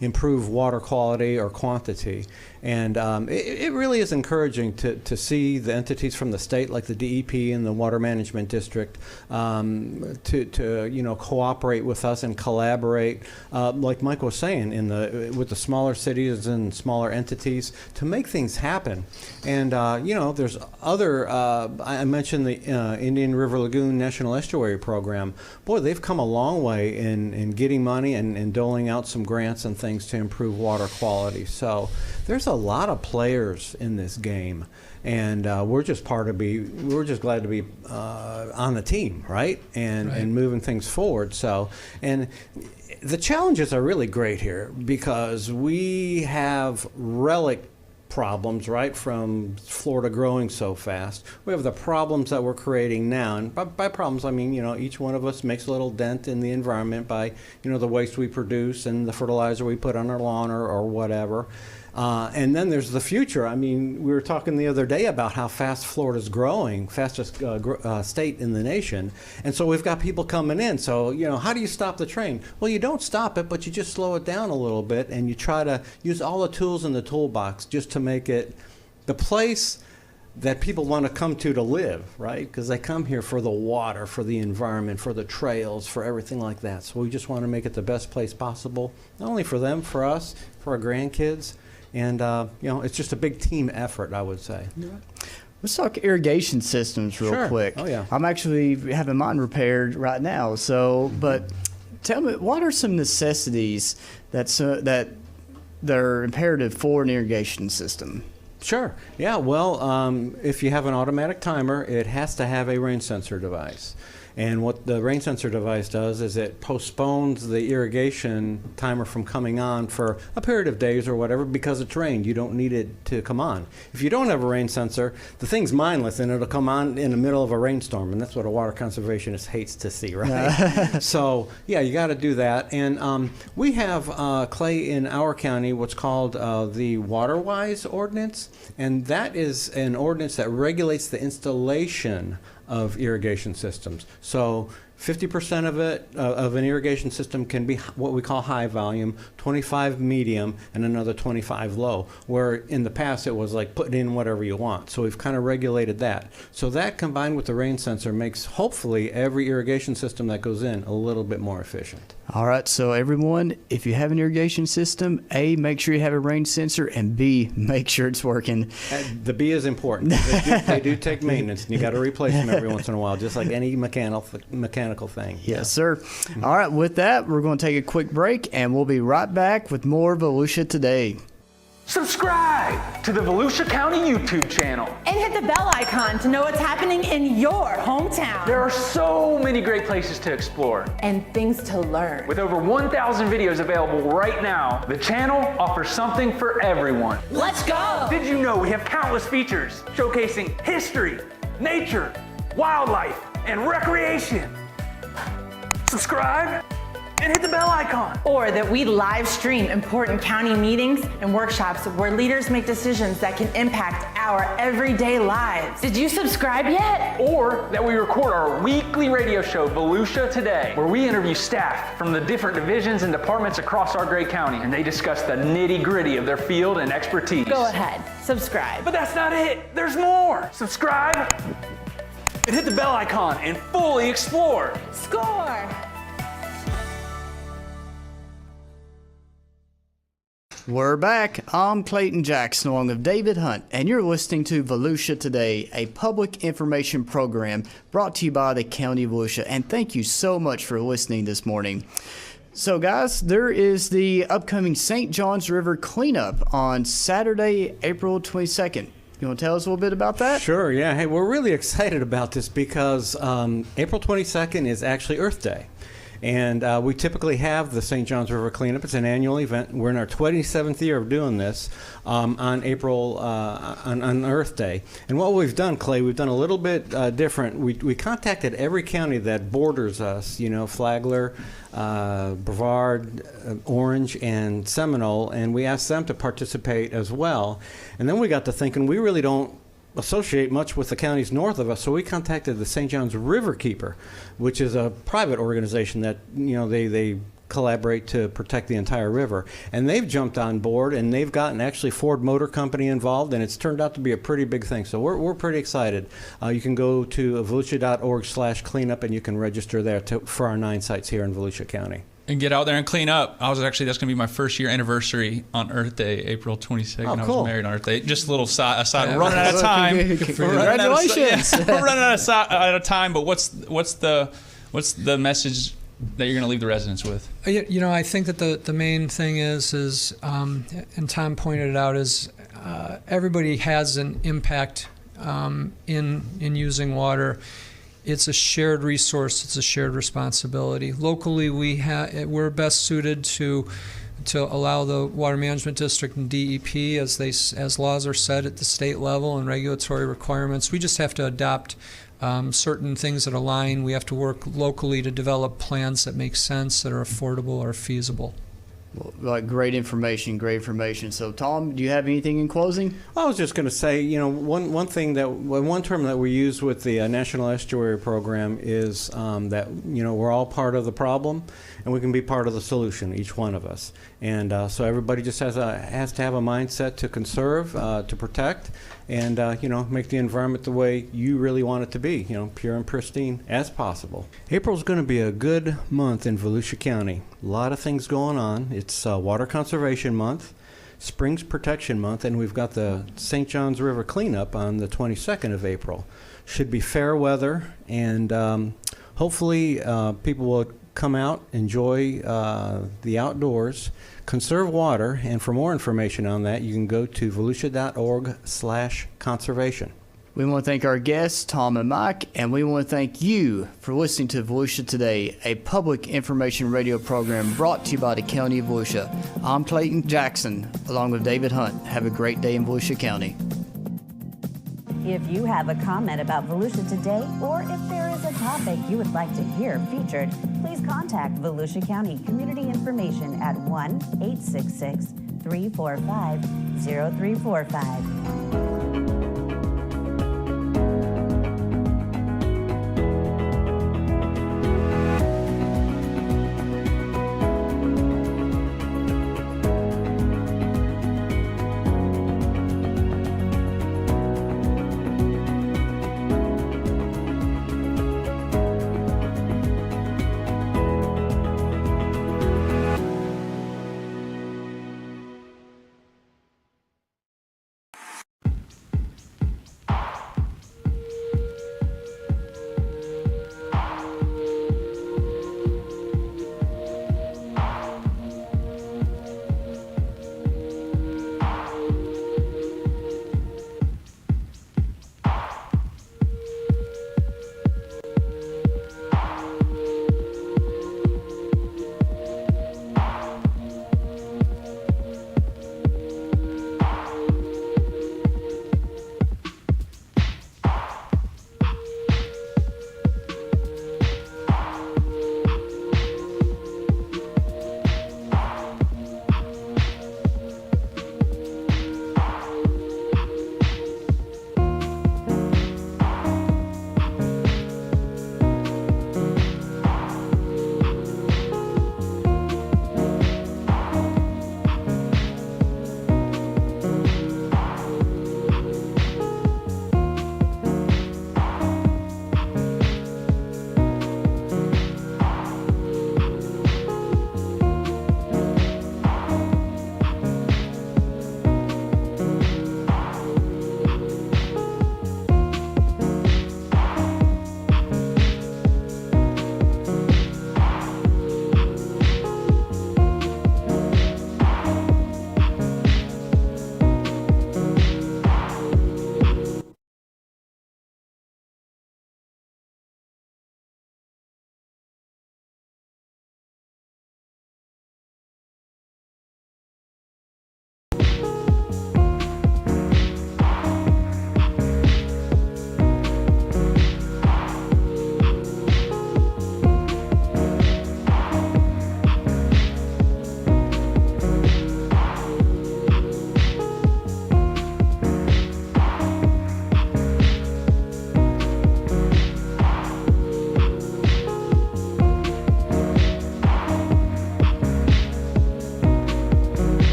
improve water quality or quantity. And it really is encouraging to see the entities from the state, like the DEP and the Water Management District, to cooperate with us and collaborate, like Mike was saying, with the smaller cities and smaller entities to make things happen. And there's other. I mentioned the Indian River Lagoon National Estuary Program. Boy, they've come a long way in getting money and doling out some grants and things to improve water quality. So there's a lot of players in this game, and we're just glad to be on the team, right? And moving things forward. So, and the challenges are really great here because we have relic problems, right, from Florida growing so fast. We have the problems that we're creating now, and by problems I mean each one of us makes a little dent in the environment by the waste we produce and the fertilizer we put on our lawn or whatever. And then there's the future. I mean, we were talking the other day about how fast Florida's growing, fastest state in the nation. And so we've got people coming in. So, how do you stop the train? Well, you don't stop it, but you just slow it down a little bit and you try to use all the tools in the toolbox just to make it the place that people want to come to live, right? Because they come here for the water, for the environment, for the trails, for everything like that. So we just want to make it the best place possible, not only for them, for us, for our grandkids. And, it's just a big team effort, I would say. Yeah. Let's talk irrigation systems real quick. Oh, yeah. I'm actually having mine repaired right now. So, but tell me, what are some necessities that are imperative for an irrigation system? Sure. Yeah, well, if you have an automatic timer, it has to have a rain sensor device. And what the rain sensor device does is it postpones the irrigation timer from coming on for a period of days or whatever because it's rained. You don't need it to come on. If you don't have a rain sensor, the thing's mindless and it'll come on in the middle of a rainstorm, and that's what a water conservationist hates to see, right? So, yeah, you got to do that. And we have, Clay, in our county, what's called the WaterWise Ordinance, and that is an ordinance that regulates the installation of irrigation systems. So 50% of it, of an irrigation system can be what we call high volume, 25 medium, and another 25 low, where in the past it was like put in whatever you want. So we've kind of regulated that. So that combined with the rain sensor makes hopefully every irrigation system that goes in a little bit more efficient. All right, so everyone, if you have an irrigation system, A, make sure you have a rain sensor, and B, make sure it's working. The B is important. They do take maintenance, and you got to replace them every once in a while, just like any mechanical thing. Yes, sir. All right, with that, we're going to take a quick break, and we'll be right back with more Volusia Today. Subscribe to the Volusia County YouTube channel. And hit the bell icon to know what's happening in your hometown. There are so many great places to explore. And things to learn. With over 1,000 videos available right now, the channel offers something for everyone. Let's go! Did you know we have countless features showcasing history, nature, wildlife, and recreation? Subscribe and hit the bell icon. Or that we live stream important county meetings and workshops where leaders make decisions that can impact our everyday lives. Did you subscribe yet? Or that we record our weekly radio show, Volusia Today, where we interview staff from the different divisions and departments across our great county, and they discuss the nitty-gritty of their field and expertise. Go ahead, subscribe. But that's not it. There's more. Subscribe and hit the bell icon and fully explore. Score! We're back. I'm Clayton Jackson along with David Hunt, and you're listening to Volusia Today, a public information program brought to you by the County of Volusia. And thank you so much for listening this morning. So, guys, there is the upcoming St. Johns River cleanup on Saturday, April 22nd. You want to tell us a little bit about that? Sure, yeah. Hey, we're really excited about this because April 22nd is actually Earth Day. And we typically have the St. Johns River cleanup. It's an annual event. We're in our 27th year of doing this on Earth Day. And what we've done, Clay, we've done a little bit different. We contacted every county that borders us, Flagler, Brevard, Orange, and Seminole, and we asked them to participate as well. And then we got to thinking, we really don't associate much with the counties north of us, so we contacted the St. Johns River Keeper, which is a private organization that they collaborate to protect the entire river, and they've jumped on board, and they've gotten actually Ford Motor Company involved, and it's turned out to be a pretty big thing. So we're pretty excited. You can go to volusia.org/cleanup, and you can register there for our 9 sites here in Volusia County. And get out there and clean up. That's going to be my first year anniversary on Earth Day, April 22nd. Oh, I cool. was married on Earth Day. Just a little aside. We're running out of time. Congratulations. We're running out of time, but what's the message that you're going to leave the residents with? I think that the main thing is and Tom pointed it out, is everybody has an impact in using water. It's a shared resource. It's a shared responsibility. Locally, we're best suited to allow the Water Management District and DEP, as laws are set at the state level and regulatory requirements. We just have to adopt certain things that align. We have to work locally to develop plans that make sense, that are affordable or feasible. Well, great information. So, Tom, do you have anything in closing? I was just going to say, one term that we use with the National Estuary Program is that we're all part of the problem, and we can be part of the solution, each one of us. And so everybody just has to have a mindset to conserve, to protect, and make the environment the way you really want it to be, pure and pristine as possible. April's going to be a good month in Volusia County. A lot of things going on. It's Water Conservation Month, Springs Protection Month, and we've got the St. Johns River cleanup on the 22nd of April. Should be fair weather, and hopefully people will come out, enjoy the outdoors, conserve water, and for more information on that, you can go to volusia.org/conservation. We want to thank our guests, Tom and Mike, and we want to thank you for listening to Volusia Today, a public information radio program brought to you by the County of Volusia. I'm Clayton Jackson, along with David Hunt. Have a great day in Volusia County. If you have a comment about Volusia Today, or if there is a topic you would like to hear featured, please contact Volusia County Community Information at 1-866-345-0345.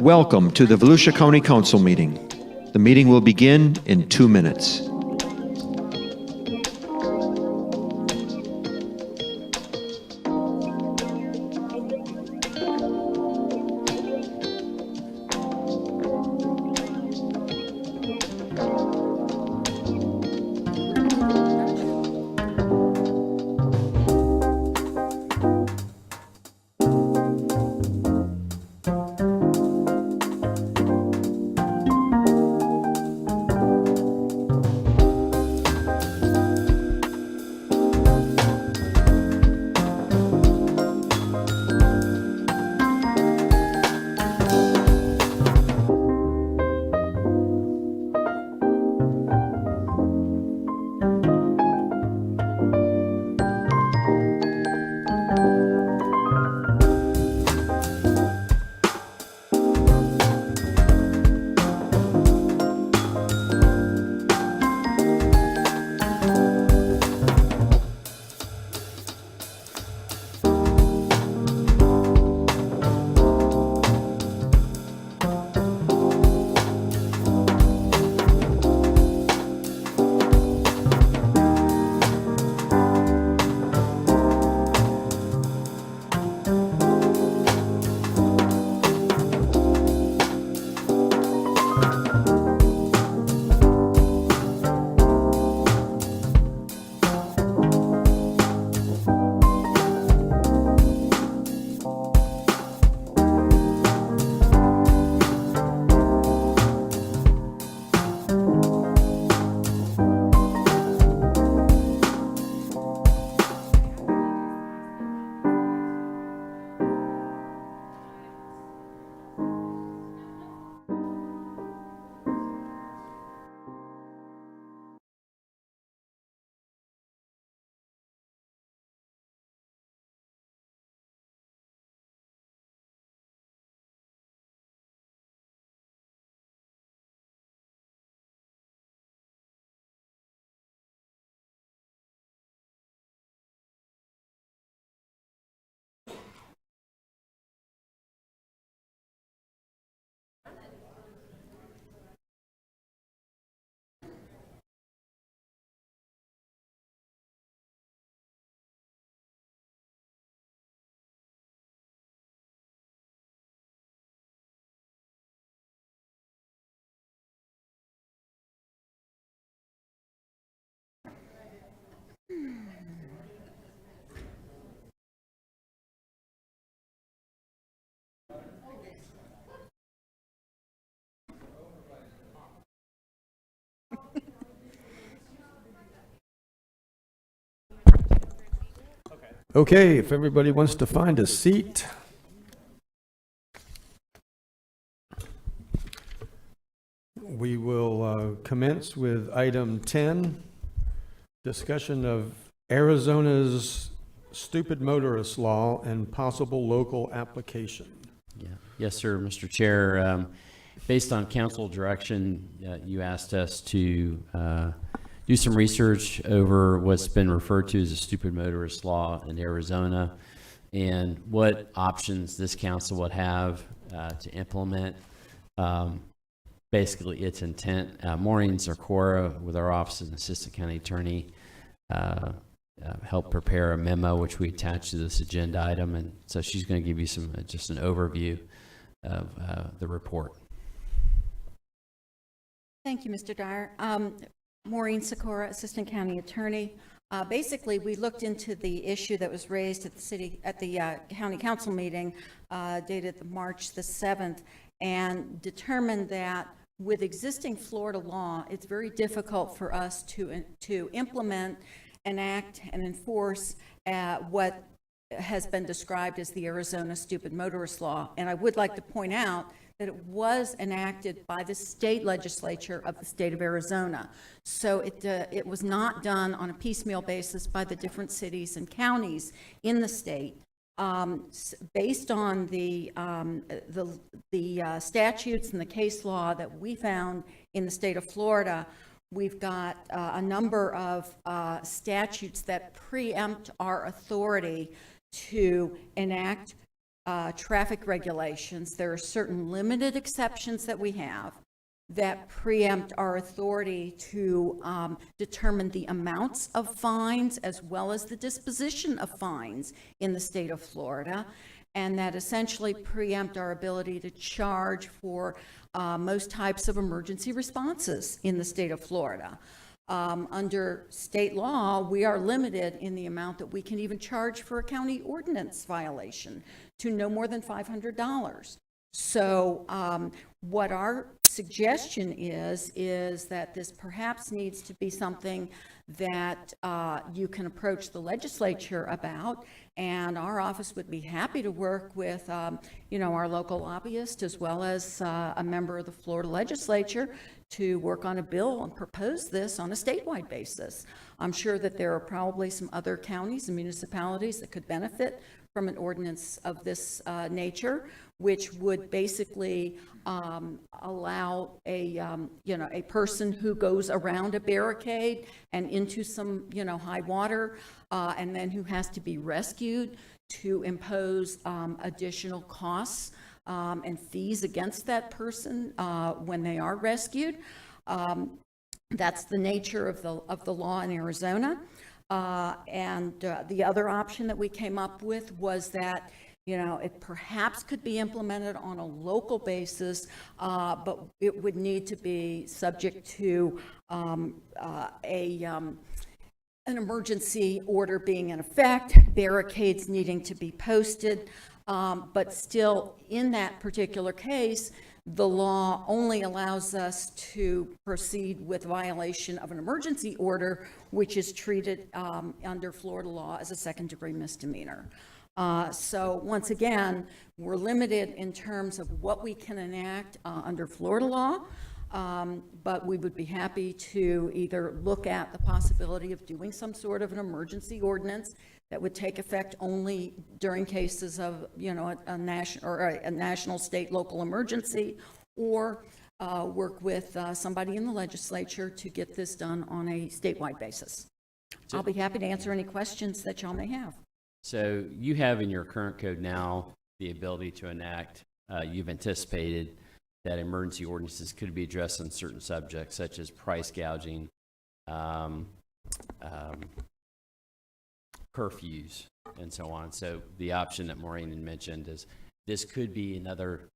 Welcome to the Volusia County Council meeting. The meeting will begin in 2 minutes. Okay, if everybody wants to find a seat. We will commence with item 10, discussion of Arizona's stupid motorist law and possible local application. Yeah. Yes, sir, Mr. Chair. Based on council direction, you asked us to do some research over what's been referred to as a stupid motorist law in Arizona and what options this council would have to implement basically its intent. Maureen Zercora with our office as an assistant county attorney helped prepare a memo which we attached to this agenda item, and so she's going to give you some just an overview of the report. Thank you, Mr. Dyer. Maureen Sikora, Assistant County Attorney. Basically, we looked into the issue that was raised at the County Council meeting dated March the 7th, and determined that with existing Florida law, it's very difficult for us to implement, enact, and enforce what has been described as the Arizona stupid motorist law. And I would like to point out that it was enacted by the state legislature of the state of Arizona. So it was not done on a piecemeal basis by the different cities and counties in the state. Based on the statutes and the case law that we found in the state of Florida, we've got a number of statutes that preempt our authority to enact traffic regulations, there are certain limited exceptions that we have that preempt our authority to determine the amounts of fines as well as the disposition of fines in the state of Florida, and that essentially preempt our ability to charge for most types of emergency responses in the state of Florida. Under state law, we are limited in the amount that we can even charge for a county ordinance violation to no more than $500. So what our suggestion is that this perhaps needs to be something that you can approach the legislature about, and our office would be happy to work with our local lobbyist as well as a member of the Florida legislature to work on a bill and propose this on a statewide basis. I'm sure that there are probably some other counties and municipalities that could benefit from an ordinance of this nature, which would basically allow a person who goes around a barricade and into some high water and then who has to be rescued to impose additional costs and fees against that person when they are rescued. That's the nature of the law in Arizona. And the other option that we came up with was that it perhaps could be implemented on a local basis, but it would need to be subject to an emergency order being in effect, barricades needing to be posted, but still in that particular case, the law only allows us to proceed with violation of an emergency order, which is treated under Florida law as a second-degree misdemeanor. So once again, we're limited in terms of what we can enact under Florida law, but we would be happy to either look at the possibility of doing some sort of an emergency ordinance that would take effect only during cases of, a national, state, local emergency, or work with somebody in the legislature to get this done on a statewide basis. I'll be happy to answer any questions that y'all may have. So you have in your current code now the ability to enact, you've anticipated that emergency ordinances could be addressed on certain subjects such as price gouging, curfews, and so on. So the option that Maureen had mentioned is this could be another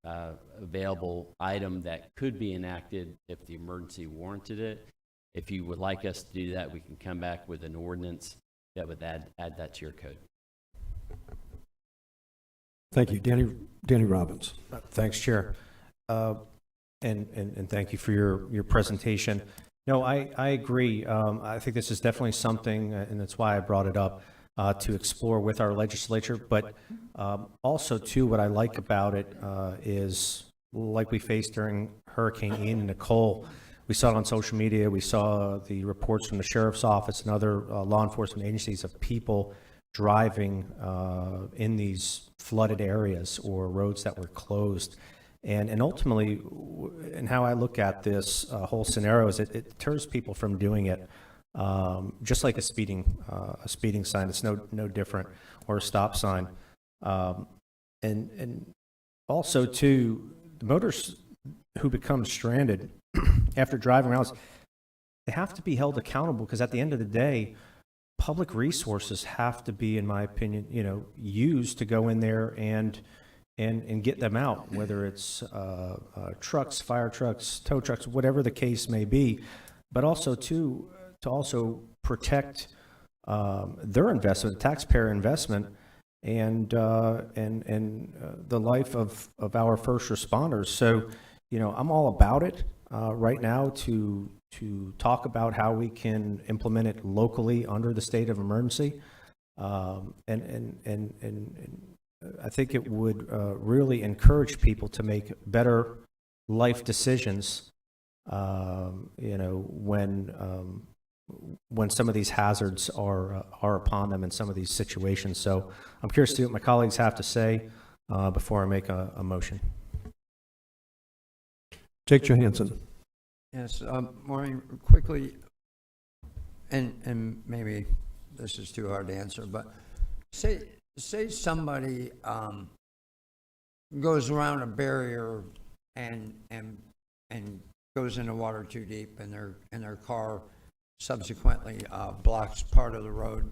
available item that could be enacted if the emergency warranted it. If you would like us to do that, we can come back with an ordinance that would add that to your code. Thank you. Danny Robbins. Thanks, Chair. And thank you for your presentation. No, I agree. I think this is definitely something, and that's why I brought it up, to explore with our legislature. But also, too, what I like about it is, like we faced during Hurricane Ian and Nicole, we saw it on social media. We saw the reports from the sheriff's office and other law enforcement agencies of people driving in these flooded areas or roads that were closed. And ultimately, and how I look at this whole scenario is it deters people from doing it, just like a speeding sign. It's no different, or a stop sign. And also, too, the motorists who become stranded after driving around, they have to be held accountable, because at the end of the day, public resources have to be, in my opinion, used to go in there and get them out, whether it's trucks, fire trucks, tow trucks, whatever the case may be, but also to also protect their investment, taxpayer investment, and the life of our first responders. So, I'm all about it right now to talk about how we can implement it locally under the state of emergency, and I think it would really encourage people to make better life decisions, when some of these hazards are upon them in some of these situations. So I'm curious to see what my colleagues have to say before I make a motion. Jake Johansson. Yes, Maureen, quickly, and maybe this is too hard to answer, but say somebody goes around a barrier and goes in the water too deep, and their car subsequently blocks part of the road.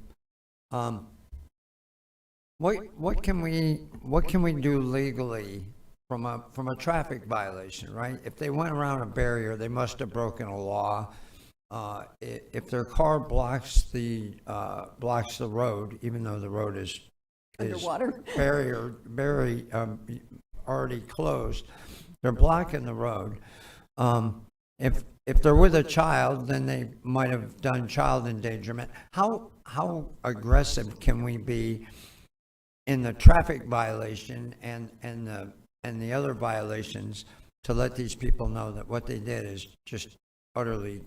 What can we do legally from a traffic violation, right? If they went around a barrier, they must have broken a law. If their car blocks the road, even though the road is Underwater. very already closed, they're blocking the road. If they're with a child, then they might have done child endangerment. How aggressive can we be in the traffic violation and the other violations to let these people know that what they did is just utterly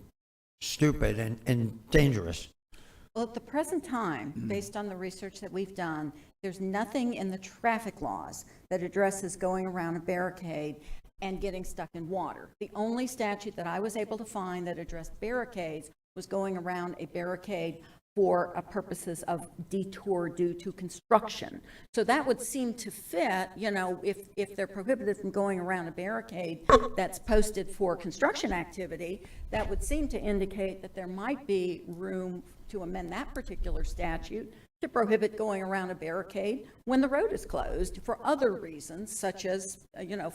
stupid and dangerous? Well, at the present time, based on the research that we've done, there's nothing in the traffic laws that addresses going around a barricade and getting stuck in water. The only statute that I was able to find that addressed barricades was going around a barricade for purposes of detour due to construction. So that would seem to fit, you know, if they're prohibited from going around a barricade that's posted for construction activity, that would seem to indicate that there might be room to amend that particular statute to prohibit going around a barricade when the road is closed for other reasons, such as,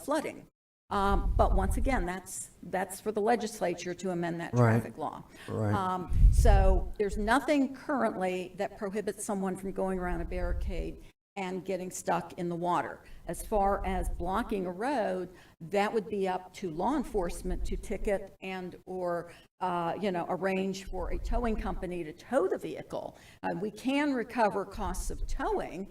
flooding. But once again, that's for the legislature to amend that traffic law. Right. So there's nothing currently that prohibits someone from going around a barricade and getting stuck in the water. As far as blocking a road, that would be up to law enforcement to ticket and or arrange for a towing company to tow the vehicle. We can recover costs of towing.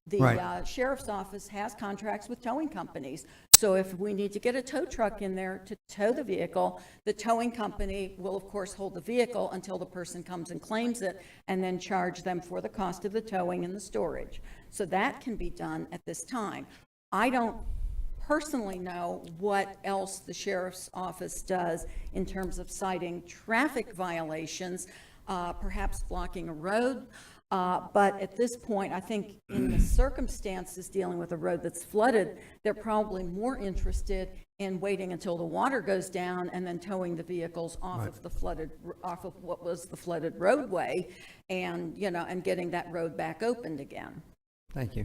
The sheriff's office has contracts with towing companies. So if we need to get a tow truck in there to tow the vehicle, the towing company will of course hold the vehicle until the person comes and claims it, and then charge them for the cost of the towing and the storage. So that can be done at this time. I don't personally know what else the sheriff's office does in terms of citing traffic violations, perhaps blocking a road. But at this point, I think in the circumstances dealing with a road that's flooded, they're probably more interested in waiting until the water goes down and then towing the vehicles off of what was the flooded roadway, and and getting that road back opened again. Thank you.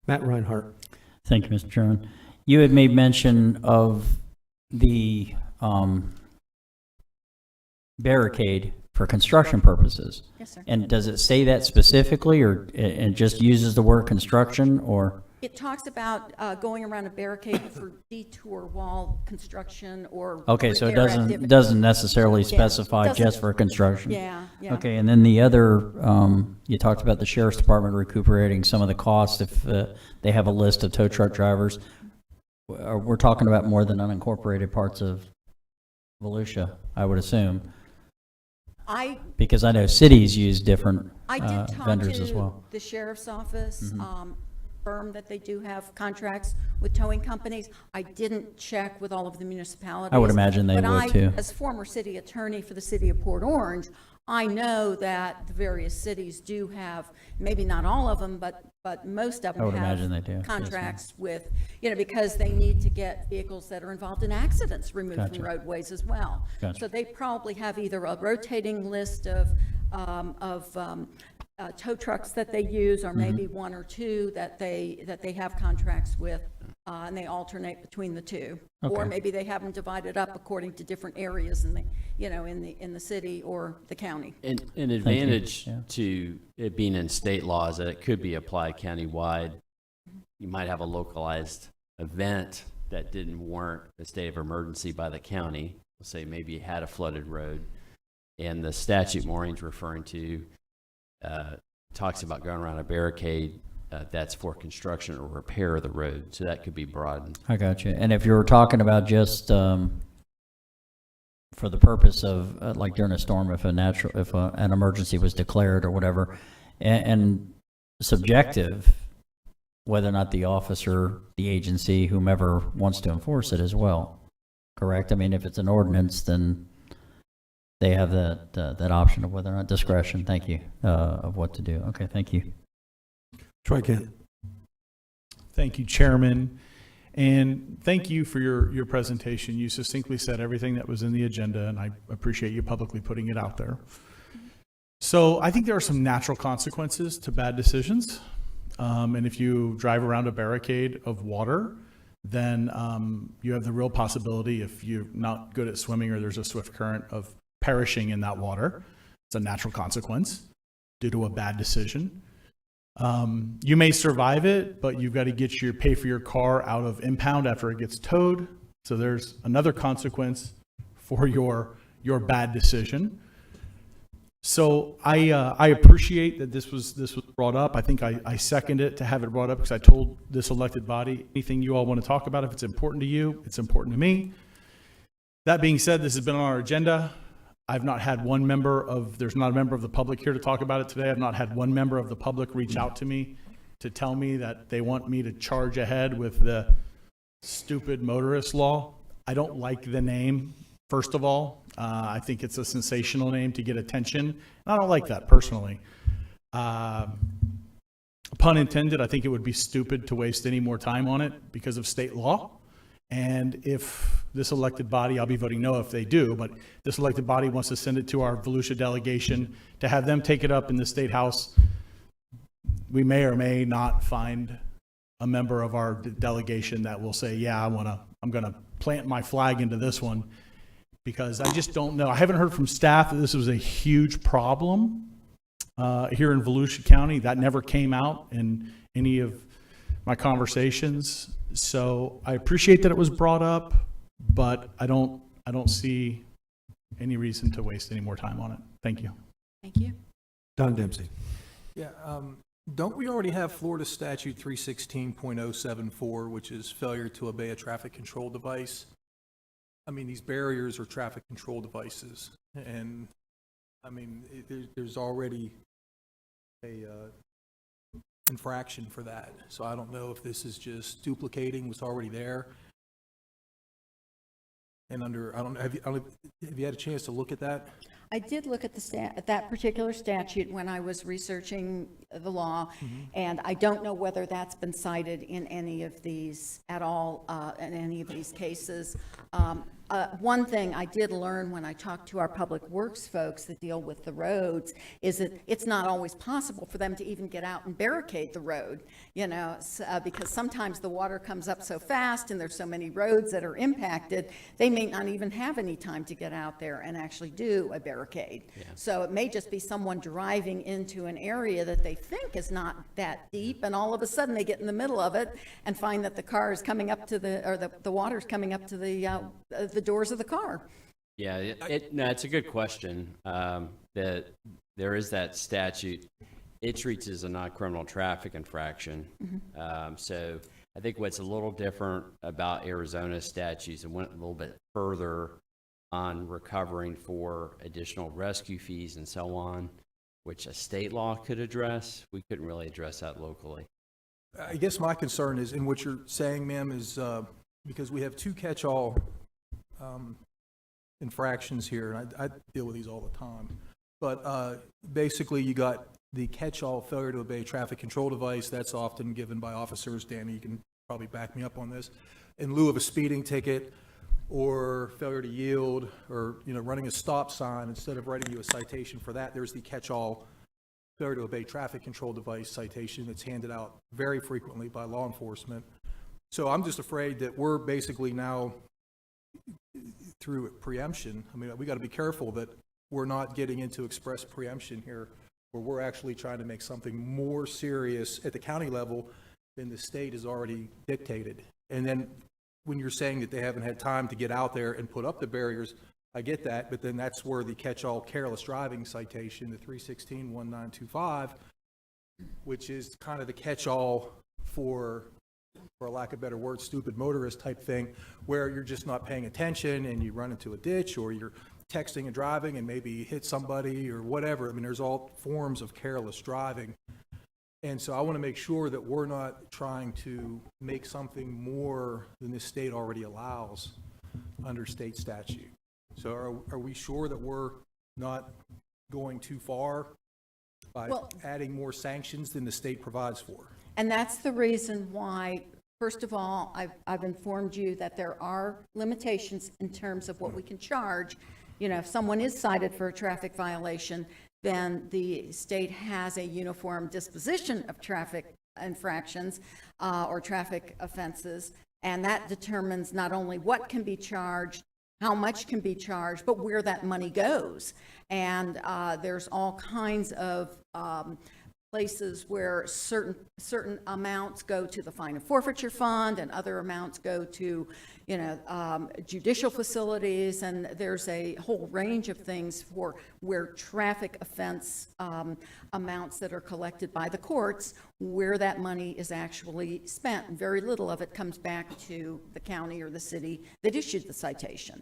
Matt Reinhardt. Thank you, Mr. Chairman. You had made mention of the barricade for construction purposes. Yes, sir. And does it say that specifically, or it just uses the word construction, or? It talks about going around a barricade for detour wall construction or Okay, so it repair doesn't activity. necessarily specify Doesn't- just for construction. Yeah. Okay, and then the other, you talked about the sheriff's department recuperating some of the costs if they have a list of tow truck drivers. We're talking about more than unincorporated parts of Volusia, I would assume. Because I know cities use different I did talk vendors to as well. the sheriff's office, firm that they do have contracts with towing companies. I didn't check with all of the municipalities. I would imagine they but would too. As former city attorney for the city of Port Orange, I know that the various cities do have, maybe not all of them, but most of them I would imagine they have do, yes, contracts with, because they need to get vehicles that are involved in accidents removed Gotcha. from roadways as well. Gotcha. So they probably have either a rotating list of tow trucks that they use, or maybe one or two that they have contracts with, and they alternate between the two. Or Okay. maybe they have them divided up according to different areas in the in the city or the county. An advantage to it being in state laws that it could be applied countywide. You might have a localized event that didn't warrant a state of emergency by the county. Let's say maybe you had a flooded road, and the statute Maureen's referring to talks about going around a barricade that's for construction or repair of the road. So that could be broadened. I got you. And if you were talking about just for the purpose of like during a storm, if an emergency was declared or whatever, and subjective, whether or not the officer, the agency, whomever wants to enforce it as well, correct? I mean, if it's an ordinance, then they have that option of whether or not discretion, thank you, of what to do. Okay, thank you. Troy Kent. Thank you, Chairman. And thank you for your presentation. You succinctly said everything that was in the agenda, and I appreciate you publicly putting it out there. So I think there are some natural consequences to bad decisions. And if you drive around a barricade of water, then you have the real possibility, if you're not good at swimming or there's a swift current, of perishing in that water. It's a natural consequence due to a bad decision. You may survive it, but you've got to pay for your car out of impound after it gets towed. So there's another consequence for your bad decision. So I appreciate that this was brought up. I think I second it to have it brought up, because I told this elected body, anything you all want to talk about, if it's important to you, it's important to me. That being said, this has been on our agenda. I've not had one there's not a member of the public here to talk about it today. I've not had one member of the public reach out to me to tell me that they want me to charge ahead with the stupid motorist law. I don't like the name, first of all. I think it's a sensational name to get attention. I don't like that personally. Pun intended, I think it would be stupid to waste any more time on it because of state law. And if this elected body, I'll be voting no if they do, but this elected body wants to send it to our Volusia delegation to have them take it up in the State House, we may or may not find a member of our delegation that will say, yeah, I'm going to plant my flag into this one, because I just don't know. I haven't heard from staff that this was a huge problem here in Volusia County. That never came out in any of my conversations. So I appreciate that it was brought up, but I don't see any reason to waste any more time on it. Thank you. Thank you. Don Dempsey. Yeah, don't we already have Florida Statute 316.074, which is failure to obey a traffic control device? I mean, these barriers are traffic control devices, and I mean, there's already a infraction for that. So I don't know if this is just duplicating what's already there. And have you had a chance to look at that? I did look at that particular statute when I was researching the law, and I don't know whether that's been cited in any of these at all, in any of these cases. One thing I did learn when I talked to our public works folks that deal with the roads is that it's not always possible for them to even get out and barricade the road, because sometimes the water comes up so fast and there's so many roads that are impacted, they may not even have any time to get out there and actually do a barricade. Yeah. So it may just be someone driving into an area that they think is not that deep, and all of a sudden they get in the middle of it and find that the car is coming up to the water's coming up to the doors of the car. Yeah, it's a good question. That there is that statute. It treats it as a non-criminal traffic infraction. So I think what's a little different about Arizona statutes, and went a little bit further on recovering for additional rescue fees and so on, which a state law could address. We couldn't really address that locally. I guess my concern is, in what you're saying, ma'am, is because we have two catch-all infractions here, and I deal with these all the time. But basically, you got the catch-all failure to obey traffic control device. That's often given by officers. Danny, you can probably back me up on this. In lieu of a speeding ticket, or failure to yield, or running a stop sign, instead of writing you a citation for that, there's the catch-all failure to obey traffic control device citation that's handed out very frequently by law enforcement. So I'm just afraid that we're basically now, through preemption, I mean, we got to be careful that we're not getting into express preemption here, where we're actually trying to make something more serious at the county level than the state has already dictated. And then when you're saying that they haven't had time to get out there and put up the barriers, I get that, but then that's where the catch-all careless driving citation, the 316-1925, which is kind of the catch-all for lack of a better word, stupid motorist type thing, where you're just not paying attention and you run into a ditch, or you're texting and driving and maybe hit somebody or whatever. I mean, there's all forms of careless driving. And so I want to make sure that we're not trying to make something more than this state already allows under state statute. So are we sure that we're not going too far by Well- adding more sanctions than the state provides for. And that's the reason why, first of all, I've informed you that there are limitations in terms of what we can charge. You know, if someone is cited for a traffic violation, then the state has a uniform disposition of traffic infractions or traffic offenses, and that determines not only what can be charged, how much can be charged, but where that money goes. And there's all kinds of places where certain amounts go to the fine and forfeiture fund, and other amounts go to, you know, judicial facilities, and there's a whole range of things for where traffic offense amounts that are collected by the courts, where that money is actually spent. Very little of it comes back to the county or the city that issued the citation.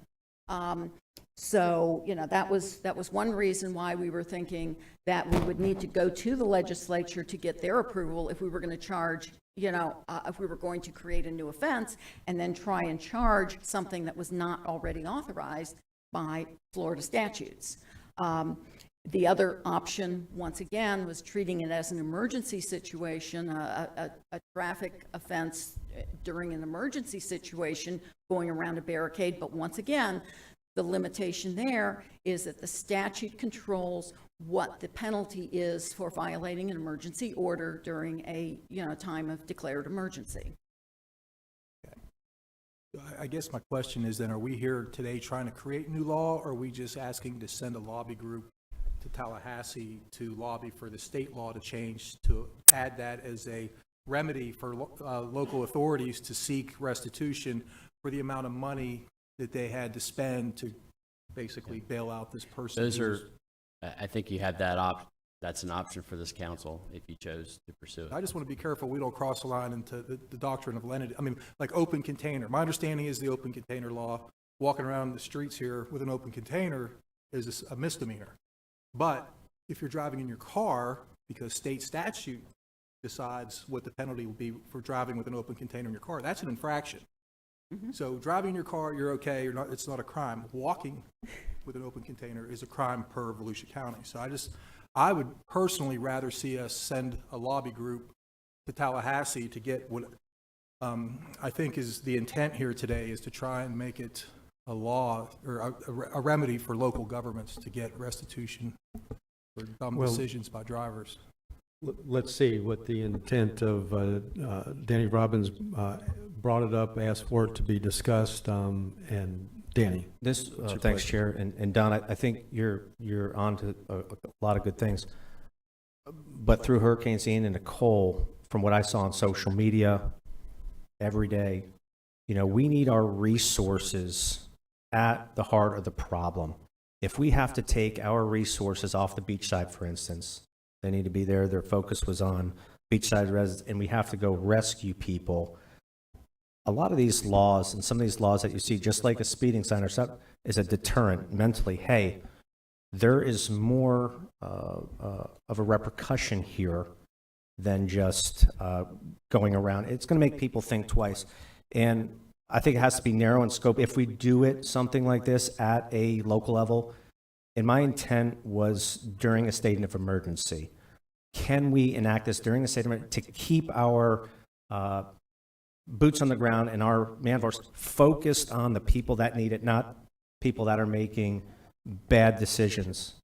So, you know, that was one reason why we were thinking that we would need to go to the legislature to get their approval if we were going to charge, you know, if we were going to create a new offense and then try and charge something that was not already authorized by Florida statutes. The other option, once again, was treating it as an emergency situation, a traffic offense during an emergency situation, going around a barricade. But once again, the limitation there is that the statute controls what the penalty is for violating an emergency order during a, you know, time of declared emergency. I guess my question is then, are we here today trying to create new law, or are we just asking to send a lobby group to Tallahassee to lobby for the state law to change, to add that as a remedy for local authorities to seek restitution for the amount of money that they had to spend to basically bail out this person? Those are, I think you have that that's an option for this council if you chose to pursue it. I just want to be careful we don't cross the line into the doctrine of lenity. I mean, like open container. My understanding is the open container law, walking around the streets here with an open container is a misdemeanor. But if you're driving in your car, because state statute decides what the penalty will be for driving with an open container in your car, that's an infraction. Mm-hmm. So driving in your car, you're okay. You're not. It's not a crime. Walking with an open container is a crime per Volusia County. So I would personally rather see us send a lobby group to Tallahassee to get what I think is the intent here today, is to try and make it a law or a remedy for local governments to get restitution for dumb decisions by drivers. Let's see what the intent of Danny Robbins brought it up, asked for it to be discussed, and Danny. This, thanks, Chair, and Don, I think you're on to a lot of good things. But through Hurricanes Ian and Nicole, from what I saw on social media every day, you know, we need our resources at the heart of the problem. If we have to take our resources off the beachside, for instance, they need to be there. Their focus was on beachside residents, and we have to go rescue people. A lot of these laws, and some of these laws that you see, just like a speeding sign or something, is a deterrent mentally. Hey, there is more of a repercussion here than just going around. It's going to make people think twice. And I think it has to be narrow in scope. If we do it, something like this at a local level, and my intent was during a state of emergency. Can we enact this during a state of emergency to keep our boots on the ground and our man force focused on the people that need it, not people that are making bad decisions?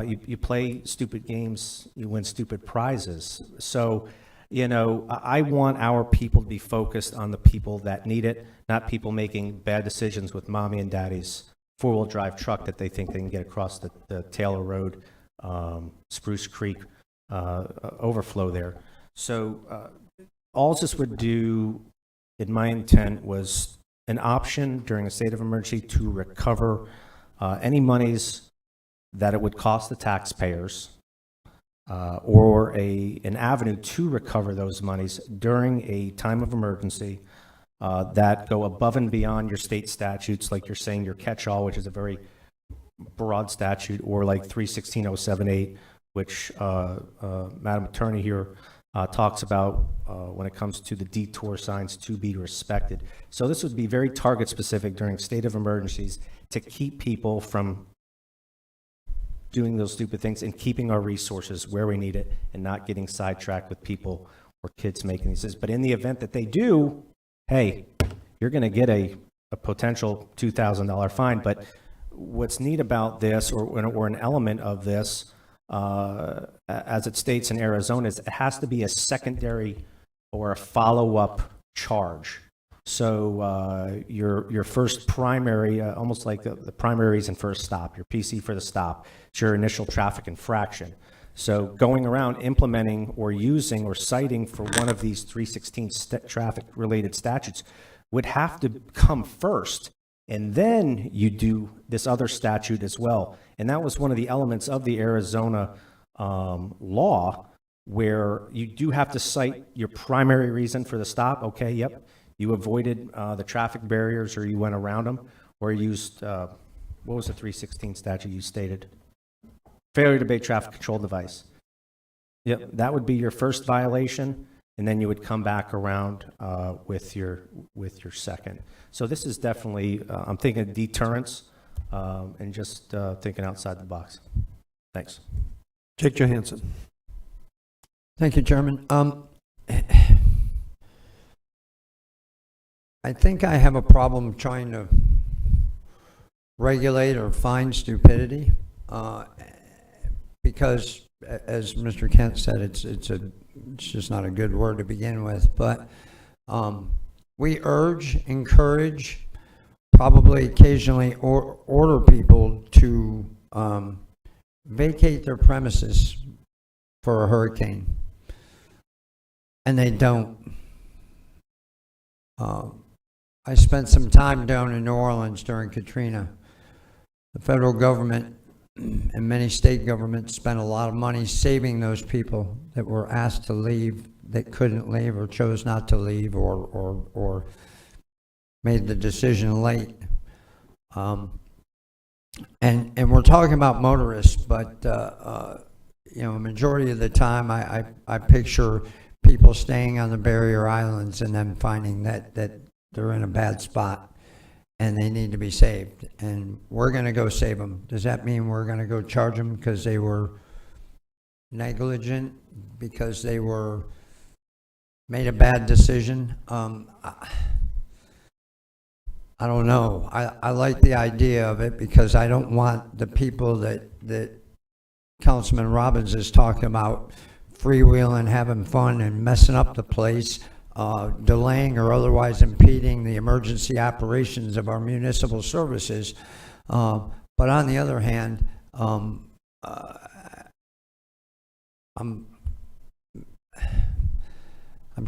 You play stupid games, you win stupid prizes. So, you know, I want our people to be focused on the people that need it, not people making bad decisions with mommy and daddy's four-wheel drive truck that they think they can get across the Taylor Road, Spruce Creek overflow there. So all this would do, in my intent, was an option during a state of emergency to recover any monies that it would cost the taxpayers, or an avenue to recover those monies during a time of emergency that go above and beyond your state statutes, like you're saying, your catch-all, which is a very broad statute, or like 316.078, which Madam Attorney here talks about when it comes to the detour signs to be respected. So this would be very target-specific during state of emergencies to keep people from doing those stupid things and keeping our resources where we need it and not getting sidetracked with people or kids making these decisions. But in the event that they do, hey, you're going to get a potential $2,000 fine. But what's neat about this, or an element of this, as it states in Arizona, is it has to be a secondary or a follow-up charge. So your first primary, almost like the primary reason for a stop, your PC for the stop, it's your initial traffic infraction. So going around implementing or using or citing for one of these 316 traffic-related statutes would have to come first, and then you do this other statute as well. And that was one of the elements of the Arizona law, where you do have to cite your primary reason for the stop. Okay, yep, you avoided the traffic barriers, or you went around them, or used, what was the 316 statute you stated? Failure to obey traffic control device. Yep, that would be your first violation, and then you would come back around with your second. So this is definitely, I'm thinking deterrence, and just thinking outside the box. Thanks. Jake Johansson. Thank you, Chairman. I think I have a problem trying to regulate or find stupidity, because, as Mr. Kent said, it's just not a good word to begin with. But we urge, encourage, probably occasionally order people to vacate their premises for a hurricane, and they don't. I spent some time down in New Orleans during Katrina. The federal government and many state governments spent a lot of money saving those people that were asked to leave, that couldn't leave, or chose not to leave, or made the decision late. And we're talking about motorists, but you know, a majority of the time I picture people staying on the barrier islands and then finding that they're in a bad spot and they need to be saved, and we're going to go save them. Does that mean we're going to go charge them because they were negligent, because they were made a bad decision? I don't know. I like the idea of it, because I don't want the people that Councilman Robbins is talking about freewheeling, having fun, and messing up the place, delaying or otherwise impeding the emergency operations of our municipal services. But on the other hand, I'm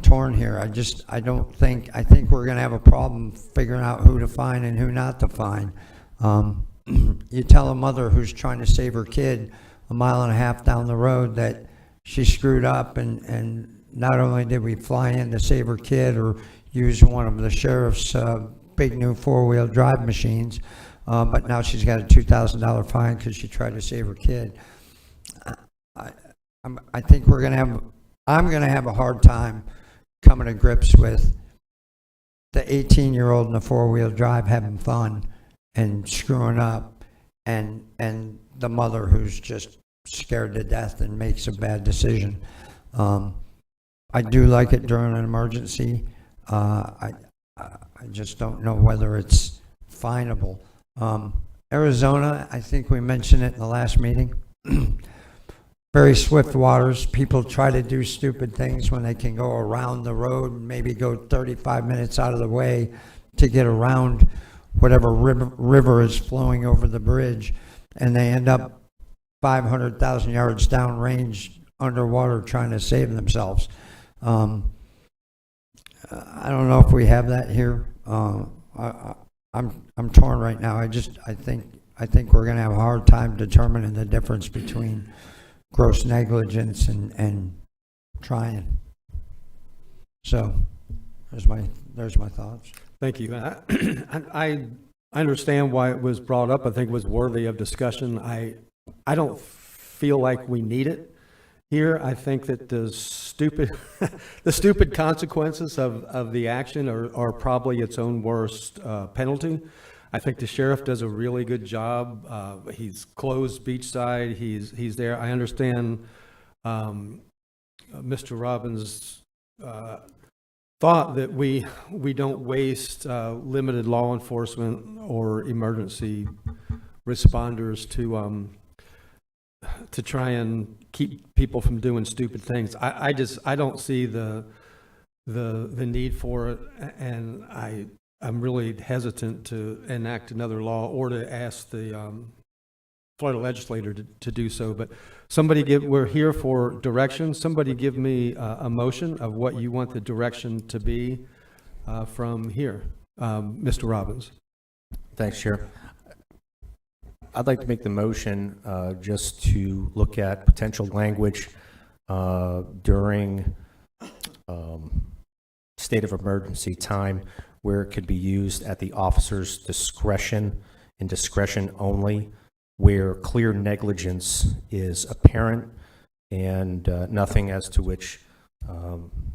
torn here. I think we're going to have a problem figuring out who to fine and who not to fine. You tell a mother who's trying to save her kid a mile and a half down the road that she screwed up, and not only did we fly in to save her kid or use one of the sheriff's big new four-wheel drive machines, but now she's got a $2,000 fine because she tried to save her kid. I think I'm going to have a hard time coming to grips with the 18-year-old in the four-wheel drive having fun and screwing up, and the mother who's just scared to death and makes a bad decision. I do like it during an emergency. I just don't know whether it's finable. Arizona, I think we mentioned it in the last meeting. Very swift waters. People try to do stupid things when they can go around the road and maybe go 35 minutes out of the way to get around whatever river is flowing over the bridge, and they end up 500,000 yards downrange underwater trying to save themselves. I don't know if we have that here. I'm torn right now. I think we're going to have a hard time determining the difference between gross negligence and trying. So there's my thoughts. Thank you. I understand why it was brought up. I think it was worthy of discussion. I don't feel like we need it here. I think that the stupid consequences of the action are probably its own worst penalty. I think the sheriff does a really good job. He's closed beachside. He's there. I understand Mr. Robbins' thought that we don't waste limited law enforcement or emergency responders to try and keep people from doing stupid things. I don't see the need for it, and I'm really hesitant to enact another law or to ask the Florida legislator to do so. But we're here for direction. Somebody give me a motion of what you want the direction to be from here. Mr. Robbins. Thanks, Chair. I'd like to make the motion just to look at potential language during state of emergency time where it could be used at the officer's discretion and discretion only, where clear negligence is apparent and nothing as to which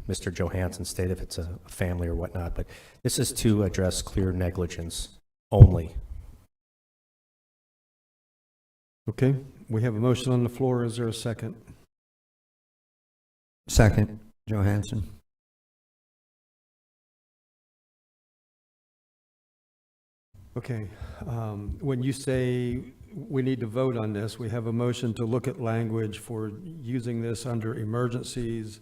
Mr. Johansson stated if it's a family or whatnot. But this is to address clear negligence only. Okay, we have a motion on the floor. Is there a second? Second, Johansson. Okay, when you say we need to vote on this, we have a motion to look at language for using this under emergencies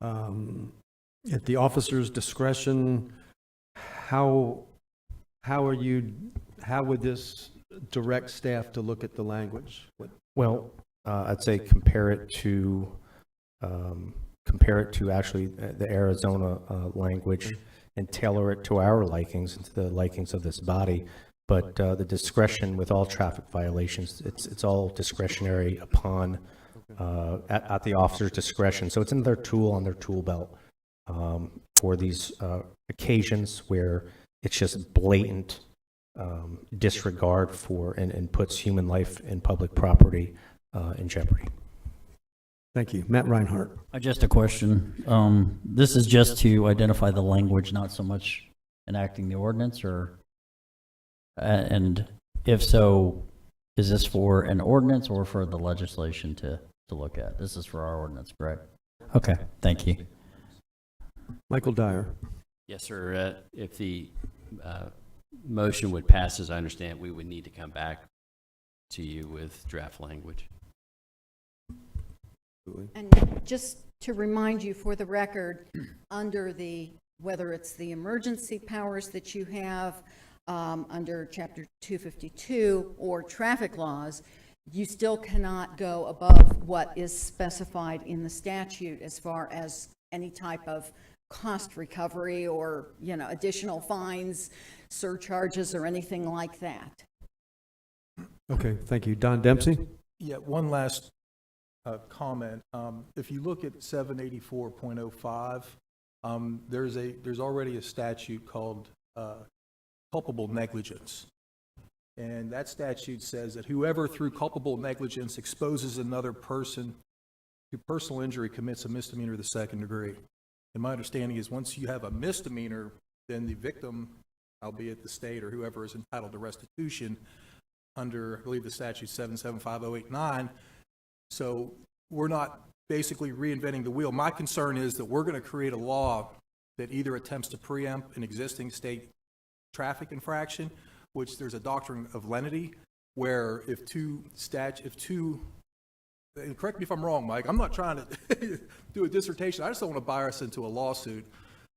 at the officer's discretion. How would this direct staff to look at the language? Well, I'd say compare it to actually the Arizona language and tailor it to our likings and to the likings of this body. But the discretion with all traffic violations, it's all discretionary upon at the officer's discretion. So it's another tool on their tool belt for these occasions where it's just blatant disregard for and puts human life and public property in jeopardy. Thank you. Matt Reinhardt. Just a question. This is just to identify the language, not so much enacting the ordinance, or and if so, is this for an ordinance or for the legislation to look at? This is for our ordinance, correct? Okay, thank you. Michael Dyer. Yes, sir. If the motion would pass, as I understand, we would need to come back to you with draft language. And just to remind you for the record, under whether it's the emergency powers that you have under Chapter 252 or traffic laws, you still cannot go above what is specified in the statute as far as any type of cost recovery or, additional fines, surcharges, or anything like that. Okay, thank you. Don Dempsey? Yeah, one last comment. If you look at 784.05, there's already a statute called culpable negligence. And that statute says that whoever through culpable negligence exposes another person to personal injury commits a misdemeanor of the second degree. And my understanding is once you have a misdemeanor, then the victim, albeit the state or whoever, is entitled to restitution under, I believe, the statute 7750889. So we're not basically reinventing the wheel. My concern is that we're going to create a law that either attempts to preempt an existing state traffic infraction, which there's a doctrine of lenity, where if two, and correct me if I'm wrong, Mike, I'm not trying to do a dissertation. I just don't want to buy us into a lawsuit,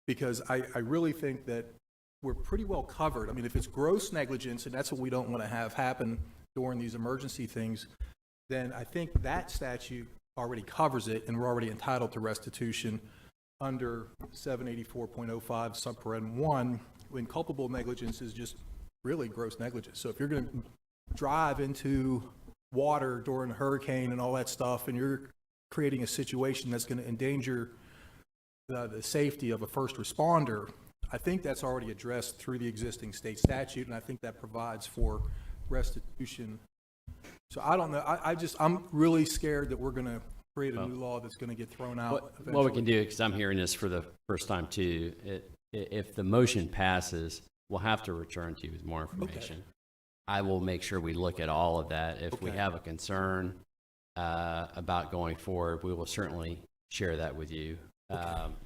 because I really think that we're pretty well covered. I mean, if it's gross negligence, and that's what we don't want to have happen during these emergency things, then I think that statute already covers it, and we're already entitled to restitution under 784.05 subparen 1, when culpable negligence is just really gross negligence. So if you're going to drive into water during a hurricane and all that stuff, and you're creating a situation that's going to endanger the safety of a first responder, I think that's already addressed through the existing state statute, and I think that provides for restitution. So I don't know. I'm really scared that we're going to create a new law that's going to get thrown out. What we can do, because I'm hearing this for the first time too, if the motion passes, we'll have to return to you with more information. I will make sure we look at all of that. If we have a concern about going forward, we will certainly share that with you.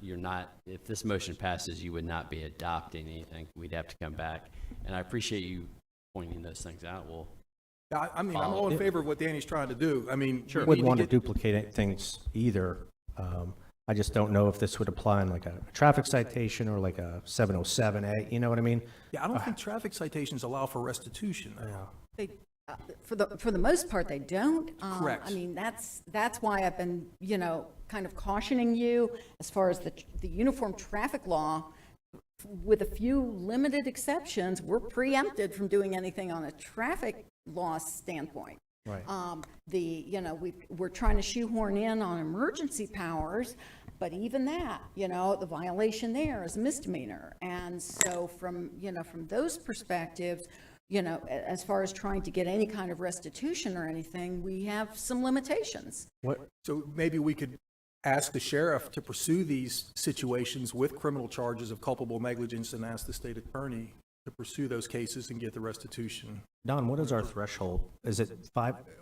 You're not, if this motion passes, you would not be adopting anything. We'd have to come back. And I appreciate you pointing those things out. We'll I mean, I'm all in favor of what Danny's trying to do. I mean, I wouldn't want to duplicate things either. I just don't know if this would apply in like a traffic citation or like a 707A, you know what I mean? Yeah, I don't think traffic citations allow for restitution. They, for the most part, they don't. Correct. I mean, that's why I've been, kind of cautioning you as far as the uniform traffic law. With a few limited exceptions, we're preempted from doing anything on a traffic law standpoint. Right. We're trying to shoehorn in on emergency powers, but even that, the violation there is a misdemeanor. And so from those perspectives, as far as trying to get any kind of restitution or anything, we have some limitations. So maybe we could ask the sheriff to pursue these situations with criminal charges of culpable negligence and ask the state attorney to pursue those cases and get the restitution. Don, what is our threshold? Is it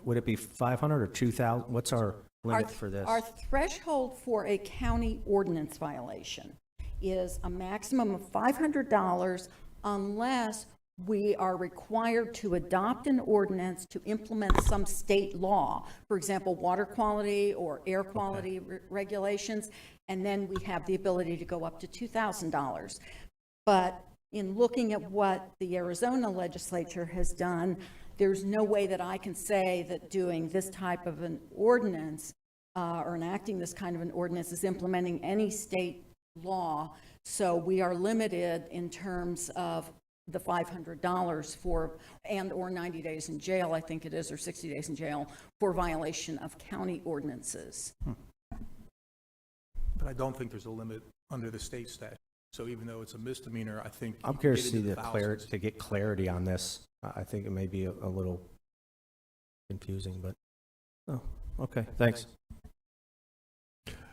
would it be 500 or 2,000? What's our limit for this? Our threshold for a county ordinance violation is a maximum of $500 unless we are required to adopt an ordinance to implement some state law, for example, water quality or air quality regulations, and then we have the ability to go up to $2,000. But in looking at what the Arizona legislature has done, there's no way that I can say that doing this type of an ordinance or enacting this kind of an ordinance is implementing any state law. So we are limited in terms of the $500 for, and or 90 days in jail, I think it is, or 60 days in jail for violation of county ordinances. But I don't think there's a limit under the state statute. So even though it's a misdemeanor, I think I'm curious to see to get clarity on this. I think it may be a little confusing, but okay, thanks.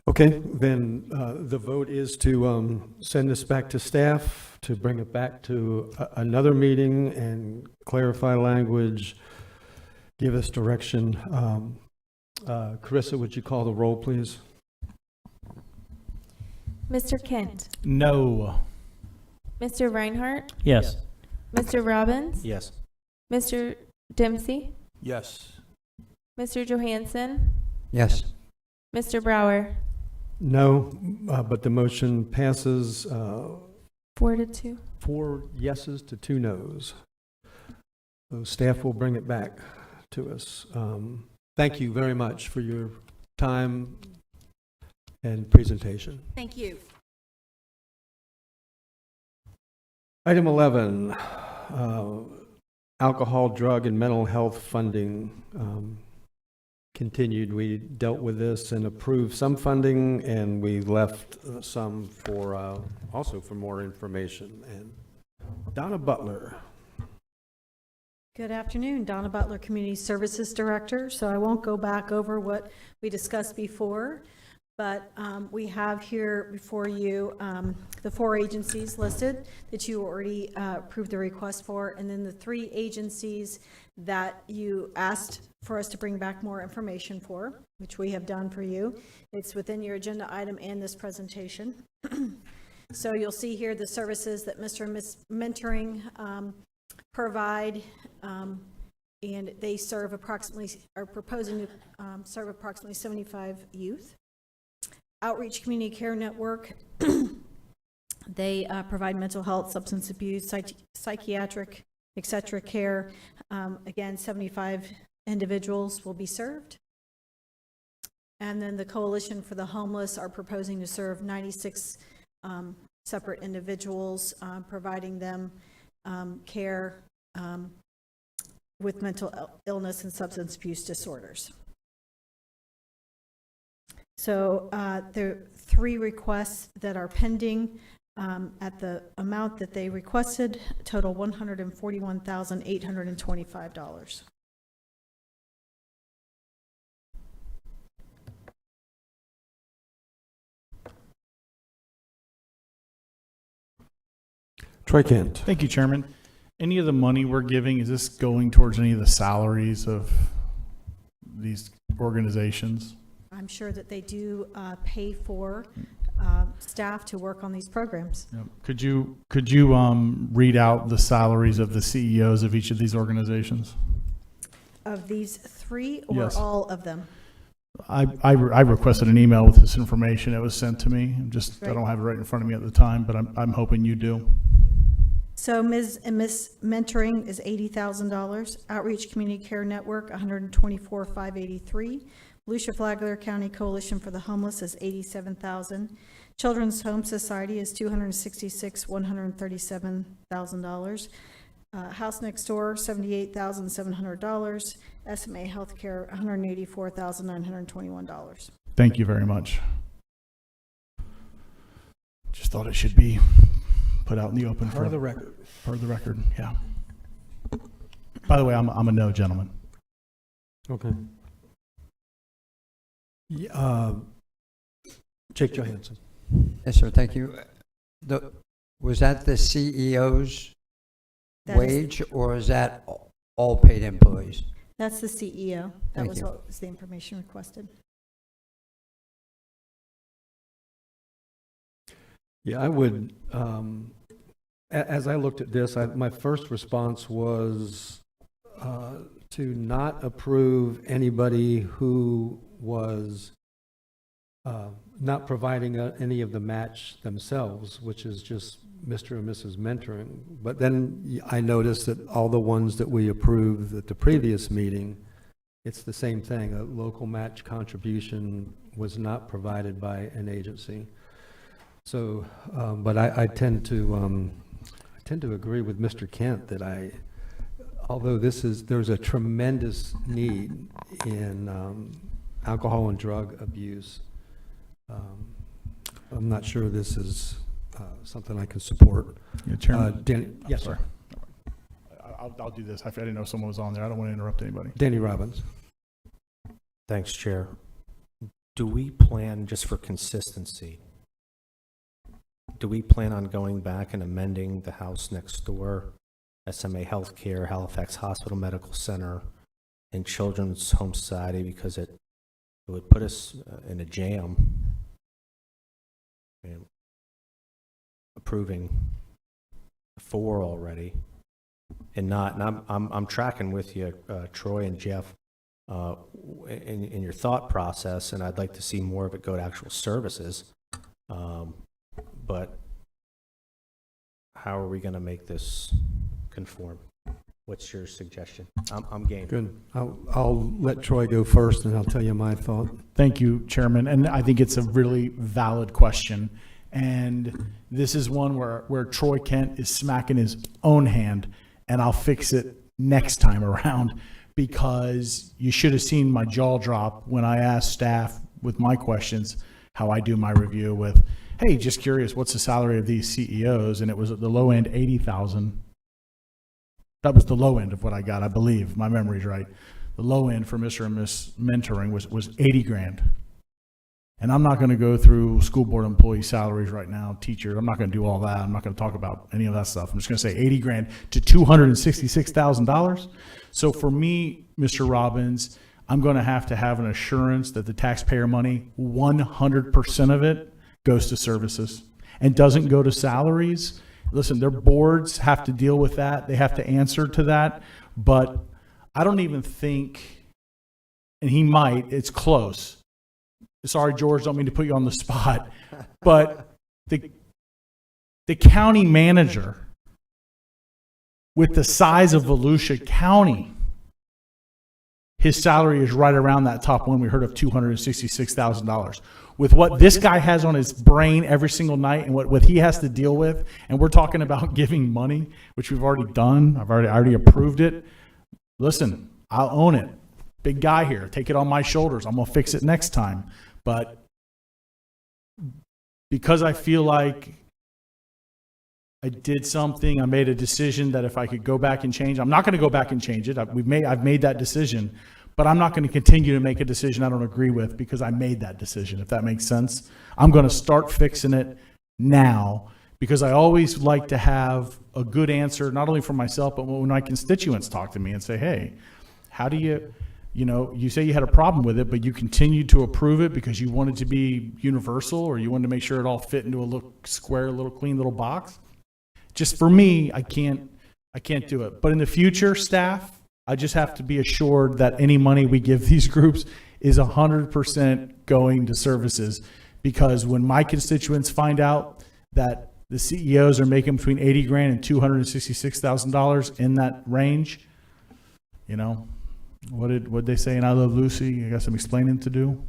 Okay, then the vote is to send this back to staff, to bring it back to another meeting and clarify language, give us direction. Carissa, would you call the roll, please? Mr. Kent, No. Mr. Reinhardt, Yes. Mr. Robbins, Yes. Mr. Dempsey, Yes. Mr. Johansson, Yes. Mr. Brower. No, but the motion passes 4-2. 4 yeses to 2 noes. So staff will bring it back to us. Thank you very much for your time and presentation. Thank you. Item 11, alcohol, drug, and mental health funding continued. We dealt with this and approved some funding, and we left some for also for more information. And Donna Butler. Good afternoon, Donna Butler, Community Services Director. So I won't go back over what we discussed before, but we have here before you the 4 agencies listed that you already approved the request for, and then the 3 agencies that you asked for us to bring back more information for, which we have done for you. It's within your agenda item and this presentation. So you'll see here the services that Mr. and Ms. Mentoring provide, and they serve are proposing to serve approximately 75 youth. Outreach Community Care Network, they provide mental health, substance abuse, psychiatric, etc. care. Again, 75 individuals will be served. And then the Coalition for the Homeless are proposing to serve 96 separate individuals, providing them care with mental illness and substance abuse disorders. So there are 3 requests that are pending at the amount that they requested, total $141,825. Troy Kent. Thank you, Chairman. Any of the money we're giving, is this going towards any of the salaries of these organizations? I'm sure that they do pay for staff to work on these programs. Yep. Could you read out the salaries of the CEOs of each of these organizations? Of these three or Yes. all of them? I requested an email with this information. It was sent to me. I Right. don't have it right in front of me at the time, but I'm hoping you do. So Ms. Mentoring is $80,000. Outreach Community Care Network, $124,583. Volusia Flagler County Coalition for the Homeless is $87,000. Children's Home Society is $266,137,000. House Next Door, $78,700. SMA Healthcare, $184,921. Thank you very much. Just thought it should be put out in the open. Part of the record. Part of the record, yeah. By the way, I'm a no gentleman. Okay. Yeah, Jake Johansson. Yes, sir, thank you. Was that the CEO's wage, or is that all paid employees? That's the CEO. That Thank was you. what was the information requested. Yeah, I would, as I looked at this, my first response was to not approve anybody who was not providing any of the match themselves, which is just Mr. and Mrs. Mentoring. But then I noticed that all the ones that we approved at the previous meeting, it's the same thing. A local match contribution was not provided by an agency. So, but I tend to agree with Mr. Kent that although there's a tremendous need in alcohol and drug abuse, I'm not sure this is something I can support. Yeah, Chairman. Danny, yes, sir. I'll do this. I didn't know someone was on there. I don't want to interrupt anybody. Danny Robbins. Thanks, Chair. Do we plan, just for consistency, do we plan on going back and amending the house next door, SMA Healthcare, Halifax Hospital Medical Center, and Children's Home Society, because it would put us in a jam, approving 4 already, and I'm tracking with you, Troy and Jeff, in your thought process, and I'd like to see more of it go to actual services. But how are we going to make this conform? What's your suggestion? I'm game. Good. I'll let Troy go first, and I'll tell you my thought. Thank you, Chairman. And I think it's a really valid question. And this is one where Troy Kent is smacking his own hand, and I'll fix it next time around, because you should have seen my jaw drop when I asked staff with my questions how I do my review with, hey, just curious, what's the salary of these CEOs? And it was at the low end, $80,000. That was the low end of what I got, I believe. My memory's right. The low end for Mr. and Miss Mentoring was $80,000. And I'm not going to go through school board employee salaries right now, teachers. I'm not going to do all that. I'm not going to talk about any of that stuff. I'm just going to say $80,000 to $266,000. So for me, Mr. Robbins, I'm going to have an assurance that the taxpayer money, 100% of it, goes to services and doesn't go to salaries. Listen, their boards have to deal with that. They have to answer to that. But I don't even think, and he might, it's close. Sorry, George, don't mean to put you on the spot. But the county manager with the size of Volusia County, his salary is right around that top one we heard of, $266,000. With what this guy has on his brain every single night and what he has to deal with, and we're talking about giving money, which we've already done. I already approved it. Listen, I'll own it. Big guy here. Take it on my shoulders. I'm going to fix it next time. But because I feel like I did something, I made a decision that if I could go back and change, I'm not going to go back and change it. I've made that decision. But I'm not going to continue to make a decision I don't agree with because I made that decision, if that makes sense. I'm going to start fixing it now because I always like to have a good answer, not only for myself, but when my constituents talk to me and say, hey, how do you say you had a problem with it, but you continued to approve it because you wanted to be universal, or you wanted to make sure it all fit into a little square, little clean little box. Just for me, I can't do it. But in the future, staff, I just have to be assured that any money we give these groups is 100% going to services, because when my constituents find out that the CEOs are making between $80,000 and $266,000 in that range, what did they say in I Love Lucy? I got some explaining to do.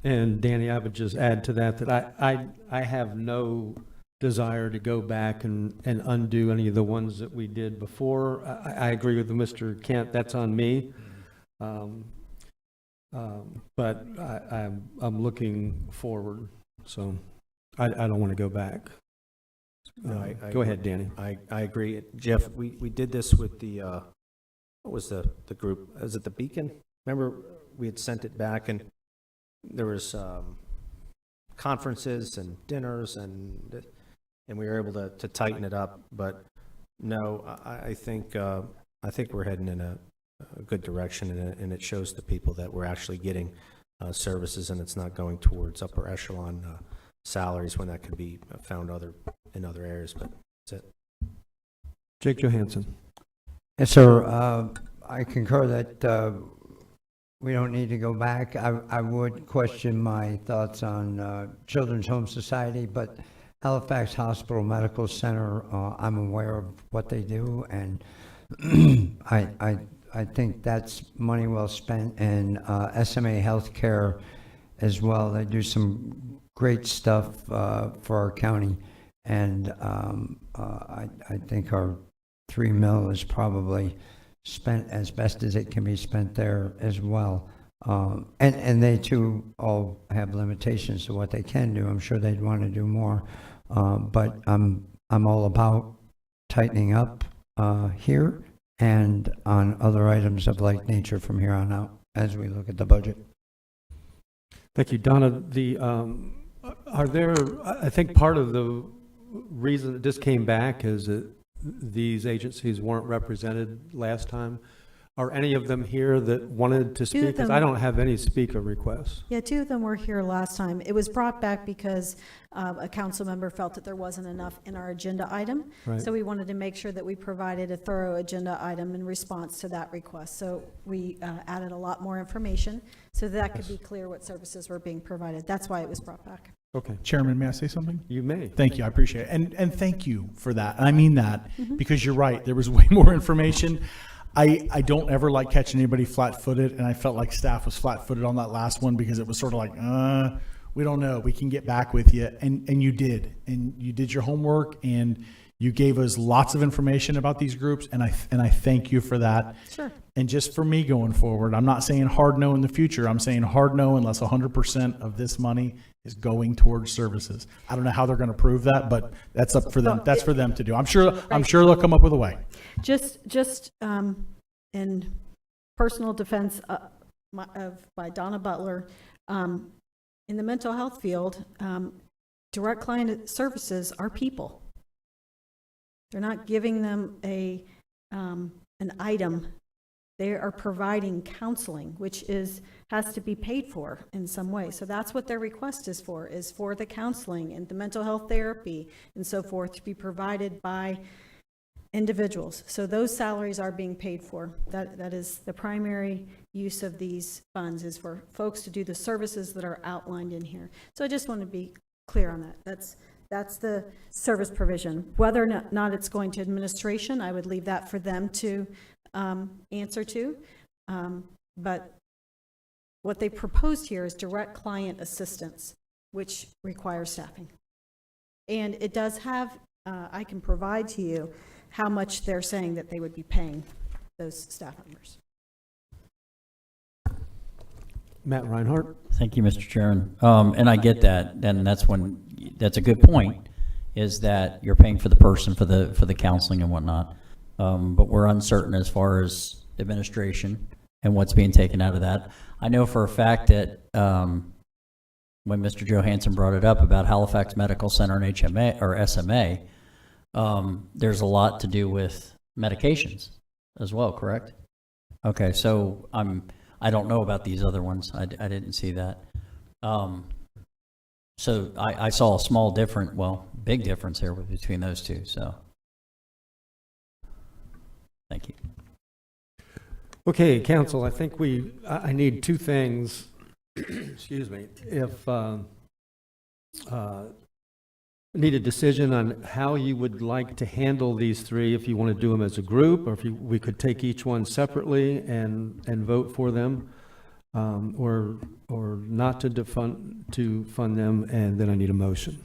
And Danny, I would just add to that I have no desire to go back and undo any of the ones that we did before. I agree with Mr. Kent, that's on me. But I'm looking forward, so I don't want to go back. Go ahead, Danny. I agree. Jeff, we did this with the, what was the group? Was it the Beacon? Remember, we had sent it back, and there was conferences and dinners, and we were able to tighten it up. But no, I think we're heading in a good direction, and it shows the people that we're actually getting services, and it's not going towards upper echelon salaries when that could be found in other areas. But that's it. Jake Johansson. Yes, sir. I concur that we don't need to go back. I would question my thoughts on Children's Home Society, but Halifax Hospital Medical Center, I'm aware of what they do, and I think that's money well spent. And SMA Healthcare as well. They do some great stuff for our county, and I think our $3 million is probably spent as best as it can be spent there as well. And they too all have limitations to what they can do. I'm sure they'd want to do more, but I'm all about tightening up here and on other items of like nature from here on out as we look at the budget. Thank you, Donna. I think part of the reason that this came back is that these agencies weren't represented last time. Are any of them here that wanted to speak? Because I don't have any speaker requests. Yeah, 2 of them were here last time. It was brought back because a council member felt that there wasn't enough in our agenda item. Right. So we wanted to make sure that we provided a thorough agenda item in response to that request. So we added a lot more information so that could be clear what services were being provided. That's why it was brought back. Okay. Chairman, may I say something? You may. Thank you. I appreciate it. And thank you for that. And I mean that because you're right. There was way more information. I don't ever like catching anybody flat-footed, and I felt like staff was flat-footed on that last one because it was sort of like, we don't know. We can get back with you. And you did. And you did your homework, and you gave us lots of information about these groups, and I thank you for that. Sure. And just for me going forward, I'm not saying hard no in the future. I'm saying hard no unless 100% of this money is going towards services. I don't know how they're going to prove that, but that's up for them. That's for them to do. I'm sure they'll come up with a way. Just in personal defense by Donna Butler, in the mental health field, direct client services are people. They're not giving them an item. They are providing counseling, which has to be paid for in some way. So that's what their request is for the counseling and the mental health therapy and so forth to be provided by individuals. So those salaries are being paid for. That is the primary use of these funds, is for folks to do the services that are outlined in here. So I just want to be clear on that. That's the service provision. Whether or not it's going to administration, I would leave that for them to answer to. But what they proposed here is direct client assistance, which requires staffing. And it does have, I can provide to you how much they're saying that they would be paying those staff members. Matt Reinhardt. Thank you, Mr. Chairman. And I get that, and that's a good point, is that you're paying for the person for the counseling and whatnot. But we're uncertain as far as administration and what's being taken out of that. I know for a fact that when Mr. Johansson brought it up about Halifax Medical Center and HMA or SMA, there's a lot to do with medications as well, correct? Okay, so I don't know about these other ones. I didn't see that. So I saw a small big difference here between those two, so thank you. Okay, council, I think I need two things. Excuse me. If need a decision on how you would like to handle these three, if you want to do them as a group, or if we could take each one separately and vote for them, or not to fund them, and then I need a motion.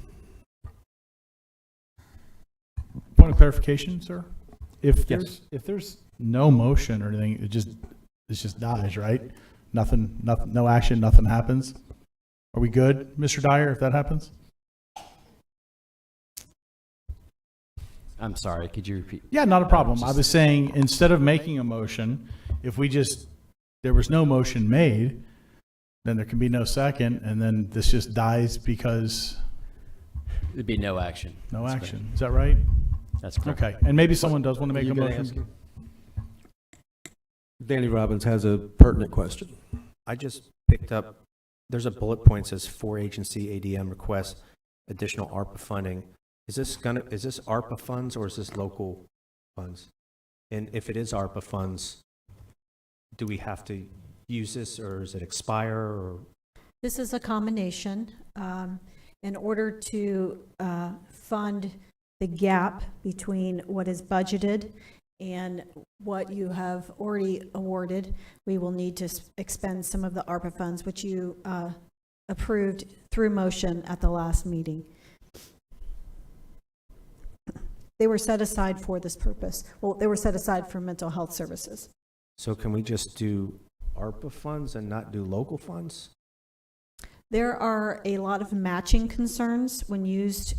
Point of clarification, sir. If there's no motion or anything, it just dies, right? Nothing, no action, nothing happens. Are we good, Mr. Dyer, if that happens? I'm sorry, could you repeat? Yeah, not a problem. I was saying, instead of making a motion, if there was no motion made, then there can be no second, and then this just dies because... There'd be no action. No action. Is that right? That's correct. Okay, and maybe someone does want to make a motion. Danny Robbins has a pertinent question. I just picked up, there's a bullet point that says 4-agency ADM request additional ARPA funding. Is this ARPA funds or is this local funds? And if it is ARPA funds, do we have to use this, or does it expire? Or? This is a combination. In order to fund the gap between what is budgeted and what you have already awarded, we will need to expend some of the ARPA funds, which you approved through motion at the last meeting. They were set aside for this purpose. Well, they were set aside for mental health services. So can we just do ARPA funds and not do local funds? There are a lot of matching concerns when used.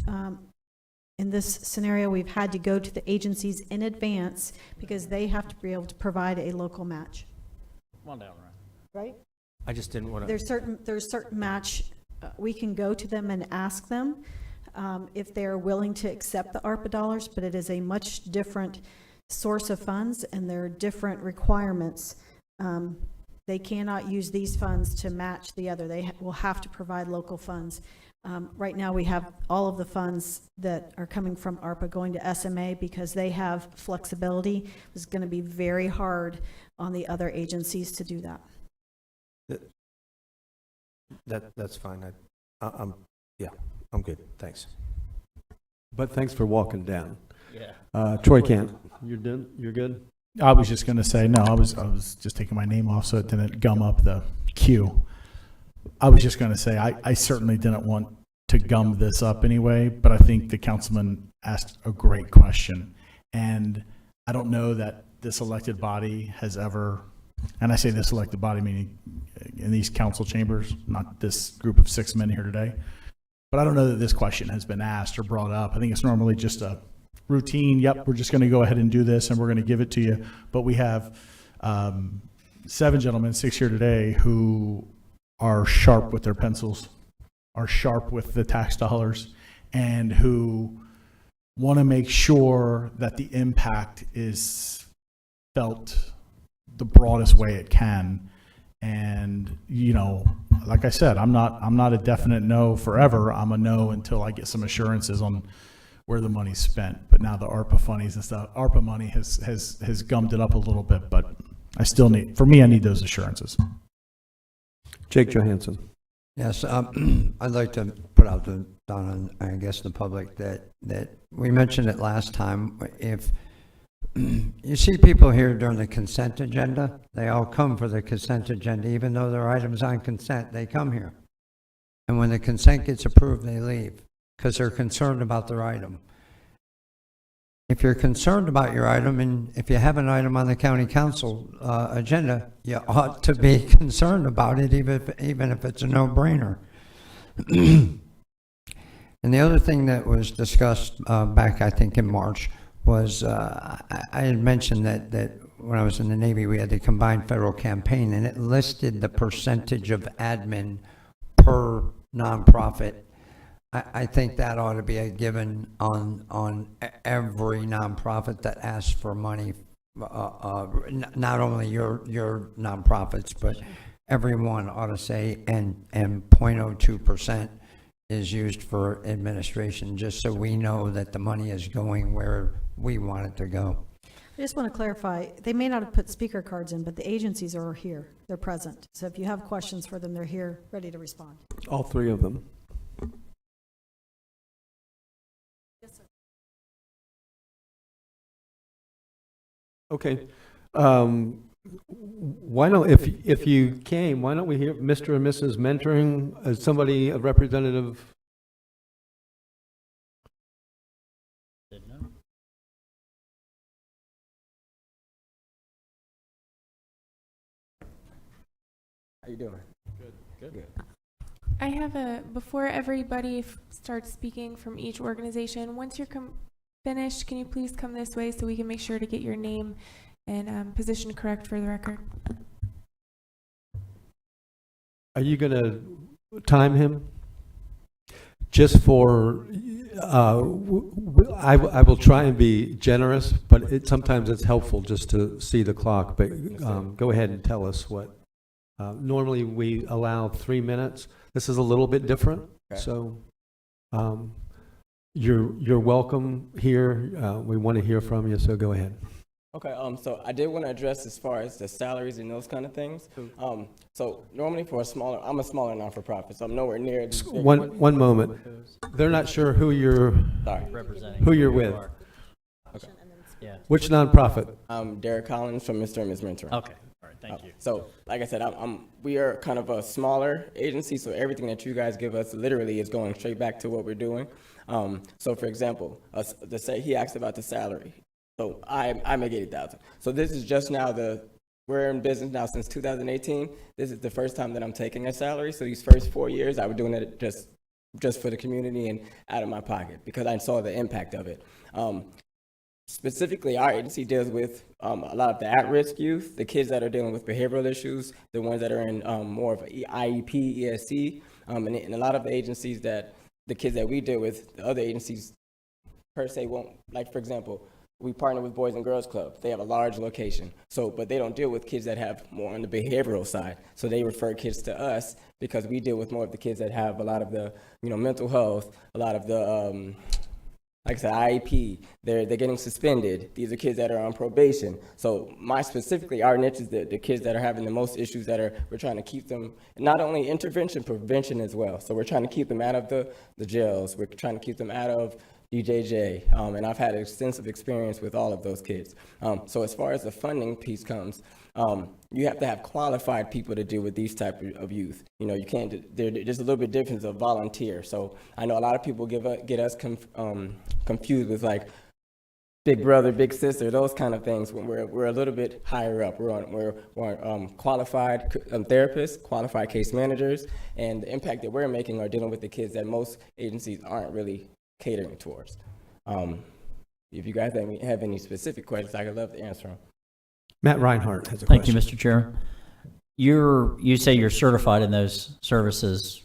In this scenario, we've had to go to the agencies in advance because they have to be able to provide a local match. Come on down, right? I just didn't want to. There's certain match. We can go to them and ask them if they're willing to accept the ARPA dollars, but it is a much different source of funds and there are different requirements. They cannot use these funds to match the other. They will have to provide local funds. Right now we have all of the funds that are coming from ARPA going to SMA because they have flexibility. It's going to be very hard on the other agencies to do that. That's fine. I'm good. Thanks. But thanks for walking down. Yeah. Troy Kent, you're done? You're good? I was just going to say, no, I was just taking my name off so it didn't gum up the queue. I was just going to say, I certainly didn't want to gum this up anyway, but I think the councilman asked a great question. And I don't know that this elected body has ever, and I say this elected body meaning in these council chambers, not this group of 6 men here today, but I don't know that this question has been asked or brought up. I think it's normally just a routine, yep, we're just going to go ahead and do this and we're going to give it to you. But we have 7 gentlemen, 6 here today, who are sharp with their pencils, are sharp with the tax dollars, and who want to make sure that the impact is felt the broadest way it can. And, you know, like I said, I'm not a definite no forever. I'm a no until I get some assurances on where the money's spent. But now the ARPA funnies and stuff, ARPA money has gummed it up a little bit, but I still need, for me, I need those assurances. Jake Johansson. Yes, I'd like to put out to Donna and I guess the public that we mentioned it last time. If you see people here during the consent agenda, they all come for the consent agenda, even though there are items on consent, they come here. And when the consent gets approved, they leave because they're concerned about their item. If you're concerned about your item, and if you have an item on the county council agenda, you ought to be concerned about it, even if it's a no-brainer. And the other thing that was discussed back, I think, in March was I had mentioned that when I was in the Navy, we had the combined federal campaign, and it listed the percentage of admin per nonprofit. I think that ought to be a given on every nonprofit that asks for money. Not only your nonprofits, but everyone ought to say, and 0.02% is used for administration, just so we know that the money is going where we want it to go. I just want to clarify, they may not have put speaker cards in, but the agencies are here. They're present. So if you have questions for them, they're here, ready to respond. All three of them. Yes, sir. Okay. Why don't, if you came, why don't we hear Mr. and Mrs. Mentoring, somebody, a representative? How you doing? Good. I have before everybody starts speaking from each organization, once you're finished, can you please come this way so we can make sure to get your name and position correct for the record? Are you going to time him? Just for, I will try and be generous, but sometimes it's helpful just to see the clock. But go ahead and tell us what. Normally we allow 3 minutes. This is a little bit different, okay. So you're welcome here. We want to hear from you, so go ahead. Okay, so I did want to address as far as the salaries and those kind of things. So normally for I'm a smaller non-for-profit, so I'm nowhere near. One moment. They're not sure who you're representing. Who you're with. Okay. Yeah. Which nonprofit? Derek Collins from Mr. and Ms. Mentoring. Okay. All right. Thank you. So, like I said, we are kind of a smaller agency, so everything that you guys give us literally is going straight back to what we're doing. So, for example, he asked about the salary. So I make $80,000. So this is just now we're in business now since 2018. This is the first time that I'm taking a salary. So these first 4 years, I was doing it just for the community and out of my pocket because I saw the impact of it. Specifically, our agency deals with a lot of the at-risk youth, the kids that are dealing with behavioral issues, the ones that are in more of IEP, ESC, and a lot of the agencies the kids that we deal with, the other agencies per se won't, like for example, we partner with Boys and Girls Club. They have a large location, but they don't deal with kids that have more on the behavioral side. So they refer kids to us because we deal with more of the kids that have a lot of the, mental health, a lot of the, like I said, IEP. They're getting suspended. These are kids that are on probation. So specifically, our niche is the kids that are having the most issues we're trying to keep them, not only intervention, prevention as well. So we're trying to keep them out of the jails. We're trying to keep them out of DJJ, and I've had extensive experience with all of those kids. So as far as the funding piece comes, you have to have qualified people to deal with these type of youth. You can't. There's a little bit difference of volunteer. So I know a lot of people get us confused with like big brother, big sister, those kind of things. When we're a little bit higher up, we're qualified therapists, qualified case managers, and the impact that we're making are dealing with the kids that most agencies aren't really catering towards. If you guys have any specific questions, I would love to answer them. Matt Reinhardt has a Thank question. you, Mr. Chair. You say you're certified in those services.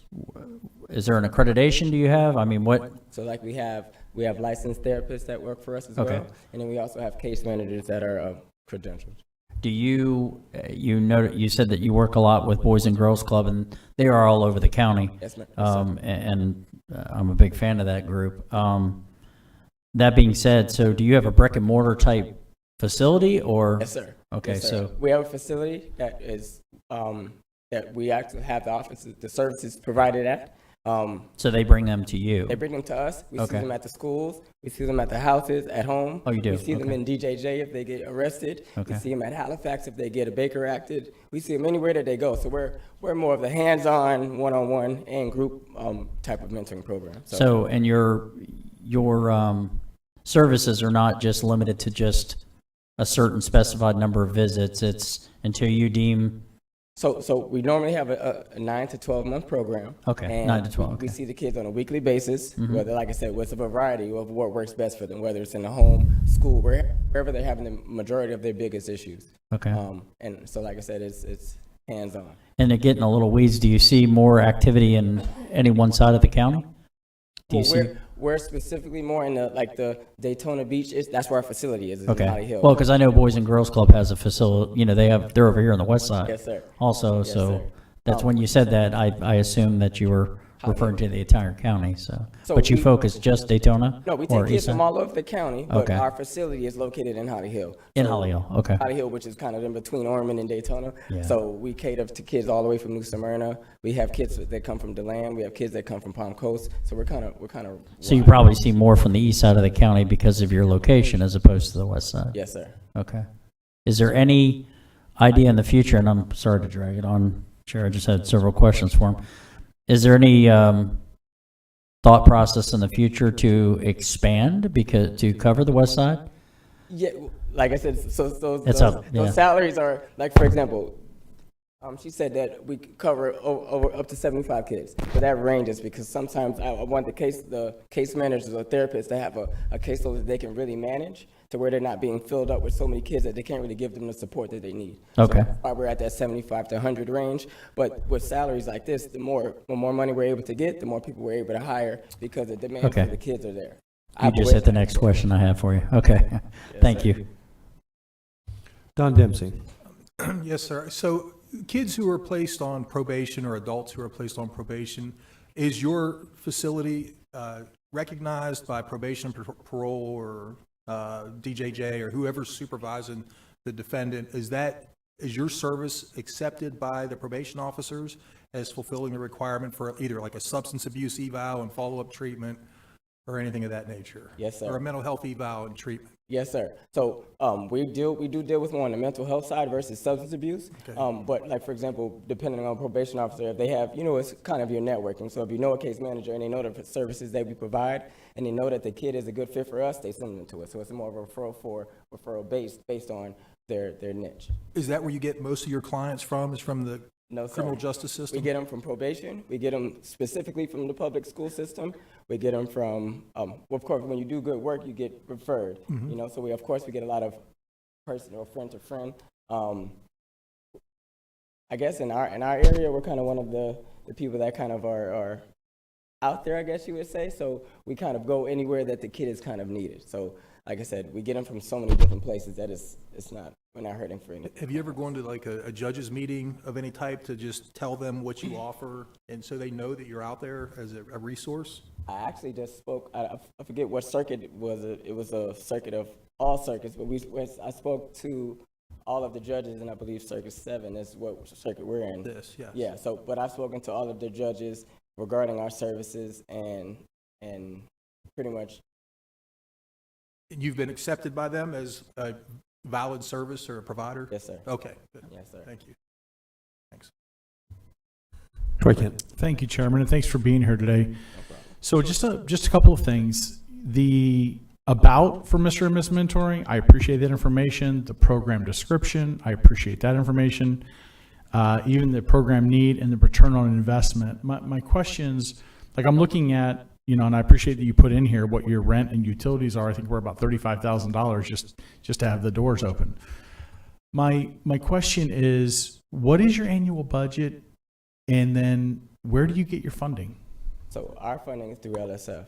Is there an accreditation do you have? I mean, what? So like we have licensed therapists that work for us as well, and then we also have case managers that are credentialed. Do you said that you work a lot with Boys and Girls Club, and they are all over the county. Yes, ma'am. And I'm a big fan of that group. That being said, so do you have a brick and mortar type facility or? Yes, sir. Okay, yes, sir. so we have a facility that is that we actually have the services provided at. So they bring them to you? They bring them to us. We see them at the schools. We see them at the houses, at home. Oh, you do? We see them in DJJ if they get arrested. We see them at Halifax if they get a Baker acted. We see them anywhere that they go. So we're more of the hands-on, one-on-one, and group type of mentoring program. So and your services are not just limited to just a certain specified number of visits. It's until you deem. So we normally have a 9 to 12 month program. Okay, and 9 to 12. We see the kids on a weekly basis, whether, like I said, it's a variety of what works best for them, whether it's in the home, school, wherever they're having the majority of their biggest issues. Okay. And so, like I said, it's hands-on. And to get in a little weeds, do you see more activity in any one side of the county? Do you see? We're specifically more in the Daytona Beach. That's where our facility is. Okay. In Holly Hill. Well, because I know Boys and Girls Club has a facility. You know, they're over here on the west side. Yes, sir. Also, Yes, so sir. that's when you said that. I assumed that you were referring to the entire county. So but you focus just Daytona? No, we or take kids East from Side? all over the county, but Okay. our facility is located in Holly Hill. In Holly Hill, okay. Holly Hill, which is kind of in between Ormond and Daytona. Yeah. So we cater to kids all the way from New Smyrna. We have kids that come from Deland. We have kids that come from Palm Coast. So we're kind of. So you probably see more from the east side of the county because of your location as opposed to the west side? Yes, sir. Okay. Is there any idea in the future, and I'm sorry to drag it on, Chair, I just had several questions for him. Is there any thought process in the future to expand to cover the west side? Yeah, like I said, so yeah. those salaries are, like, for example, she said that we cover over up to 75 kids, but that ranges because sometimes I want the case managers or therapists to have a caseload that they can really manage to where they're not being filled up with so many kids that they can't really give them the support that they need. Okay. So that's why we're at that 75 to 100 range. But with salaries like this, the more money we're able to get, the more people we're able to hire because the demand Okay. for the kids are there. You just hit the next question I have for you. Okay. Yes, Thank sir. you. Don Dempsey. Yes, sir. So kids who are placed on probation or adults who are placed on probation, is your facility recognized by probation, parole, or DJJ, or whoever's supervising the defendant? Is your service accepted by the probation officers as fulfilling the requirement for either like a substance abuse eval and follow-up treatment or anything of that nature? Yes, sir. Or a mental health eval and treatment? Yes, sir. So we do deal with more on the mental health side versus substance abuse. Okay. But like, for example, depending on probation officer, if they have, it's kind of your networking. So if you know a case manager and they know the services that we provide and they know that the kid is a good fit for us, they send them to us. So it's more of a referral based on their niche. Is that where you get most of your clients from, is from the No, sir. criminal justice system? We get them from probation. We get them specifically from the public school system. We get them from, of course, when you do good work, you get referred. Mhm. So we get a lot of personal friend to friend. I guess in our area, we're kind of one of the people that kind of are out there, I guess you would say. So we kind of go anywhere that the kid is kind of needed. So like I said, we get them from so many different places that we're not hurting for anything. Have you ever gone to like a judge's meeting of any type to just tell them what you offer and so they know that you're out there as a resource? I actually just spoke, I forget what circuit it was. It was a circuit of all circuits, but I spoke to all of the judges, and I believe Circuit 7 is what circuit we're in. This, yes. Yeah, but I've spoken to all of the judges regarding our services and pretty much. And you've been accepted by them as a valid service or a provider? Yes, sir. Okay, good. Yes, sir. Thank you. Thanks. Troy Kent. Thank you, Chairman, and thanks for being here today. So just a couple of things. The about for Mr. and Ms. Mentoring, I appreciate that information. The program description, I appreciate that information. Even the program need and the return on investment. My questions, like I'm looking at, and I appreciate that you put in here what your rent and utilities are. I think we're about $35,000 just to have the doors open. My question is, what is your annual budget, and then where do you get your funding? So our funding is through LSF.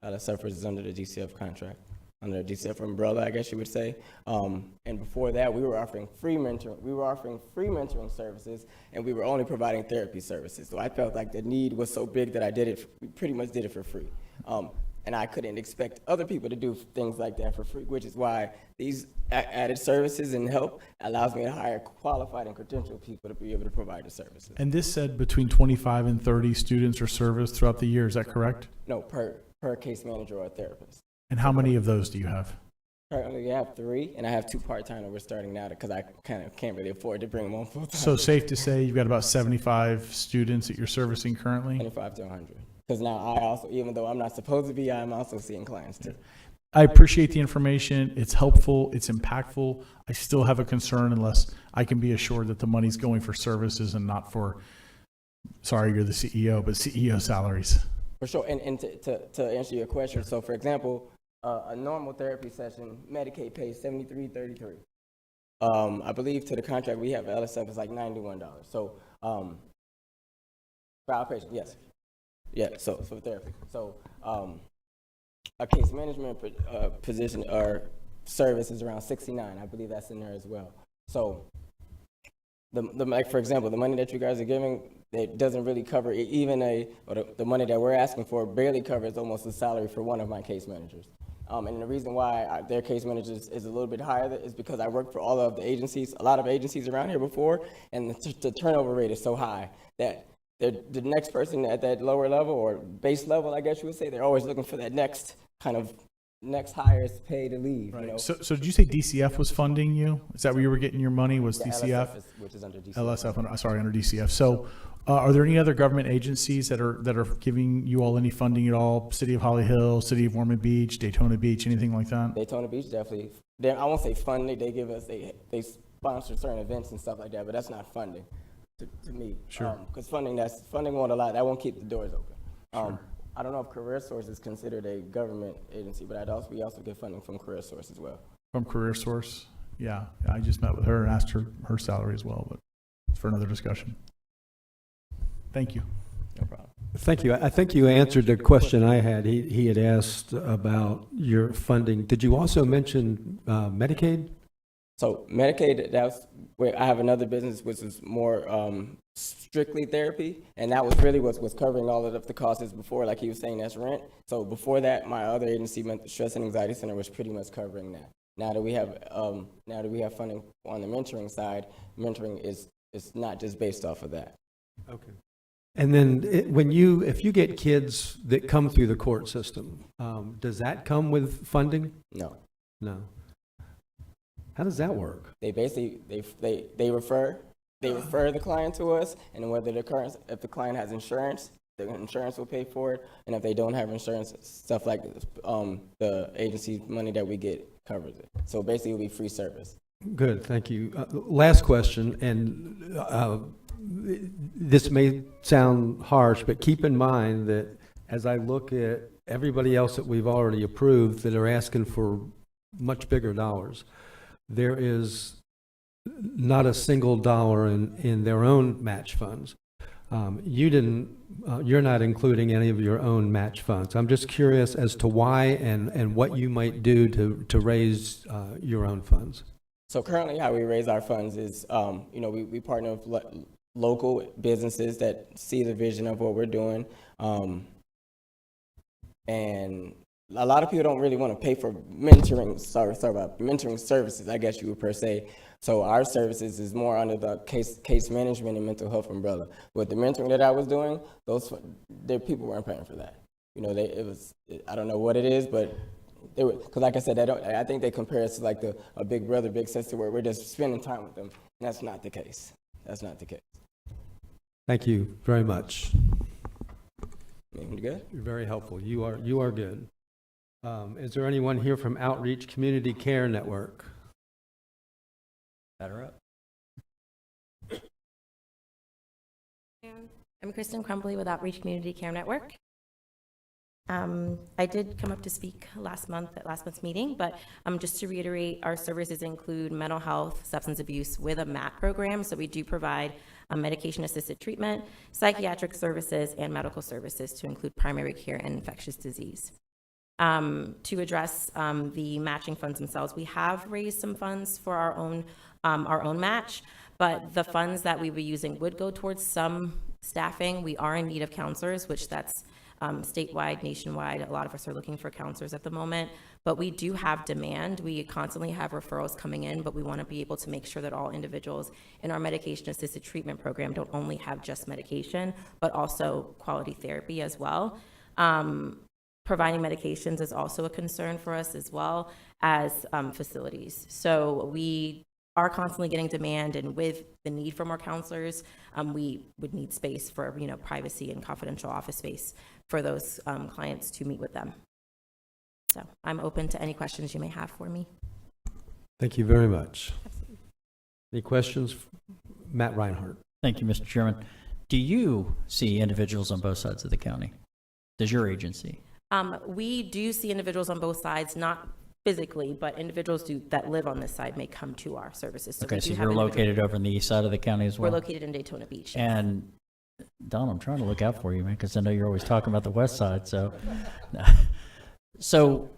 LSF is under the DCF contract, under the DCF umbrella, I guess you would say. And before that, we were offering free mentoring. We were offering free mentoring services, and we were only providing therapy services. So I felt like the need was so big that we pretty much did it for free. And I couldn't expect other people to do things like that for free, which is why these added services and help allows me to hire qualified and credentialed people to be able to provide the services. And this said between 25 and 30 students are serviced throughout the year. Is that correct? No, per case manager or therapist. And how many of those do you have? Currently, I have 3, and I have 2 part-time that we're starting now because I kind of can't really afford to bring them on full-time. So safe to say you've got about 75 students that you're servicing currently? 25 to 100. Because now I also, even though I'm not supposed to be, I'm also seeing clients too. I appreciate the information. It's helpful. It's impactful. I still have a concern unless I can be assured that the money's going for services and not for, sorry, you're the CEO, but CEO salaries. For sure. And to answer your question, so for example, a normal therapy session, Medicaid pays $73.33. I believe to the contract we have LSF is like $91. So, for outpatient, yes. Yeah, so for therapy. So, a case management position or service is around $69. I believe that's in there as well. So, like for example, the money that you guys are giving, it doesn't really cover even the money that we're asking for barely covers almost the salary for one of my case managers. And the reason why their case managers is a little bit higher is because I worked for all of the agencies, a lot of agencies around here before, and the turnover rate is so high that the next person at that lower level or base level, I guess you would say, they're always looking for that next highest pay to leave. Right. You know? So did you say DCF was funding you? Is that where you were getting your money? Was Yeah, DCF? LSF which is under DCF. LSF, under DCF. So, are there any other government agencies that are giving you all any funding at all? City of Holly Hill, City of Ormond Beach, Daytona Beach, anything like that? Daytona Beach definitely. I won't say funding. They give us they sponsor certain events and stuff like that, but that's not funding to me. Sure. Because funding won't allow that won't keep the doors open. Sure. I don't know if Career Source is considered a government agency, but we also get funding from Career Source as well. From Career Source? Yeah, I just met with her and asked her salary as well, but it's for another discussion. Thank you. No problem. Thank you. I think you answered the question I had. He had asked about your funding. Did you also mention Medicaid? So Medicaid, that's where I have another business which is more strictly therapy, and that was really what was covering all of the costs before, like he was saying, that's rent. So before that, my other agency, Stress and Anxiety Center, was pretty much covering that. Now that we have funding on the mentoring side, mentoring is not just based off of that. Okay. And then if you get kids that come through the court system, does that come with funding? No. No. How does that work? They basically they refer the client to us, and whether if the client has insurance, the insurance will pay for it, and if they don't have insurance, stuff like the agency money that we get covers it. So basically, it'll be free service. Good, thank you. Last question, and this may sound harsh, but keep in mind that as I look at everybody else that we've already approved that are asking for much bigger dollars, there is not a single dollar in their own match funds. You're not including any of your own match funds. I'm just curious as to why and what you might do to raise your own funds. So currently how we raise our funds is, we partner with local businesses that see the vision of what we're doing. And a lot of people don't really want to pay for mentoring services, I guess you would per se. So our services is more under the case management and mental health umbrella. With the mentoring that I was doing, people weren't paying for that. I don't know what it is, but because like I said, I think they compare us to like a big brother, big sister, where we're just spending time with them. And that's not the case. That's not the case. Thank you very much. You good? You're very helpful. You are good. Is there anyone here from Outreach Community Care Network? Batter up. I'm Kristen Crumbly with Outreach Community Care Network. I did come up to speak at last month's meeting, but just to reiterate, our services include mental health, substance abuse with a MAT program. So we do provide medication-assisted treatment, psychiatric services, and medical services to include primary care and infectious disease. To address the matching funds themselves, we have raised some funds for our own match, but the funds that we were using would go towards some staffing. We are in need of counselors, which that's statewide, nationwide. A lot of us are looking for counselors at the moment, but we do have demand. We constantly have referrals coming in, but we want to be able to make sure that all individuals in our medication-assisted treatment program don't only have just medication, but also quality therapy as well. Providing medications is also a concern for us as well as facilities. So we are constantly getting demand, and with the need for more counselors, we would need space for privacy and confidential office space for those clients to meet with them. So I'm open to any questions you may have for me. Thank you very much. Absolutely. Any questions? Matt Reinhardt. Thank you, Mr. Chairman. Do you see individuals on both sides of the county? Does your agency? We do see individuals on both sides, not physically, but individuals that live on this side may come to our services. So Okay, we so do have you're individuals- located over in the east side of the county as well? We're located in Daytona Beach. And Don, I'm trying to look out for you, man, because I know you're always talking about the west side, so. So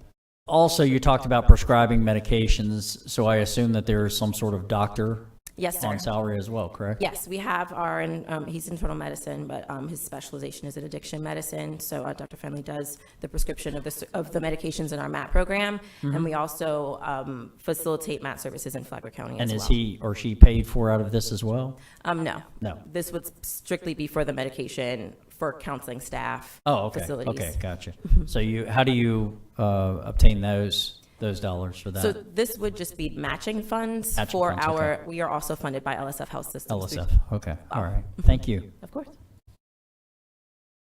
also you talked about prescribing medications, so I assume that there is some sort of doctor Yes, sir. on salary as well, correct? Yes, we have our, and he's internal medicine, but his specialization is in addiction medicine. So Dr. Friendly does the prescription of the medications in our MAT program, and we also facilitate MAT services in Flagler County And as is well. he or she paid for out of this as well? No. No. This would strictly be for the medication for counseling staff. Oh, okay. Facilities. Okay, gotcha. So how do you obtain those dollars for that? So this would just be matching funds Matching for funds, our, okay. we are also funded by LSF Health Systems. LSF, okay, all right. Thank you. Of course.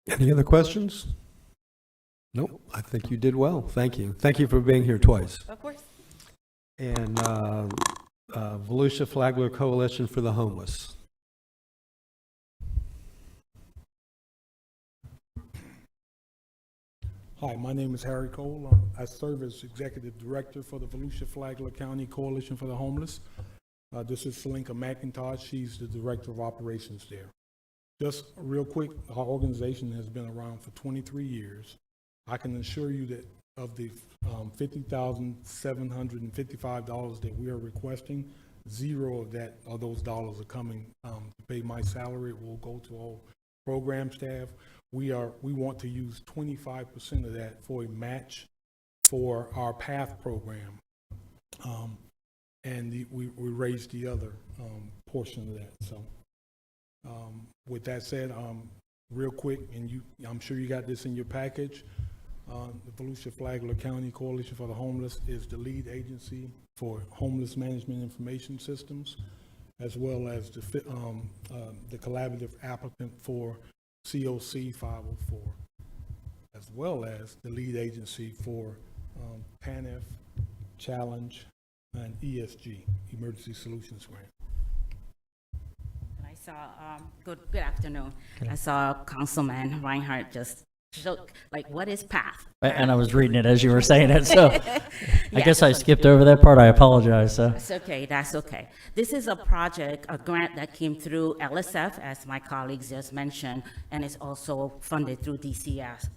Any other questions? Nope, I think you did well. Thank you. Thank you for being here twice. Of course. And Volusia Flagler Coalition for the Homeless. Hi, my name is Harry Cole. I serve as Executive Director for the Volusia Flagler County Coalition for the Homeless. This is Selinka McIntosh. She's the Director of Operations there. Just real quick, our organization has been around for 23 years. I can assure you that of the $50,755 that we are requesting, zero of those dollars are coming to pay my salary. It will go to all program staff. We want to use 25% of that for a match for our PATH program. And we raised the other portion of that. So with that said, real quick, and I'm sure you got this in your package, the Volusia Flagler County Coalition for the Homeless is the lead agency for homeless management information systems, as well as the collaborative applicant for COC 504, as well as the lead agency for PANF, Challenge, and ESG, Emergency Solutions Grant. I saw, good afternoon. I saw Councilman Reinhardt just joke, like, what is PATH? And I was reading it as you were saying it, so I guess I skipped over that part. I apologize. That's okay, that's okay. This is a project, a grant that came through LSF, as my colleagues just mentioned, and it's also funded through DCF.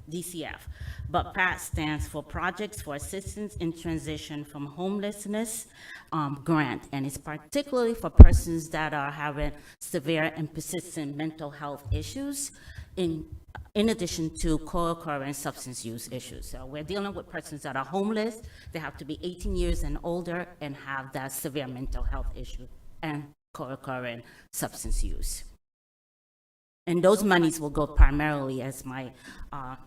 But PATH stands for Projects for Assistance in Transition from Homelessness Grant, and it's particularly for persons that are having severe and persistent mental health issues, in addition to co-occurring substance use issues. So we're dealing with persons that are homeless. They have to be 18 years and older and have that severe mental health issue and co-occurring substance use. And those monies will go primarily, as my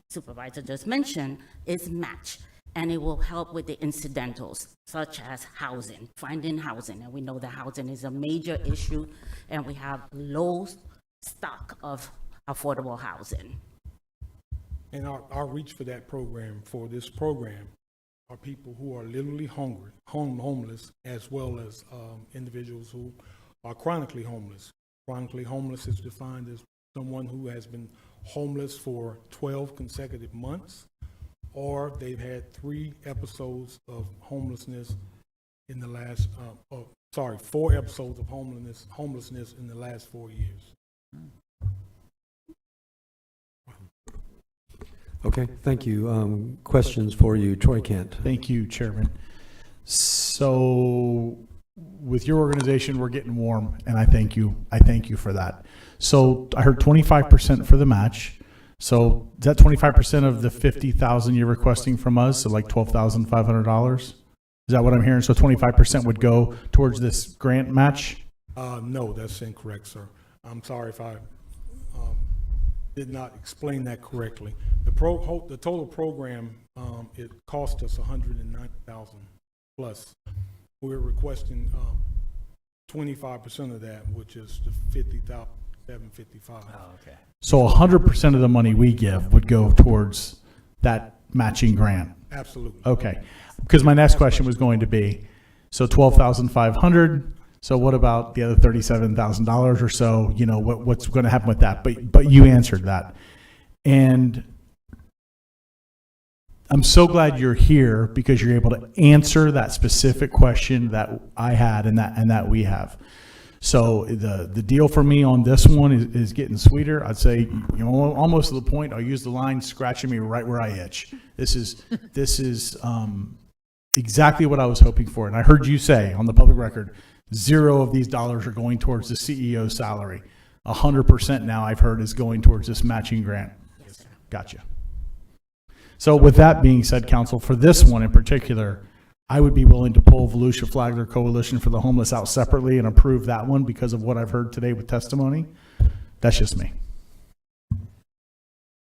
supervisor just mentioned, is match. And it will help with the incidentals, such as housing, finding housing. And we know that housing is a major issue, and we have low stock of affordable housing. And our reach for that program, for this program, are people who are literally hungry, homeless, as well as individuals who are chronically homeless. Chronically homeless is defined as someone who has been homeless for 12 consecutive months, or they've had 3 episodes of homelessness in the last, 4 episodes of homelessness in the last 4 years. Okay, thank you. Questions for you, Troy Kent. Thank you, Chairman. So with your organization, we're getting warm, and I thank you. I thank you for that. So I heard 25% for the match. So is that 25% of the $50,000 you're requesting from us? So like $12,500? Is that what I'm hearing? So 25% would go towards this grant match? No, that's incorrect, sir. I'm sorry if I did not explain that correctly. The total program, it cost us $190,000 plus. We're requesting 25% of that, which is the $50,755. Oh, okay. So 100% of the money we give would go towards that matching grant? Absolutely. Okay. Because my next question was going to be, so $12,500. So what about the other $37,000 or so? You know, what's going to happen with that? But you answered that. And I'm so glad you're here because you're able to answer that specific question that I had and that we have. So the deal for me on this one is getting sweeter. I'd say, almost to the point, I'll use the line scratching me right where I itch. This is exactly what I was hoping for. And I heard you say on the public record, 0 of these dollars are going towards the CEO's salary. 100% now I've heard is going towards this matching grant. Gotcha. So with that being said, council, for this one in particular, I would be willing to pull Volusia Flagler Coalition for the Homeless out separately and approve that one because of what I've heard today with testimony. That's just me.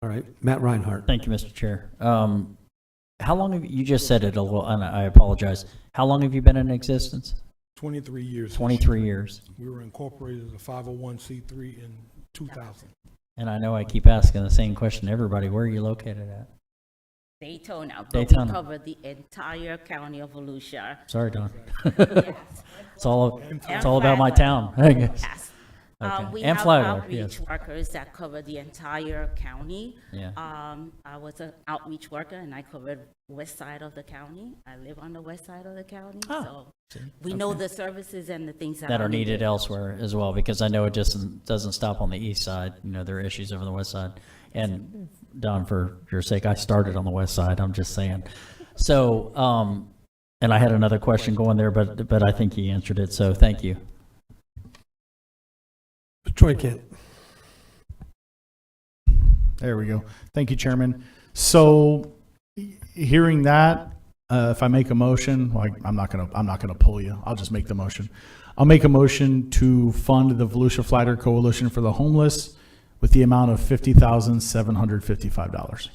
All right, Matt Reinhardt. Thank you, Mr. Chair. How long have you just said it a little, and I apologize. How long have you been in existence? 23 years. 23 years. We were incorporated as a 501c3 in 2000. And I know I keep asking the same question to everybody. Where are you located at? Daytona, but Daytona. we cover the entire county of Volusia. Sorry, Don. Yes. It's all about my town, I guess. Yes. Okay. We And have Flagler, outreach yes. workers that cover the entire county. Yeah. I was an outreach worker and I covered west side of the county. I live on the west side of the county, so we know the services and the things That are needed elsewhere as well, because I know it just doesn't stop on the east side. There are issues over the west side. And Don, for your sake, I started on the west side. I'm just saying. So, and I had another question going there, but I think he answered it. So thank you. Troy Kent. There we go. Thank you, Chairman. So, hearing that, if I make a motion, well, I'm not gonna pull you. I'll just make the motion. I'll make a motion to fund the Volusia Flagler Coalition for the Homeless with the amount of $50,755.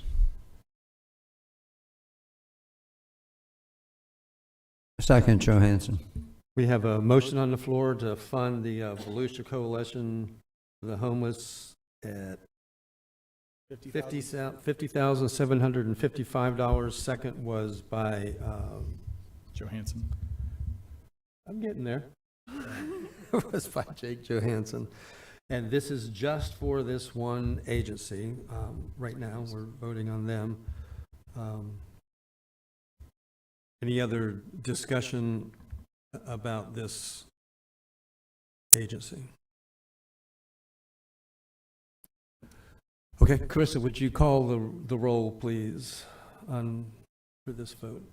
Second, Johansson. We have a motion on the floor to fund the Volusia Coalition for the Homeless at $50,755. Second was by Johansson. I'm getting there. It was by Jake Johansson. And this is just for this one agency. Right now, we're voting on them. Any other discussion about this agency? Okay, Carissa, would you call the roll, please, for this vote?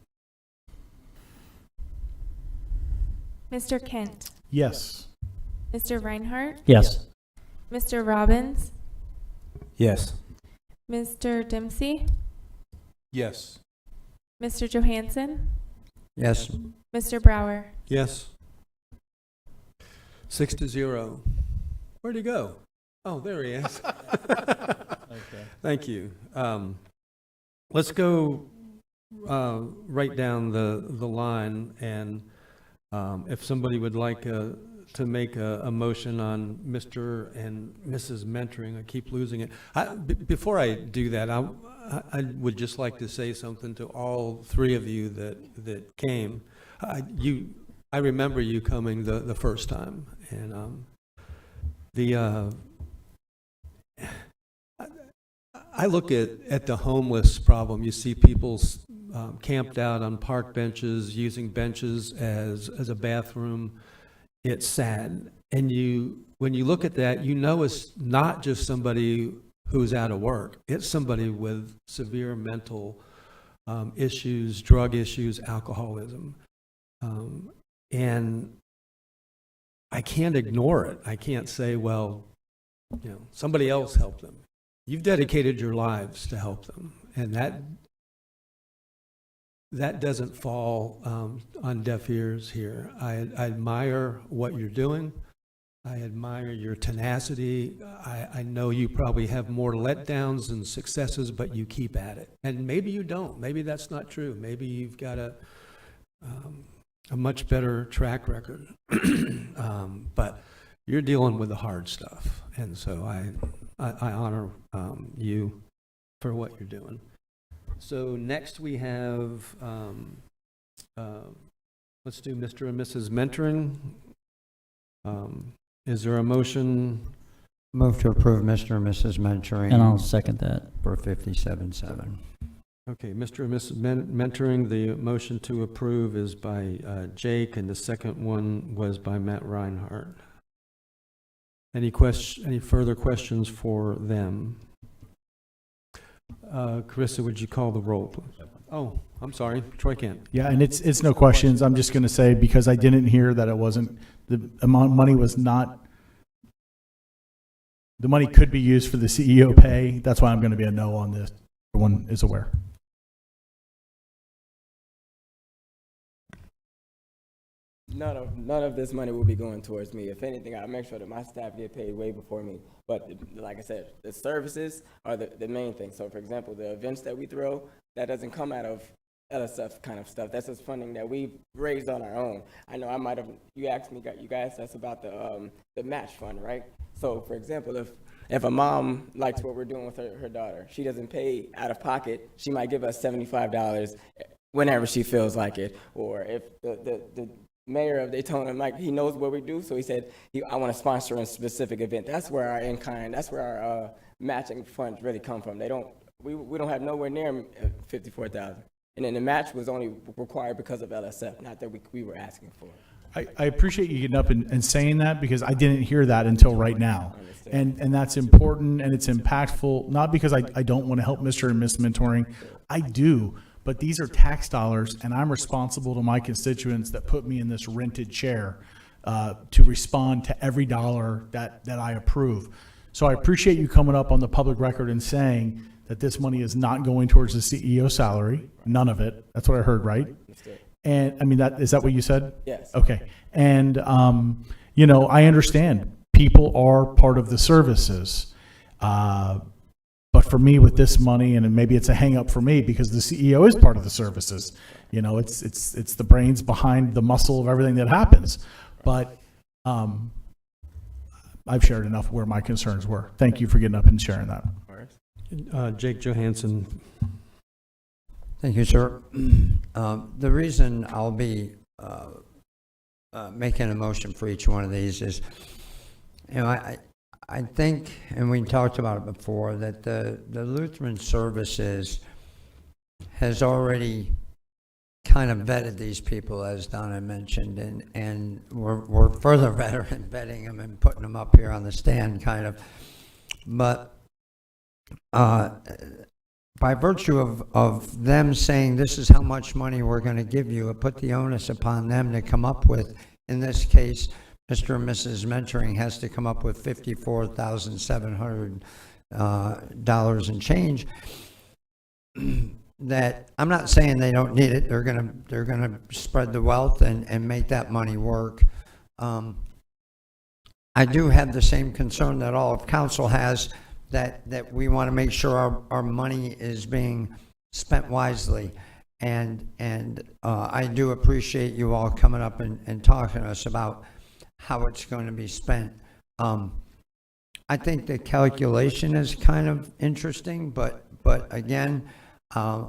Mr. Kent, Yes. Mr. Reinhardt, Yes. Mr. Robbins, Yes. Mr. Dempsey, Yes. Mr. Johansson, Yes. Mr. Brower. Yes. 6-0. Where'd he go? Oh, there he is. Okay. Thank you. Let's go right down the line, and if somebody would like to make a motion on Mr. and Mrs. Mentoring, I keep losing it. Before I do that, I would just like to say something to all three of you that came. I remember you coming the first time, and I look at the homeless problem. You see people camped out on park benches, using benches as a bathroom. It's sad. And when you look at that, it's not just somebody who's out of work. It's somebody with severe mental issues, drug issues, alcoholism. And I can't ignore it. I can't say, well, somebody else helped them. You've dedicated your lives to help them, and that doesn't fall on deaf ears here. I admire what you're doing. I admire your tenacity. I know you probably have more letdowns than successes, but you keep at it. And maybe you don't. Maybe that's not true. Maybe you've got a much better track record. But you're dealing with the hard stuff, and so I honor you for what you're doing. So next we have, let's do Mr. and Mrs. Mentoring. Is there a motion? Move to approve Mr. and Mrs. Mentoring. And I'll second that. For $57,700. Okay, Mr. and Mrs. Mentoring, the motion to approve is by Jake, and the second one was by Matt Reinhardt. Any further questions for them? Carissa, would you call the roll, please? Oh, I'm sorry, Troy Kent. Yeah, and it's no questions. I'm just going to say, because I didn't hear that it wasn't, the amount of money was not, the money could be used for the CEO pay. That's why I'm going to be a no on this. Everyone is aware. None of this money will be going towards me. If anything, I'll make sure that my staff get paid way before me. But like I said, the services are the main thing. So for example, the events that we throw, that doesn't come out of LSF kind of stuff. That's just funding that we raised on our own. I know I might have, you asked me, you guys, that's about the match fund, right? So for example, if a mom likes what we're doing with her daughter, she doesn't pay out of pocket, she might give us $75 whenever she feels like it. Or if the mayor of Daytona, Mike, he knows what we do, so he said, I want to sponsor a specific event. That's where our in-kind, that's where our matching funds really come from. We don't have nowhere near $54,000. And then the match was only required because of LSF, not that we were asking for. I appreciate you getting up and saying that, because I didn't hear that until right now. And that's important, and it's impactful, not because I don't want to help Mr. and Miss Mentoring. I do. But these are tax dollars, and I'm responsible to my constituents that put me in this rented chair to respond to every dollar that I approve. So I appreciate you coming up on the public record and saying that this money is not going towards the CEO salary, none of it. That's what I heard, right? And I mean, is that what you said? Yes. Okay. And, you know, I understand people are part of the services. But for me, with this money, and maybe it's a hang up for me because the CEO is part of the services. You know, it's the brains behind the muscle of everything that happens. But I've shared enough where my concerns were. Thank you for getting up and sharing that. Jake Johansson. Thank you, sir. The reason I'll be making a motion for each one of these is, you know, I think, and we talked about it before, that the Lutheran Services has already kind of vetted these people, as Donna mentioned, and we're further vetting them and putting them up here on the stand, kind of. But by virtue of them saying this is how much money we're going to give you, it put the onus upon them to come up with, in this case, Mr. and Mrs. Mentoring has to come up with $54,700 and change. That I'm not saying they don't need it. They're gonna spread the wealth and make that money work. I do have the same concern that all of council has, that we want to make sure our money is being spent wisely. And I do appreciate you all coming up and talking to us about how it's going to be spent. I think the calculation is kind of interesting, but again, I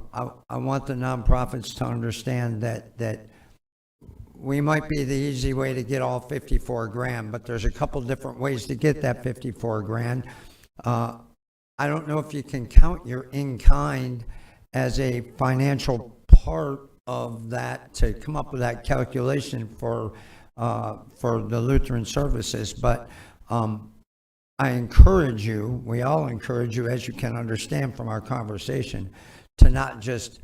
want the nonprofits to understand that we might be the easy way to get all 54 grand, but there's a couple different ways to get that 54 grand. I don't know if you can count your in-kind as a financial part of that to come up with that calculation for the Lutheran Services, but I encourage you, we all encourage you, as you can understand from our conversation, to not just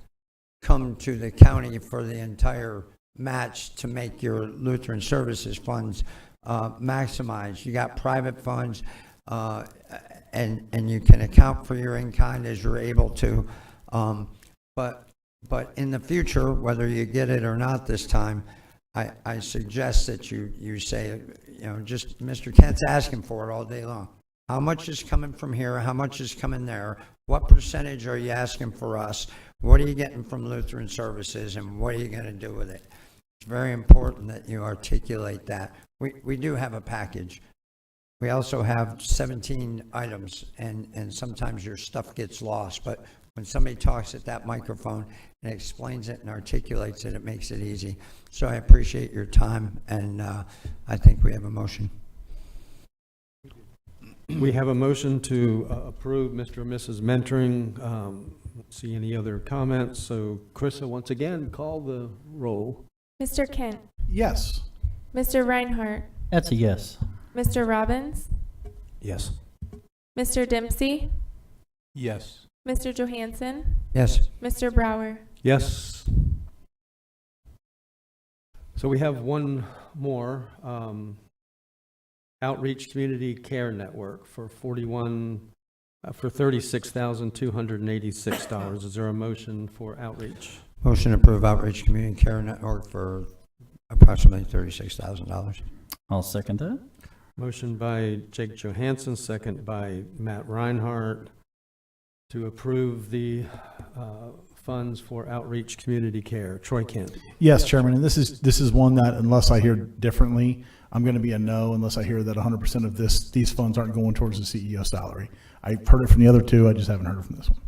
come to the county for the entire match to make your Lutheran Services funds maximize. You got private funds, and you can account for your in-kind as you're able to, but in the future, whether you get it or not this time, I suggest that you say, you know, just Mr. Kent's asking for it all day long. How much is coming from here? How much is coming there? What percentage are you asking for us? What are you getting from Lutheran Services, and what are you going to do with it? It's very important that you articulate that. We do have a package. We also have 17 items, and sometimes your stuff gets lost, but when somebody talks at that microphone and explains it and articulates it, it makes it easy. So I appreciate your time, and I think we have a motion. We have a motion to approve Mr. and Mrs. Mentoring See any other comments? So Krista, once again, call the roll. Mr. Kent, Yes. Mr. Reinhardt, That's a yes. Mr. Robbins, Yes. Mr. Dempsey, Yes. Mr. Johansson, Yes. Mr. Brower. Yes. So we have one more, Outreach Community Care Network for $36,286. Is there a motion for outreach? Motion to approve Outreach Community Care Network for approximately $36,000. I'll second that. Motion by Jake Johansson, second by Matt Reinhardt to approve the funds for Outreach Community Care. Troy Kent. Yes, Chairman, and this is one that, unless I hear differently, I'm going to be a no unless I hear that 100% of these funds aren't going towards the CEO salary. I've heard it from the other two, I just haven't heard it from this one.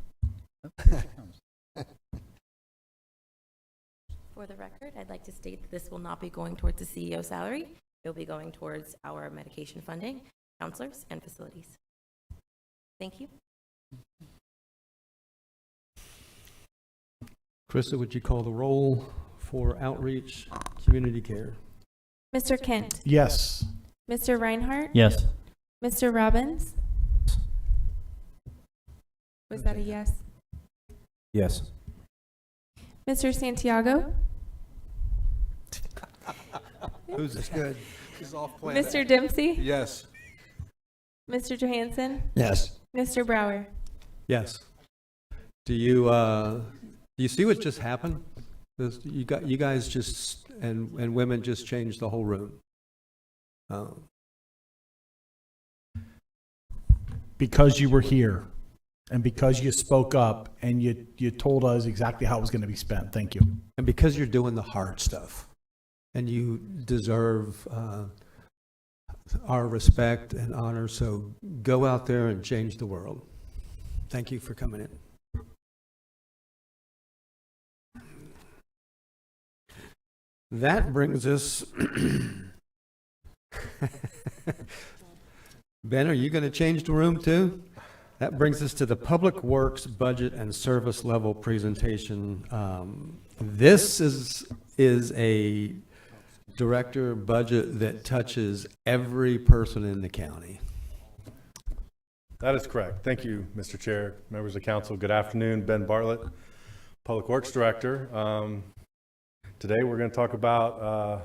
For the record, I'd like to state that this will not be going towards the CEO salary. It will be going towards our medication funding, counselors, and facilities. Thank you. Krista, would you call the roll for Outreach Community Care? Mr. Kent, Yes. Mr. Reinhardt, Yes. Mr. Robbins. Was that a yes? Yes. Mr. Santiago, Who's this? Good. He's off planet. Mr. Dempsey, Yes. Mr. Johansson, Yes. Mr. Brower. Yes. Do you see what just happened? You guys just and women just changed the whole room. Because you were here and because you spoke up and you told us exactly how it was going to be spent. Thank you. And because you're doing the hard stuff, and you deserve our respect and honor, so go out there and change the world. Thank you for coming in. That brings us, Ben, are you going to change the room too? That brings us to the Public Works Budget and Service Level presentation. This is a director budget that touches every person in the county. That is correct. Thank you, Mr. Chair, members of council. Good afternoon. Ben Bartlett, Public Works Director. Today we're going to talk about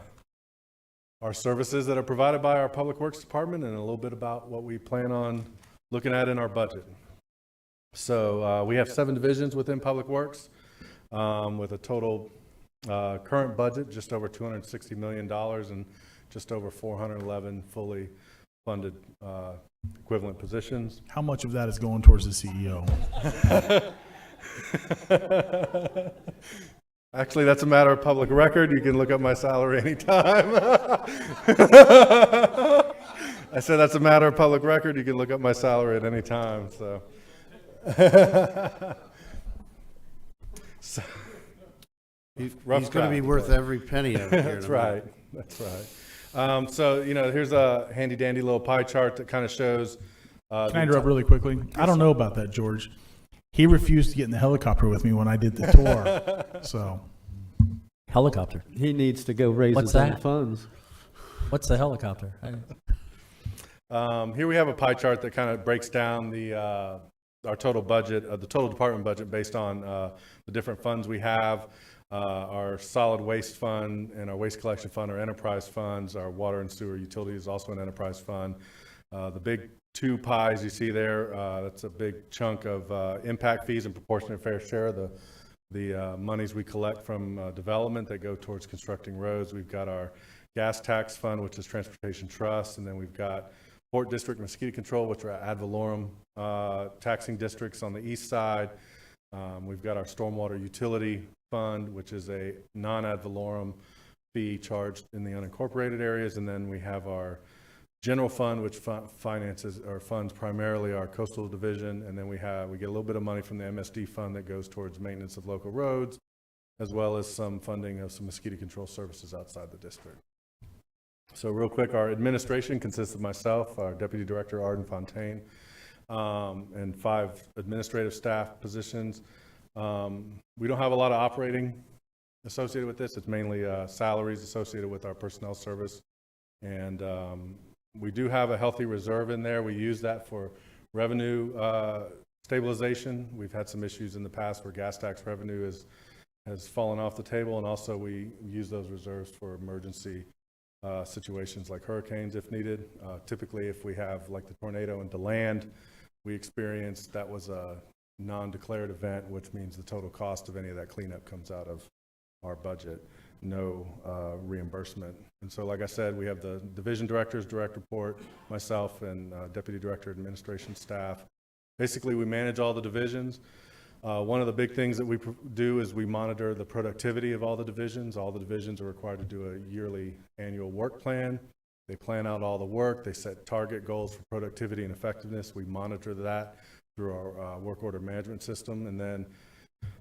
our services that are provided by our Public Works Department and a little bit about what we plan on looking at in our budget. So we have 7 divisions within Public Works with a total current budget just over $260 million and just over 411 fully funded equivalent positions. How much of that is going towards the CEO? Actually, that's a matter of public record. You can look up my salary anytime. I said that's a matter of public record. You can look up my salary at any time. So, he's going to be worth every penny of it here. That's right. That's right. So, you know, here's a handy dandy little pie chart that kind of shows. Can I interrupt really quickly? I don't know about that, George. He refused to get in the helicopter with me when I did the tour. So, helicopter. He needs to go raise What's his own that? funds. What's the helicopter? Here we have a pie chart that kind of breaks down the our total budget, the total department budget based on the different funds we have. Our solid waste fund and our waste collection fund, our enterprise funds, our water and sewer utility is also an enterprise fund. The big 2 pies you see there, that's a big chunk of impact fees and proportionate fair share, the monies we collect from development that go towards constructing roads. We've got our gas tax fund, which is transportation trust, and then we've got Port District Mosquito Control, which are ad valorem taxing districts on the east side. We've got our stormwater utility fund, which is a non-ad valorem fee charged in the unincorporated areas, and then we have our general fund, which finances or funds primarily our coastal division, and then we get a little bit of money from the MSD fund that goes towards maintenance of local roads, as well as some funding of some mosquito control services outside the district. So real quick, our administration consists of myself, our Deputy Director Arden Fontaine, and 5 administrative staff positions. We don't have a lot of operating associated with this. It's mainly salaries associated with our personnel service. And we do have a healthy reserve in there. We use that for revenue stabilization. We've had some issues in the past where gas tax revenue has fallen off the table, and also we use those reserves for emergency situations like hurricanes if needed. Typically, if we have like the tornado in Deland we experienced, that was a non-declared event, which means the total cost of any of that cleanup comes out of our budget, no reimbursement. And so, like I said, we have the division directors, direct report, myself, and deputy director administration staff. Basically, we manage all the divisions. One of the big things that we do is we monitor the productivity of all the divisions. All the divisions are required to do a yearly annual work plan. They plan out all the work. They set target goals for productivity and effectiveness. We monitor that through our work order management system. And then,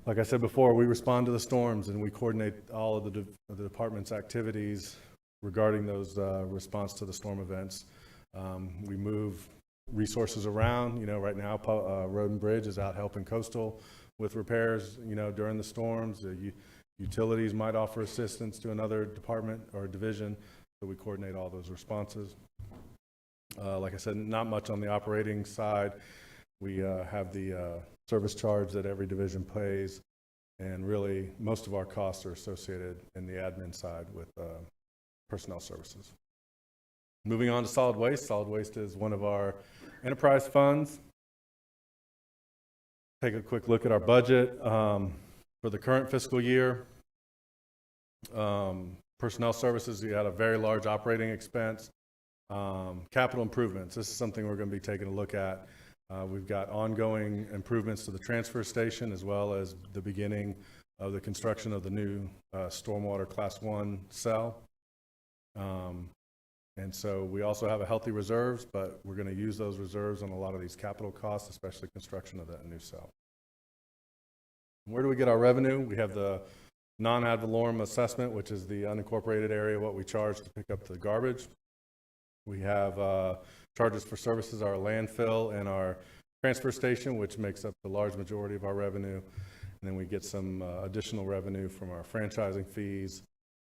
like I said before, we respond to the storms and we coordinate all of the department's activities regarding those response to the storm events. We move resources around. You know, right now, Road and Bridge is out helping Coastal with repairs, you know, during the storms. Utilities might offer assistance to another department or division, so we coordinate all those responses. Like I said, not much on the operating side. We have the service charge that every division pays, and really most of our costs are associated in the admin side with personnel services. Moving on to solid waste. Solid waste is one of our enterprise funds. Take a quick look at our budget for the current fiscal year. Personnel services, we had a very large operating expense. Capital improvements, this is something we're going to be taking a look at. We've got ongoing improvements to the transfer station, as well as the beginning of the construction of the new stormwater class 1 cell. And so we also have a healthy reserves, but we're going to use those reserves on a lot of these capital costs, especially construction of that new cell. Where do we get our revenue? We have the non-ad valorem assessment, which is the unincorporated area, what we charge to pick up the garbage. We have charges for services, our landfill and our transfer station, which makes up the large majority of our revenue. And then we get some additional revenue from our franchising fees,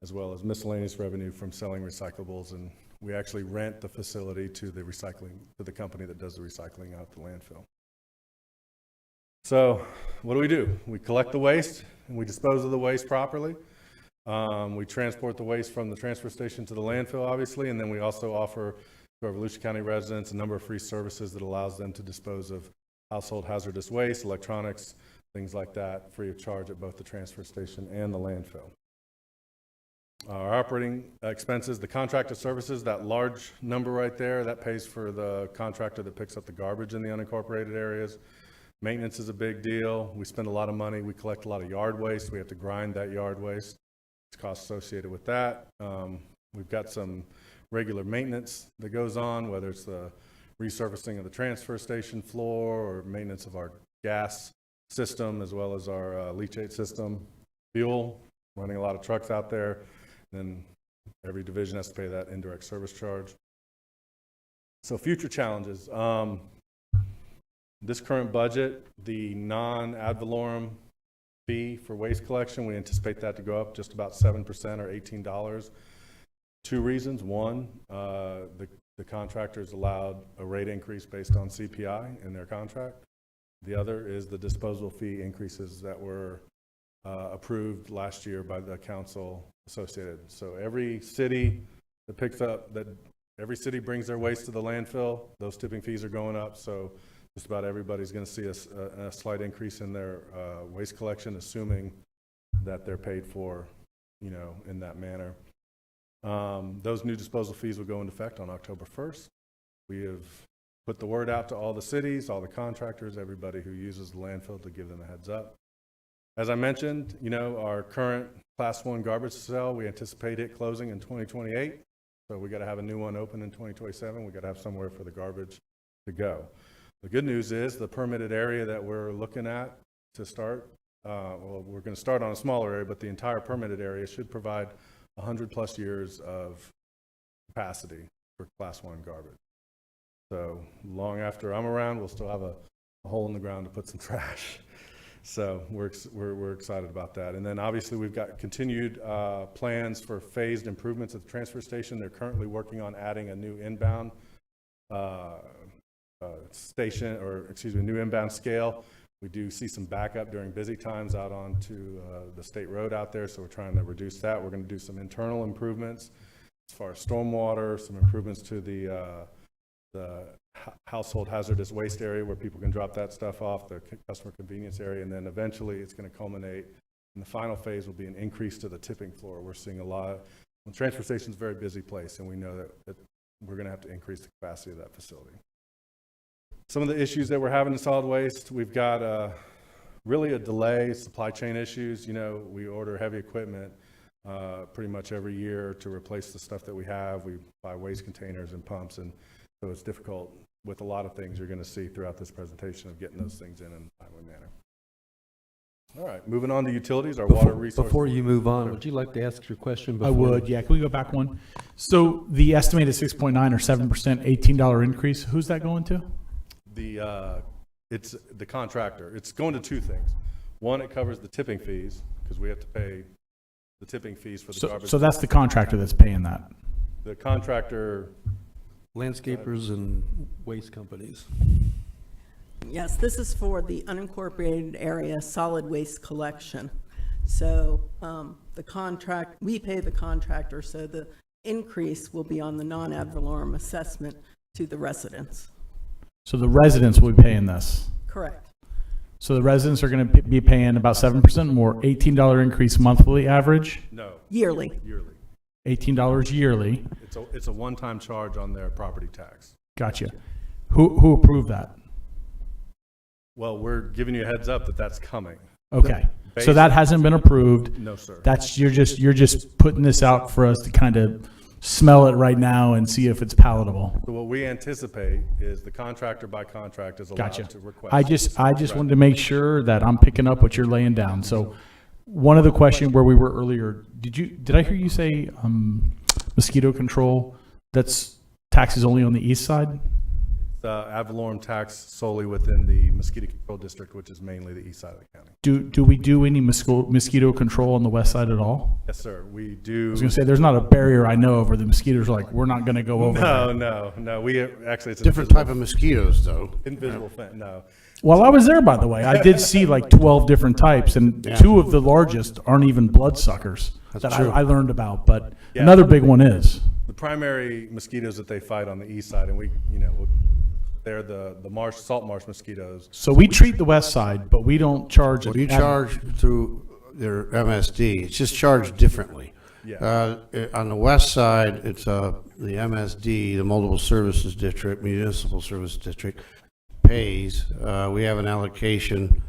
as well as miscellaneous revenue from selling recyclables. And we actually rent the facility to the company that does the recycling out the landfill. So what do? We collect the waste and we dispose of the waste properly. We transport the waste from the transfer station to the landfill, obviously, and then we also offer to our Volusia County residents a number of free services that allows them to dispose of household hazardous waste, electronics, things like that, free of charge at both the transfer station and the landfill. Our operating expenses, the contracted services, that large number right there, that pays for the contractor that picks up the garbage in the unincorporated areas. Maintenance is a big deal. We spend a lot of money. We collect a lot of yard waste. We have to grind that yard waste. There's costs associated with that. We've got some regular maintenance that goes on, whether it's the resurfacing of the transfer station floor or maintenance of our gas system, as well as our leachate system. Fuel, running a lot of trucks out there. Then every division has to pay that indirect service charge. So future challenges. This current budget, the non-ad valorem fee for waste collection, we anticipate that to go up just about 7% or $18. Two reasons. One, the contractors allowed a rate increase based on CPI in their contract. The other is the disposal fee increases that were approved last year by the council associated. So every city that every city brings their waste to the landfill, those tipping fees are going up. So just about everybody's going to see a slight increase in their waste collection, assuming that they're paid for, you know, in that manner. Those new disposal fees will go into effect on October 1st. We have put the word out to all the cities, all the contractors, everybody who uses the landfill, to give them a heads up. As I mentioned, you know, our current class 1 garbage cell, we anticipate it closing in 2028. So we got to have a new one open in 2027. We got to have somewhere for the garbage to go. The good news is the permitted area that we're looking at to start, well, we're going to start on a smaller area, but the entire permitted area should provide 100+ years of capacity for class 1 garbage. So long after I'm around, we'll still have a hole in the ground to put some trash. So we're excited about that. And then obviously we've got continued plans for phased improvements at the transfer station. They're currently working on adding a new inbound station, or excuse me, new inbound scale. We do see some backup during busy times out onto the state road out there, so we're trying to reduce that. We're going to do some internal improvements as far as stormwater, some improvements to the household hazardous waste area where people can drop that stuff off, the customer convenience area, and then eventually it's going to culminate in the final phase will be an increase to the tipping floor. We're seeing a lot. The transfer station is a very busy place, and we know that we're going to have to increase the capacity of that facility. Some of the issues that we're having in solid waste, we've got really a delay, supply chain issues. You know, we order heavy equipment pretty much every year to replace the stuff that we have. We buy waste containers and pumps, and so it's difficult with a lot of things you're going to see throughout this presentation of getting those things in a timely manner. All right, moving on to utilities, our water resources. Before you move on, would you like to ask your question? I would, yeah. Can we go back one? So the estimated 6.9 or 7%, $18 increase, who's that going to? It's the contractor. It's going to two things. One, it covers the tipping fees because we have to pay the tipping fees for the garbage. So that's the contractor that's paying that. The contractor, landscapers and waste companies. Yes, this is for the unincorporated area solid waste collection. So we pay the contractor, so the increase will be on the non-ad valorem assessment to the residents. So the residents will be paying this. Correct. So the residents are going to be paying about 7% more, $18 increase monthly average? no. Yearly. Yearly. $18 yearly. It's a one-time charge on their property tax. Gotcha. Who approved that? Well, we're giving you a heads up that that's coming. Okay. So that hasn't been approved. No, sir. That's you're just putting this out for us to kind of smell it right now and see if it's palatable. So what we anticipate is the contractor by contract is allowed Gotcha. to request. I just wanted to make sure that I'm picking up what you're laying down. So one of the questions where we were earlier, did I hear you say mosquito control? That's taxes only on the east side? The ad valorem tax solely within the mosquito control district, which is mainly the east side of the county. Do we do any mosquito control on the west side at all? Yes, sir. We do. I was going to say there's not a barrier I know of where the mosquitoes are like, we're not going to go over there. No. We actually, it's Different type of mosquitoes, though. invisible fence. No. Well, I was there, by the way. I did see like 12 different types, and two of the largest aren't even bloodsuckers that I learned about, but another big one is. The primary mosquitoes that they fight on the east side, and they're the salt marsh mosquitoes. So we treat the west side, but we don't charge. Well, you charge through their MSD. It's just charged differently. Yeah. On the west side, it's the MSD, the Multiple Services District, Municipal Service District, pays. We have an allocation,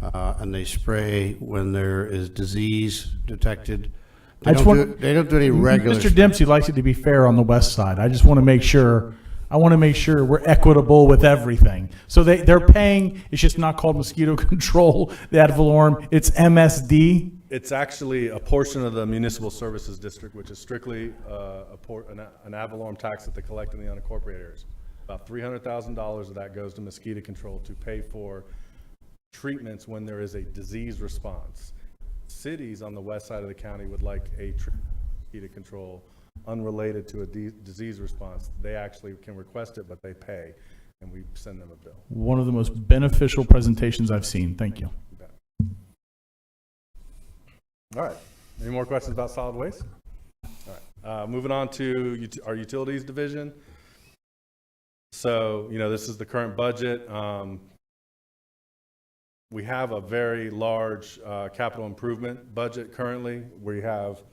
and they spray when there is disease detected. They don't do any regular. Mr. Dempsey likes it to be fair on the west side. I just want to make sure. I want to make sure we're equitable with everything. So they're paying. It's just not called mosquito control. The ad valorem. It's MSD. It's actually a portion of the Municipal Services District, which is strictly an ad valorem tax that they collect in the unincorporated areas. About $300,000 of that goes to mosquito control to pay for treatments when there is a disease response. Cities on the west side of the county would like a mosquito control unrelated to a disease response. They actually can request it, but they pay, and we send them a bill. One of the most beneficial presentations I've seen. Thank you. All right. Any more questions about solid waste? All right. Moving on to our utilities division. So, this is the current budget. We have a very large capital improvement budget currently. We have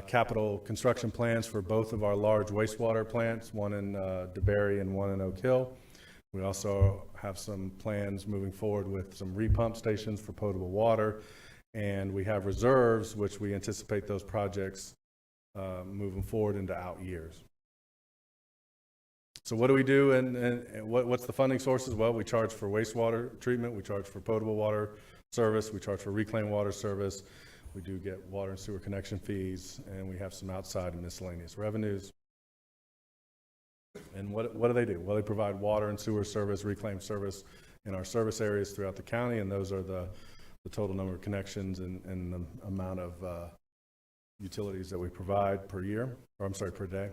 capital construction plans for both of our large wastewater plants, one in DeBerry and one in Oak Hill. We also have some plans moving forward with some repump stations for potable water. And we have reserves, which we anticipate those projects moving forward into out years. So what do we do, and what's the funding sources? Well, we charge for wastewater treatment, we charge for potable water service, we charge for reclaimed water service, we do get water and sewer connection fees, and we have some outside and miscellaneous revenues. And what do they do? Well, they provide water and sewer service, reclaimed service in our service areas throughout the county, and those are the the total number of connections and the amount of utilities that we provide per year, or I'm sorry, per day.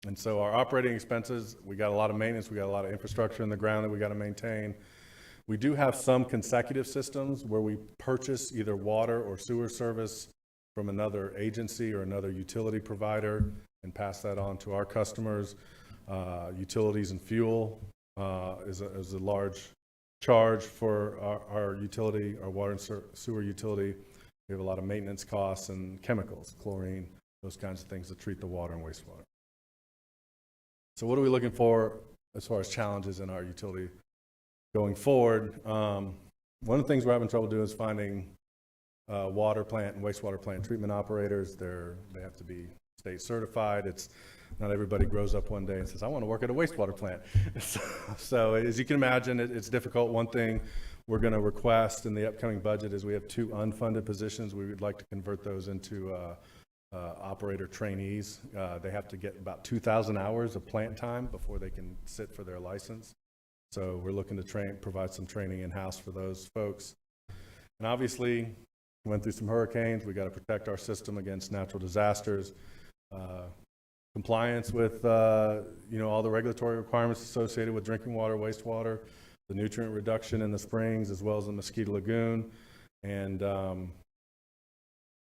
And so our operating expenses, we got a lot of maintenance, we got a lot of infrastructure in the ground that we got to maintain. We do have some consecutive systems where we purchase either water or sewer service from another agency or another utility provider and pass that on to our customers. Utilities and fuel is a large charge for our utility, our water and sewer utility. We have a lot of maintenance costs and chemicals, chlorine, those kinds of things that treat the water and wastewater. So what are we looking for as far as challenges in our utility going forward? One of the things we're having trouble doing is finding water plant and wastewater plant treatment operators. They have to be state certified. It's not everybody grows up one day and says, I want to work at a wastewater plant. So as you can imagine, it's difficult. One thing we're going to request in the upcoming budget is we have 2 unfunded positions. We would like to convert those into operator trainees. They have to get about 2,000 hours of plant time before they can sit for their license. So we're looking to provide some training in-house for those folks. And obviously, we went through some hurricanes. We got to protect our system against natural disasters. Compliance with all the regulatory requirements associated with drinking water, wastewater, the nutrient reduction in the springs, as well as the Mosquito Lagoon. And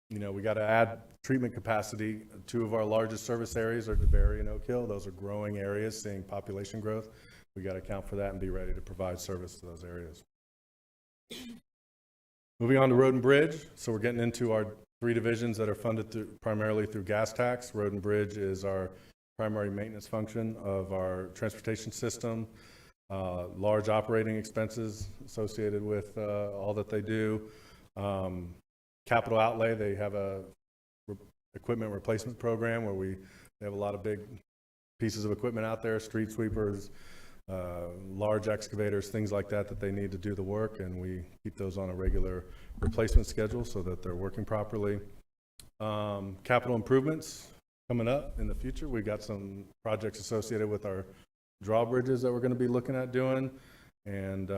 we got to add treatment capacity. 2 of our largest service areas are DeBerry and Oak Hill. Those are growing areas, seeing population growth. We got to account for that and be ready to provide service to those areas. Moving on to Road and Bridge. So we're getting into our 3 divisions that are funded primarily through gas tax. Road and Bridge is our primary maintenance function of our transportation system. Large operating expenses associated with all that they do. Capital outlay, they have a equipment replacement program where they have a lot of big pieces of equipment out there, street sweepers, large excavators, things like that they need to do the work, and we keep those on a regular replacement schedule so that they're working properly. Capital improvements coming up in the future. We've got some projects associated with our drawbridges that we're going to be looking at doing, and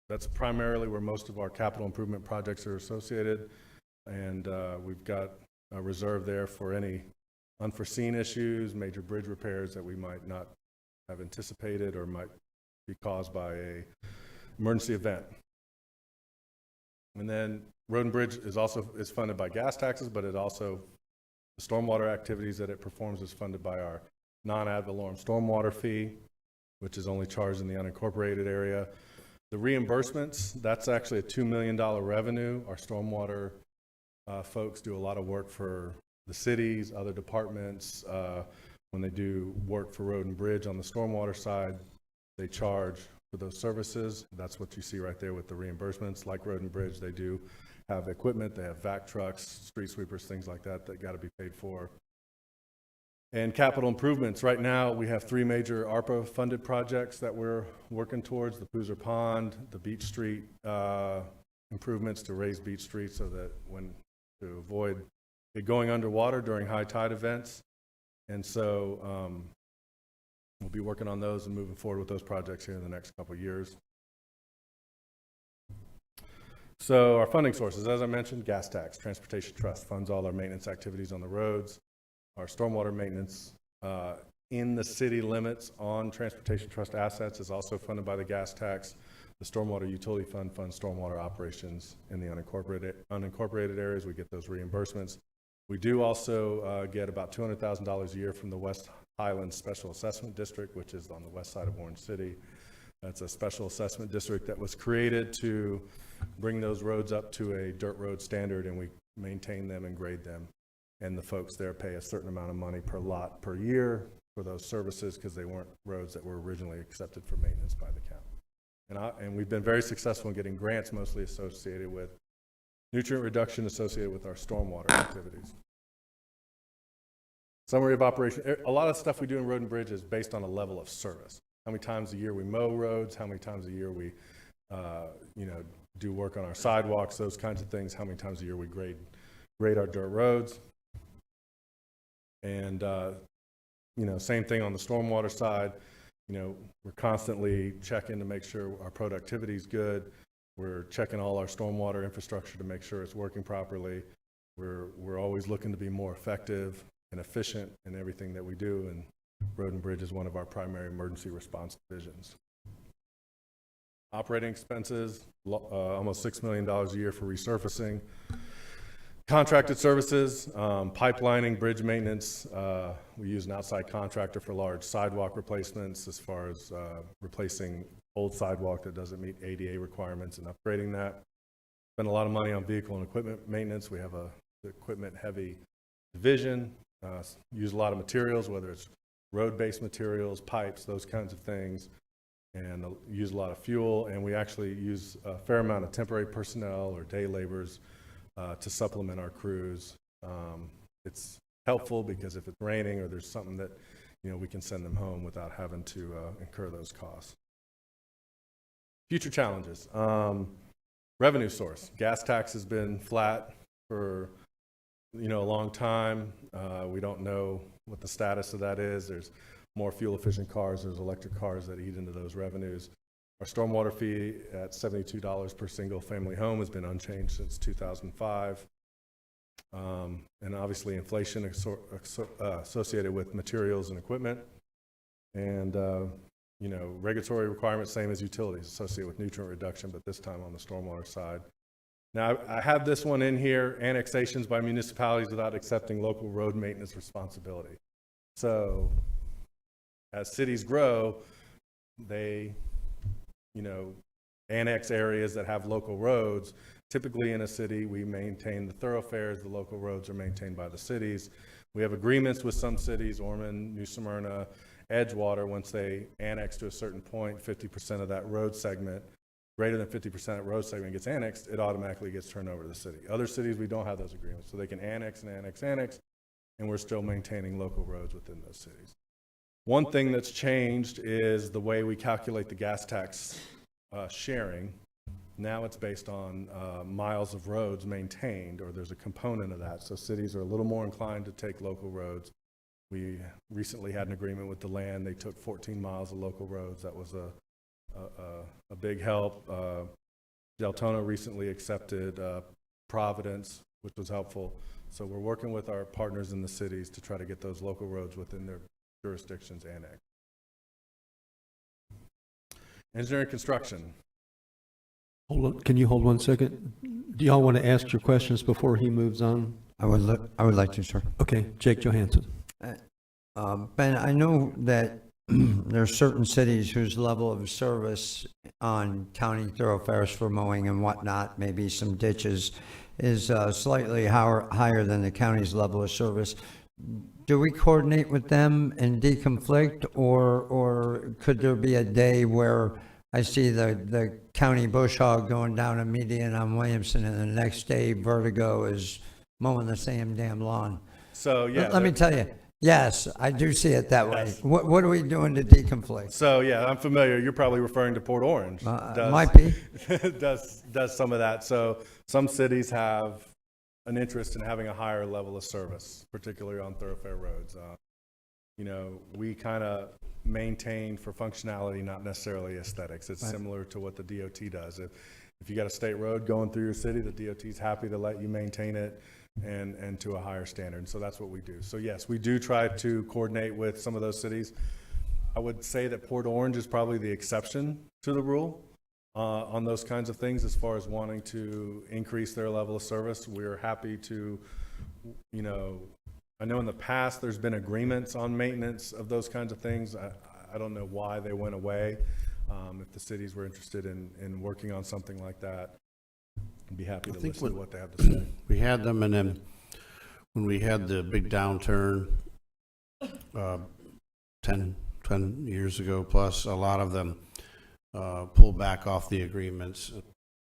that's primarily where most of our capital improvement projects are associated, and we've got a reserve there for any unforeseen issues, major bridge repairs that we might not have anticipated or might be caused by a emergency event. And then Road and Bridge is funded by gas taxes, but it also, the stormwater activities that it performs is funded by our non-ad valorem stormwater fee, which is only charged in the unincorporated area. The reimbursements, that's actually a $2 million revenue. Our stormwater folks do a lot of work for the cities, other departments. When they do work for Road and Bridge on the stormwater side, they charge for those services. That's what you see right there with the reimbursements. Like Road and Bridge, they do have equipment. They have vac trucks, street sweepers, things like that got to be paid for. And capital improvements. Right now, we have 3 major ARPA-funded projects that we're working towards: the Poozer Pond, the Beach Street improvements to raise Beach Street so that to avoid it going underwater during high tide events. And so we'll be working on those and moving forward with those projects here in the next couple of years. So our funding sources, as I mentioned, gas tax, transportation trust funds all our maintenance activities on the roads. Our stormwater maintenance in the city limits on transportation trust assets is also funded by the gas tax. The stormwater utility fund funds stormwater operations in the unincorporated areas. We get those reimbursements. We do also get about $200,000 a year from the West Highlands Special Assessment District, which is on the west side of Orange City. That's a special assessment district that was created to bring those roads up to a dirt road standard, and we maintain them and grade them. And the folks there pay a certain amount of money per lot per year for those services because they weren't roads that were originally accepted for maintenance by the county. And we've been very successful in getting grants mostly associated with nutrient reduction associated with our stormwater activities. Summary of operation. A lot of stuff we do in Road and Bridge is based on a level of service. How many times a year we mow roads, how many times a year we do work on our sidewalks, those kinds of things, how many times a year we grade our dirt roads. And same thing on the stormwater side. We're constantly checking to make sure our productivity is good. We're checking all our stormwater infrastructure to make sure it's working properly. We're always looking to be more effective and efficient in everything that we do, and Road and Bridge is one of our primary emergency response divisions. Operating expenses, almost $6 million a year for resurfacing. Contracted services, pipelining, bridge maintenance. We use an outside contractor for large sidewalk replacements as far as replacing old sidewalk that doesn't meet ADA requirements and upgrading that. Spend a lot of money on vehicle and equipment maintenance. We have a equipment-heavy division. Use a lot of materials, whether it's road-based materials, pipes, those kinds of things, and use a lot of fuel. And we actually use a fair amount of temporary personnel or day laborers to supplement our crews. It's helpful because if it's raining or there's something that, we can send them home without having to incur those costs. Future challenges. Revenue source. Gas tax has been flat for, a long time. We don't know what the status of that is. There's more fuel efficient cars. There's electric cars that eat into those revenues. Our stormwater fee at $72 per single family home has been unchanged since 2005. And obviously inflation associated with materials and equipment. And, regulatory requirements, same as utilities, associated with nutrient reduction, but this time on the stormwater side. Now, I have this one in here, annexations by municipalities without accepting local road maintenance responsibility. So as cities grow, they annex areas that have local roads. Typically in a city, we maintain the thoroughfares. The local roads are maintained by the cities. We have agreements with some cities, Ormond, New Smyrna, Edgewater. Once they annex to a certain point, 50% of that road segment, greater than 50% of that road segment gets annexed, it automatically gets turned over to the city. Other cities, we don't have those agreements. So they can annex and annex, and we're still maintaining local roads within those cities. One thing that's changed is the way we calculate the gas tax sharing. Now it's based on miles of roads maintained, or there's a component of that. So cities are a little more inclined to take local roads. We recently had an agreement with Deland. They took 14 miles of local roads. That was a big help. Deltona recently accepted Providence, which was helpful. So we're working with our partners in the cities to try to get those local roads within their jurisdictions annexed. Engineering construction. Hold on, can you hold 1 second? Do y'all want to ask your questions before he moves on? I would like to, sir. Okay, Jake Johansson. Ben, I know that there are certain cities whose level of service on county thoroughfares for mowing and whatnot, maybe some ditches, is slightly higher than the county's level of service. Do we coordinate with them and deconflict, or could there be a day where I see the county bush hog going down a median on Williamson, and the next day Vertigo is mowing the same damn lawn? So yeah, let me tell you, yes, I do see it that Yes. way. What are we doing to deconflict? So yeah, I'm familiar. You're probably referring to Port Orange. Might be. does some of that. So some cities have an interest in having a higher level of service, particularly on thoroughfare roads. We kind of maintain for functionality, not necessarily aesthetics. It's similar to what the DOT does. If you got a state road going through your city, the DOT is happy to let you maintain it and to a higher standard. So that's what we do. So yes, we do try to coordinate with some of those cities. I would say that Port Orange is probably the exception to the rule on those kinds of things as far as wanting to increase their level of service. We're happy to, I know in the past there's been agreements on maintenance of those kinds of things. I don't know why they went away. If the cities were interested in working on something like that, I'd be happy to listen to what they have to say. We had them, and then when we had the big downturn 10 years ago plus, a lot of them pulled back off the agreements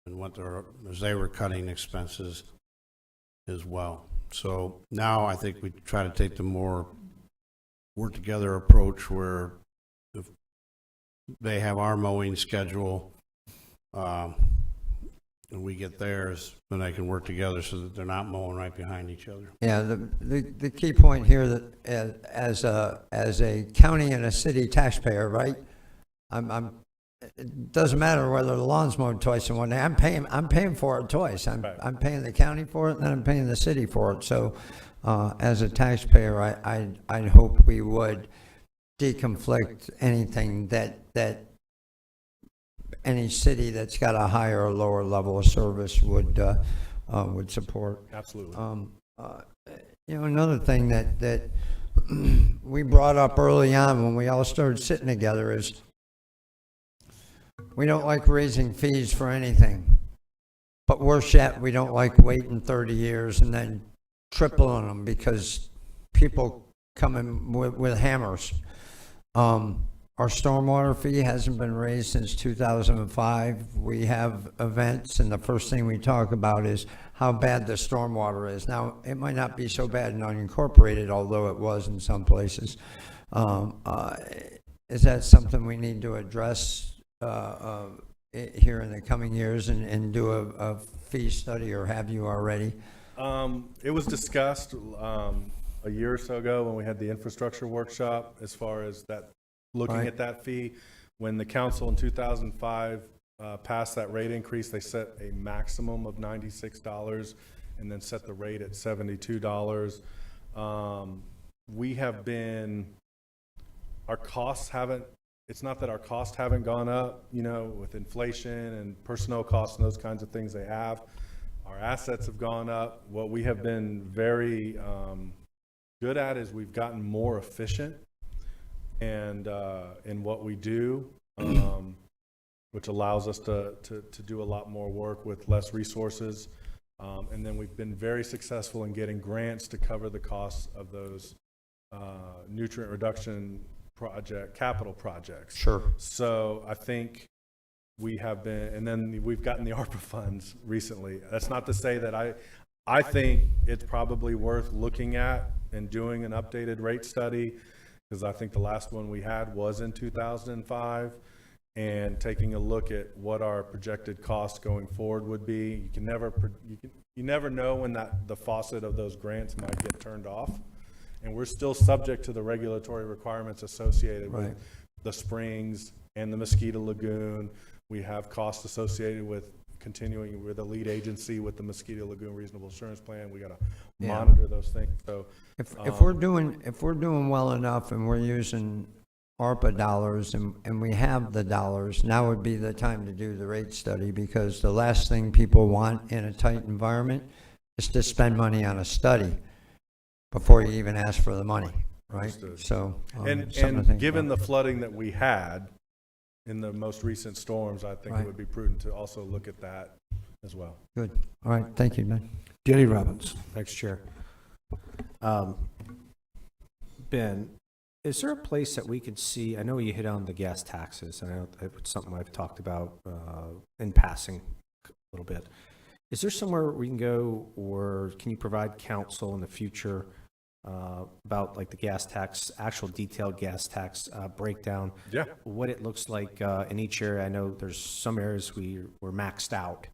and went there as they were cutting expenses as well. So now I think we try to take the more work together approach, where if they have our mowing schedule and we get theirs, then they can work together so that they're not mowing right behind each other. Yeah, the key point here that as a county and a city taxpayer, right? it doesn't matter whether the lawn's mowed twice in one day. I'm paying for it twice. I'm paying the county for it, and then I'm paying the city for it. So, as a taxpayer, I'd hope we would deconflict anything that any city that's got a higher or lower level of service would support. Absolutely. Another thing that we brought up early on when we all started sitting together is we don't like raising fees for anything, but worse yet, we don't like waiting 30 years and then tripling them because people come in with hammers. Our stormwater fee hasn't been raised since 2005. We have events, and the first thing we talk about is how bad the stormwater is. Now, it might not be so bad in unincorporated, although it was in some places. Is that something we need to address here in the coming years and do a fee study, or have you already? It was discussed a year or so ago when we had the infrastructure workshop, as far as that, looking at that fee. When the council in 2005 passed that rate increase, they set a maximum of $96 and then set the rate at $72. We have been, our costs haven't, it's not that our costs haven't gone up, with inflation and personnel costs and those kinds of things they have. Our assets have gone up. What we have been very good at is we've gotten more efficient and in what we do, which allows us to do a lot more work with less resources. And then we've been very successful in getting grants to cover the costs of those nutrient reduction capital projects. Sure. So I think we have been, and then we've gotten the ARPA funds recently. That's not to say that I think it's probably worth looking at and doing an updated rate study, because I think the last one we had was in 2005, and taking a look at what our projected costs going forward would be. You never know when the faucet of those grants might get turned off, and we're still subject to the regulatory requirements associated with the springs and the Mosquito Lagoon. We have costs associated with continuing with the lead agency with the Mosquito Lagoon Reasonable Assurance Plan. We got to monitor those things. So if we're doing well enough and we're using ARPA dollars and we have the dollars, now would be the time to do the rate study, because the last thing people want in a tight environment is to spend money on a study before you even ask for the money, right? Understood. So and given the flooding that we had in the most recent storms, I think it would be prudent to also look at that as well. Good. All right. Thank you, Ben. Jenny Robbins. Thanks, Chair. Ben, is there a place that we could see, I know you hit on the gas taxes, and I know it's something I've talked about in passing a little bit. Is there somewhere we can go, or can you provide counsel in the future about like the gas tax, actual detailed gas tax breakdown? Yeah. What it looks like in each area? I know there's some areas we're maxed out.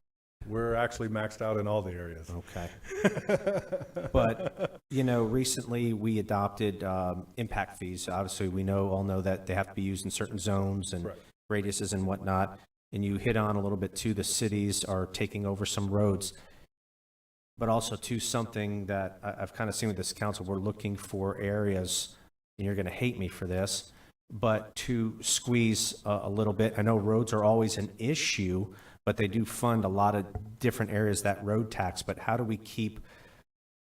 We're actually maxed out in all the areas. Okay. But, recently we adopted impact fees. Obviously, we all know that they have to be used in certain zones and radiuses and whatnot. And you hit on a little bit too, the cities are taking over some roads. But also to something that I've kind of seen with this council, we're looking for areas, and you're going to hate me for this, but to squeeze a little bit. I know roads are always an issue, but they do fund a lot of different areas, that road tax. But how do we keep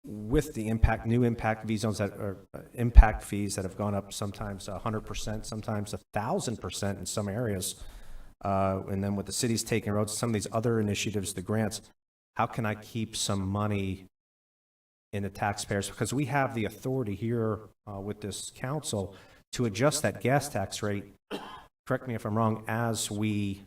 with the new impact fee zones that are impact fees that have gone up sometimes 100%, sometimes 1,000% in some areas, and then with the cities taking roads, some of these other initiatives, the grants, how can I keep some money in the taxpayers? Because we have the authority here with this council to adjust that gas tax rate, correct me if I'm wrong, as we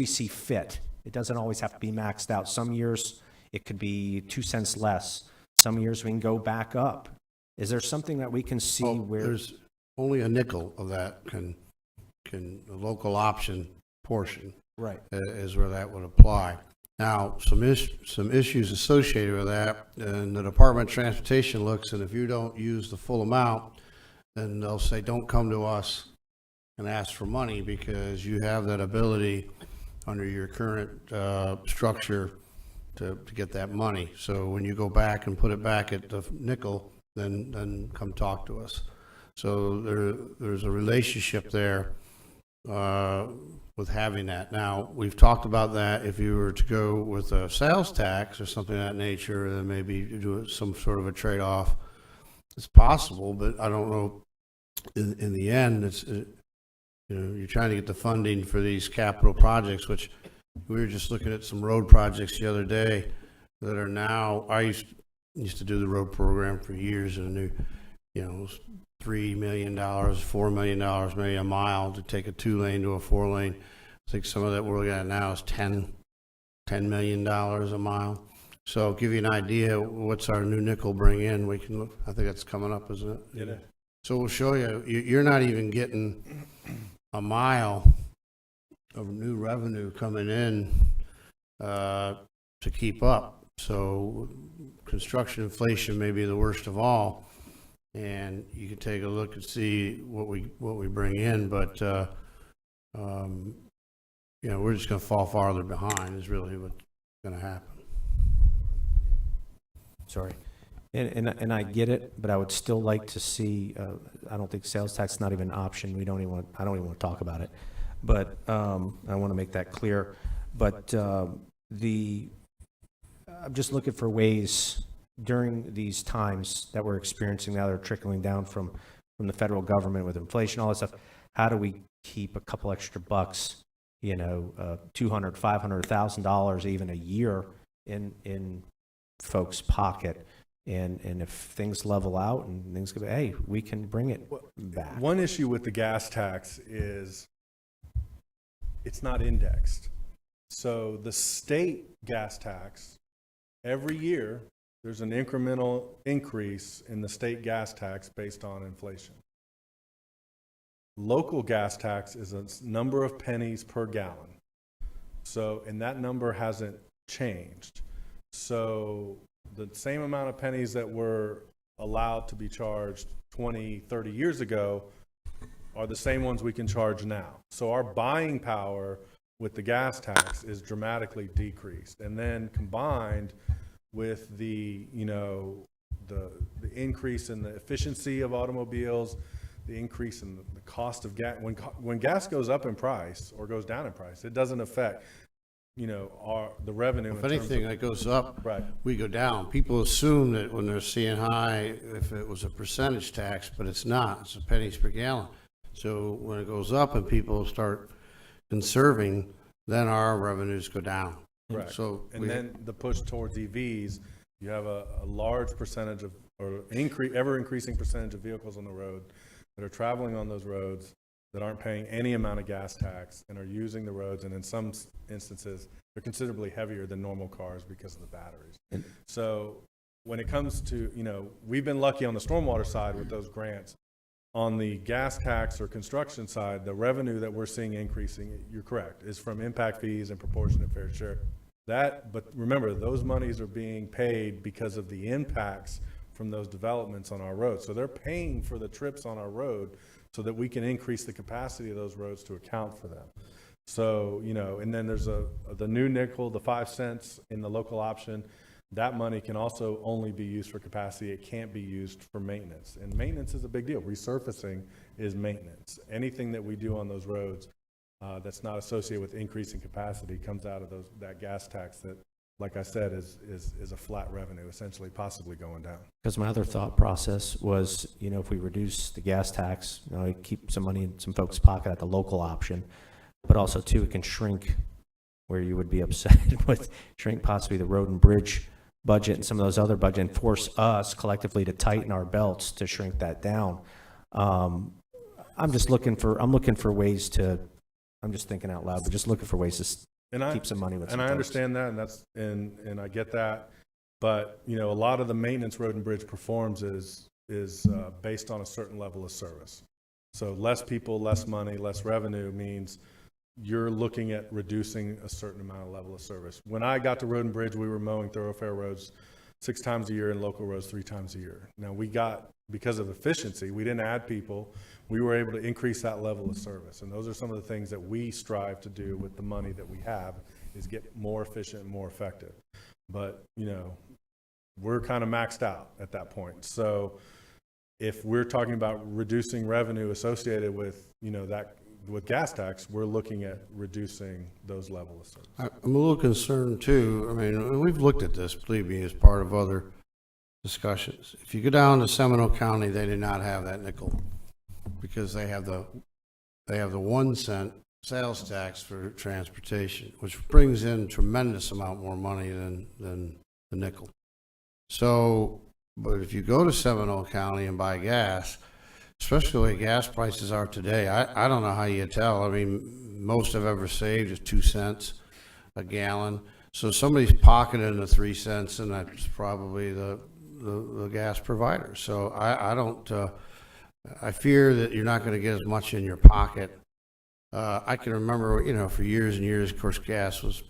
see fit. It doesn't always have to be maxed out. Some years it could be 2 cents less. Some years we can go back up. Is there something that we can see where there's only a nickel of that can the local option portion is where that would apply. Now, some issues associated with that, and the Department of Transportation looks, and if you don't use the full amount, then they'll say, don't come to us and ask for money because you have that ability under your current structure to get that money. So when you go back and put it back at the nickel, then come talk to us. So there's a relationship there with having that. Now, we've talked about that. If you were to go with a sales tax or something of that nature, then maybe do some sort of a trade-off. It's possible, but I don't know. In the end, it's you're trying to get the funding for these capital projects, which we were just looking at some road projects the other day that are now. I used to do the road program for years, and I knew, $3 million, $4 million, maybe a mile to take a 2-lane to a 4-lane. I think some of that we're looking at now is $10 million a mile. So I'll give you an idea what's our new nickel bring in. We can look. I think that's coming up, isn't it? Yeah. So we'll show you. You're not even getting a mile of new revenue coming in to keep up. So construction inflation may be the worst of all, and you can take a look and see what we bring in. But we're just going to fall farther behind. Is really what's going to happen. Sorry. And I get it, but I would still like to see, I don't think sales tax is not even an option. I don't even want to talk about it. But I want to make that clear. But I'm just looking for ways during these times that we're experiencing now that are trickling down from the federal government with inflation, all that stuff. How do we keep a couple extra bucks, $200,000, $500,000 even a year in folks' pocket? And if things level out and things go, hey, we can bring it back. One issue with the gas tax is it's not indexed. So the state gas tax, every year, there's an incremental increase in the state gas tax based on inflation. Local gas tax is a number of pennies per gallon. So, and that number hasn't changed. So the same amount of pennies that were allowed to be charged 20, 30 years ago are the same ones we can charge now. So our buying power with the gas tax is dramatically decreased. And then combined with the increase in the efficiency of automobiles, the increase in the cost of gas. When gas goes up in price or goes down in price, it doesn't affect the revenue. If anything that goes up, right, we go down. People assume that when they're seeing high, if it was a percentage tax, but it's not. It's a pennies per gallon. So when it goes up and people start conserving, then our revenues go down. Right. So then the push towards EVs, you have a large percentage of, or ever increasing percentage of vehicles on the road that are traveling on those roads that aren't paying any amount of gas tax and are using the roads, and in some instances they're considerably heavier than normal cars because of the batteries. So when it comes to, we've been lucky on the stormwater side with those grants. On the gas tax or construction side, the revenue that we're seeing increasing, you're correct, is from impact fees and proportionate fair share. But remember, those monies are being paid because of the impacts from those developments on our roads. So they're paying for the trips on our road so that we can increase the capacity of those roads to account for them. So, and then there's the new nickel, the 5 cents in the local option. That money can also only be used for capacity. It can't be used for maintenance. And maintenance is a big deal. Resurfacing is maintenance. Anything that we do on those roads that's not associated with increasing capacity comes out of that gas tax that, like I said, is a flat revenue, essentially, possibly going down. Because my other thought process was, if we reduce the gas tax, keep some money in some folks' pocket at the local option, but also, too, it can shrink where you would be upset with shrink possibly the road and bridge budget and some of those other budget and force us collectively to tighten our belts to shrink that down. I'm looking for ways to, I'm just thinking out loud, but just looking for ways to keep some money with some I folks. understand that, and I get that, but a lot of the maintenance road and bridge performs is based on a certain level of service. So less people, less money, less revenue means you're looking at reducing a certain amount of level of service. When I got to road and bridge, we were mowing thoroughfare roads 6 times a year and local roads 3 times a year. Now because of efficiency, we didn't add people. We were able to increase that level of service. And those are some of the things that we strive to do with the money that we have, is get more efficient and more effective. But, we're kind of maxed out at that point. So if we're talking about reducing revenue associated with, with gas tax, we're looking at reducing those levels of service. I'm a little concerned too. I mean, we've looked at this, believe me, as part of other discussions. If you go down to Seminole County, they do not have that nickel because they have the 1 cent sales tax for transportation, which brings in tremendous amount more money than the nickel. So, but if you go to Seminole County and buy gas, especially the way gas prices are today, I don't know how you tell. I mean, most I've ever saved is 2 cents a gallon. So somebody's pocketing the 3 cents, and that's probably the gas provider. So I fear that you're not going to get as much in your pocket. I can remember, for years and years, of course, gas was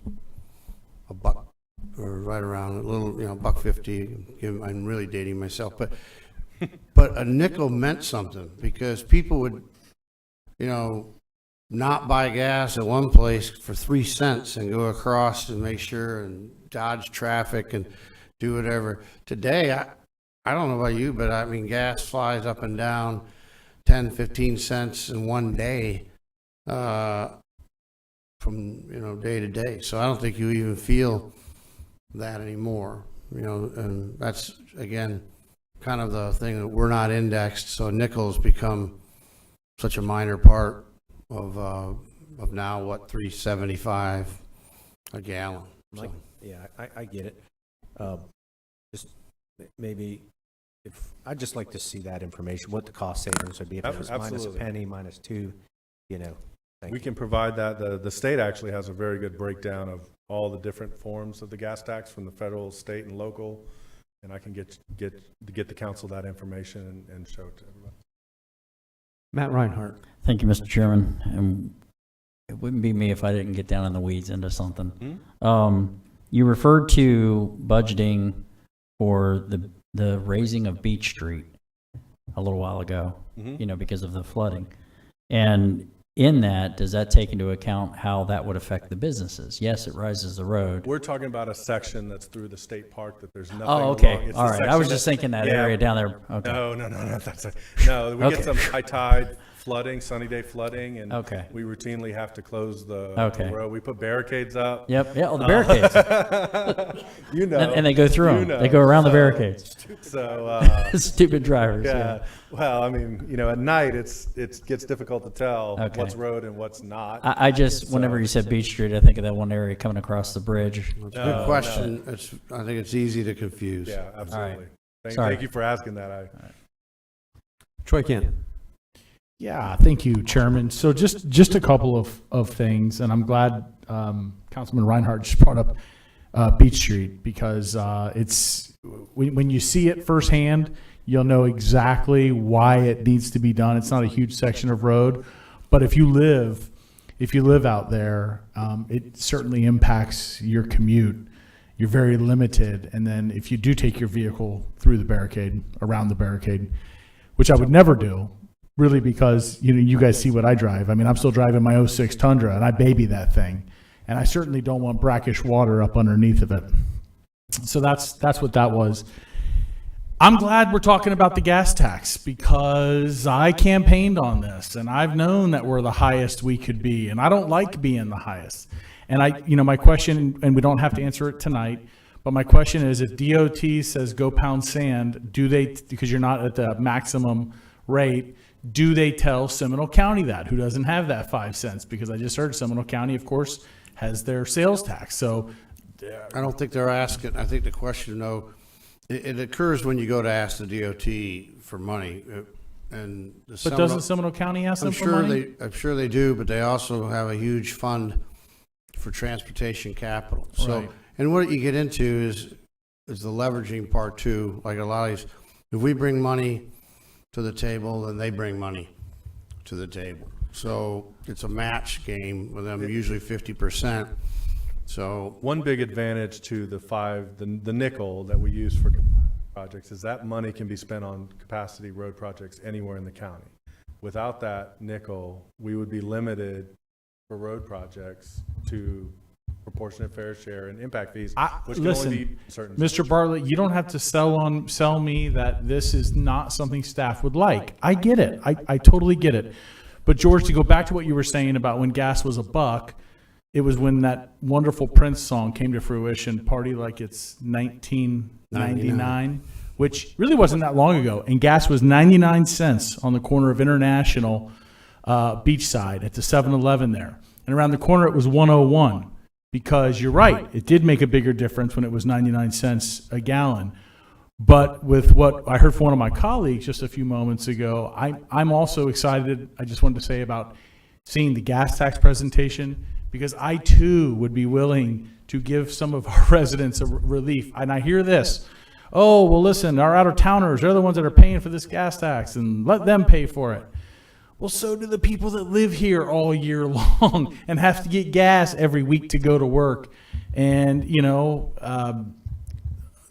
$1 or right around a little, $1.50. I'm really dating myself, but a nickel meant something because people would, not buy gas at one place for 3 cents and go across and make sure and dodge traffic and do whatever. Today, I don't know about you, but I mean, gas flies up and down 10, 15 cents in one day from, day to day. So I don't think you even feel that anymore, and that's, again, kind of the thing that we're not indexed. So nickel's become such a minor part of now, what, $3.75 a gallon. So. Yeah, I get it. Just maybe I'd just like to see that information, what the cost savings would be if it was minus a penny, minus 2, We can provide that. The state actually has a very good breakdown of all the different forms of the gas tax from the federal, state, and local, and I can get the council that information and show it to everybody. Matt Reinhardt. Thank you, Mr. Chairman. And it wouldn't be me if I didn't get down in the weeds into something. You referred to budgeting for the raising of Beach Street a little while ago, because of the flooding. And in that, does that take into account how that would affect the businesses? Yes, it rises the road. We're talking about a section that's through the state park that there's nothing Oh, okay. wrong. It's All the right. I section was just thinking that area down there. Okay. No, we Okay. get some high tide flooding, sunny day flooding, and Okay. we routinely have to close the road. We put barricades up. Yep. Yeah. Well, the barricades. And they go through them. They go around the barricades. So stupid drivers. Yeah. Well, I mean, at night it gets difficult to tell what's road and what's not. I just, whenever you said Beach Street, I think of that one area coming across the bridge. It's a good question. I think it's easy to confuse. Yeah, absolutely. Right. Thank you for asking that. Troy Kent. Yeah, thank you, Chairman. So just a couple of things, and I'm glad Councilman Reinhardt just brought up Beach Street because it's when you see it firsthand, you'll know exactly why it needs to be done. It's not a huge section of road, but if you live out there, it certainly impacts your commute. You're very limited, and then if you do take your vehicle through the barricade, around the barricade, which I would never do, really, because you guys see what I drive. I mean, I'm still driving my 06 Tundra, and I baby that thing, and I certainly don't want brackish water up underneath of it. So that's what that was. I'm glad we're talking about the gas tax because I campaigned on this, and I've known that we're the highest we could be, and I don't like being the highest. And my question, and we don't have to answer it tonight, but my question is, if DOT says go pound sand, do they, because you're not at the maximum rate, do they tell Seminole County that, who doesn't have that 5 cents? Because I just heard Seminole County, of course, has their sales tax. So I don't think they're asking. I think the question, though, it occurs when you go to ask the DOT for money. And but doesn't Seminole County ask them for money? I'm sure they do, but they also have a huge fund for transportation capital. So, right. And what you get into is the leveraging part too. Like a lot of these, if we bring money to the table, then they bring money to the table. So it's a match game with them, usually 50%. So, One big advantage to the nickel that we use for projects is that money can be spent on capacity road projects anywhere in the county. Without that nickel, we would be limited for road projects to proportionate fair share and impact fees, which can only be certain. Mr. Bartlett, you don't have to sell me that this is not something staff would like. I get it. I totally get it. But George, to go back to what you were saying about when gas was $1, it was when that wonderful Prince song came to fruition, Party Like It's 1999, which really wasn't that long ago. And gas was 99 cents on the corner of International Beachside at the 7-Eleven there. And around the corner it was 101. Because you're right, it did make a bigger difference when it was 99 cents a gallon. But with what I heard from one of my colleagues just a few moments ago, I'm also excited, I just wanted to say, about seeing the gas tax presentation, because I too would be willing to give some of our residents a relief. And I hear this, oh, well, listen, our out-of-towners, they're the ones that are paying for this gas tax, and let them pay for it. Well, so do the people that live here all year long and have to get gas every week to go to work. And, you know,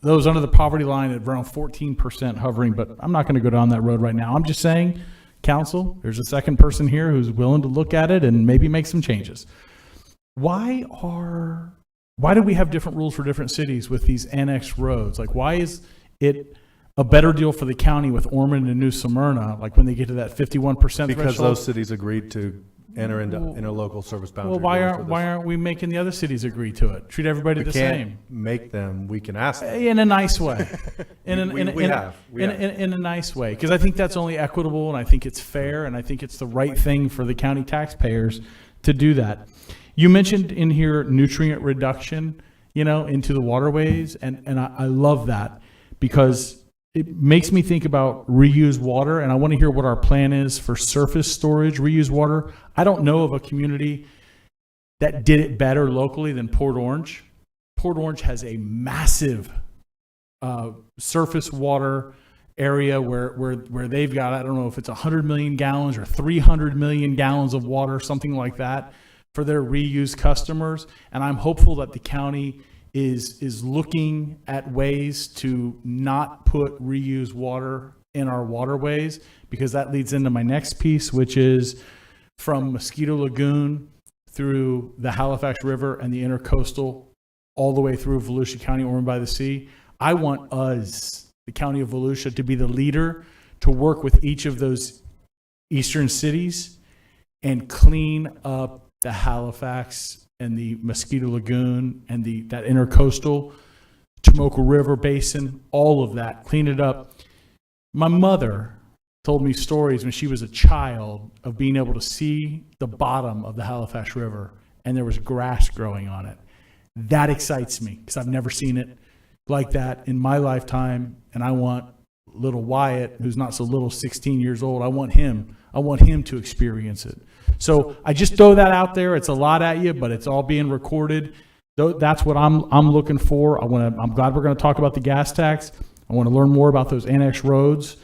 those under the poverty line at around 14% hovering, but I'm not going to go down that road right now. I'm just saying, council, there's a second person here who's willing to look at it and maybe make some changes. Why do we have different rules for different cities with these annexed roads? Like, why is it a better deal for the county with Ormond and New Smyrna, like when they get to that 51% threshold? Because those cities agreed to enter into interlocal service boundary. Well, why aren't we making the other cities agree to it? Treat everybody the same. We can't make them. We can ask them. In a nice way. In a nice way, because I think that's only equitable, and I think it's fair, and I think it's the right thing for the county taxpayers to do that. You mentioned in here nutrient reduction, you know, into the waterways, and I love that, because it makes me think about reused water, and I want to hear what our plan is for surface storage, reused water. I don't know of a community that did it better locally than Port Orange. Port Orange has a massive surface water area where they've got, I don't know if it's 100 million gallons or 300 million gallons of water, something like that, for their reused customers. And I'm hopeful that the county is looking at ways to not put reused water in our waterways, because that leads into my next piece, which is from Mosquito Lagoon through the Halifax River and the intercoastal all the way through Volusia County, Ormond by the Sea. I want us, the county of Volusia, to be the leader to work with each of those eastern cities and clean up the Halifax and the Mosquito Lagoon and that intercoastal Tomoka River Basin, all of that, clean it up. My mother told me stories when she was a child of being able to see the bottom of the Halifax River and there was grass growing on it. That excites me, because I've never seen it like that in my lifetime, and I want little Wyatt, who's not so little, 16 years old, I want him to experience it. So I just throw that out there. It's a lot at you, but it's all being recorded. That's what I'm looking for. I'm glad we're going to talk about the gas tax. I want to learn more about those annexed roads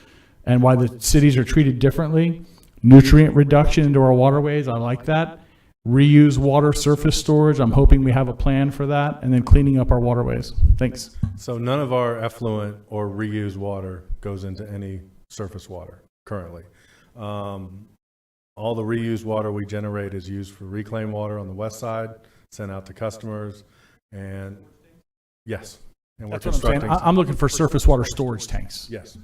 and why the cities are treated differently. Nutrient reduction into our waterways, I like that. Reuse water surface storage, I'm hoping we have a plan for that. And then cleaning up our waterways. Thanks. So none of our effluent or reused water goes into any surface water currently. All the reused water we generate is used for reclaimed water on the west side, sent out to customers, and yes. And we're constructing. I'm looking for surface water storage tanks. Yes.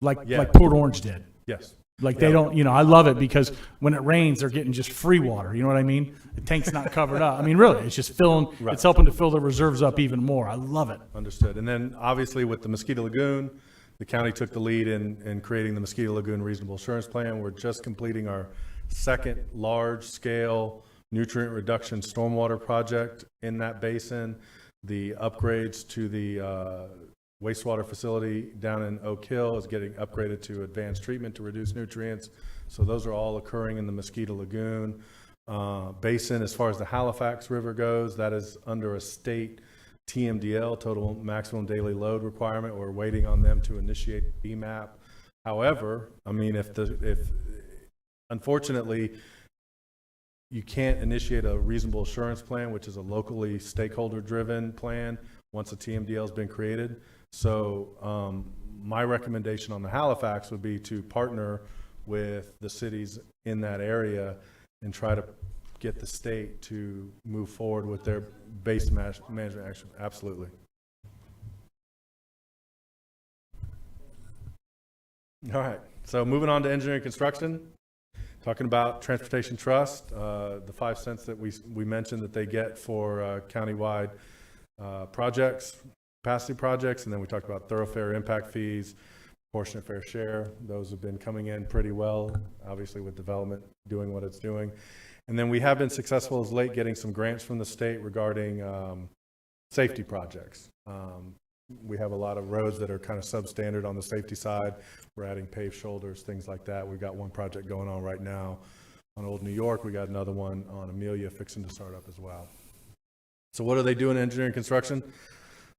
Like Port Orange did. Yes. Like they don't, I love it, because when it rains, they're getting just free water. You know what I mean? The tank's not covered up. I mean, really, it's just filling, it's helping to fill the reserves up even more. I love it. Understood. And then obviously with the Mosquito Lagoon, the county took the lead in creating the Mosquito Lagoon Reasonable Assurance Plan. We're just completing our second large-scale nutrient reduction stormwater project in that basin. The upgrades to the wastewater facility down in Oak Hill is getting upgraded to advanced treatment to reduce nutrients. So those are all occurring in the Mosquito Lagoon basin. As far as the Halifax River goes, that is under a state TMDL, total maximum daily load requirement. We're waiting on them to initiate BMAP. However, I mean, if unfortunately, you can't initiate a reasonable assurance plan, which is a locally stakeholder-driven plan, once a TMDL has been created. So my recommendation on the Halifax would be to partner with the cities in that area and try to get the state to move forward with their base management action. Absolutely. All right, so moving on to engineering construction, talking about transportation trust, the 5 cents that we mentioned that they get for countywide projects, capacity projects, and then we talked about thoroughfare impact fees, proportionate fair share. Those have been coming in pretty well, obviously with development doing what it's doing. And then we have been successful as late getting some grants from the state regarding safety projects. We have a lot of roads that are kind of substandard on the safety side. We're adding paved shoulders, things like that. We've got one project going on right now on Old New York. We got another one on Amelia fixing to start up as well. So what do they do in engineering construction?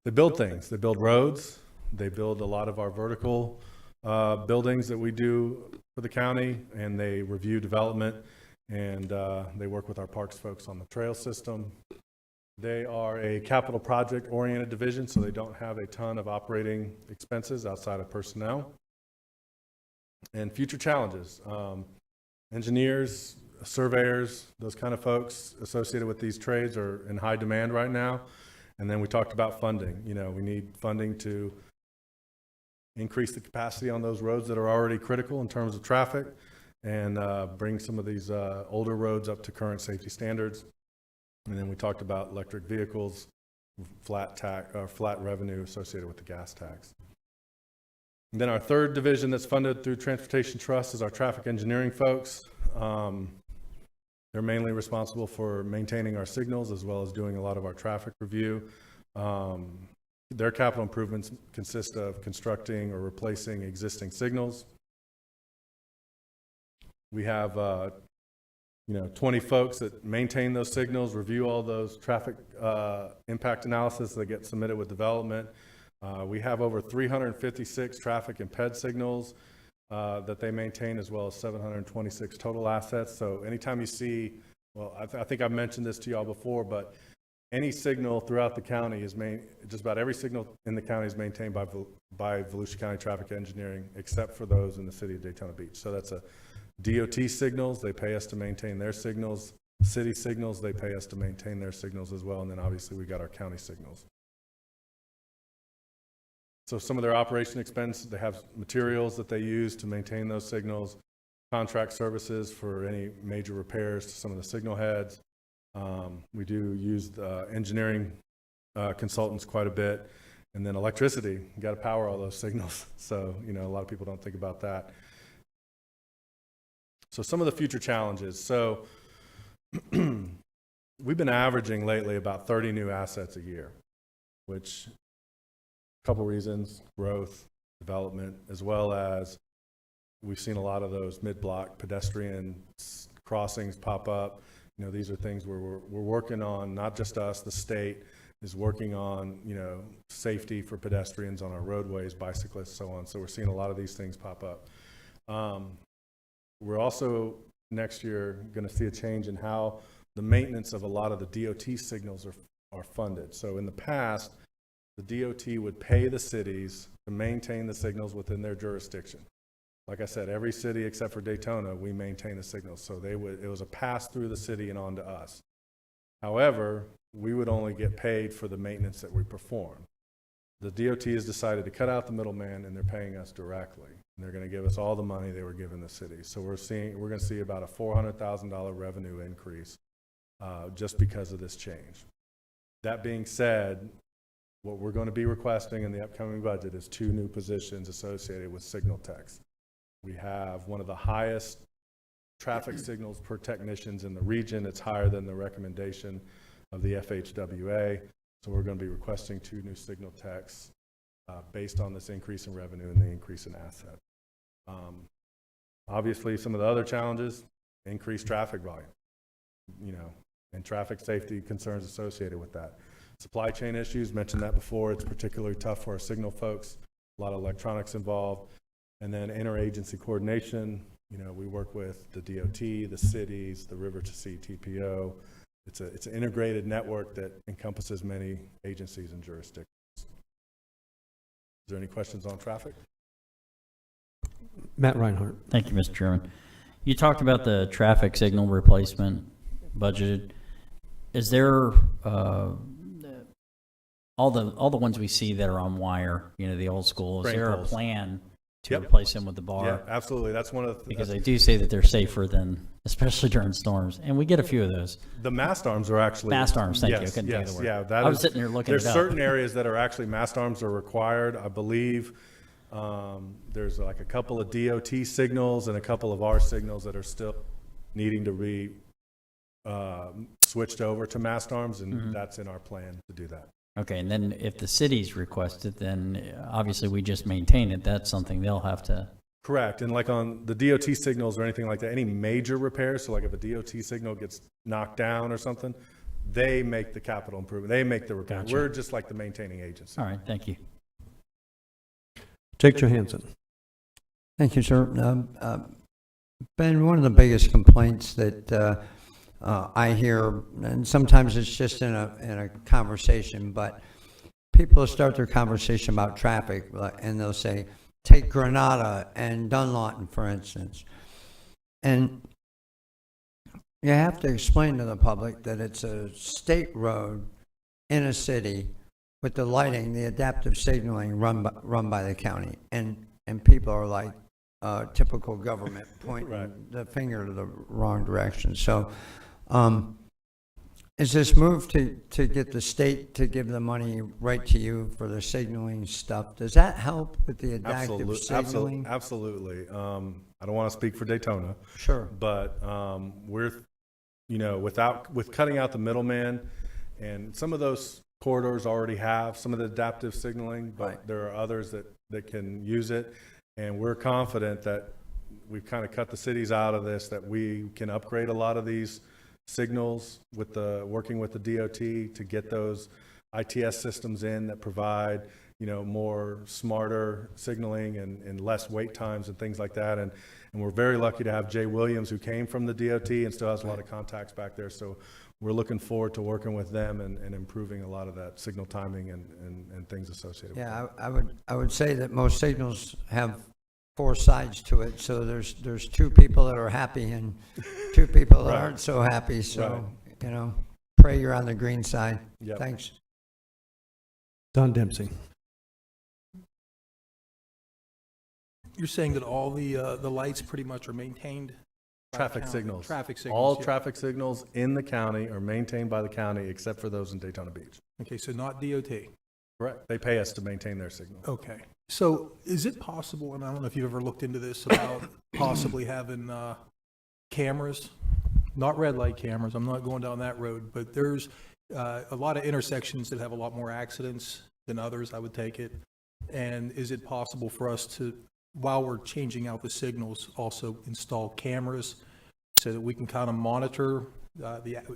They build things. They build roads. They build a lot of our vertical buildings that we do for the county, and they review development, and they work with our parks folks on the trail system. They are a capital project oriented division, so they don't have a ton of operating expenses outside of personnel. And future challenges, engineers, surveyors, those kind of folks associated with these trades are in high demand right now. And then we talked about funding. You know, we need funding to increase the capacity on those roads that are already critical in terms of traffic, and bring some of these older roads up to current safety standards. And then we talked about electric vehicles, flat revenue associated with the gas tax. And then our third division that's funded through Transportation Trust is our traffic engineering folks. They're mainly responsible for maintaining our signals as well as doing a lot of our traffic review. Their capital improvements consist of constructing or replacing existing signals. We have 20 folks that maintain those signals, review all those traffic impact analysis that get submitted with development. We have over 356 traffic and PED signals that they maintain, as well as 726 total assets. So anytime you see, well, I think I've mentioned this to y'all before, but any signal throughout the county is just about every signal in the county is maintained by Volusia County Traffic Engineering, except for those in the city of Daytona Beach. So that's a DOT signals, they pay us to maintain their signals. City signals, they pay us to maintain their signals as well. And then obviously we got our county signals. So some of their operation expense, they have materials that they use to maintain those signals, contract services for any major repairs to some of the signal heads. We do use the engineering consultants quite a bit. And then electricity, you got to power all those signals. So, a lot of people don't think about that. So some of the future challenges. So we've been averaging lately about 30 new assets a year, which a couple reasons: growth, development, as well as we've seen a lot of those mid-block pedestrian crossings pop up. These are things where we're working on, not just us, the state is working on, safety for pedestrians on our roadways, bicyclists, so on. So we're seeing a lot of these things pop up. We're also next year going to see a change in how the maintenance of a lot of the DOT signals are funded. So in the past, the DOT would pay the cities to maintain the signals within their jurisdiction. Like I said, every city except for Daytona, we maintain the signals. So it was a pass through the city and on to us. However, we would only get paid for the maintenance that we perform. The DOT has decided to cut out the middleman, and they're paying us directly. And they're going to give us all the money they were giving the city. So we're going to see about a $400,000 revenue increase just because of this change. That being said, what we're going to be requesting in the upcoming budget is 2 new positions associated with signal techs. We have one of the highest traffic signals per technicians in the region. It's higher than the recommendation of the FHWA. So we're going to be requesting 2 new signal techs based on this increase in revenue and the increase in assets. Obviously, some of the other challenges: increased traffic volume, and traffic safety concerns associated with that. Supply chain issues, mentioned that before. It's particularly tough for our signal folks. A lot of electronics involved. And then interagency coordination. You know, we work with the DOT, the cities, the river to sea TPO. It's an integrated network that encompasses many agencies and jurisdictions. Is there any questions on traffic? Matt Reinhardt. Thank you, Mr. Chairman. You talked about the traffic signal replacement budgeted. Is there all the ones we see that are on wire, you know, the old school, is Crane there poles. a plan to Yep. replace them with the bar? Yeah, absolutely. That's one of the Because they do say that they're safer than, especially during storms, and we get a few of those. the mast arms are actually Mast arms, thank you. I yes, couldn't think of yes, the word. yeah. That I was is- sitting there looking There's it up. certain areas that are actually mast arms are required. I believe there's like a couple of DOT signals and a couple of our signals that are still needing to be switched over to mast arms, and that's in our plan to do that. Okay, and then if the cities request it, then obviously we just maintain it. That's something they'll have to. Correct. And like on the DOT signals or anything like that, any major repairs, so like if a DOT signal gets knocked down or something, they make the capital improvement. They make the repair. Gotcha. We're just like the maintaining agency. All right, thank you. Jake Johansson. Thank you, sir. Ben, one of the biggest complaints that I hear, and sometimes it's just in a conversation, but people start their conversation about traffic, and they'll say, take Granada and Dunlawton, for instance. And you have to explain to the public that it's a state road in a city with the lighting, the adaptive signaling run by the county. And people are like, typical government pointing the finger to the wrong direction. So is this move to get the state to give the money right to you for the signaling stuff, does that help with the adaptive signaling? Absolutely. I don't want to speak for Daytona. Sure. But we're, you know, with cutting out the middleman, and some of those corridors already have some of the adaptive signaling, but there are others that can use it. And we're confident that we've kind of cut the cities out of this, that we can upgrade a lot of these signals with working with the DOT to get those ITS systems in that provide, you know, more smarter signaling and less wait times and things like that. And we're very lucky to have Jay Williams, who came from the DOT and still has a lot of contacts back there. So we're looking forward to working with them and improving a lot of that signal timing and things associated with it. Yeah, I would say that most signals have 4 sides to it. So there's 2 people that are happy and 2 people that aren't so happy. So, you know, pray you're on the green side. Yep. Thanks. Don Dempsey. You're saying that all the lights pretty much are maintained? by the Traffic county? signals. Traffic signals. All yeah. traffic signals in the county are maintained by the county except for those in Daytona Beach. Okay, so not DOT. Correct. They pay us to maintain their signal. Okay. So is it possible, and I don't know if you've ever looked into this, about possibly having cameras, not red light cameras, I'm not going down that road, but there's a lot of intersections that have a lot more accidents than others, I would take it. And is it possible for us to, while we're changing out the signals, also install cameras so that we can kind of monitor,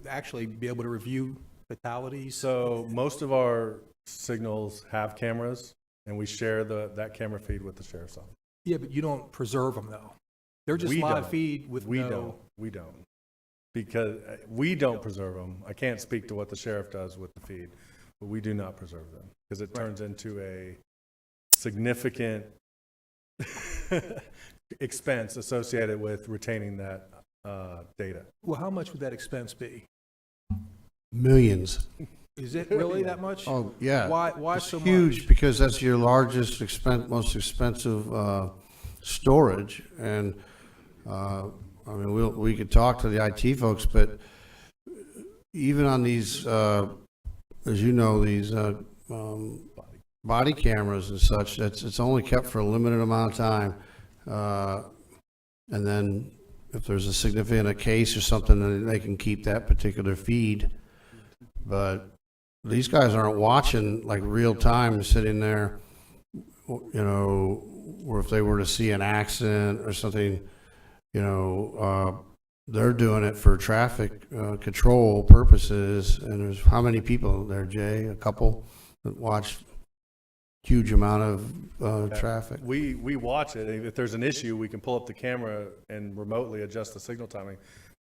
actually be able to review fatalities? So most of our signals have cameras, and we share that camera feed with the sheriff's office. Yeah, but you don't preserve them, though. They're just We live don't. feed with We no... don't. Because we don't preserve them. I can't speak to what the sheriff does with the feed, but we do not preserve them because it turns into a significant expense associated with retaining that data. Well, how much would that expense be? Millions. Is it really that much? Oh, yeah. Why It's so huge much? because that's your largest most expensive storage. And I mean, we could talk to the IT folks, but even on these, as you know, these body cameras and such, it's only kept for a limited amount of time. And then if there's a significant case or something, then they can keep that particular feed. But these guys aren't watching like real time, sitting there, you know, or if they were to see an accident or something, you know, they're doing it for traffic control purposes. And there's how many people there, Jay? A couple that watch huge amount of traffic. We watch it. If there's an issue, we can pull up the camera and remotely adjust the signal timing.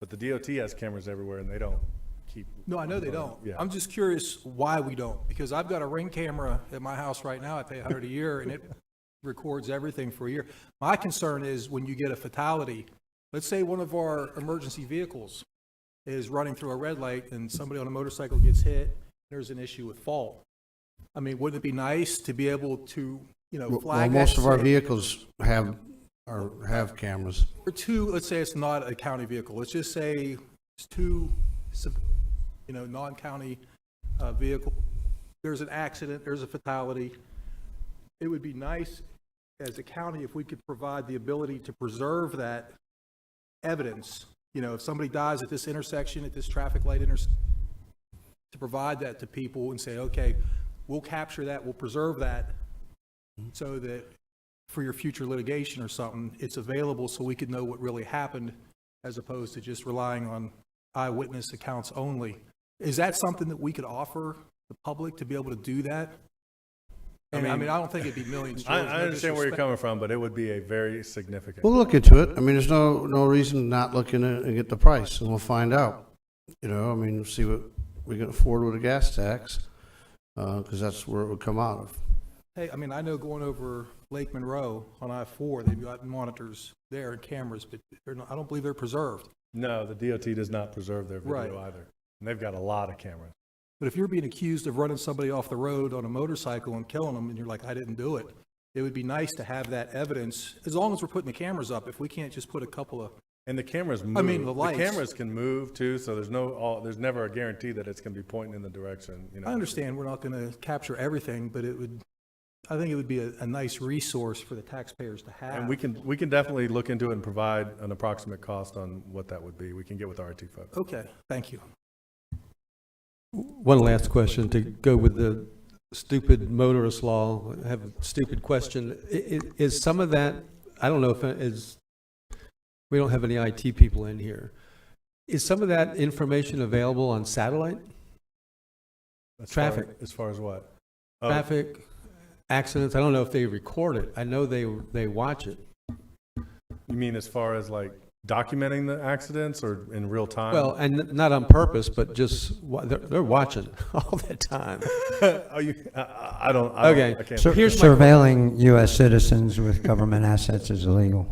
But the DOT has cameras everywhere, and they don't keep. No, I know they don't. Yeah. I'm just curious why we don't, because I've got a Ring camera at my house right now. I pay $100 a year, and it records everything for a year. My concern is when you get a fatality, let's say one of our emergency vehicles is running through a red light and somebody on a motorcycle gets hit, there's an issue with fault. I mean, wouldn't it be nice to be able to, flag Well, that? most of our say- vehicles have cameras. Or two, let's say it's not a county vehicle. Let's just say it's two, non-county vehicle. There's an accident, there's a fatality. It would be nice as a county if we could provide the ability to preserve that evidence. If somebody dies at this intersection, at this traffic light intersection, to provide that to people and say, okay, we'll capture that, we'll preserve that, so that for your future litigation or something, it's available so we could know what really happened, as opposed to just relying on eyewitness accounts only. Is that something that we could offer the public to be able to do that? And I don't think it'd be millions. I understand where you're coming from, but it would be a very significant. We'll look into it. I mean, there's no reason to not look into it and get the price, and we'll find out. See what we can afford with a gas tax, because that's where it would come out of. Hey, I know going over Lake Monroe on I-4, they've got monitors there and cameras, but I don't believe they're preserved. No, the DOT does not preserve their video Right. either. And they've got a lot of cameras. But if you're being accused of running somebody off the road on a motorcycle and killing them, and you're like, I didn't do it, it would be nice to have that evidence, as long as we're putting the cameras up. If we can't just put a couple of... And the cameras move. the lights. The cameras can move too, so there's never a guarantee that it's going to be pointing in the direction. I understand we're not going to capture everything, but I think it would be a nice resource for the taxpayers to have. And we can definitely look into it and provide an approximate cost on what that would be. We can get with RT folks. Okay, thank you. One last question to go with the stupid motorist law. I have a stupid question. Is some of that, I don't know if it is, we don't have any IT people in here. Is some of that information available on satellite? Traffic. As far as what? Traffic, accidents. I don't know if they record it. I know they watch it. You mean as far as like documenting the accidents or in real time? Well, and not on purpose, but just they're watching all the time. I don't. Okay. I can't. Surveilling U.S. citizens with government assets is illegal,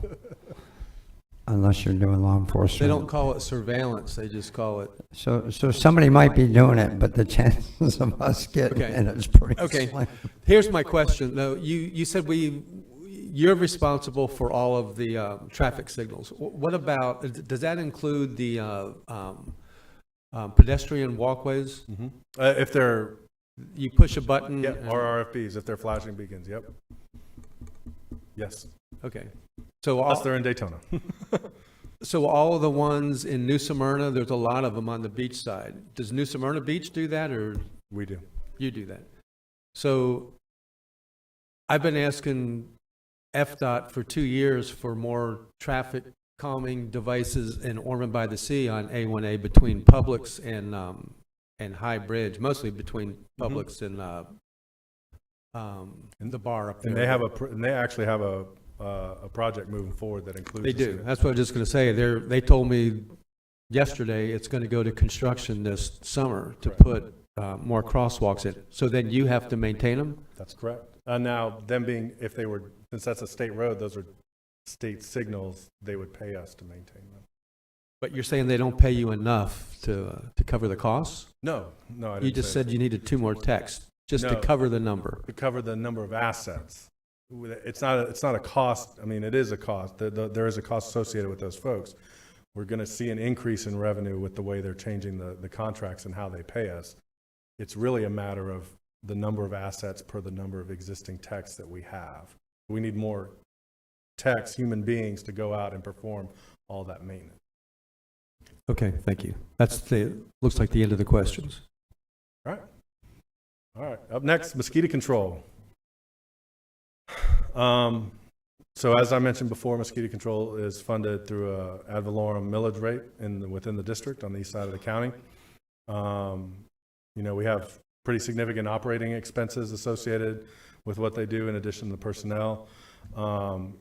unless you're doing law enforcement. They don't call it surveillance. They just call it. So somebody might be doing it, but the chances of us getting it is pretty slim. Here's my question, though. You said you're responsible for all of the traffic signals. What about, does that include the pedestrian walkways? Mm-hmm. If they're... You push a button? Yep, or RFBs, if they're flashing beacons, yep. Yes. Okay. So unless they're in Daytona. So all of the ones in New Smyrna, there's a lot of them on the beach side. Does New Smyrna Beach do that, or? We do. You do that. So I've been asking FDOT for 2 years for more traffic calming devices in Ormond by the Sea on A1A between Publix and High Bridge, mostly between Publix and the bar up there. And they actually have a project moving forward that includes. They do. That's what I was just going to say. They told me yesterday it's going to go to construction this summer to put more crosswalks in. So then you have to maintain them? That's correct. Now, them being, since that's a state road, those are state signals, they would pay us to maintain them. But you're saying they don't pay you enough to cover the costs? No, I didn't. You just said you needed 2 more techs just to cover the number. To cover the number of assets. It's not a cost. I mean, it is a cost. There is a cost associated with those folks. We're going to see an increase in revenue with the way they're changing the contracts and how they pay us. It's really a matter of the number of assets per the number of existing techs that we have. We need more techs, human beings, to go out and perform all that maintenance. Okay, thank you. Looks like the end of the questions. All right. Up next, mosquito control. So as I mentioned before, mosquito control is funded through a ad valorem millage rate within the district on the east side of the county. We have pretty significant operating expenses associated with what they do in addition to the personnel.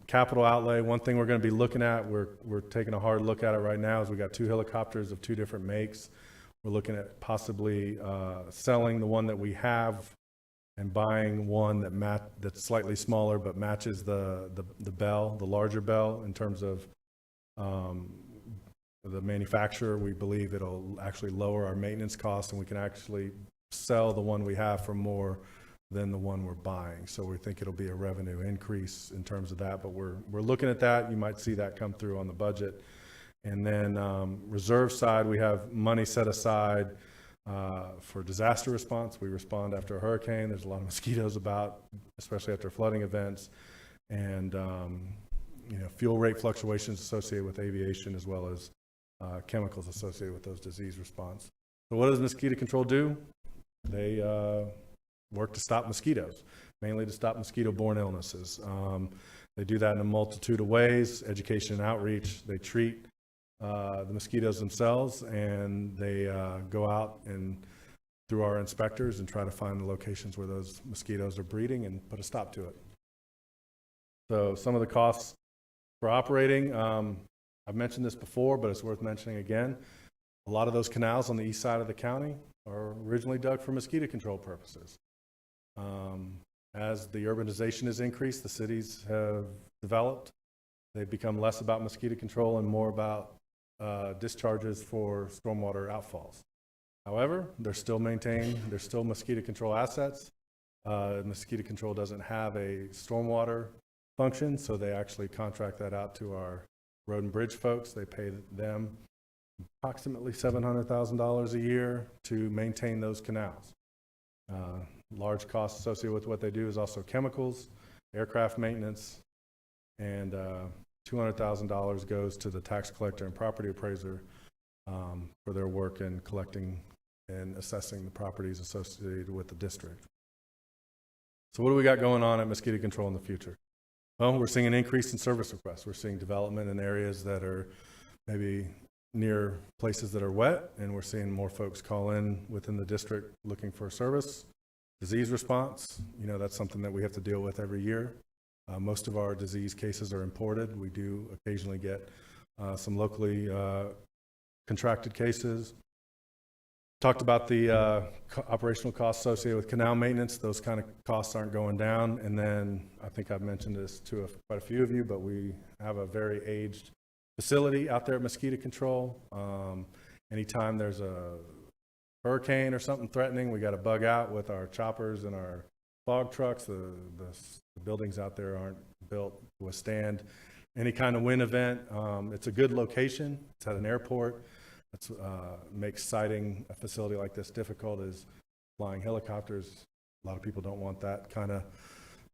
Capital outlay, one thing we're going to be looking at, we're taking a hard look at it right now, is we got 2 helicopters of 2 different makes. We're looking at possibly selling the one that we have and buying one that's slightly smaller but matches the bell, the larger bell in terms of the manufacturer. We believe it'll actually lower our maintenance costs, and we can actually sell the one we have for more than the one we're buying. So we think it'll be a revenue increase in terms of that, but we're looking at that. You might see that come through on the budget. And then reserve side, we have money set aside for disaster response. We respond after a hurricane. There's a lot of mosquitoes about, especially after flooding events, and fuel rate fluctuations associated with aviation, as well as chemicals associated with those disease response. So what does mosquito control do? They work to stop mosquitoes, mainly to stop mosquito-borne illnesses. They do that in a multitude of ways: education and outreach. They treat the mosquitoes themselves, and they go out and through our inspectors and try to find the locations where those mosquitoes are breeding and put a stop to it. So some of the costs for operating, I've mentioned this before, but it's worth mentioning again. A lot of those canals on the east side of the county are originally dug for mosquito control purposes. As the urbanization has increased, the cities have developed. They've become less about mosquito control and more about discharges for stormwater outfalls. However, they're still maintained, they're still mosquito control assets. Mosquito control doesn't have a stormwater function, so they actually contract that out to our road and bridge folks. They pay them approximately $700,000 a year to maintain those canals. Large costs associated with what they do is also chemicals, aircraft maintenance, and $200,000 goes to the tax collector and property appraiser for their work in collecting and assessing the properties associated with the district. So what do we got going on at mosquito control in the future? Well, we're seeing an increase in service requests. We're seeing development in areas that are maybe near places that are wet, and we're seeing more folks call in within the district looking for service. Disease response, that's something that we have to deal with every year. Most of our disease cases are imported. We do occasionally get some locally contracted cases. Talked about the operational costs associated with canal maintenance. Those kind of costs aren't going down. And then I think I've mentioned this to quite a few of you, but we have a very aged facility out there at mosquito control. Anytime there's a hurricane or something threatening, we got to bug out with our choppers and our fog trucks. The buildings out there aren't built to withstand any kind of wind event. It's a good location. It's at an airport. That's makes siting a facility like this difficult, is flying helicopters. A lot of people don't want that kind of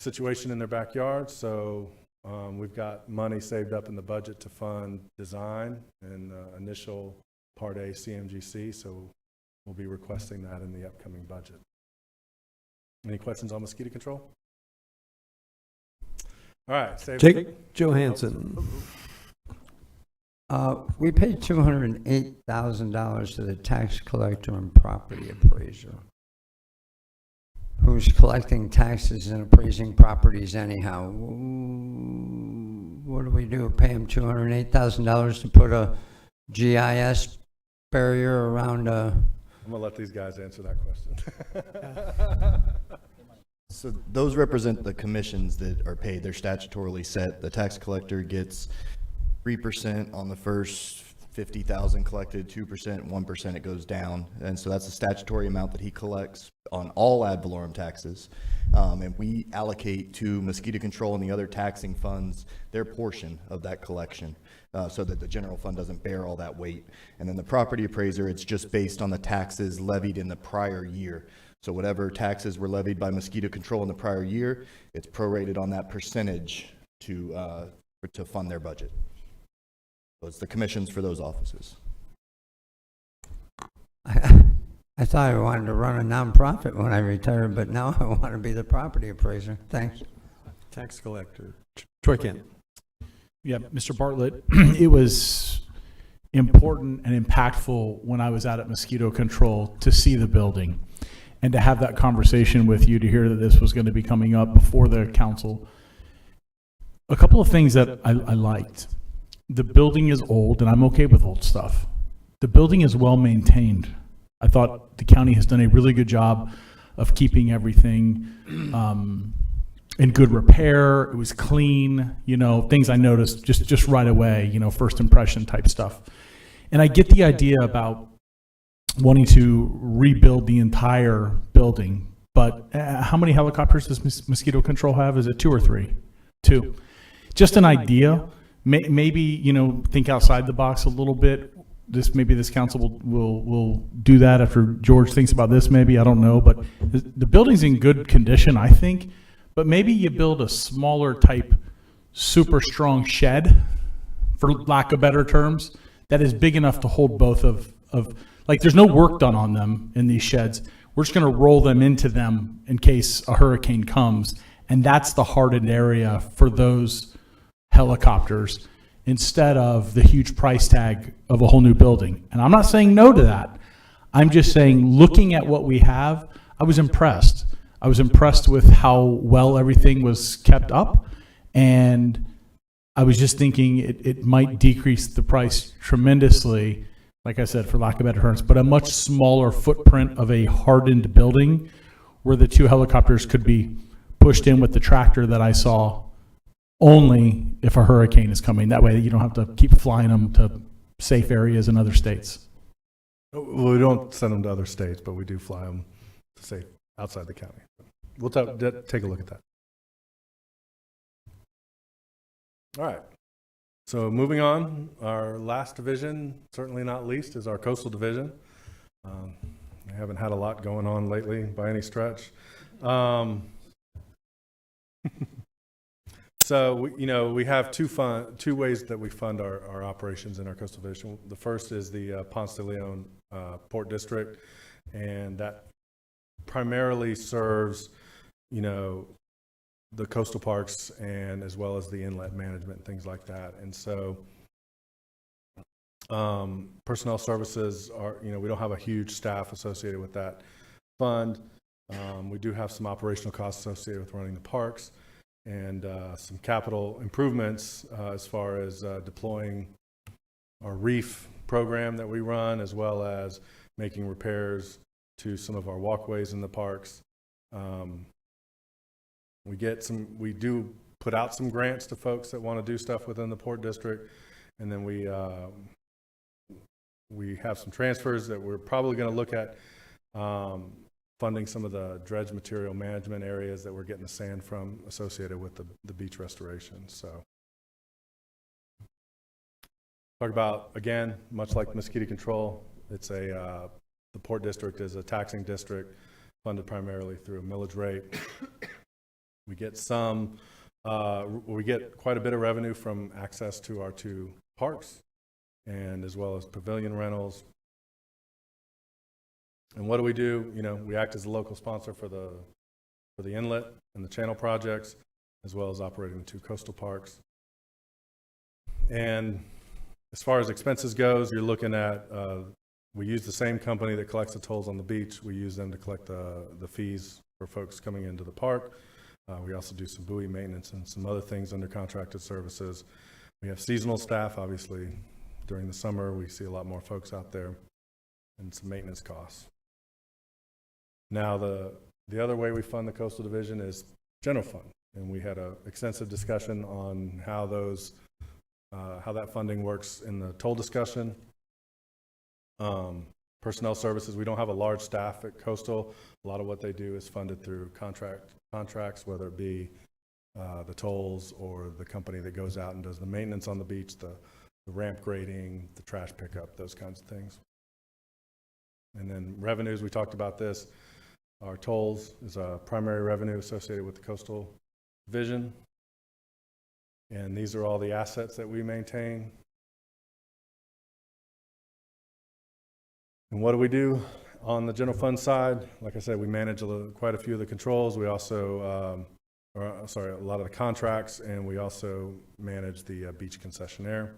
situation in their backyard. So we've got money saved up in the budget to fund design and initial Part A CMGC. So we'll be requesting that in the upcoming budget. Any questions on mosquito control? All right. Jake Johansson. We paid $208,000 to the tax collector and property appraiser, who's collecting taxes and appraising properties anyhow. What do we do? Pay him $208,000 to put a GIS barrier around a... I'm going to let these guys answer that question. So those represent the commissions that are paid. They're statutorily set. The tax collector gets 3% on the first 50,000 collected, 2%, 1% it goes down. And so that's the statutory amount that he collects on all ad valorem taxes. And we allocate to mosquito control and the other taxing funds their portion of that collection so that the general fund doesn't bear all that weight. And then the property appraiser, it's just based on the taxes levied in the prior year. So whatever taxes were levied by mosquito control in the prior year, it's prorated on that percentage to fund their budget. So it's the commissions for those offices. I thought I wanted to run a nonprofit when I retired, but now I want to be the property appraiser. Thanks. Tax collector. Troy Kent. Yeah, Mr. Bartlett, it was important and impactful when I was out at mosquito control to see the building. and to have that conversation with you, to hear that this was going to be coming up before the council. A couple of things that I liked. The building is old, and I'm okay with old stuff. The building is well maintained. I thought the county has done a really good job of keeping everything in good repair. It was clean, things I noticed just right away, first impression type stuff. And I get the idea about wanting to rebuild the entire building, but how many helicopters does mosquito control have? Is it 2 or 3? 2. Just an idea. Maybe, think outside the box a little bit. Maybe this council will do that after George thinks about this, maybe, I don't know. But the building's in good condition, I think. But maybe you build a smaller type, super strong shed, for lack of better terms, that is big enough to hold both of like, there's no work done on them in these sheds. We're just going to roll them into them in case a hurricane comes. And that's the hardened area for those helicopters, instead of the huge price tag of a whole new building. And I'm not saying no to that. I'm just saying, looking at what we have, I was impressed. I was impressed with how well everything was kept up. And I was just thinking it might decrease the price tremendously, like I said, for lack of better terms, but a much smaller footprint of a hardened building where the 2 helicopters could be pushed in with the tractor that I saw, only if a hurricane is coming. That way you don't have to keep flying them to safe areas in other states. Well, we don't send them to other states, but we do fly them to safe outside the county. We'll take a look at that. All right. So moving on, our last division, certainly not least, is our coastal division. We haven't had a lot going on lately by any stretch. So we have two ways that we fund our operations in our coastal division. The first is the Ponce de Leon Port District, and that primarily serves the coastal parks and as well as the inlet management, things like that. And so personnel services are, we don't have a huge staff associated with that fund. We do have some operational costs associated with running the parks, and some capital improvements as far as deploying our reef program that we run, as well as making repairs to some of our walkways in the parks. We do put out some grants to folks that want to do stuff within the Port District, and then we have some transfers that we're probably going to look at funding some of the dredge material management areas that we're getting the sand from associated with the beach restoration. So talk about, again, much like mosquito control, it's the Port District is a taxing district funded primarily through a millage rate. We get we get quite a bit of revenue from access to our 2 parks, and as well as pavilion rentals. And what do? We act as a local sponsor for the inlet and the channel projects, as well as operating the 2 coastal parks. And as far as expenses goes, you're looking at, we use the same company that collects the tolls on the beach. We use them to collect the fees for folks coming into the park. We also do some buoy maintenance and some other things under contracted services. We have seasonal staff, obviously. During the summer, we see a lot more folks out there, and some maintenance costs. Now, the other way we fund the coastal division is general fund, and we had an extensive discussion on how that funding works in the toll discussion. Personnel services, we don't have a large staff at coastal. A lot of what they do is funded through contracts, whether it be the tolls or the company that goes out and does the maintenance on the beach, the ramp grading, the trash pickup, those kinds of things. And then revenues, we talked about this. Our tolls is a primary revenue associated with the coastal division. And these are all the assets that we maintain. And what do we do on the general fund side? Like I said, we manage quite a few of the controls. We also, a lot of the contracts, and we also manage the beach concessionaire.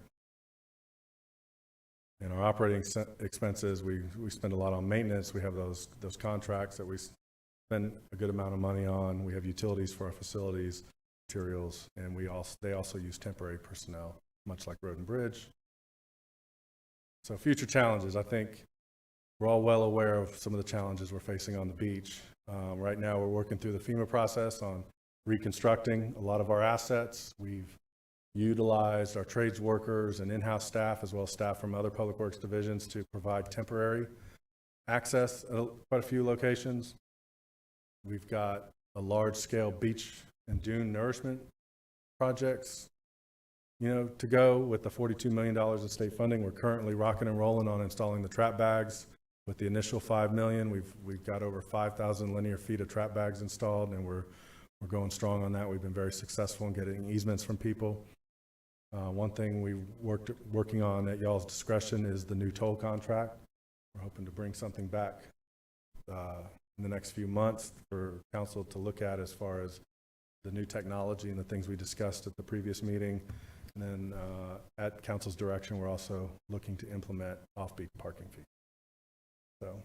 In our operating expenses, we spend a lot on maintenance. We have those contracts that we spend a good amount of money on. We have utilities for our facilities, materials, and they also use temporary personnel, much like Road and Bridge. So future challenges, I think we're all well aware of some of the challenges we're facing on the beach. Right now, we're working through the FEMA process on reconstructing a lot of our assets. We've utilized our trades workers and in-house staff, as well as staff from other public works divisions, to provide temporary access at quite a few locations. We've got a large-scale beach and dune nourishment projects, to go with the $42 million in state funding. We're currently rocking and rolling on installing the trap bags. With the initial $5 million, we've got over 5,000 linear feet of trap bags installed, and we're going strong on that. We've been very successful in getting easements from people. One thing we working on at y'all's discretion is the new toll contract. We're hoping to bring something back in the next few months for council to look at, as far as the new technology and the things we discussed at the previous meeting. And then at council's direction, we're also looking to implement off-peak parking fees. So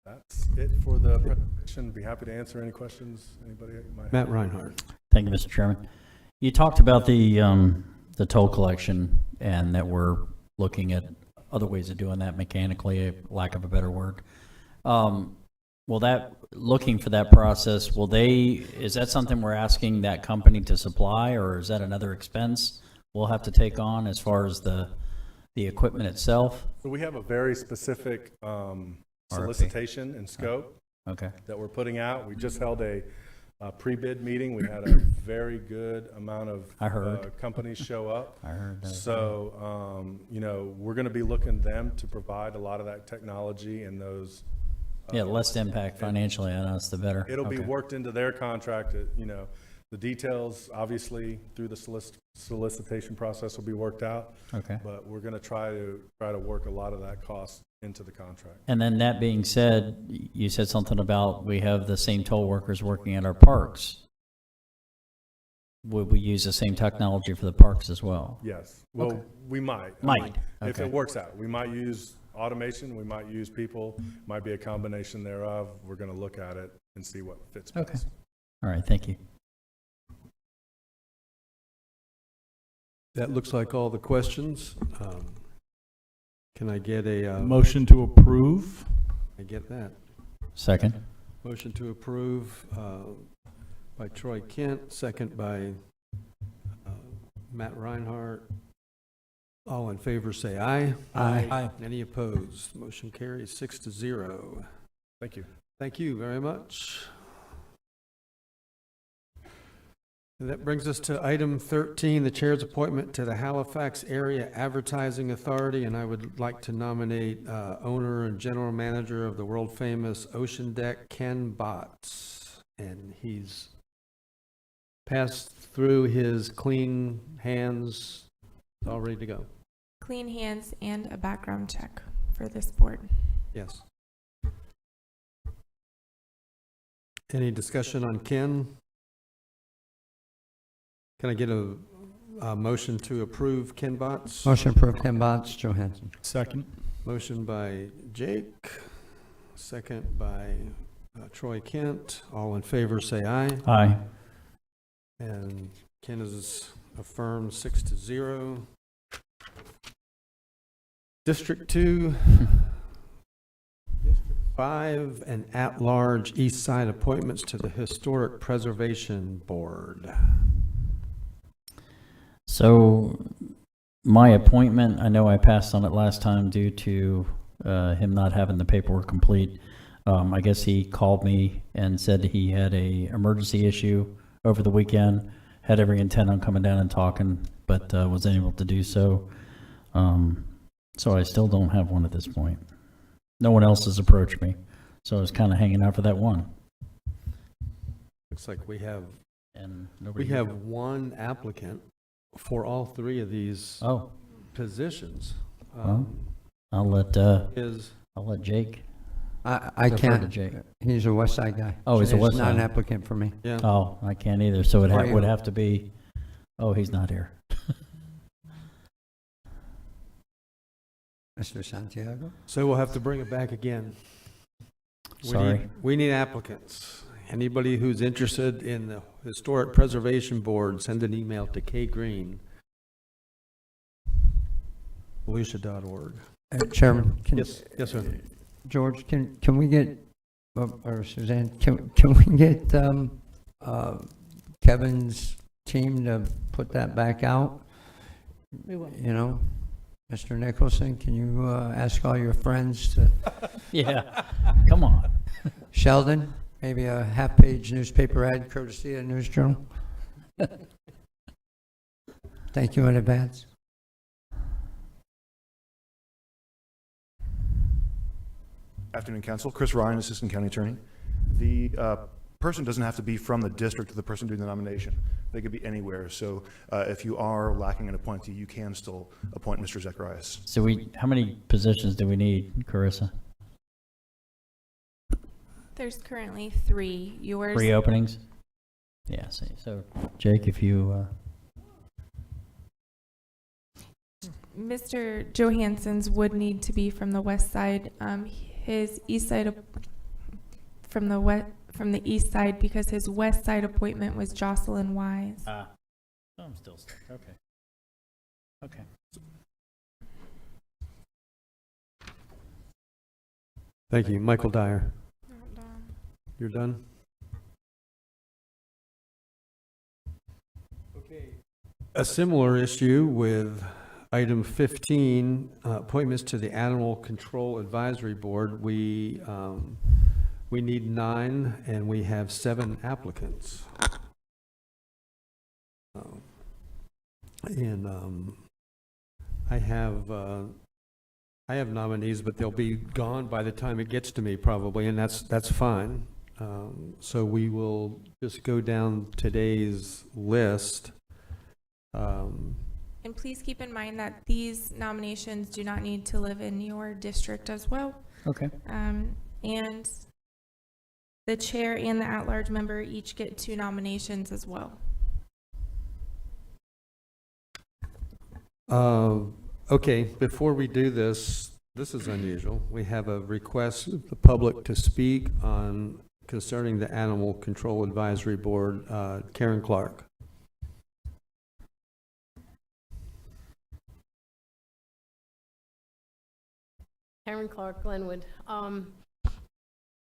that's it for the presentation. Be happy to answer any questions anybody might have. Matt Reinhardt. Thank you, Mr. Chairman. You talked about the toll collection, and that we're looking at other ways of doing that mechanically, lack of a better word. Looking for that process, is that something we're asking that company to supply, or is that another expense we'll have to take on as far as the equipment itself? So we have a very specific solicitation and scope that we're putting out. We just held a pre-bid meeting. We had a very good amount of companies show up. I heard that. So, we're going to be looking them to provide a lot of that technology and those. The less impact financially on us, the better. It'll be worked into their contract. The details, obviously, through the solicitation process will be worked out. Okay. But we're going to try to work a lot of that cost into the contract. And then that being said, you said something about we have the same toll workers working at our parks. Would we use the same technology for the parks as well? Yes. Well, we might. If it works out. We might use automation. We might use people. Might be a combination thereof. We're going to look at it and see what fits best. Okay. All right. Thank you. That looks like all the questions. Can I get a motion to approve? I get that. Second. Motion to approve by Troy Kent, second by Matt Reinhardt. All in favor say aye. Aye. Any opposed? Motion carries 6-0. Thank you. Thank you very much. And that brings us to item 13, the chair's appointment to the Halifax Area Advertising Authority, and I would like to nominate owner and general manager of the world-famous Ocean Deck, Ken Botts. And he's passed through his clean hands, all ready to go. Clean hands and a background check for this board. Yes. Any discussion on Ken? Can I get a motion to approve Ken Botts? Motion approved, Ken Botts, Johansson. Second. Motion by Jake, second by Troy Kent. All in favor say aye. Aye. And Ken is affirmed 6-0. District 2, District 5, and at-large East Side appointments to the Historic Preservation Board. So my appointment, I know I passed on it last time due to him not having the paperwork complete. I guess he called me and said he had a emergency issue over the weekend, had every intent on coming down and talking, but wasn't able to do so. So I still don't have one at this point. No one else has approached me, so I was kind of hanging out for that one. Looks like we have nobody one applicant for all three of these positions. Well, I'll let Jake. I can't. Jake. He's a West Side guy. Oh, he's a West Side. Not an applicant for me. Yeah. Oh, I can't either. So it would have to be. Oh, he's not here. Mr. Santiago? So we'll have to bring it back again. Sorry. We need applicants. Anybody who's interested in the Historic Preservation Board, send an email to kgreen, volusia.org. Chairman? Yes, yes, sir. George, can we get, or Suzanne, can we get Kevin's team to put that back out? We will. You know, Mr. Nicholson, can you ask all your friends to? Yeah, come on. Sheldon, maybe a half-page newspaper ad courtesy of News Journal? Thank you in advance. Afternoon, Council. Chris Ryan, Assistant County Attorney. The person doesn't have to be from the district of the person doing the nomination. They could be anywhere. So if you are lacking an appointee, you can still appoint Mr. Zacharias. So how many positions do we need, Carissa? There's currently 3. Yours? 3 openings? Yeah, so Jake, if you, Mr. Johansson's would need to be from the west side. His east side from the east side, because his west side appointment was Jocelyn Wise. I'm still stuck. Okay. Thank you. Michael Dyer. You're done? Okay. A similar issue with item 15, appointments to the Animal Control Advisory Board. We need 9 and we have 7 applicants. I have nominees, but they'll be gone by the time it gets to me probably, and that's fine. So we will just go down today's list. And please keep in mind that these nominations do not need to live in your district as well. Okay. And the chair and the at-large member each get 2 nominations as well. Okay, before we do this, this is unusual. We have a request of the public to speak on concerning the Animal Control Advisory Board. Karen Clark. Karen Clark, Glenwood.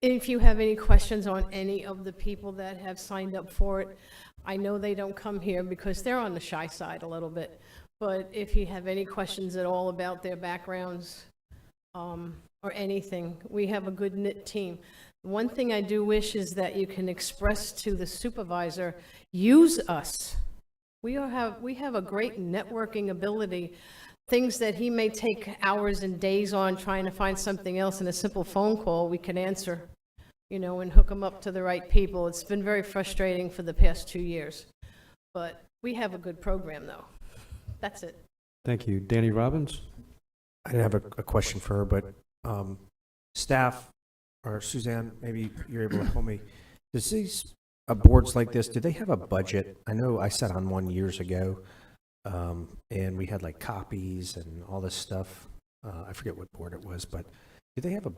If you have any questions on any of the people that have signed up for it, I know they don't come here because they're on the shy side a little bit. But if you have any questions at all about their backgrounds or anything, we have a good knit team. One thing I do wish is that you can express to the supervisor, use us. We have a great networking ability. Things that he may take hours and days on trying to find something else, in a simple phone call we can answer, you know, and hook them up to the right people. It's been very frustrating for the past 2 years, but we have a good program though. That's it. Thank you. Danny Robbins? I didn't have a question for her, but staff, or Suzanne, maybe you're able to help me. Does these boards like this, do they have a budget? I know I sat on one years ago, and we had like copies and all this stuff. I forget what board it was, but do they have a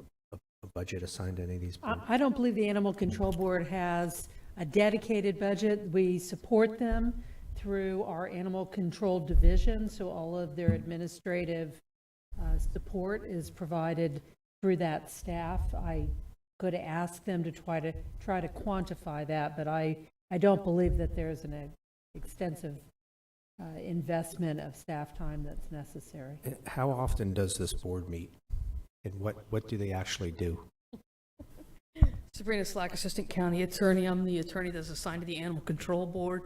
budget assigned to any of these boards? I don't believe the Animal Control Board has a dedicated budget. We support them through our Animal Control Division, so all of their administrative support is provided through that staff. I could ask them to try to quantify that, but I don't believe that there's an extensive investment of staff time that's necessary. How often does this board meet, and what do they actually do? Sabrina Slack, Assistant County Attorney. I'm the attorney that's assigned to the Animal Control Board.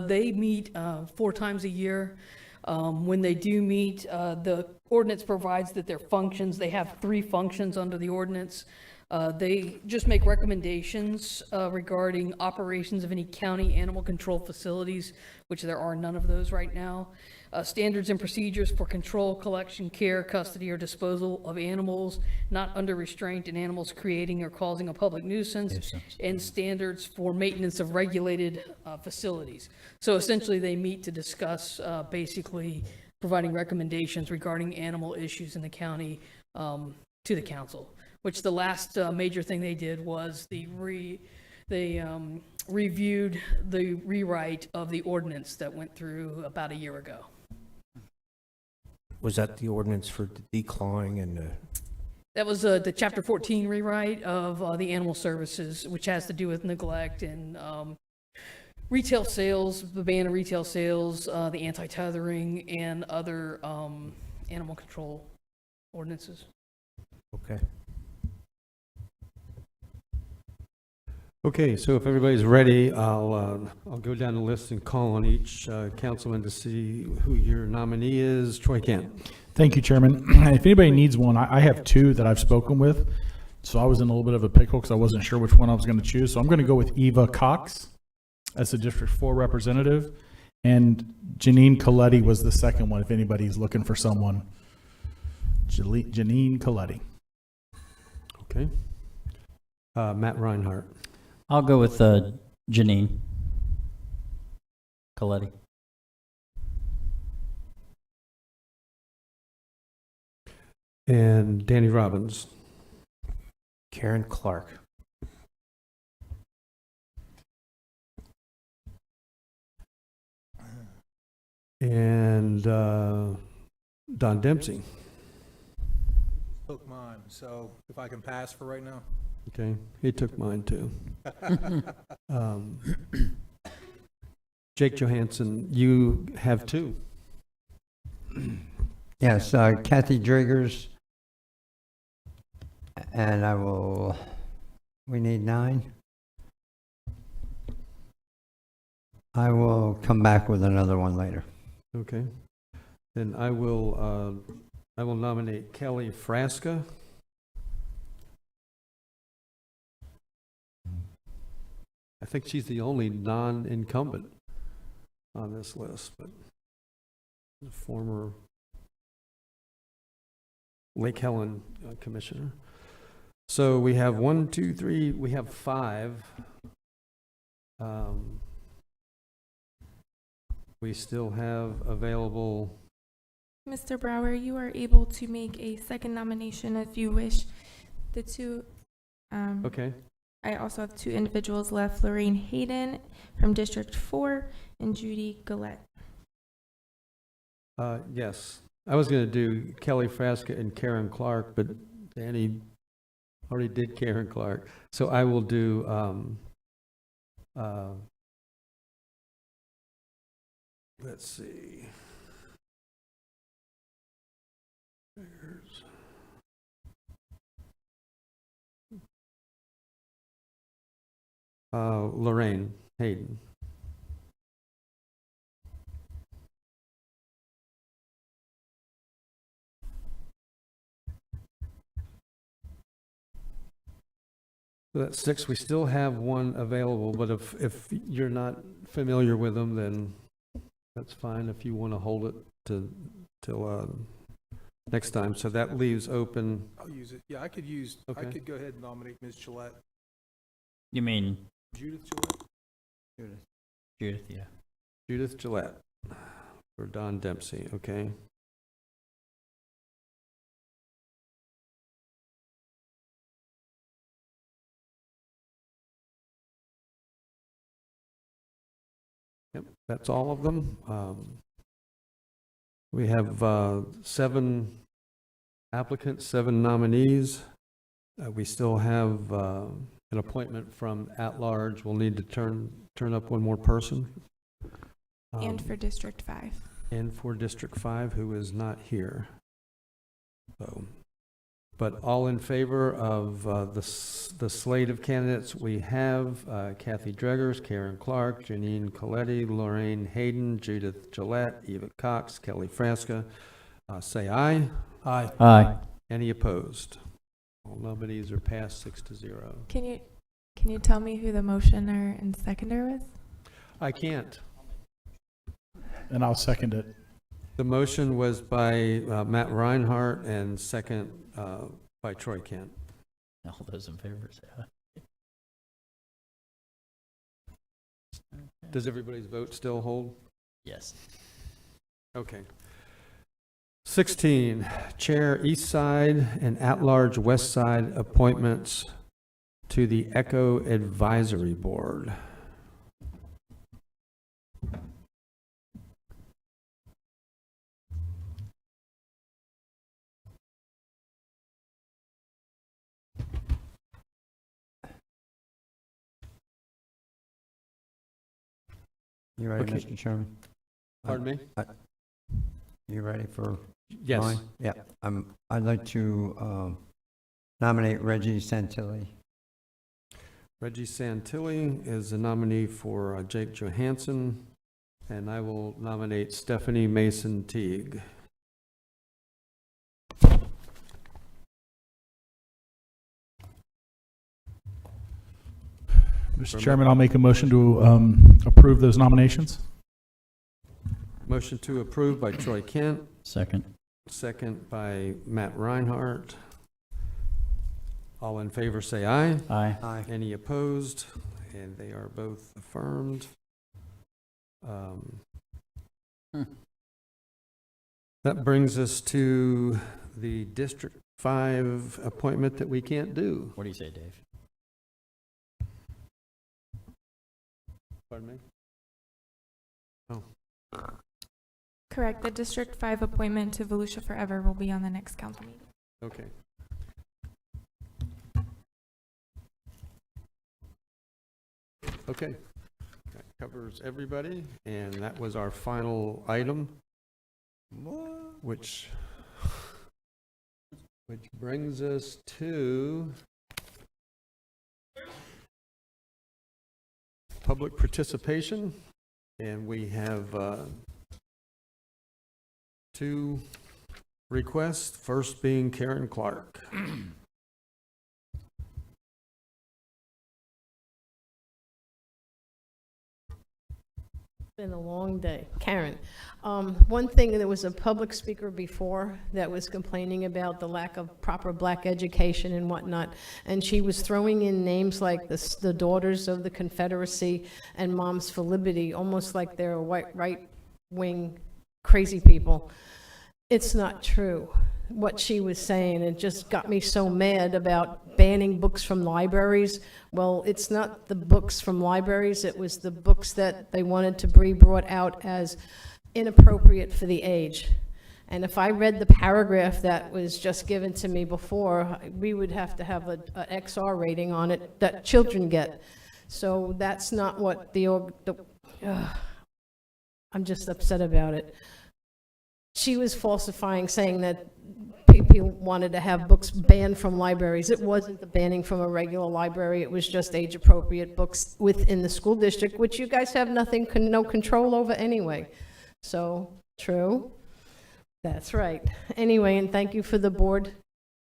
They meet 4 times a year. When they do meet, the ordinance provides that their functions, they have 3 functions under the ordinance. They just make recommendations regarding operations of any county animal control facilities, which there are none of those right now. Standards and procedures for control, collection, care, custody, or disposal of animals not under restraint and animals creating or causing a public nuisance, and standards for maintenance of regulated facilities. So essentially they meet to discuss basically providing recommendations regarding animal issues in the county to the council, which the last major thing they did was they reviewed the rewrite of the ordinance that went through about a year ago. Was that the ordinance for the declawing and the? That was the Chapter 14 rewrite of the animal services, which has to do with neglect and retail sales, the ban of retail sales, the anti-tethering, and other animal control ordinances. Okay. Okay, so if everybody's ready, I'll go down the list and call on each councilman to see who your nominee is. Troy Kent. Thank you, Chairman. If anybody needs one, I have two that I've spoken with, so I was in a little bit of a pickle because I wasn't sure which one I was going to choose. So I'm going to go with Eva Cox as the District 4 representative, and Janine Coletti was the second one, if anybody's looking for someone. Janine Coletti. Okay. Matt Reinhardt. I'll go with Janine Coletti. And Danny Robbins. Karen Clark. And Don Dempsey. Took mine, so if I can pass for right now. Okay, he took mine too. Jake Johansson, you have two. Yes, Kathy Driggers, and we need 9. I will come back with another one later. Okay. Then I will nominate Kelly Frasca. I think she's the only non-incumbent on this list, but the former Lake Helen commissioner. So we have 1, 2, 3, we have 5. We still have available. Mr. Brower, you are able to make a second nomination if you wish. The two. Okay. I also have 2 individuals left, Lorraine Hayden from District 4 and Judy Gillette. Yes, I was going to do Kelly Frasca and Karen Clark, but Danny already did Karen Clark. So I will do let's see. Lorraine Hayden. So that's 6. We still have one available, but if you're not familiar with them, then that's fine. If you want to hold it till next time. So that leaves open. I'll use it. Yeah, I could go ahead and nominate Ms. Gillette. You mean Judith Gillette? Judith, yeah. Judith Gillette for Don Dempsey, okay. Yep, that's all of them. We have 7 applicants, 7 nominees. We still have an appointment from at-large. We'll need to turn up one more person. And for District 5. And for District 5, who is not here. So, but all in favor of the slate of candidates we have, Kathy Dreggers, Karen Clark, Janine Coletti, Lorraine Hayden, Judith Gillette, Eva Cox, Kelly Frasca, say aye. Aye. Aye. Any opposed? All nominees are passed 6-0. Can you tell me who the motioner and seconder was? I can't. And I'll second it. The motion was by Matt Reinhardt and second by Troy Kent. All those in favor say aye. Does everybody's vote still hold? Yes. Okay. 16, Chair East Side and At-Large West Side appointments to the Echo Advisory Board. You ready, Okay. Mr. Chairman? Pardon me? You ready for Yes. mine? Yeah. I'd like to nominate Reggie Santilli. Reggie Santilli is the nominee for Jake Johansson, and I will nominate Stephanie Mason Teague. Mr. Chairman, I'll make a motion to approve those nominations. Motion to approve by Troy Kent, Second. second by Matt Reinhardt. All in favor say aye. Aye. Aye. Any opposed? And they are both affirmed. That brings us to the District 5 appointment that we can't do. What do you say, Dave? Pardon me? Oh. Correct. The District 5 appointment to Volusia Forever will be on the next council meeting. Okay. Okay. That covers everybody, and that was our final item. Which brings us to public participation, and we have two requests, first being Karen Clark. Been a long day. Karen, one thing, there was a public speaker before that was complaining about the lack of proper black education and whatnot, and she was throwing in names like the Daughters of the Confederacy and Moms for Liberty, almost like they're right-wing crazy people. It's not true. What she was saying, it just got me so mad about banning books from libraries. Well, it's not the books from libraries, it was the books that they wanted to be brought out as inappropriate for the age. And if I read the paragraph that was just given to me before, we would have to have a XR rating on it that children get. So that's not what I'm just upset about it. She was falsifying, saying that people wanted to have books banned from libraries. It wasn't the banning from a regular library. It was just age-appropriate books within the school district, which you guys have no control over anyway. So, true. That's right. Anyway, and thank you for the board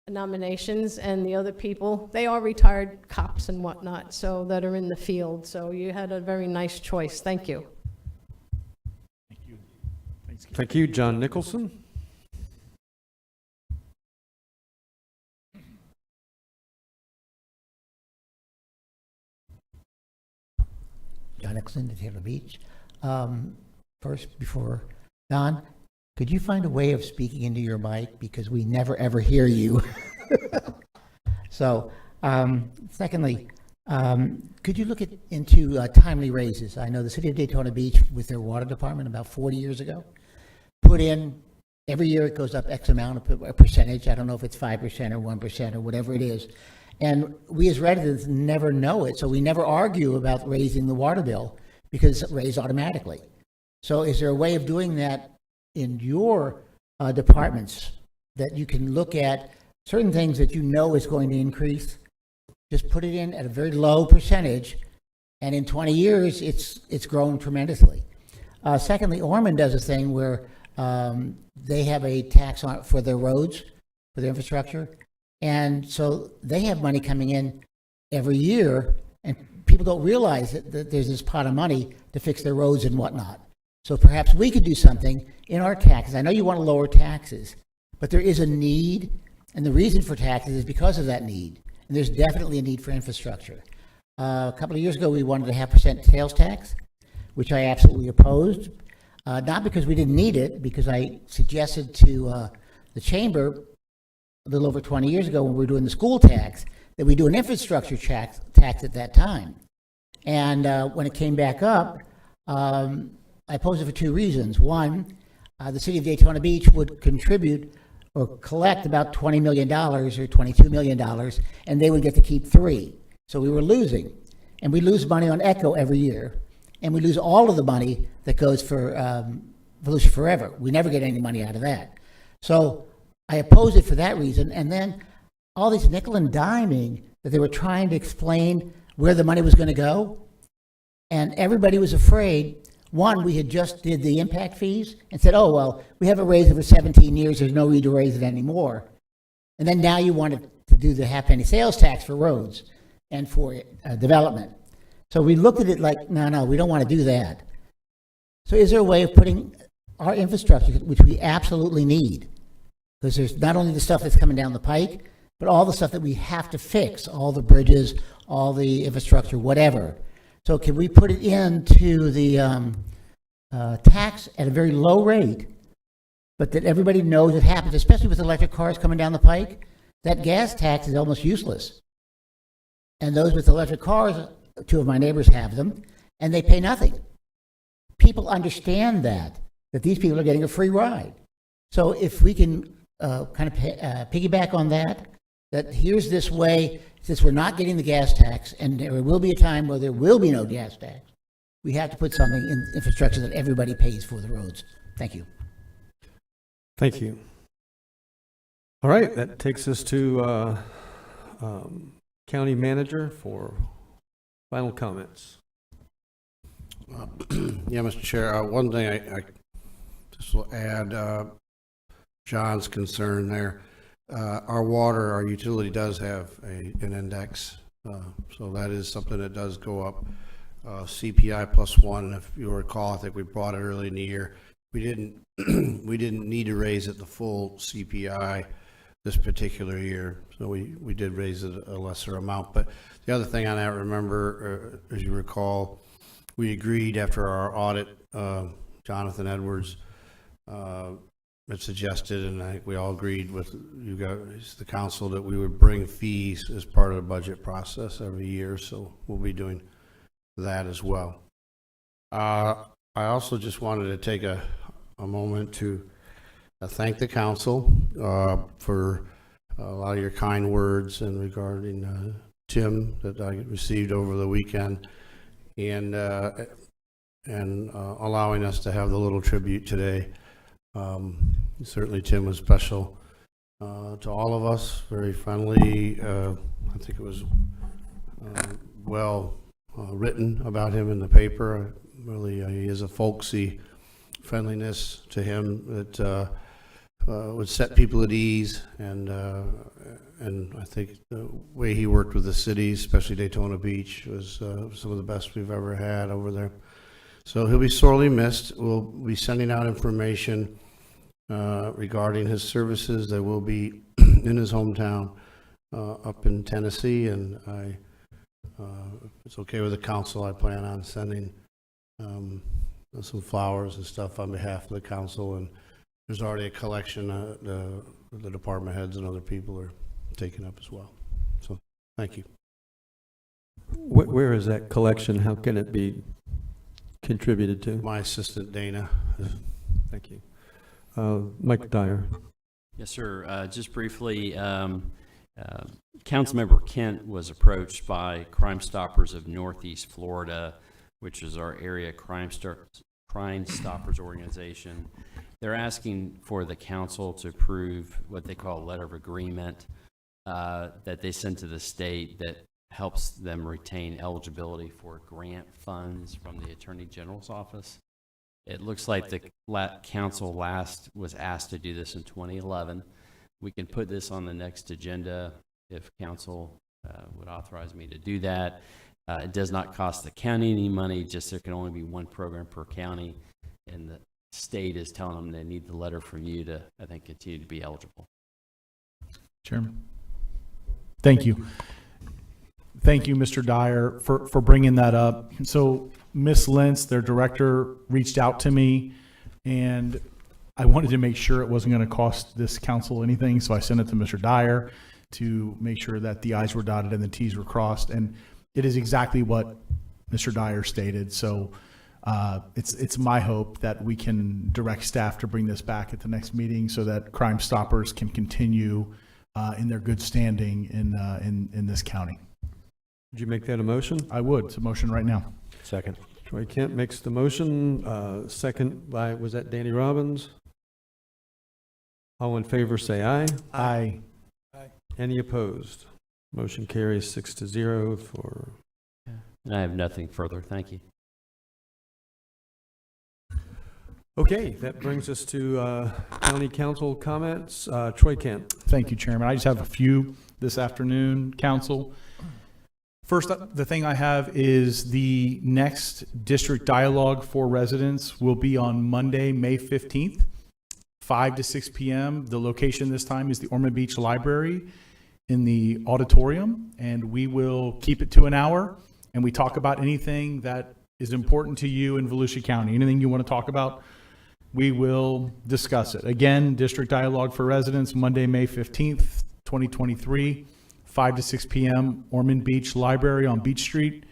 nominations and the other people. They are retired cops and whatnot, so that are in the field. So you had a very nice choice. Thank you. Thank you. Thank you, John Nicholson. John Nicholson to Taylor Beach. First, before Don, could you find a way of speaking into your mic, because we never ever hear you? So, secondly, could you look into timely raises? I know the city of Daytona Beach, with their water department about 40 years ago, put in every year it goes up X amount of a percentage. I don't know if it's 5% or 1% or whatever it is. And we as residents never know it, so we never argue about raising the water bill because it's raised automatically. So is there a way of doing that in your departments, that you can look at certain things that you know is going to increase, just put it in at a very low percentage, and in 20 years it's grown tremendously. Secondly, Ormond does a thing where they have a tax on for their roads, for their infrastructure. And so they have money coming in every year, and people don't realize that there's this pot of money to fix their roads and whatnot. So perhaps we could do something in our taxes. I know you want to lower taxes, but there is a need, and the reason for taxes is because of that need. And there's definitely a need for infrastructure. A couple of years ago, we wanted to have % sales tax, which I absolutely opposed. not because we didn't need it, because I suggested to the chamber a little over 20 years ago when we were doing the school tax that we do an infrastructure tax at that time. And when it came back up, I opposed it for two reasons. One, the city of Daytona Beach would contribute or collect about $20 million or $22 million, and they would get to keep $3 million. So we were losing. And we lose money on ECHO every year, and we lose all of the money that goes for Volusia Forever. We never get any money out of that. So I opposed it for that reason, and then all these nickel and diming that they were trying to explain where the money was going to go, and everybody was afraid. One, we had just did the impact fees and said, oh, well, we haven't raised it for 17 years, there's no need to raise it anymore. And then now you wanted to do the half-penny sales tax for roads and for development. So we looked at it like, no, we don't want to do that. So is there a way of putting our infrastructure, which we absolutely need, because there's not only the stuff that's coming down the pike, but all the stuff that we have to fix, all the bridges, all the infrastructure, whatever. So can we put it into the tax at a very low rate, but that everybody knows it happens, especially with electric cars coming down the pike? That gas tax is almost useless. And those with electric cars, two of my neighbors have them, and they pay nothing. People understand that these people are getting a free ride. So if we can kind of piggyback on that here's this way, since we're not getting the gas tax, and there will be a time where there will be no gas tax, we have to put something in infrastructure that everybody pays for the roads. Thank you. Thank you. All right, that takes us to County Manager for final comments. Yeah, Mr. Chair, one thing I just will add, John's concern there. Our utility does have an index, so that is something that does go up. CPI +1, if you recall, I think we brought it early in the year. We didn't we didn't need to raise it the full CPI this particular year, so we did raise it a lesser amount. But the other thing on that, remember, as you recall, we agreed after our audit, Jonathan Edwards had suggested, and I think we all agreed with you guys, the council, that we would bring fees as part of the budget process every year, so we'll be doing that as well. I also just wanted to take a moment to thank the council for a lot of your kind words and regarding Tim that I received over the weekend, and allowing us to have the little tribute today. Certainly Tim was special to all of us, very friendly. I think it was well written about him in the paper. Really, he has a folksy friendliness to him that would set people at ease, and I think the way he worked with the city, especially Daytona Beach, was some of the best we've ever had over there. So he'll be sorely missed. We'll be sending out information regarding his services that will be in his hometown up in Tennessee, and if it's okay with the council, I plan on sending some flowers and stuff on behalf of the council, and there's already a collection the department heads and other people are taking up as well. So thank you. Where is that collection? How can it be contributed to? My assistant Dana. Thank you. Mike Dyer. Yes, sir. Just briefly, Councilmember Kent was approached by Crime Stoppers of Northeast Florida, which is our area Crime Stoppers organization. They're asking for the council to approve what they call a letter of agreement that they send to the state that helps them retain eligibility for grant funds from the Attorney General's office. It looks like the council was asked to do this in 2011. We can put this on the next agenda if council would authorize me to do that. It does not cost the county any money, just there can only be one program per county, and the state is telling them they need the letter from you to, I think, continue to be eligible. Chairman. Thank you. Thank you, Mr. Dyer, for bringing that up. So Ms. Lentz, their director, reached out to me and I wanted to make sure it wasn't going to cost this council anything, so I sent it to Mr. Dyer to make sure that the I's were dotted and the T's were crossed, and it is exactly what Mr. Dyer stated. So it's my hope that we can direct staff to bring this back at the next meeting so that Crime Stoppers can continue in their good standing in this county. Would you make that a motion? I would. It's a motion right now. Second. Troy Kent makes the motion, second by, was that Danny Robbins? All in favor, say aye. Aye. Any opposed? Motion carries 6-0 for. And I have nothing further. Thank you. Okay, that brings us to county council comments. Troy Kent. Thank you, Chairman. I just have a few this afternoon, council. First, the thing I have is the next district dialogue for residents will be on Monday, May 15th, 5 to 6 p.m. The location this time is the Ormond Beach Library in the auditorium, and we will keep it to an hour, and we talk about anything that is important to you in Volusia County. Anything you want to talk about, we will discuss it. Again, district dialogue for residents, Monday, May 15th, 2023. 5 to 6 p.m., Ormond Beach Library on Beach Street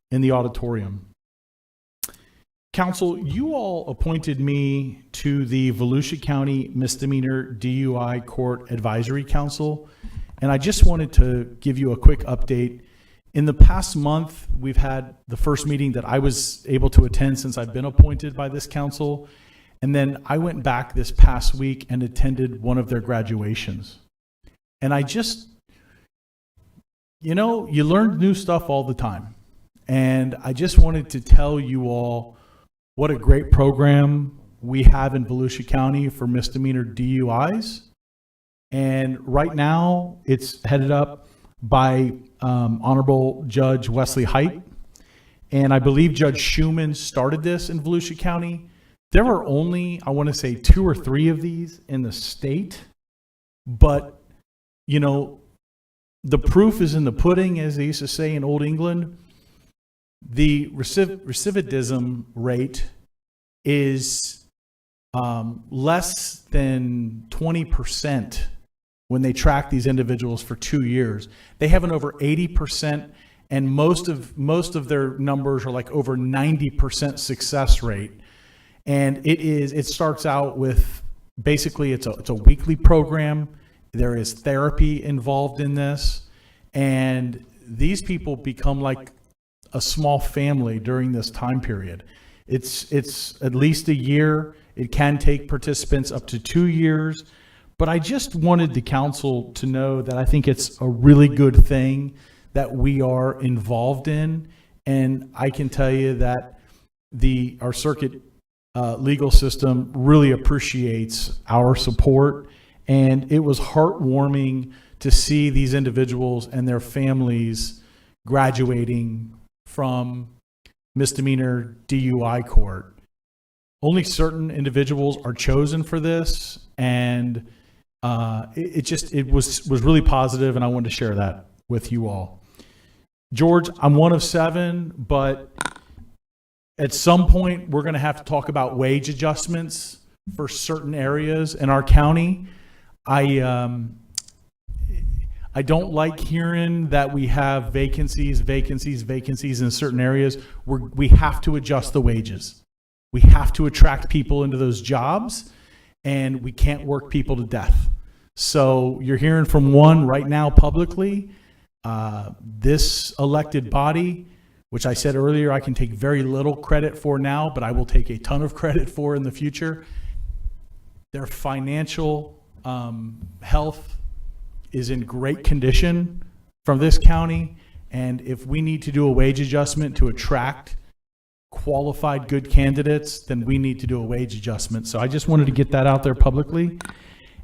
in the auditorium. Council, you all appointed me to the Volusia County Misdemeanor DUI Court Advisory Council, and I just wanted to give you a quick update. In the past month, we've had the first meeting that I was able to attend since I've been appointed by this council, and then I went back this past week and attended one of their graduations. And I just, you know, you learn new stuff all the time. And I just wanted to tell you all what a great program we have in Volusia County for misdemeanor DUIs. And right now, it's headed up by Honorable Judge Wesley Height. And I believe Judge Schumann started this in Volusia County. There are only, I want to say, 2 or 3 of these in the state. But, you know, the proof is in the pudding, as they used to say in Old England. The recidivism rate is less than 20% when they track these individuals for 2 years. They have an over 80%, and most of their numbers are like over 90% success rate. And it starts out with, basically it's a weekly program. There is therapy involved in this, and these people become like a small family during this time period. It's at least a year. It can take participants up to 2 years, but I just wanted the council to know that I think it's a really good thing that we are involved in, and I can tell you that our circuit legal system really appreciates our support. And it was heartwarming to see these individuals and their families graduating from misdemeanor DUI court. Only certain individuals are chosen for this, and it was really positive, and I wanted to share that with you all. George, I'm one of 7, but at some point we're going to have to talk about wage adjustments for certain areas in our county. I don't like hearing that we have vacancies in certain areas. We have to adjust the wages. We have to attract people into those jobs, and we can't work people to death. So you're hearing from one right now publicly. This elected body, which I said earlier I can take very little credit for now, but I will take a ton of credit for in the future. Their financial health is in great condition from this county, and if we need to do a wage adjustment to attract qualified good candidates, then we need to do a wage adjustment. So I just wanted to get that out there publicly.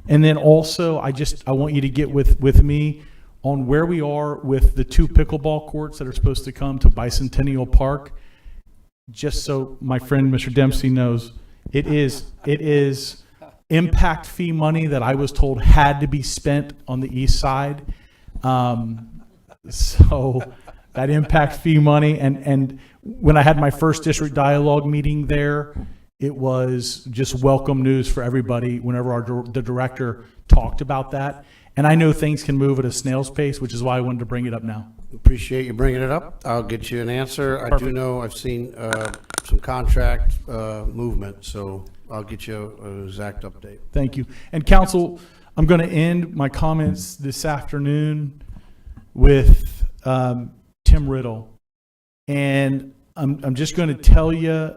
And then also I want you to get with me on where we are with the 2 pickleball courts that are supposed to come to Bicentennial Park. Just so my friend Mr. Dempsey knows, it is impact fee money that I was told had to be spent on the east side. So that impact fee money, and when I had my first district dialogue meeting there, it was just welcome news for everybody whenever the director talked about that. And I know things can move at a snail's pace, which is why I wanted to bring it up now. Appreciate you bringing it up. I'll get you an answer. I do Perfect. know I've seen some contract movement, so I'll get you an exact update. Thank you. And council, I'm going to end my comments this afternoon with Tim Riddle. And I'm just going to tell you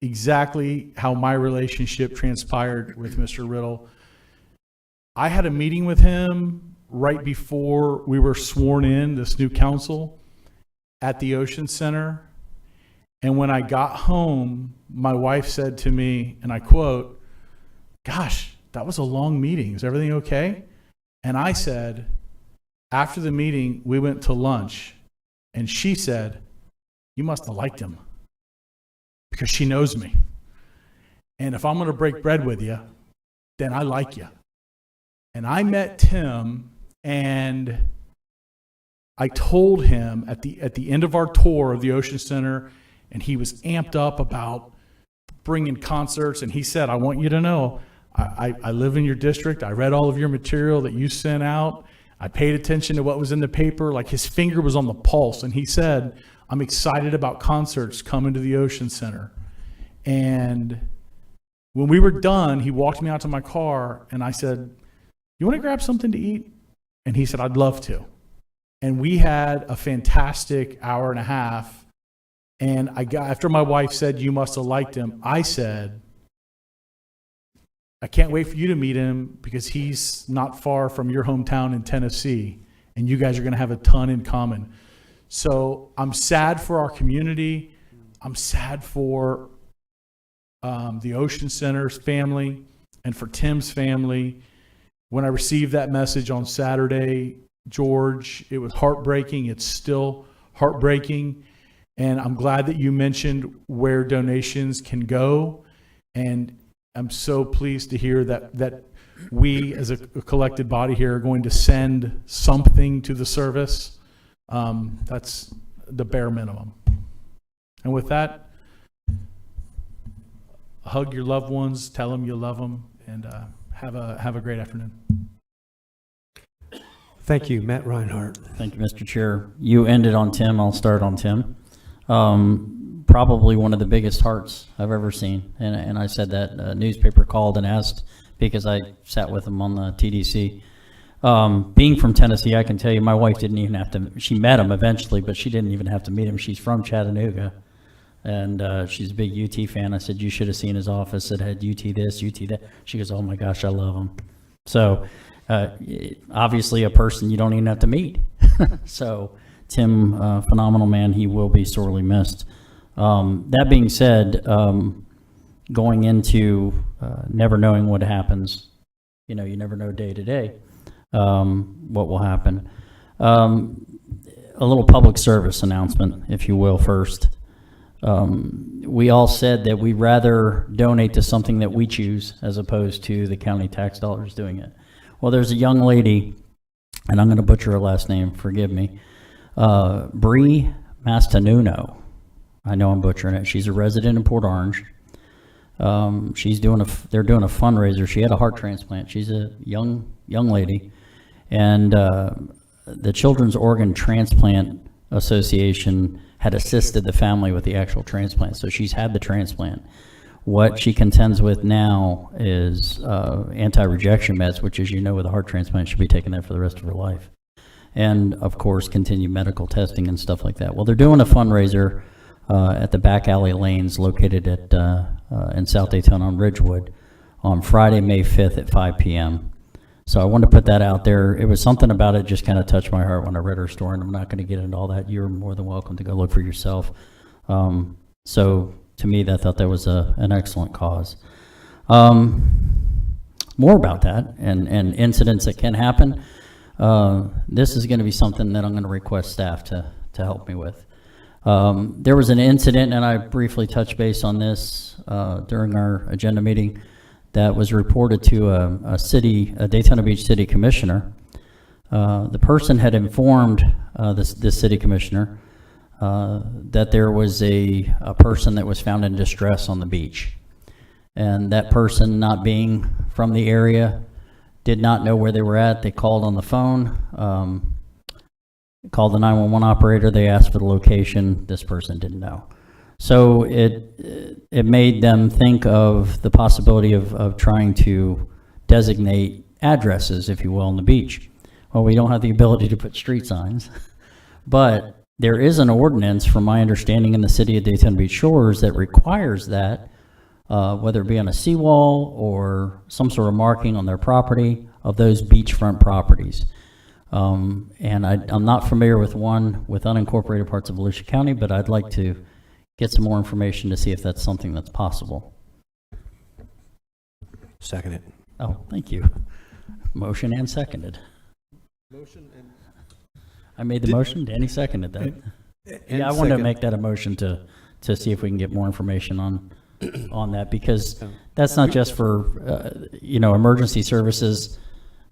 exactly how my relationship transpired with Mr. Riddle. I had a meeting with him right before we were sworn in, this new council, at the Ocean Center. And when I got home, my wife said to me, and I quote, "Gosh, that was a long meeting. Is everything okay?" And I said, after the meeting, we went to lunch, and she said, "You must have liked him," because she knows me. And if I'm going to break bread with you, then I like you. And I met Tim, and I told him at the end of our tour of the Ocean Center, and he was amped up about bringing concerts, and he said, "I want you to know, I live in your district. I read all of your material that you sent out. I paid attention to what was in the paper." Like, his finger was on the pulse, and he said, "I'm excited about concerts coming to the Ocean Center." And when we were done, he walked me out to my car, and I said, "You want to grab something to eat?" And he said, "I'd love to." And we had a fantastic hour and a half. And after my wife said, "You must have liked him," I said, "I can't wait for you to meet him, because he's not far from your hometown in Tennessee, and you guys are going to have a ton in common." So I'm sad for our community. I'm sad for the Ocean Center's family and for Tim's family. When I received that message on Saturday, George, it was heartbreaking. It's still heartbreaking. And I'm glad that you mentioned where donations can go. And I'm so pleased to hear that we, as a collected body here, are going to send something to the service. That's the bare minimum. And with that, hug your loved ones, tell them you love them, and have a great afternoon. Thank you, Matt Reinhardt. Thank you, Mr. Chair. You ended on Tim. I'll start on Tim. Probably one of the biggest hearts I've ever seen. And I said that a newspaper called and asked, because I sat with him on the TDC. Being from Tennessee, I can tell you my wife didn't even have to, she met him eventually, but she didn't even have to meet him. She's from Chattanooga, and she's a big UT fan. I said, "You should have seen his office. It had UT this, UT that." She goes, "Oh my gosh, I love him." So obviously a person you don't even have to meet. So Tim, phenomenal man. He will be sorely missed. That being said, going into never knowing what happens, you never know day to day what will happen. A little public service announcement, if you will, first. We all said that we'd rather donate to something that we choose as opposed to the county tax dollars doing it. Well, there's a young lady, and I'm going to butcher her last name, forgive me, Bree Mastanuno. I know I'm butchering it. She's a resident in Port Orange. They're doing a fundraiser. She had a heart transplant. She's a young lady, and the Children's Organ Transplant Association had assisted the family with the actual transplant. So she's had the transplant. What she contends with now is anti-rejection meds, which, as you know, with a heart transplant, should be taking that for the rest of her life. And, of course, continued medical testing and stuff like that. Well, they're doing a fundraiser at the back alley lanes located in South Daytona on Ridgewood on Friday, May 5th at 5 p.m. So I wanted to put that out there. It was something about it just kind of touched my heart when I read her story, and I'm not going to get into all that. You're more than welcome to go look for yourself. So to me, I thought that was an excellent cause. More about that and incidents that can happen. This is going to be something that I'm going to request staff to help me with. There was an incident, and I briefly touched base on this during our agenda meeting, that was reported to a Daytona Beach City Commissioner. The person had informed this city commissioner that there was a person that was found in distress on the beach. and that person not being from the area did not know where they were at. They called on the phone, called the 911 operator. They asked for the location. This person didn't know. So it made them think of the possibility of trying to designate addresses, if you will, on the beach. Well, we don't have the ability to put street signs, but there is an ordinance, from my understanding, in the city of Daytona Beach Shores that requires that, whether it be on a seawall or some sort of marking on their property, of those beachfront properties. And I'm not familiar with one with unincorporated parts of Volusia County, but I'd like to get some more information to see if that's something that's possible. Second it. Oh, thank you. Motion and seconded. Motion and. I made the motion, Danny seconded that. Yeah, I wanted to make that a motion to see if we can get more information on that, because that's not just for, emergency services.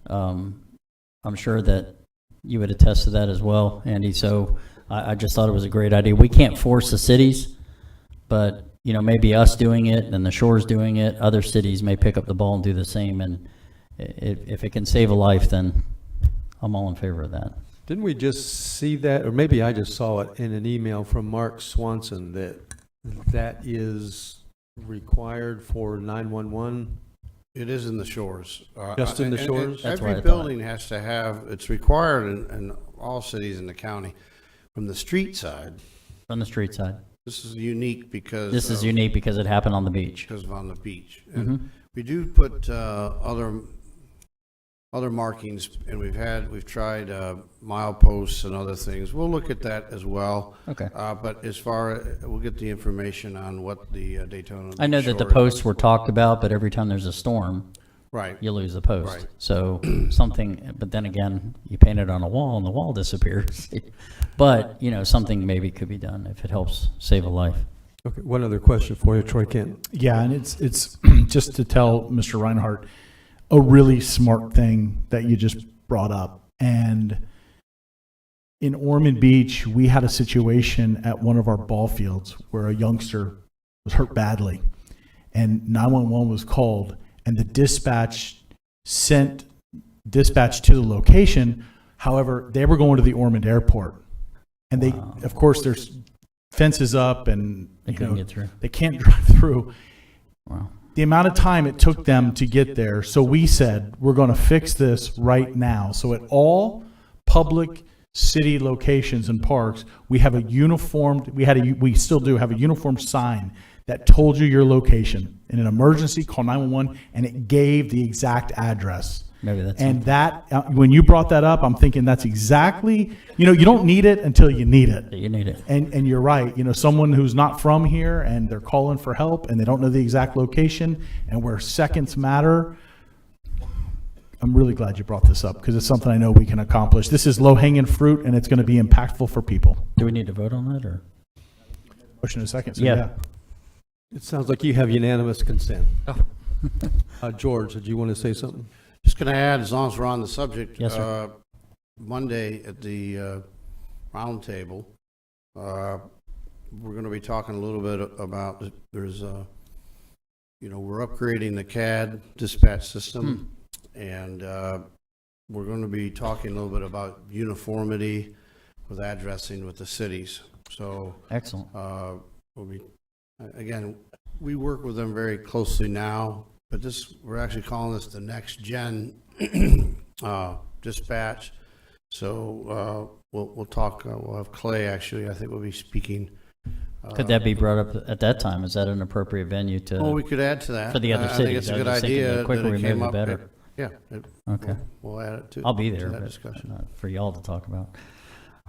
I'm sure that you would attest to that as well, Andy. So I just thought it was a great idea. We can't force the cities, but, maybe us doing it and the shores doing it, other cities may pick up the ball and do the same. And if it can save a life, then I'm all in favor of that. Didn't we just see that, or maybe I just saw it in an email from Mark Swanson, that is required for 911? It is in the shores. Just in the shores? That's what I Every thought. building has to have, it's required in all cities in the county. From the street side, On the street side. this is unique because. This is of- unique because it happened on the beach. Because of on the beach. Mhm. And we do put other markings, and we've tried mileposts and other things. We'll look at that as well. Okay. But as far, we'll get the information on what the Daytona. I know that the Shore- posts were talked about, but every time there's a storm, Right. you lose the post. Right. So something, but then again, you paint it on a wall and the wall disappears. But, something maybe could be done if it helps save a life. Okay, one other question for you, Troy Kent. Yeah, and it's just to tell Mr. Reinhardt, a really smart thing that you just brought up. And in Ormond Beach, we had a situation at one of our ball fields where a youngster was hurt badly, and 911 was called, and the dispatch sent dispatch to the location. However, they were going to the Ormond airport, and they, of course, there's fences up, and They couldn't get through. they can't drive through. Wow. The amount of time it took them to get there. So we said, we're going to fix this right now. So at all public city locations and parks, we have a uniformed, we still do have a uniform sign that told you your location. In an emergency, call 911, and it gave the exact address. Maybe that's And that, when you brought that up, I'm thinking that's exactly, you don't need it until you need it. You need it. And you're right, someone who's not from here and they're calling for help and they don't know the exact location and where seconds matter. I'm really glad you brought this up because it's something I know we can accomplish. This is low-hanging fruit and it's going to be impactful for people. Do we need to vote on that, or? Motion in a second. So Yeah. It sounds like you have unanimous consent. George, did you want to say something? Just going to add, as long as we're on the subject. Yes, sir. Monday at the round table, we're going to be talking a little bit about, we're upgrading the CAD dispatch system, and we're going to be talking a little bit about uniformity with addressing with the cities. So Excellent. again, we work with them very closely now, but we're actually calling this the next gen dispatch. So we'll talk. We'll have Clay, actually, I think, will be speaking. Could that be brought up at that time? Is that an appropriate venue to? Well, we could add to that For the other I think cities. it's a I was good just thinking idea. the quicker that it we came move, up. the better. Okay. We'll add it to. I'll be to there, that but discussion. not for y'all to talk about.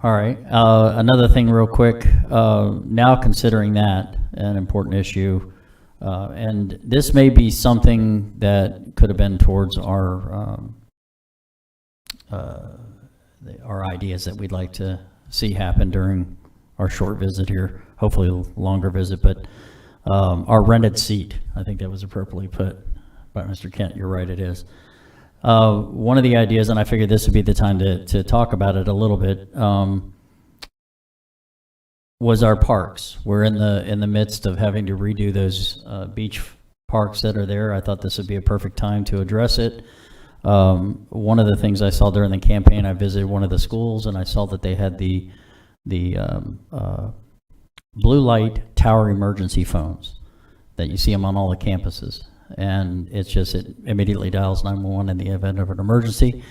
All right. Another thing real quick, now considering that an important issue, and this may be something that could have been towards our ideas that we'd like to see happen during our short visit here, hopefully a longer visit, but our rented seat, I think that was appropriately put by Mr. Kent. You're right, it is. One of the ideas, and I figured this would be the time to talk about it a little bit, was our parks. We're in the midst of having to redo those parks that are there. I thought this would be a perfect time to address it. One of the things I saw during the campaign, I visited one of the schools and I saw that they had the blue light tower emergency phones that you see them on all the campuses. And it's just, it immediately dials 911 in the event of an emergency.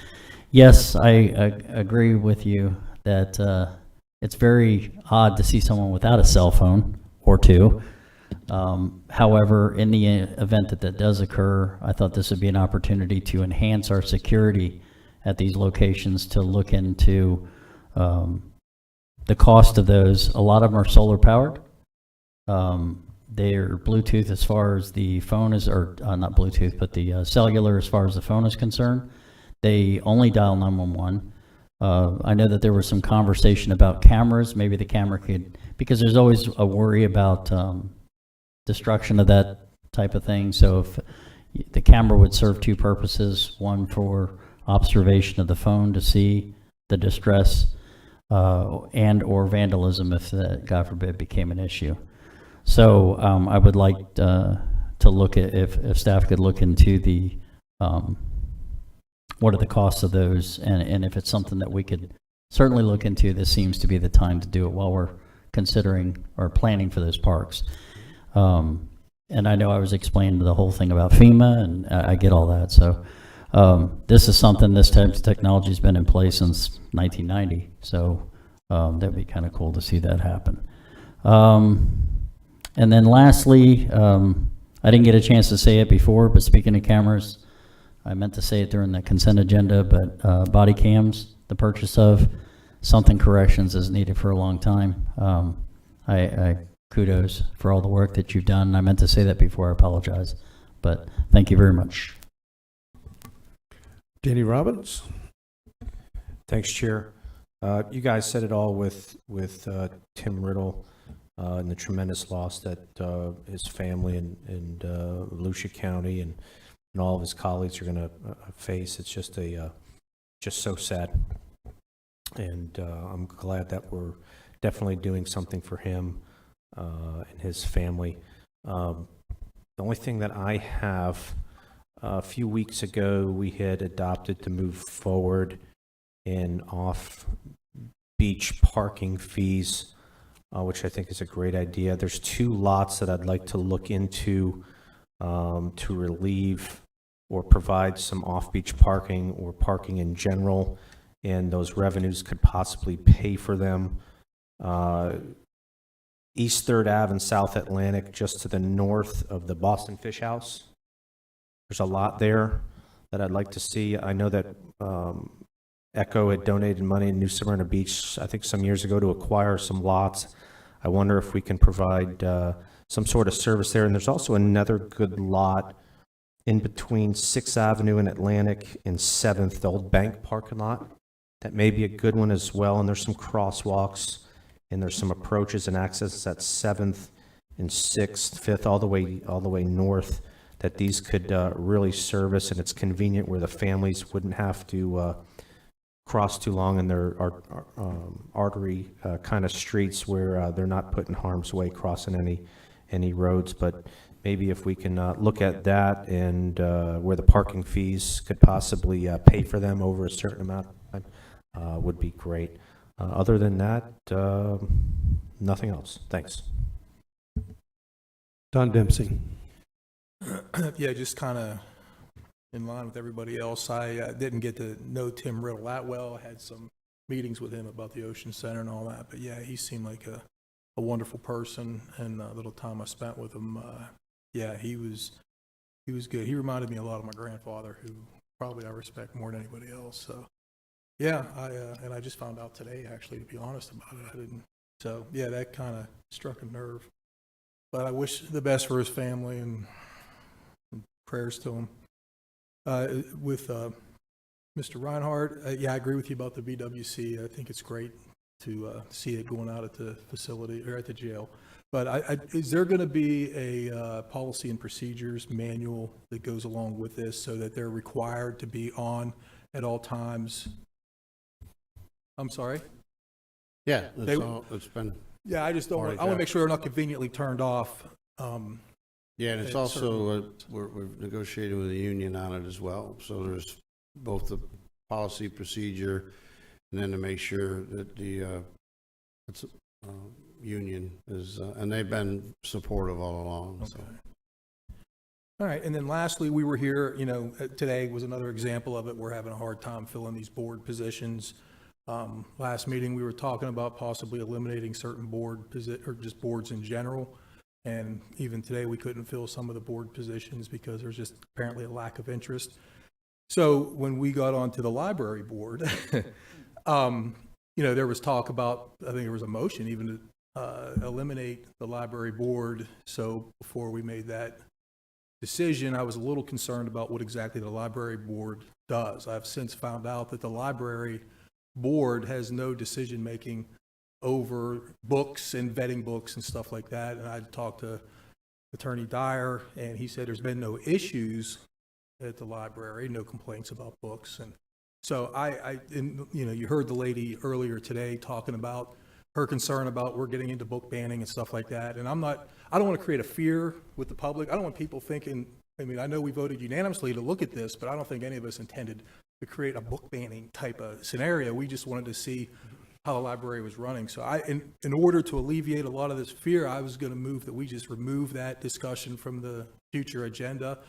Yes, I agree with you that it's very odd to see someone without a cell phone or two. However, in the event that that does occur, I thought this would be an opportunity to enhance our security at these locations, to look into the cost of those. A lot of them are solar powered. They're Bluetooth as far as the phone is, or not Bluetooth, but the cellular as far as the phone is concerned. They only dial 911. I know that there was some conversation about cameras. Maybe the camera could, because there's always a worry about destruction of that type of thing. So if the camera would serve two purposes, one for observation of the phone to see the distress and or vandalism if that, God forbid, became an issue. So I would like to look at, if staff could look into the what are the costs of those, and if it's something that we could certainly look into, this seems to be the time to do it while we're considering or planning for those parks. And I know I was explaining the whole thing about FEMA, and I get all that. So this is something, this type of technology has been in place since 1990. So that'd be kind of cool to see that happen. And then lastly, I didn't get a chance to say it before, but speaking of cameras, I meant to say it during the consent agenda, but body cams, the purchase of, something corrections is needed for a long time. I kudos for all the work that you've done. I meant to say that before, I apologize, but thank you very much. Danny Robbins. Thanks, Chair. You guys said it all with Tim Riddle and the tremendous loss that his family and Volusia County and all of his colleagues are going to face. It's just just so sad, and I'm glad that we're definitely doing something for him and his family. The only thing that I have, a few weeks ago, we had adopted to move forward in off-beach parking fees, which I think is a great idea. There's two lots that I'd like to look into to relieve or provide some off-beach parking or parking in general, and those revenues could possibly pay for them. East 3rd Ave and South Atlantic, just to the north of the Boston Fish House. There's a lot there that I'd like to see. I know that Echo had donated money in New Smyrna Beach, I think some years ago, to acquire some lots. I wonder if we can provide some sort of service there. And there's also another good lot in between 6th Avenue and Atlantic and 7th, the old bank parking lot. That may be a good one as well. And there's some crosswalks and there's some approaches and accesses at 7th and 6th, 5th, all the way north, that these could really service, and it's convenient where the families wouldn't have to cross too long, and there are artery kind of streets where they're not put in harm's way crossing any roads. But maybe if we can look at that, and where the parking fees could possibly pay for them over a certain amount of time, would be great. Other than that, nothing else. Thanks. Don Dempsey. Yeah, just kind of in line with everybody else. I didn't get to know Tim Riddle that well. I had some meetings with him about the Ocean Center and all that. But yeah, he seemed like a wonderful person, and a little time I spent with him, yeah, he was good. He reminded me a lot of my grandfather, who probably I respect more than anybody else. So yeah, I just found out today, actually, to be honest about it. I didn't. So yeah, that kind of struck a nerve. But I wish the best for his family, and prayers to him. With Mr. Reinhardt, yeah, I agree with you about the BWC. I think it's great to see it going out at the facility or at the jail. But is there going to be a policy and procedures manual that goes along with this, so that they're required to be on at all times? I'm sorry? Yeah, it's been. Yeah, I just don't. I want to make sure they're not conveniently turned off Yeah, and it's also, we're negotiating with the union on it as well. So there's both the policy procedure and then to make sure that the union is, and they've been supportive all along. Okay. So. All right, and then lastly, we were here, today was another example of it. We're having a hard time filling these board positions. Last meeting, we were talking about possibly eliminating certain or just boards in general. And even today, we couldn't fill some of the board positions because there's just apparently a lack of interest. So when we got onto the library board, there was talk about, I think there was a motion even to eliminate the library board. So before we made that decision, I was a little concerned about what exactly the library board does. I've since found out that the library board has no decision-making over books and vetting books and stuff like that. And I talked to Attorney Dyer, and he said there's been no issues at the library, no complaints about books. And so you heard the lady earlier today talking about her concern about we're getting into book banning and stuff like that. And I don't want to create a fear with the public. I don't want people thinking, I know we voted unanimously to look at this, but I don't think any of us intended to create a book banning type of scenario. We just wanted to see how the library was running. So in order to alleviate a lot of this fear, I was going to move that we just remove that discussion from the future agenda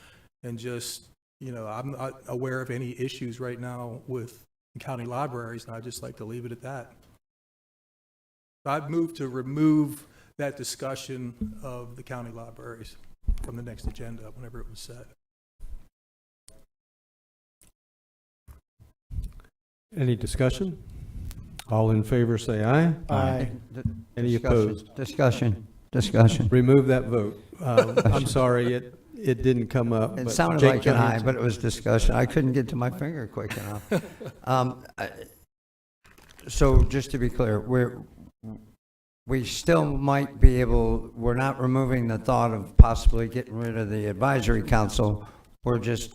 and just, I'm not aware of any issues right now with county libraries, and I'd just like to leave it at that. I've moved to remove that discussion of the county libraries from the next agenda whenever it was set. Any discussion? All in favor say aye. Aye. Any opposed? Discussion. Remove that vote. I'm sorry, it didn't come up. It but sounded Jake like an aye, Johansson. but it was discussion. I couldn't get to my finger quick enough. So just to be clear, we still might be able, we're not removing the thought of possibly getting rid of the advisory council. We're just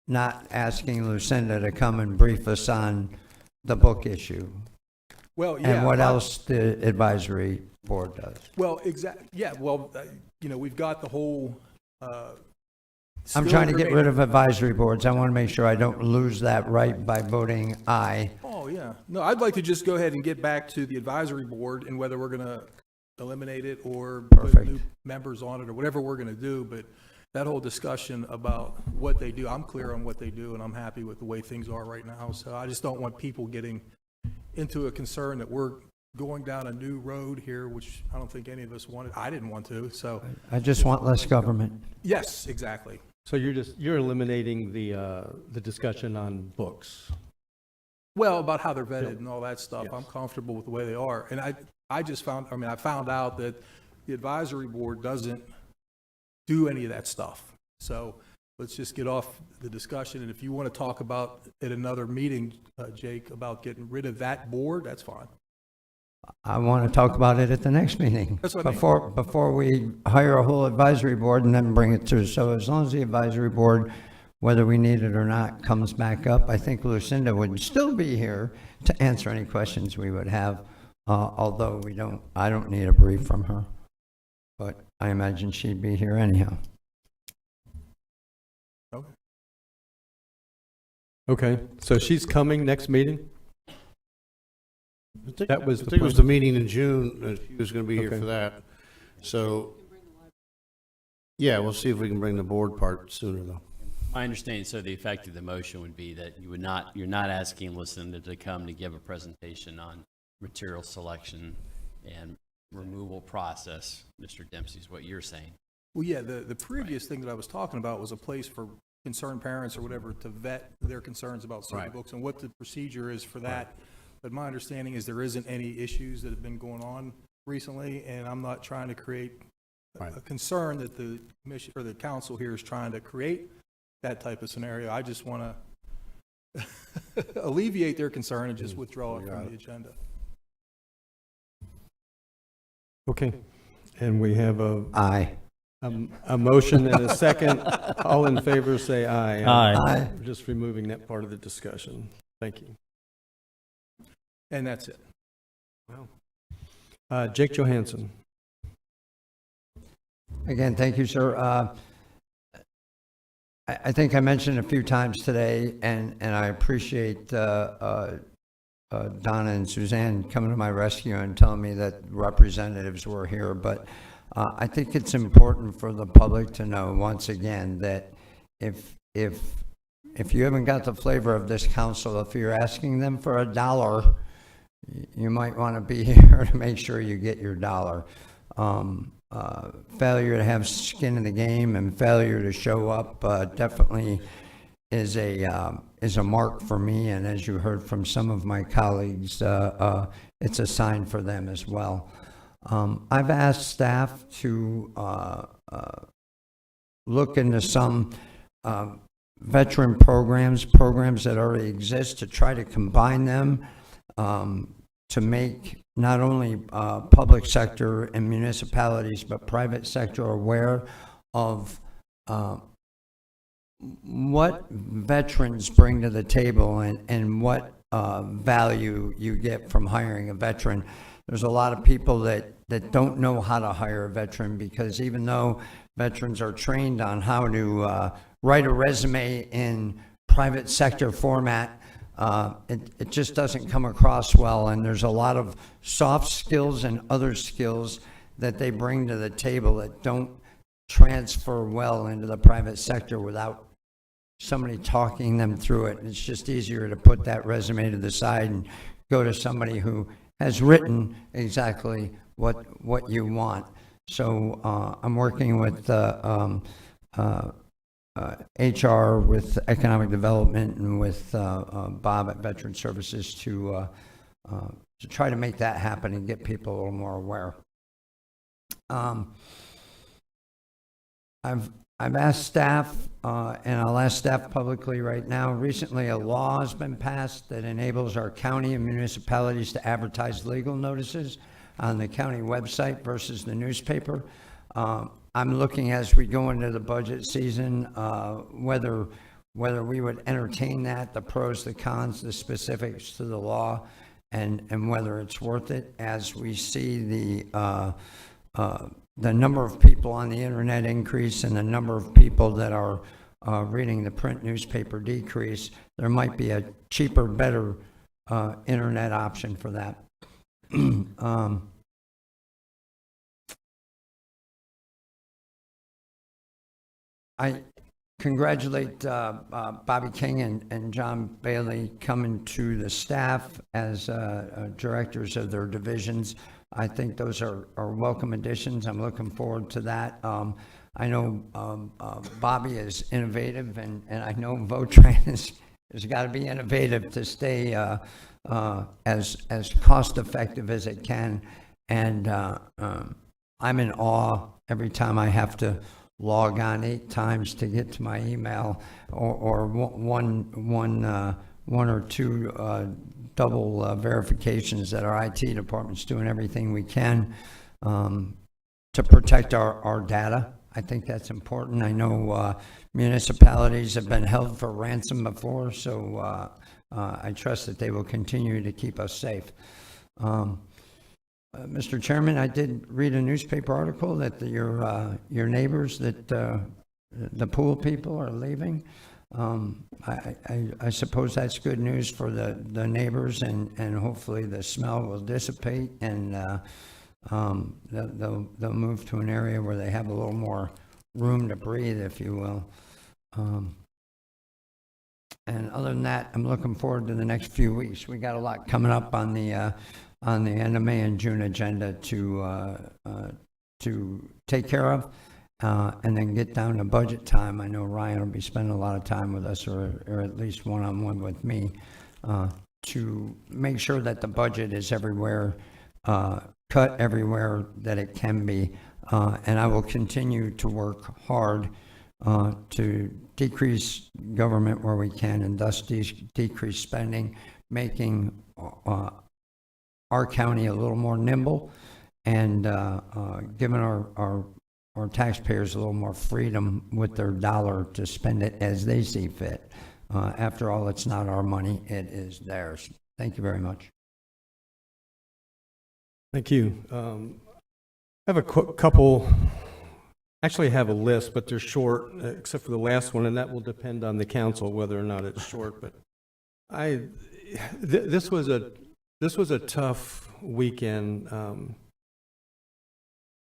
not asking Lucinda to come and brief us on the book issue. Well, yeah. And what else the advisory board does. Well, exactly. Yeah. Well, we've got the whole. I'm trying to get rid of advisory boards. I want to make sure I don't lose that right by voting aye. Oh, yeah. No, I'd like to just go ahead and get back to the advisory board and whether we're going to eliminate it or put new members on it or whatever we're going to do. But that whole discussion about what they do, I'm clear on what they do, and I'm happy with the way things are right now. So I just don't want people getting into a concern that we're going down a new road here, which I don't think any of us wanted. I didn't want to. So I just want less government. Yes, exactly. So you're eliminating the discussion on books. Well, about how they're vetted and all that stuff. Yes. I'm comfortable with the way they are. And I found out that the advisory board doesn't do any of that stuff. So let's just get off the discussion. And if you want to talk about at another meeting, Jake, about getting rid of that board, that's fine. I want to talk about it at the next meeting. That's what I mean. Before we hire a whole advisory board and then bring it to. So as long as the advisory board, whether we need it or not, comes back up, I think Lucinda would still be here to answer any questions we would have, although I don't need a brief from her. But I imagine she'd be here anyhow. Okay, so she's coming next meeting? I think That was it was the meeting in June. She was going to be here for that. So, yeah, we'll see if we can bring the board part sooner, though. I understand. So the effect of the motion would be that you're not asking Lucinda to come to give a presentation on material selection and removal process, Mr. Dempsey, is what you're saying. Well, yeah, the previous thing that I was talking about was a place for concerned parents or whatever to vet their concerns about certain books and what the procedure is for that. But my understanding is there isn't any issues that have been going on recently, and I'm not trying to create a concern that the commission or the council here is trying to create that type of scenario. I just want to alleviate their concern and just withdraw it from the agenda. Okay, and we have Aye. A motion and a second. All in favor say aye. Aye. We're just removing that part of the discussion. Thank you. And that's it. Wow. Jake Johansson. Again, thank you, sir. I think I mentioned a few times today, and I appreciate Donna and Suzanne coming to my rescue and telling me that representatives were here, but I think it's important for the public to know, once again, that if you haven't got the flavor of this council, if you're asking them for $1, you might want to be here to make sure you get your dollar. Failure to have skin in the game and failure to show up definitely is a mark for me, and as you heard from some of my colleagues, it's a sign for them as well. I've asked staff to look into some veteran programs that already exist, to try to combine them to make not only public sector and municipalities, but private sector aware of what veterans bring to the table and what value you get from hiring a veteran. There's a lot of people that don't know how to hire a veteran, because even though veterans are trained on how to write a resume in private sector format, it just doesn't come across well, and there's a lot of soft skills and other skills that they bring to the table that don't transfer well into the private sector without somebody talking them through it. It's just easier to put that resume to the side and go to somebody who has written exactly what you want. So I'm working with HR, with economic development, and with Bob at Veteran Services to try to make that happen and get people a little more aware. I've asked staff, and I'll ask staff publicly right now. Recently, a law has been passed that enables our county and municipalities to advertise legal notices on the county website versus the newspaper. I'm looking, as we go into the budget season, whether we would entertain that, the pros, the cons, the specifics to the law, and whether it's worth it, as we see the number of people on the internet increase and the number of people that are reading the print newspaper decrease. There might be a cheaper, better internet option for that. I congratulate Bobbie King and John Bailey coming to the staff as directors of their divisions. I think those are welcome additions. I'm looking forward to that. I know Bobbie is innovative, and I know Votran has got to be innovative to stay as cost effective as it can. And I'm in awe every time I have to log on 8 times to get to my email, or one or two double verifications that our IT department's doing everything we can to protect our data. I think that's important. I know municipalities have been held for ransom before, so I trust that they will continue to keep us safe. Mr. Chairman, I did read a newspaper article that your neighbors, that the pool people are leaving. I suppose that's good news for the neighbors, and hopefully the smell will dissipate, and they'll move to an area where they have a little more room to breathe, if you will. And other than that, I'm looking forward to the next few weeks. We got a lot coming up on the end of May and June agenda to take care of, and then get down to budget time. I know Ryan will be spending a lot of time with us, or at least one-on-one with me, to make sure that the budget is everywhere, cut everywhere that it can be. And I will continue to work hard to decrease government where we can, and thus decrease spending, making our county a little more nimble, and giving our taxpayers a little more freedom with their dollar to spend it as they see fit. After all, it's not our money, it is theirs. Thank you very much. Thank you. I have a couple actually have a list, but they're short, except for the last one, and that will depend on the council whether or not it's short. But this was a tough weekend.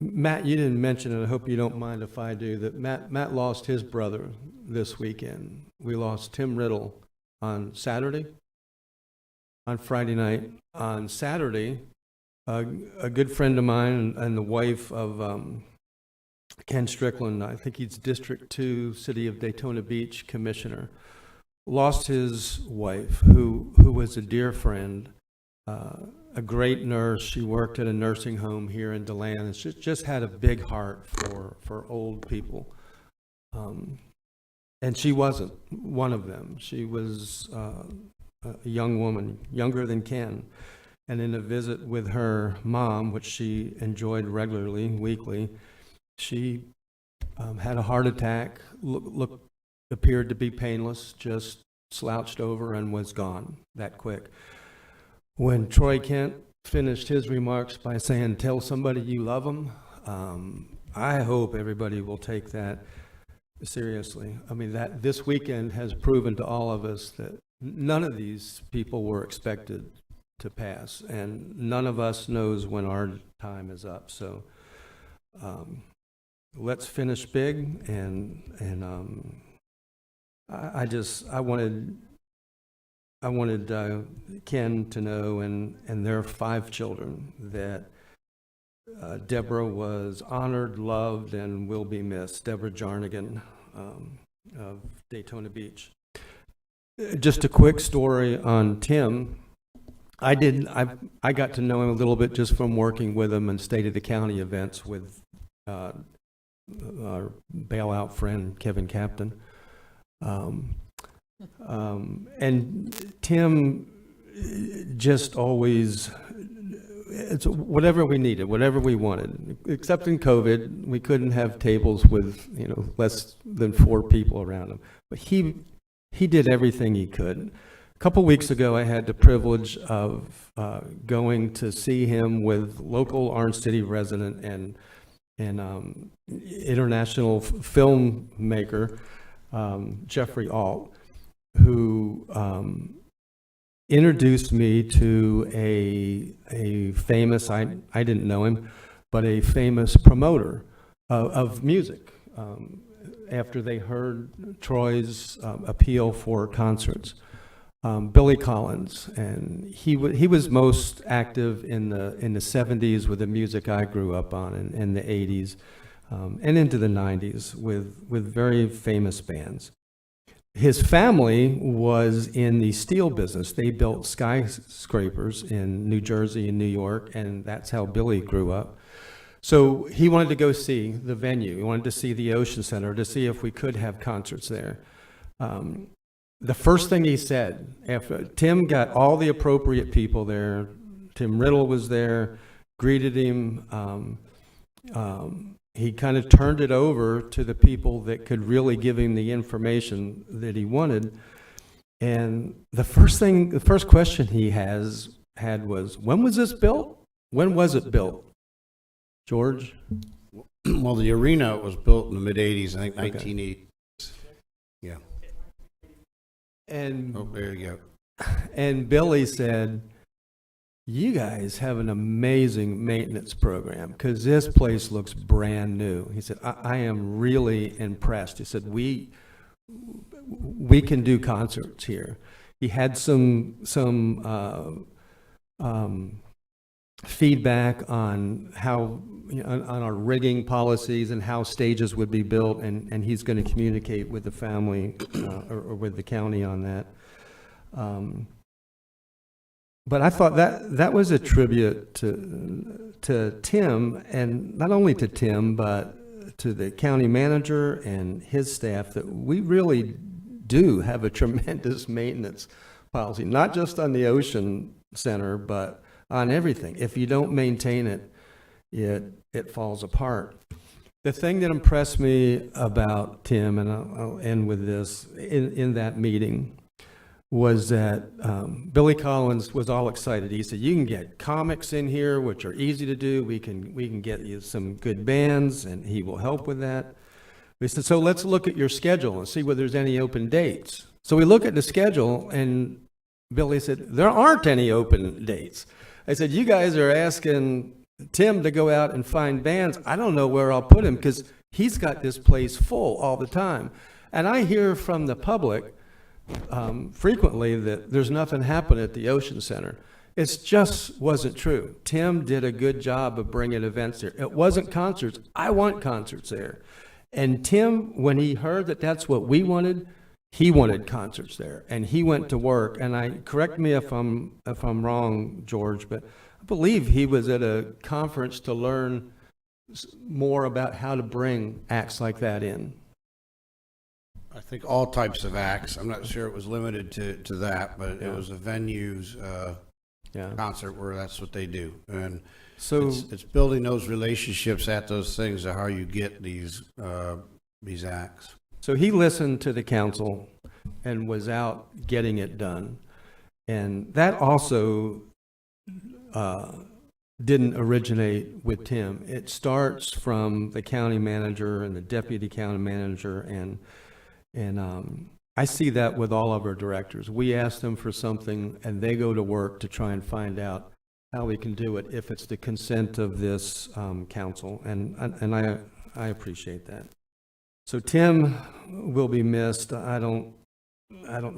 Matt, you didn't mention it. I hope you don't mind if I do. That Matt lost his brother this weekend. We lost Tim Riddle on Saturday, on Friday night. On Saturday, a good friend of mine and the wife of Ken Strickland, I think he's District 2, City of Daytona Beach Commissioner, lost his wife, who was a dear friend, a great nurse. She worked at a nursing home here in Deland, and she just had a big heart for old people. And she wasn't one of them. She was a young woman, younger than Ken. And in a visit with her mom, which she enjoyed regularly, weekly, she had a heart attack, appeared to be painless, just slouched over and was gone that quick. When Troy Kent finished his remarks by saying, "Tell somebody you love them," I hope everybody will take that seriously. I mean, that this weekend has proven to all of us that none of these people were expected to pass, and none of us knows when our time is up. So let's finish big, and I wanted Ken to know, and their 5 children, that Deborah was honored, loved, and will be missed. Deborah Jarnigan of Daytona Beach. Just a quick story on Tim. I got to know him a little bit just from working with him in State of the County events with our bailout friend Kevin Captain. And Tim just always, it's whatever we needed, whatever we wanted. Except in COVID, we couldn't have tables with, less than 4 people around him. But he did everything he could. A couple weeks ago, I had the privilege of going to see him with local Orange City resident and international filmmaker Jeffrey Alt, who introduced me to a famous, I didn't know him, but a famous promoter of music after they heard Troy's appeal for concerts. Billy Collins, and he was most active in the 70s with the music I grew up on, and the 80s, and into the 90s with very famous bands. His family was in the steel business. They built skyscrapers in New Jersey and New York, and that's how Billy grew up. So he wanted to go see the venue. He wanted to see the Ocean Center to see if we could have concerts there. The first thing he said, after Tim got all the appropriate people there, Tim Riddle was there, greeted him. He kind of turned it over to the people that could really give him the information that he wanted. And the first question he had was, when was this built? When was it built? George? Well, the arena was built in the mid-'80s, I think 1980. Yeah. And there you go. And Billy said, "You guys have an amazing maintenance program because this place looks brand new." He said, I am really impressed. He said, we can do concerts here. He had some feedback on how, on our rigging policies and how stages would be built, and he's going to communicate with the family or with the county on that. But I thought that was a tribute to Tim, and not only to Tim, but to the county manager and his staff, that we really do have a tremendous maintenance policy, not just on the Ocean Center, but on everything. If you don't maintain it, it falls apart. The thing that impressed me about Tim, and I'll end with this, in that meeting, was that Billy Collins was all excited. He said, "You can get comics in here, which are easy to do. We can get you some good bands, and he will help with that." We said, "So let's look at your schedule and see whether there's any open dates." So we look at the schedule, and Billy said, "There aren't any open dates." I said, "You guys are asking Tim to go out and find bands. I don't know where I'll put him because he's got this place full all the time." And I hear from the public frequently that there's nothing happening at the Ocean Center. It just wasn't true. Tim did a good job of bringing events there. It wasn't concerts. I want concerts there. And Tim, when he heard that that's what we wanted, he wanted concerts there, and he went to work. And correct me if I'm wrong, George, but I believe he was at a conference to learn more about how to bring acts like that in. I think all types of acts. I'm not sure it was limited to that, but Yeah. it was a venues Yeah. concert where that's what they do. And So it's building those relationships at those things are how you get these acts. So he listened to the council and was out getting it done. And that also didn't originate with Tim. It starts from the county manager and the deputy county manager, and I see that with all of our directors. We ask them for something, and they go to work to try and find out how we can do it if it's the consent of this council, and I appreciate that. So Tim will be missed. I don't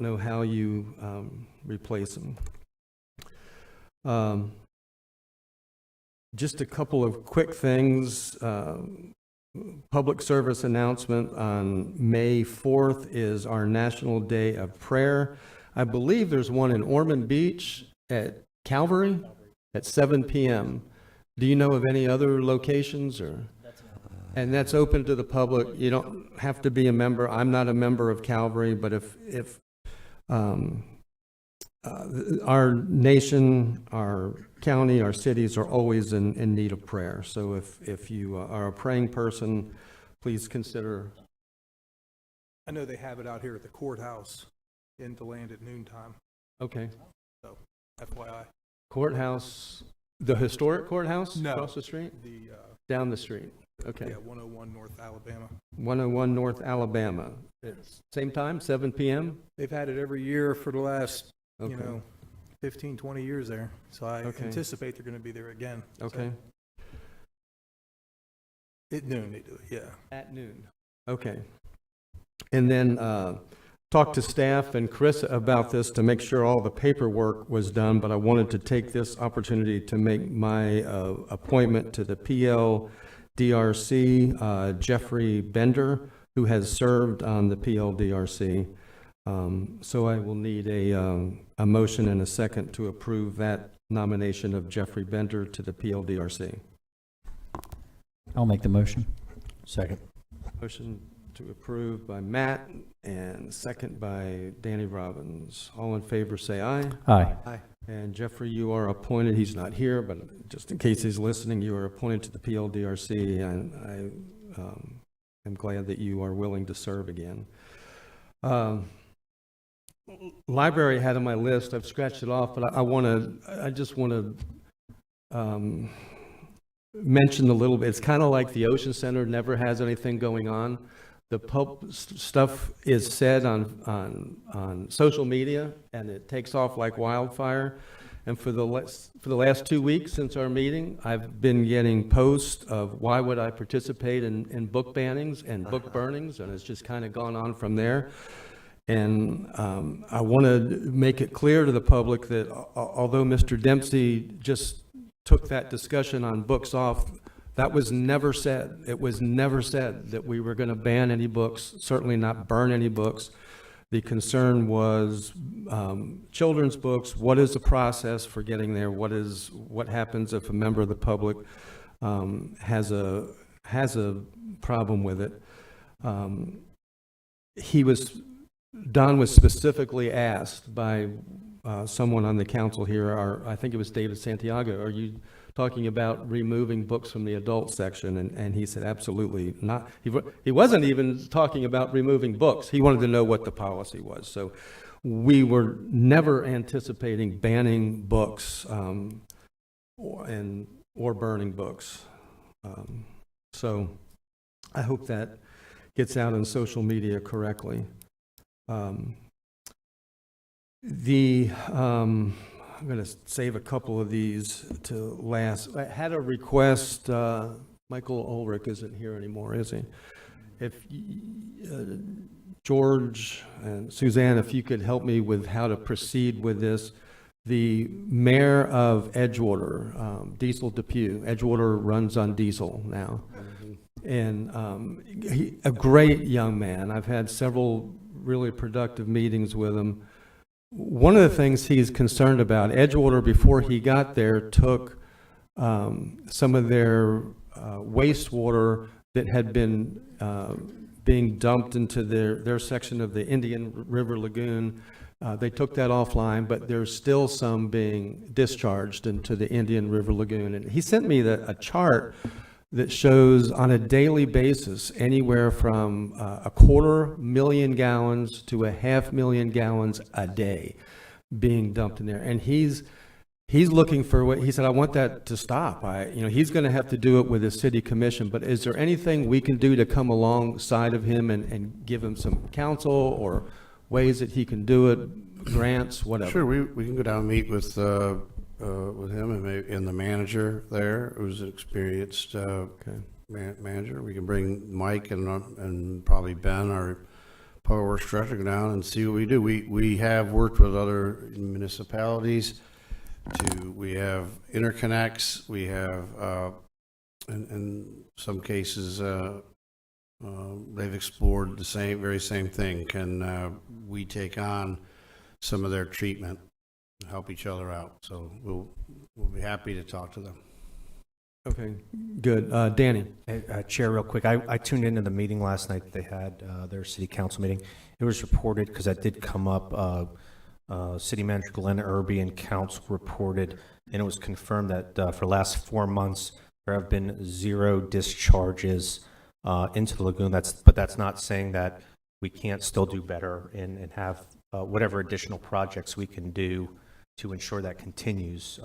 know how you replace him. Just a couple of quick things. Public service announcement on May 4th is our National Day of Prayer. I believe there's one in Ormond Beach at Calvary at 7 p.m. Do you know of any other locations? And that's open to the public. You don't have to be a member. I'm not a member of Calvary, but if our nation, our county, our cities are always in need of prayer. So if you are a praying person, please consider. I know they have it out here at the courthouse in Deland at noontime, Okay. so FYI. Courthouse, the historic courthouse No. across the street? The, Down the street. Okay. yeah, 101 North Alabama. 101 North Alabama. It's same time, 7 p.m.? They've had it every year for the last, Okay. 15, 20 years there. So I Okay. anticipate they're going to be there again. Okay. So, at noon they do it, yeah. At noon. Okay. And then talk to staff and Chris about this to make sure all the paperwork was done, but I wanted to take this opportunity to make my appointment to the PLDRC, Jeffrey Bender, who has served on the PLDRC. So I will need a motion and a second to approve that nomination of Jeffrey Bender to the PLDRC. I'll make the motion. Second. Motion to approve by Matt and second by Danny Robbins. All in favor, say aye. Aye. Aye. And Jeffrey, you are appointed, he's not here, but just in case he's listening, you are appointed to the PLDRC, and I am glad that you are willing to serve again. Library had on my list, I've scratched it off, but I just want to mention a little bit. It's kind of like the Ocean Center never has anything going on. The stuff is said on social media, and it takes off like wildfire. And for the last 2 weeks since our meeting, I've been getting posts of why would I participate in book bannings and book burnings, and it's just kind of gone on from there. And I want to make it clear to the public that although Mr. Dempsey just took that discussion on books off, that was never said. It was never said that we were going to ban any books, certainly not burn any books. The concern was children's books. What is the process for getting there? What happens if a member of the public has a problem with it? Don was specifically asked by someone on the council here, I think it was David Santiago, are you talking about removing books from the adult section? And he said, absolutely not. He wasn't even talking about removing books. He wanted to know what the policy was. So we were never anticipating banning books or burning books. So I hope that gets out on social media correctly. I'm going to save a couple of these to last. I had a request. Michael Ulrich isn't here anymore, is he? If George and Suzanne, if you could help me with how to proceed with this. The mayor of Edgewater, Diesel Depew, Edgewater runs on diesel now. And a great young man. I've had several really productive meetings with him. One of the things he's concerned about, Edgewater, before he got there, took some of their wastewater that had been being dumped into their section of the Indian River Lagoon. They took that offline, but there's still some being discharged into the Indian River Lagoon. And he sent me a chart that shows on a daily basis anywhere from 250,000 gallons to 500,000 gallons a day being dumped in there. And he's looking for what he said. I want that to stop. He's going to have to do it with his city commission. But is there anything we can do to come alongside of him and give him some counsel or ways that he can do it, grants, whatever? Sure, we can go down and meet with him and the manager there, who's an experienced manager. We can bring Mike and probably Ben, our public works director, go down and see what we do. We have worked with other municipalities. We have interconnects. We have, in some cases, they've explored the very same thing. Can we take on some of their treatment, help each other out? So we'll be happy to talk to them. Okay, good. Danny. Chair, real quick, I tuned into the meeting last night that they had, their city council meeting. It was reported, because that did come up, City Manager Glenn Irby and council reported, and it was confirmed that for the last 4 months, there have been 0 discharges into the lagoon. But that's not saying that we can't still do better and have whatever additional projects we can do to ensure that continues.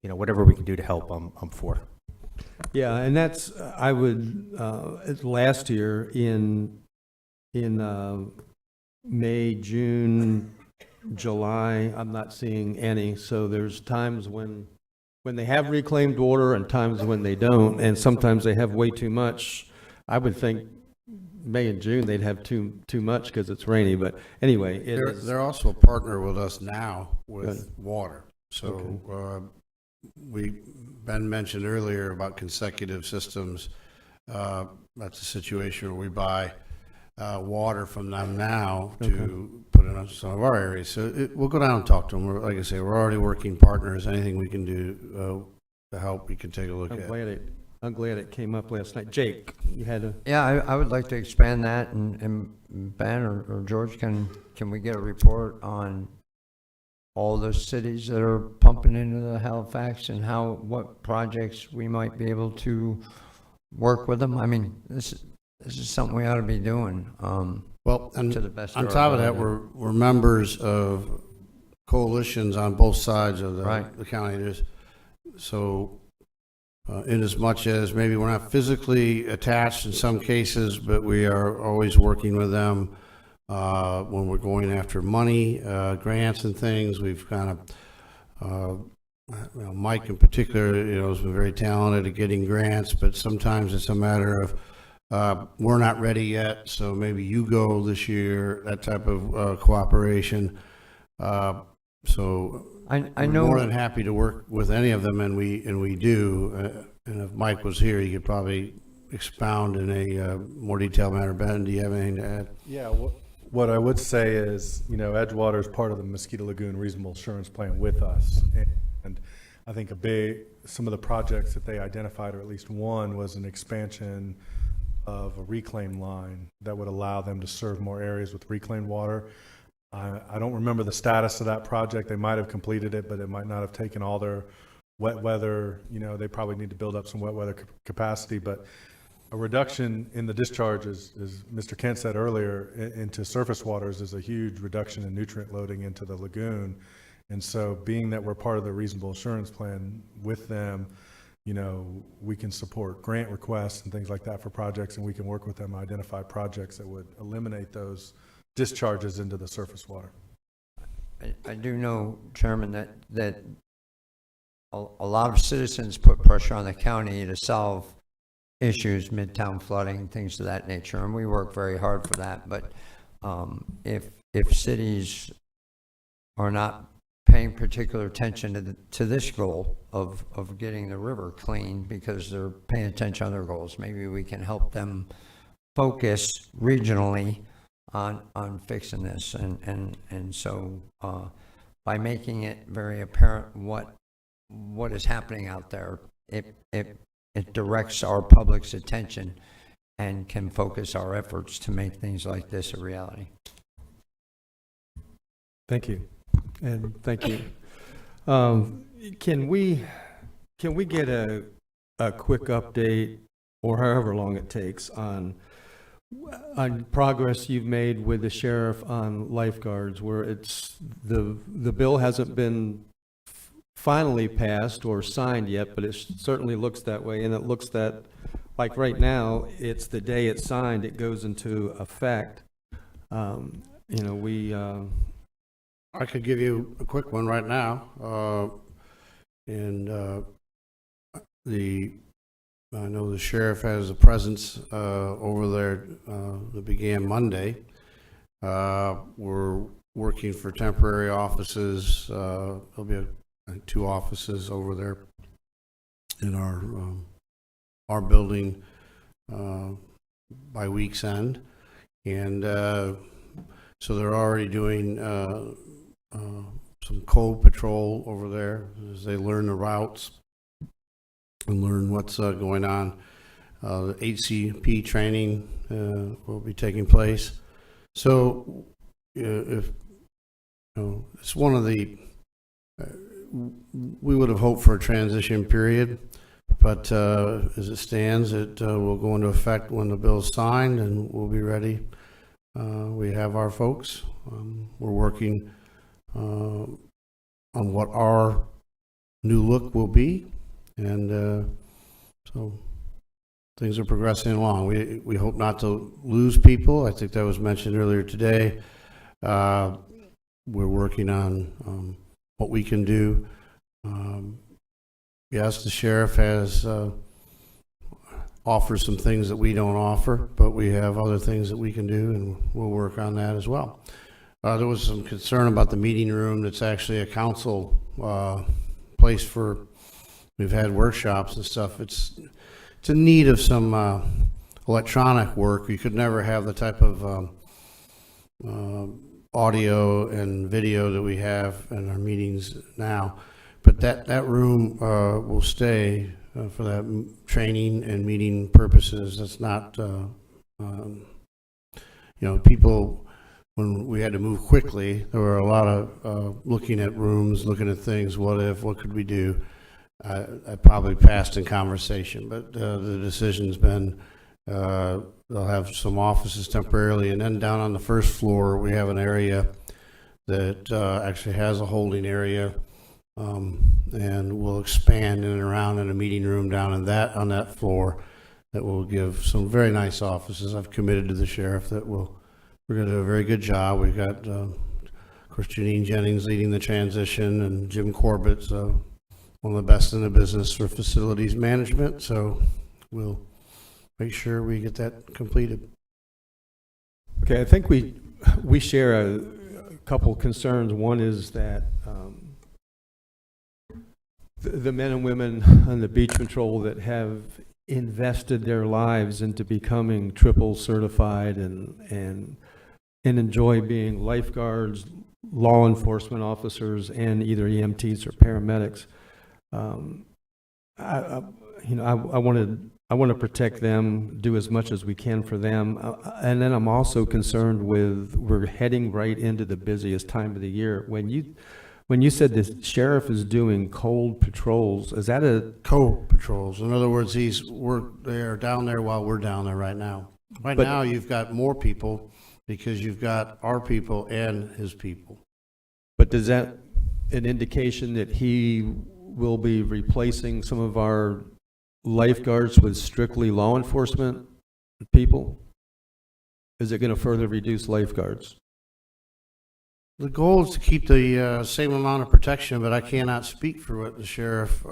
Whatever we can do to help, I'm for. Yeah, and that's, I would, last year in May, June, July, I'm not seeing any. So there's times when they have reclaimed water and times when they don't, and sometimes they have way too much. I would think May and June they'd have too much because it's rainy. But anyway, they're also a partner with us now with water. So Ben mentioned earlier about consecutive systems. That's a situation where we buy water from them now to put in some of our areas. So we'll go down and talk to them. Like I say, we're already working partners. Anything we can do to help, we can take a look at. I'm glad it came up last night. Jake, you had a... Yeah, I would like to expand that, and Ben or George, can we get a report on all the cities that are pumping into the Halifax and what projects we might be able to work with them? I mean, this is something we ought to be doing. Well, and to the best on top of that, we're members of coalitions on both sides of the county. In as much as maybe we're not physically attached in some cases, but we are always working with them when we're going after money, grants and things. We've kind of, Mike in particular, has been very talented at getting grants, but sometimes it's a matter of we're not ready yet, so maybe you go this year, that type of cooperation. So I know, more than happy to work with any of them, and we do. And if Mike was here, he could probably expound in a more detailed manner. Ben, do you have anything to add? Yeah, what I would say is, Edgewater is part of the Mosquito Lagoon Reasonable Assurance Plan with us, and I think some of the projects that they identified, or at least one, was an expansion of a reclaim line that would allow them to serve more areas with reclaimed water. I don't remember the status of that project. They might have completed it, but it might not have taken all their wet weather. They probably need to build up some wet weather capacity, but a reduction in the discharges, as Mr. Kent said earlier, into surface waters is a huge reduction in nutrient loading into the lagoon. And so being that we're part of the reasonable assurance plan with them, you know, we can support grant requests and things like that for projects, and we can work with them, identify projects that would eliminate those discharges into the surface water. I do know, Chairman, that a lot of citizens put pressure on the county to solve issues, midtown flooding, things of that nature, and we work very hard for that. But if cities are not paying particular attention to this goal of getting the river clean because they're paying attention to other goals, maybe we can help them focus regionally on fixing this, and so by making it very apparent what is happening out there, it directs our public's attention and can focus our efforts to make things like this a reality. Thank you, and thank you. Can we get a quick update, or however long it takes, on progress you've made with the sheriff on lifeguards, where it's the bill hasn't been finally passed or signed yet, but it certainly looks that way, and it looks that, like right now, it's the day it's signed, it goes into effect. You know, I could give you a quick one right now. I know the sheriff has a presence over there that began Monday. We're working for temporary offices. There'll be 2 offices over there in our building by week's end, and so they're already doing some code patrol over there as they learn the routes and learn what's going on. The HCP training will be taking place. So if it's one of the we would have hoped for a transition period, but as it stands, it will go into effect when the bill is signed, and we'll be ready. We have our folks. We're working on what our new look will be, and so things are progressing along. We hope not to lose people. I think that was mentioned earlier today. We're working on what we can do. Yes, the sheriff has offers some things that we don't offer, but we have other things that we can do, and we'll work on that as well. There was some concern about the meeting room. That's actually a council place for, we've had workshops and stuff. It's in need of some electronic work. We could never have the type of audio and video that we have in our meetings now, but that room will stay for that training and meeting purposes. That's not people, when we had to move quickly, there were a lot of looking at rooms, looking at things, what could we do. I probably passed in conversation, but the decision's been they'll have some offices temporarily, and then down on the first floor we have an area that actually has a holding area, and we'll expand in and around in a meeting room down in on that floor that will give some very nice offices. I've committed to the sheriff that we're going to do a very good job. We've got of course Janine Jennings leading the transition, and Jim Corbett, one of the best in the business for facilities management, so we'll make sure we get that completed. okay, I think we share a couple concerns. One is that the men and women on the beach patrol that have invested their lives into becoming triple certified and enjoy being lifeguards, law enforcement officers, and either EMTs or paramedics. I want to protect them, do as much as we can for them. And then I'm also concerned with, we're heading right into the busiest time of the year. When you said the sheriff is doing cold patrols, is that a, Co-patrols. In other words, they're down there while we're down there right now. Right But- now, you've got more people because you've got our people and his people. but does that an indication that he will be replacing some of our lifeguards with strictly law enforcement people? Is it going to further reduce lifeguards? The goal is to keep the same amount of protection, but I cannot speak for what the sheriff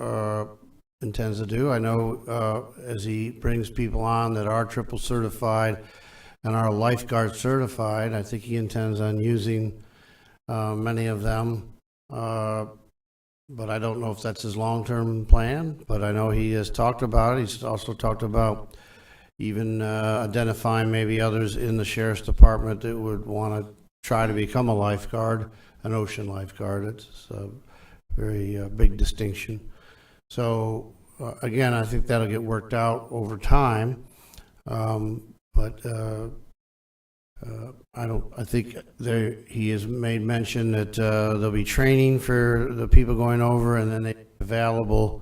intends to do. I know as he brings people on that are triple certified and are lifeguard certified, I think he intends on using many of them. But I don't know if that's his long-term plan, but I know he has talked about it. He's also talked about even identifying maybe others in the sheriff's department that would want to try to become a lifeguard, an ocean lifeguard. It's a very big distinction. So again, I think that'll get worked out over time. But I think he has made mention that there'll be training for the people going over, and then they're available,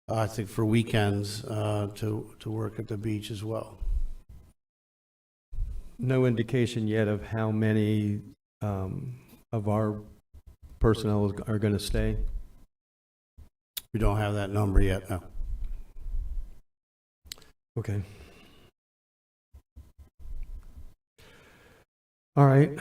I think, for weekends to work at the beach as well. No indication yet of how many of our personnel are going to stay? We don't have that number yet, no. Okay. All right.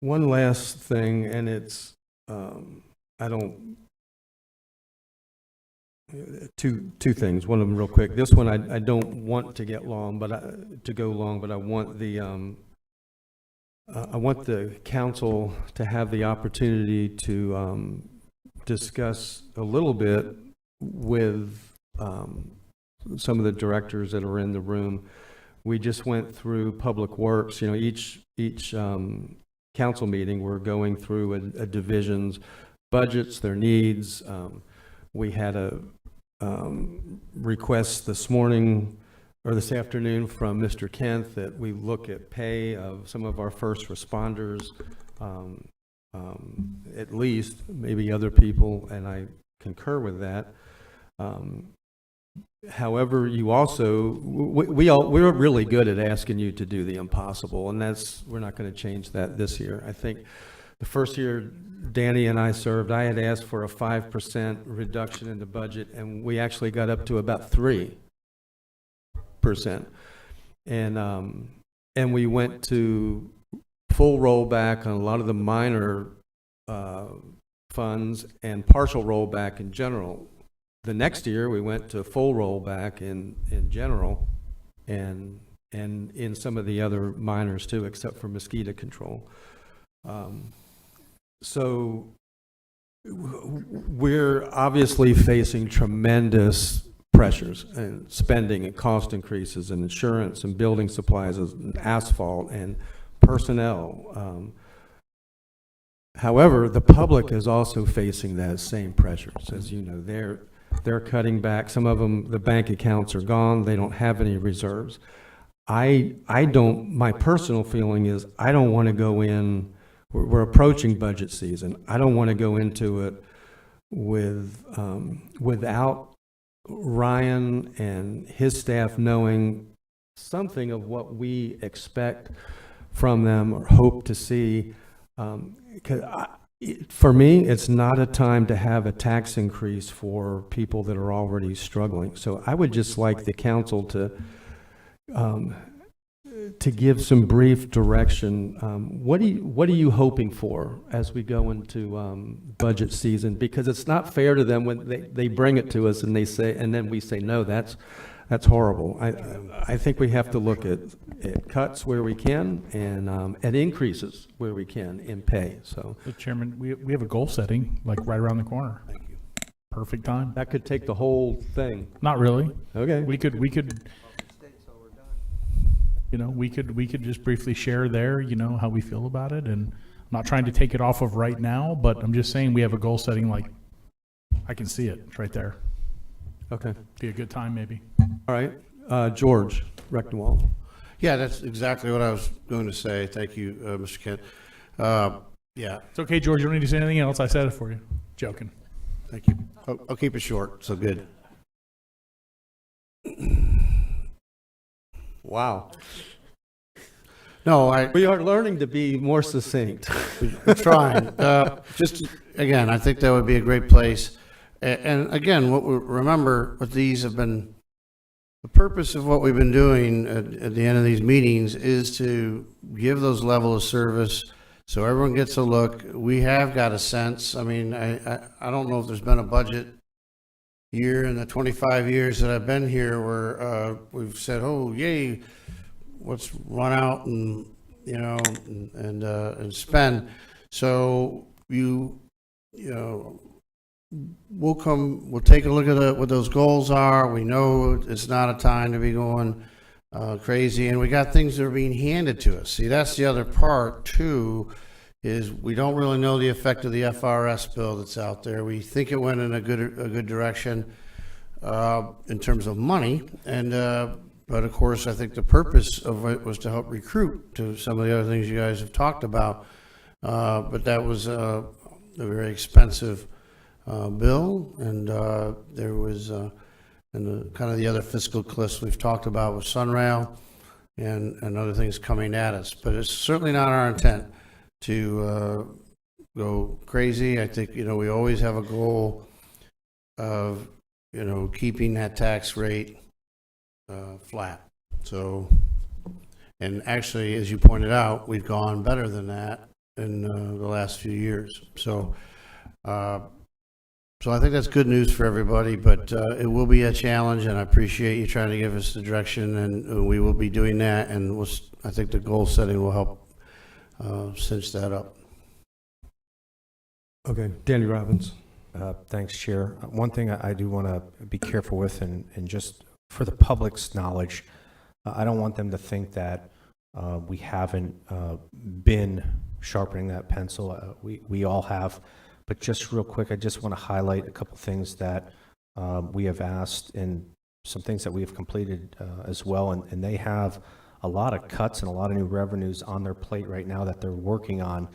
One last thing, and it's, two things. One of them real quick. This one I don't want to get long, but to go long, but I want the council to have the opportunity to discuss a little bit with some of the directors that are in the room. We just went through Public Works. You know, each council meeting, we're going through a division's budgets, their needs. We had a request this morning or this afternoon from Mr. Kent that we look at pay of some of our first responders, at least, maybe other people, and I concur with that. However, you also, we're really good at asking you to do the impossible, and we're not going to change that this year. I think the first year Danny and I served, I had asked for a 5% reduction in the budget, and we actually got up to about 3%. And we went to full rollback on a lot of the minor funds and partial rollback in general. The next year we went to full rollback in general and in some of the other minors too, except for mosquito control. So we're obviously facing tremendous pressures and spending and cost increases and insurance and building supplies and asphalt and personnel. However, the public is also facing that same pressures. As you know, they're cutting back. Some of them, the bank accounts are gone. They don't have any reserves. My personal feeling is I don't want to go in, we're approaching budget season. I don't want to go into it without Ryan and his staff knowing something of what we expect from them or hope to see. For me, it's not a time to have a tax increase for people that are already struggling. So I would just like the council to give some brief direction. What are you hoping for as we go into budget season? Because it's not fair to them when they bring it to us and they say, and then we say, no, that's horrible. I think we have to look at cuts where we can and increases where we can in pay. So, Chairman, we have a goal setting like right around the corner. Thank you. Perfect time. That could take the whole thing. Not really. Okay. We could. You know, we could just briefly share there, you know, how we feel about it, and I'm not trying to take it off of right now, but I'm just saying we have a goal setting, like I can see it right there. Okay. Be a good time maybe. All right, George Renewal. Yeah, that's exactly what I was going to say. Thank you, Mr. Kent. Yeah, It's okay, George. You don't need to say anything else. I said it for you. Joking. thank you. I'll keep it short, so good. Wow. No, We are learning to be more succinct. we're trying. Just, again, I think that would be a great place. And again, remember what these have been, the purpose of what we've been doing at the end of these meetings is to give those level of service so everyone gets a look. We have got a sense. I mean, I don't know if there's been a budget year in the 25 years that I've been here where we've said, oh, yay, let's run out and, you know, and spend. So we'll take a look at what those goals are. We know it's not a time to be going crazy, and we got things that are being handed to us. See, that's the other part too, is we don't really know the effect of the FRS bill that's out there. We think it went in a good direction in terms of money, and but of course I think the purpose of it was to help recruit to some of the other things you guys have talked about. But that was a very expensive bill, and there was and the kind of the other fiscal cliffs we've talked about with Sunrail and other things coming at us. But it's certainly not our intent to go crazy. I think, you know, we always have a goal of, you know, keeping that tax rate flat. So, and actually, as you pointed out, we've gone better than that in the last few years. So, so I think that's good news for everybody, but it will be a challenge, and I appreciate you trying to give us the direction, and we will be doing that, and I think the goal setting will help cinch that up. Okay, Danny Robbins. Thanks, Chair. One thing I do want to be careful with, and just for the public's knowledge, I don't want them to think that we haven't been sharpening that pencil. We all have. But just real quick, I just want to highlight a couple things that we have asked and some things that we have completed as well. And they have a lot of cuts and a lot of new revenues on their plate right now that they're working on.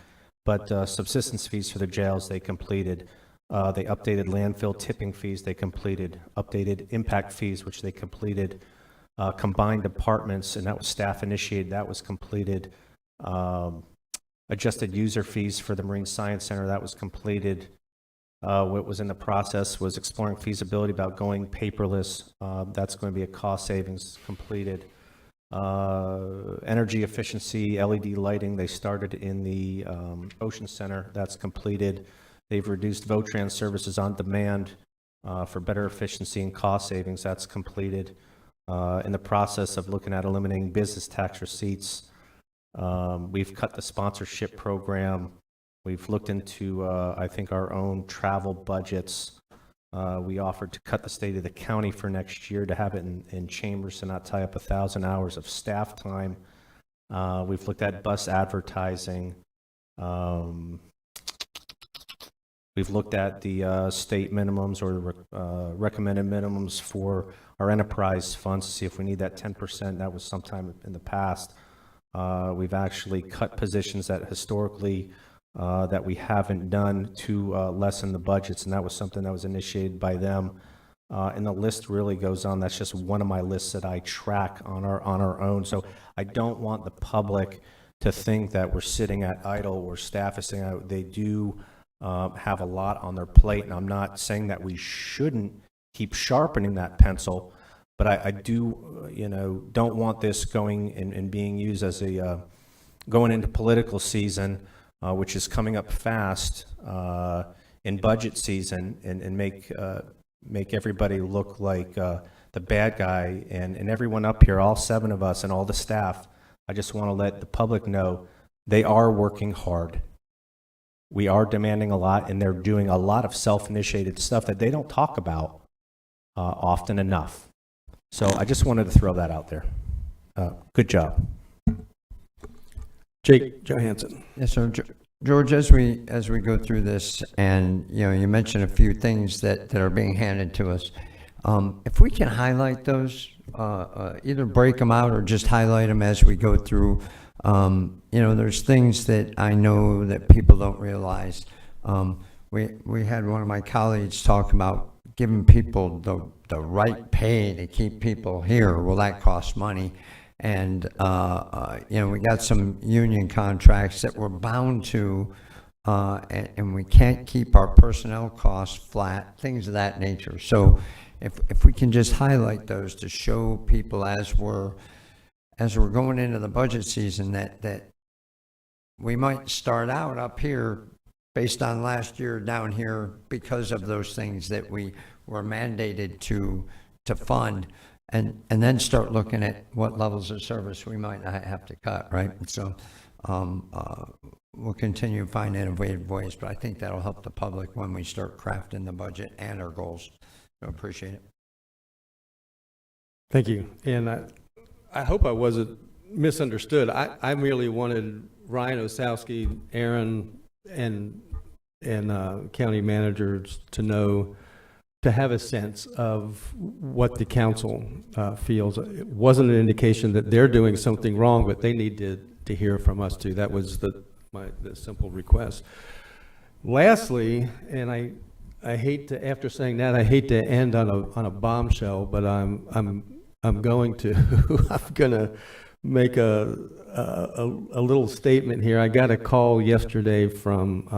But subsistence fees for the jails, they completed. They updated landfill tipping fees, they completed. Updated impact fees, which they completed. Combined departments, and that was staff initiated, that was completed. Adjusted user fees for the Marine Science Center, that was completed. What was in the process was exploring feasibility about going paperless. That's going to be a cost savings, completed. Energy efficiency, LED lighting, they started in the Ocean Center, that's completed. They've reduced VOTRAN services on demand for better efficiency and cost savings, that's completed. In the process of looking at eliminating business tax receipts, we've cut the sponsorship program. We've looked into, I think, our own travel budgets. We offered to cut the state of the county for next year to have it in chambers to not tie up 1,000 hours of staff time. We've looked at bus advertising. We've looked at the state minimums or the recommended minimums for our enterprise funds to see if we need that 10%. That was sometime in the past. We've actually cut positions that historically that we haven't done to lessen the budgets, and that was something that was initiated by them. And the list really goes on. That's just one of my lists that I track on our own. So I don't want the public to think that we're sitting at idle or staff is sitting out. They do have a lot on their plate, and I'm not saying that we shouldn't keep sharpening that pencil, but I do, don't want this going and being used as a going into political season, which is coming up fast in budget season, and make everybody look like the bad guy, and everyone up here, all 7 of us and all the staff. I just want to let the public know they are working hard. We are demanding a lot, and they're doing a lot of self-initiated stuff that they don't talk about often enough. So I just wanted to throw that out there. Good job. Jake Johansson. Yes, sir. George, as we go through this, and you mentioned a few things that are being handed to us. If we can highlight those, either break them out or just highlight them as we go through. There's things that I know that people don't realize. We had one of my colleagues talk about giving people the right pay to keep people here. Well, that costs money. And, we got some union contracts that we're bound to, and we can't keep our personnel costs flat, things of that nature. So if we can just highlight those to show people as we're going into the budget season that we might start out up here based on last year down here because of those things that we were mandated to fund, and then start looking at what levels of service we might not have to cut, right? So we'll continue to find innovative ways, but I think that'll help the public when we start crafting the budget and our goals. So appreciate it. Thank you. And I hope I wasn't misunderstood. I merely wanted Ryan Osowski, Aaron, and county managers to know, to have a sense of what the council feels. It wasn't an indication that they're doing something wrong, but they need to hear from us too. That was the simple request. Lastly, and I hate to, after saying that, I hate to end on a bombshell, but I'm going to I'm gonna make a little statement here. I got a call yesterday from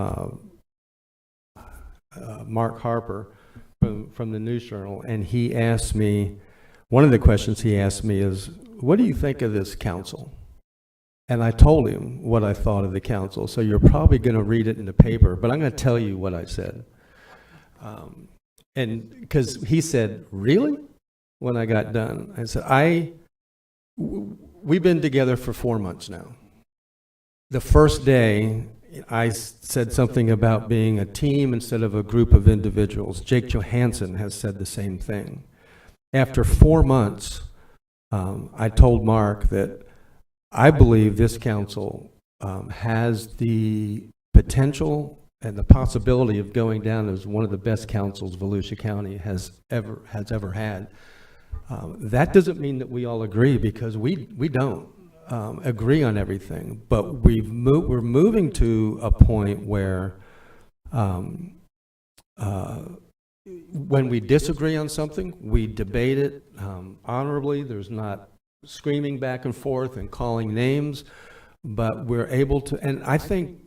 Mark Harper from the News Journal, and he asked me, one of the questions he asked me is, what do you think of this council? And I told him what I thought of the council. So you're probably going to read it in the paper, but I'm going to tell you what I said. And because he said, really? When I got done, I said, we've been together for 4 months now. The first day, I said something about being a team instead of a group of individuals. Jake Johansson has said the same thing. After 4 months, I told Mark that I believe this council has the potential and the possibility of going down as one of the best councils Volusia County has ever had. That doesn't mean that we all agree, because we don't agree on everything, but we're moving to a point where when we disagree on something, we debate it honorably. There's not screaming back and forth and calling names, but we're able to, and I think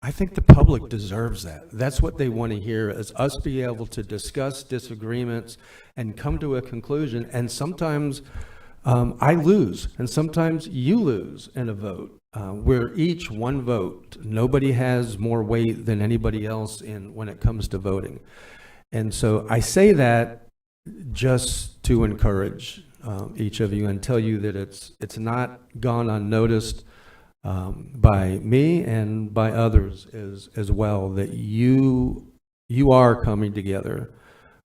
the public deserves that. That's what they want to hear, is us be able to discuss disagreements and come to a conclusion. And sometimes I lose, and sometimes you lose in a vote. We're each one vote. Nobody has more weight than anybody else when it comes to voting. And so I say that just to encourage each of you and tell you that it's not gone unnoticed by me and by others as well, that you are coming together.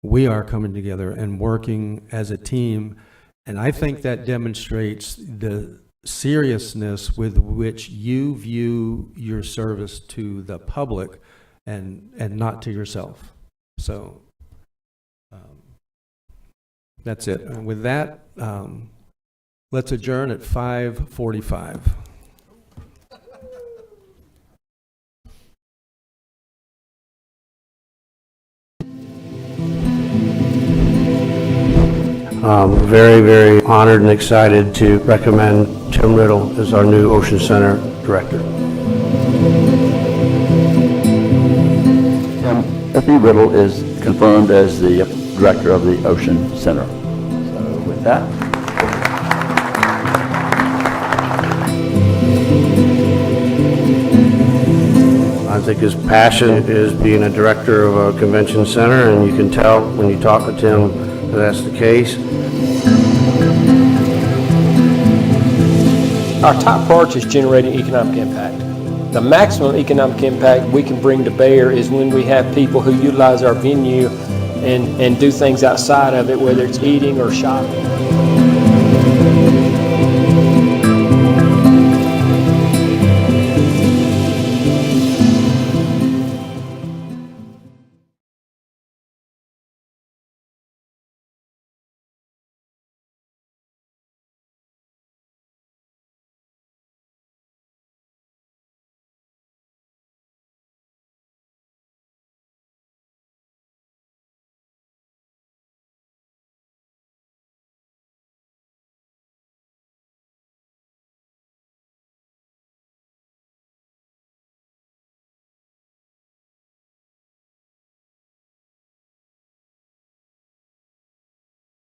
We are coming together and working as a team. And I think that demonstrates the seriousness with which you view your service to the public and not to yourself. So that's it. And with that, let's adjourn at 5:45. Very, very honored and excited to recommend Tim Riddle as our new Ocean Center Director. Tim Riddle is confirmed as the Director of the Ocean Center. So with that. I think his passion is being a director of a convention center, and you can tell when you talk to Tim that that's the case. Our top priority is generating economic impact. The maximum economic impact we can bring to bear is when we have people who utilize our venue and do things outside of it, whether it's eating or shopping.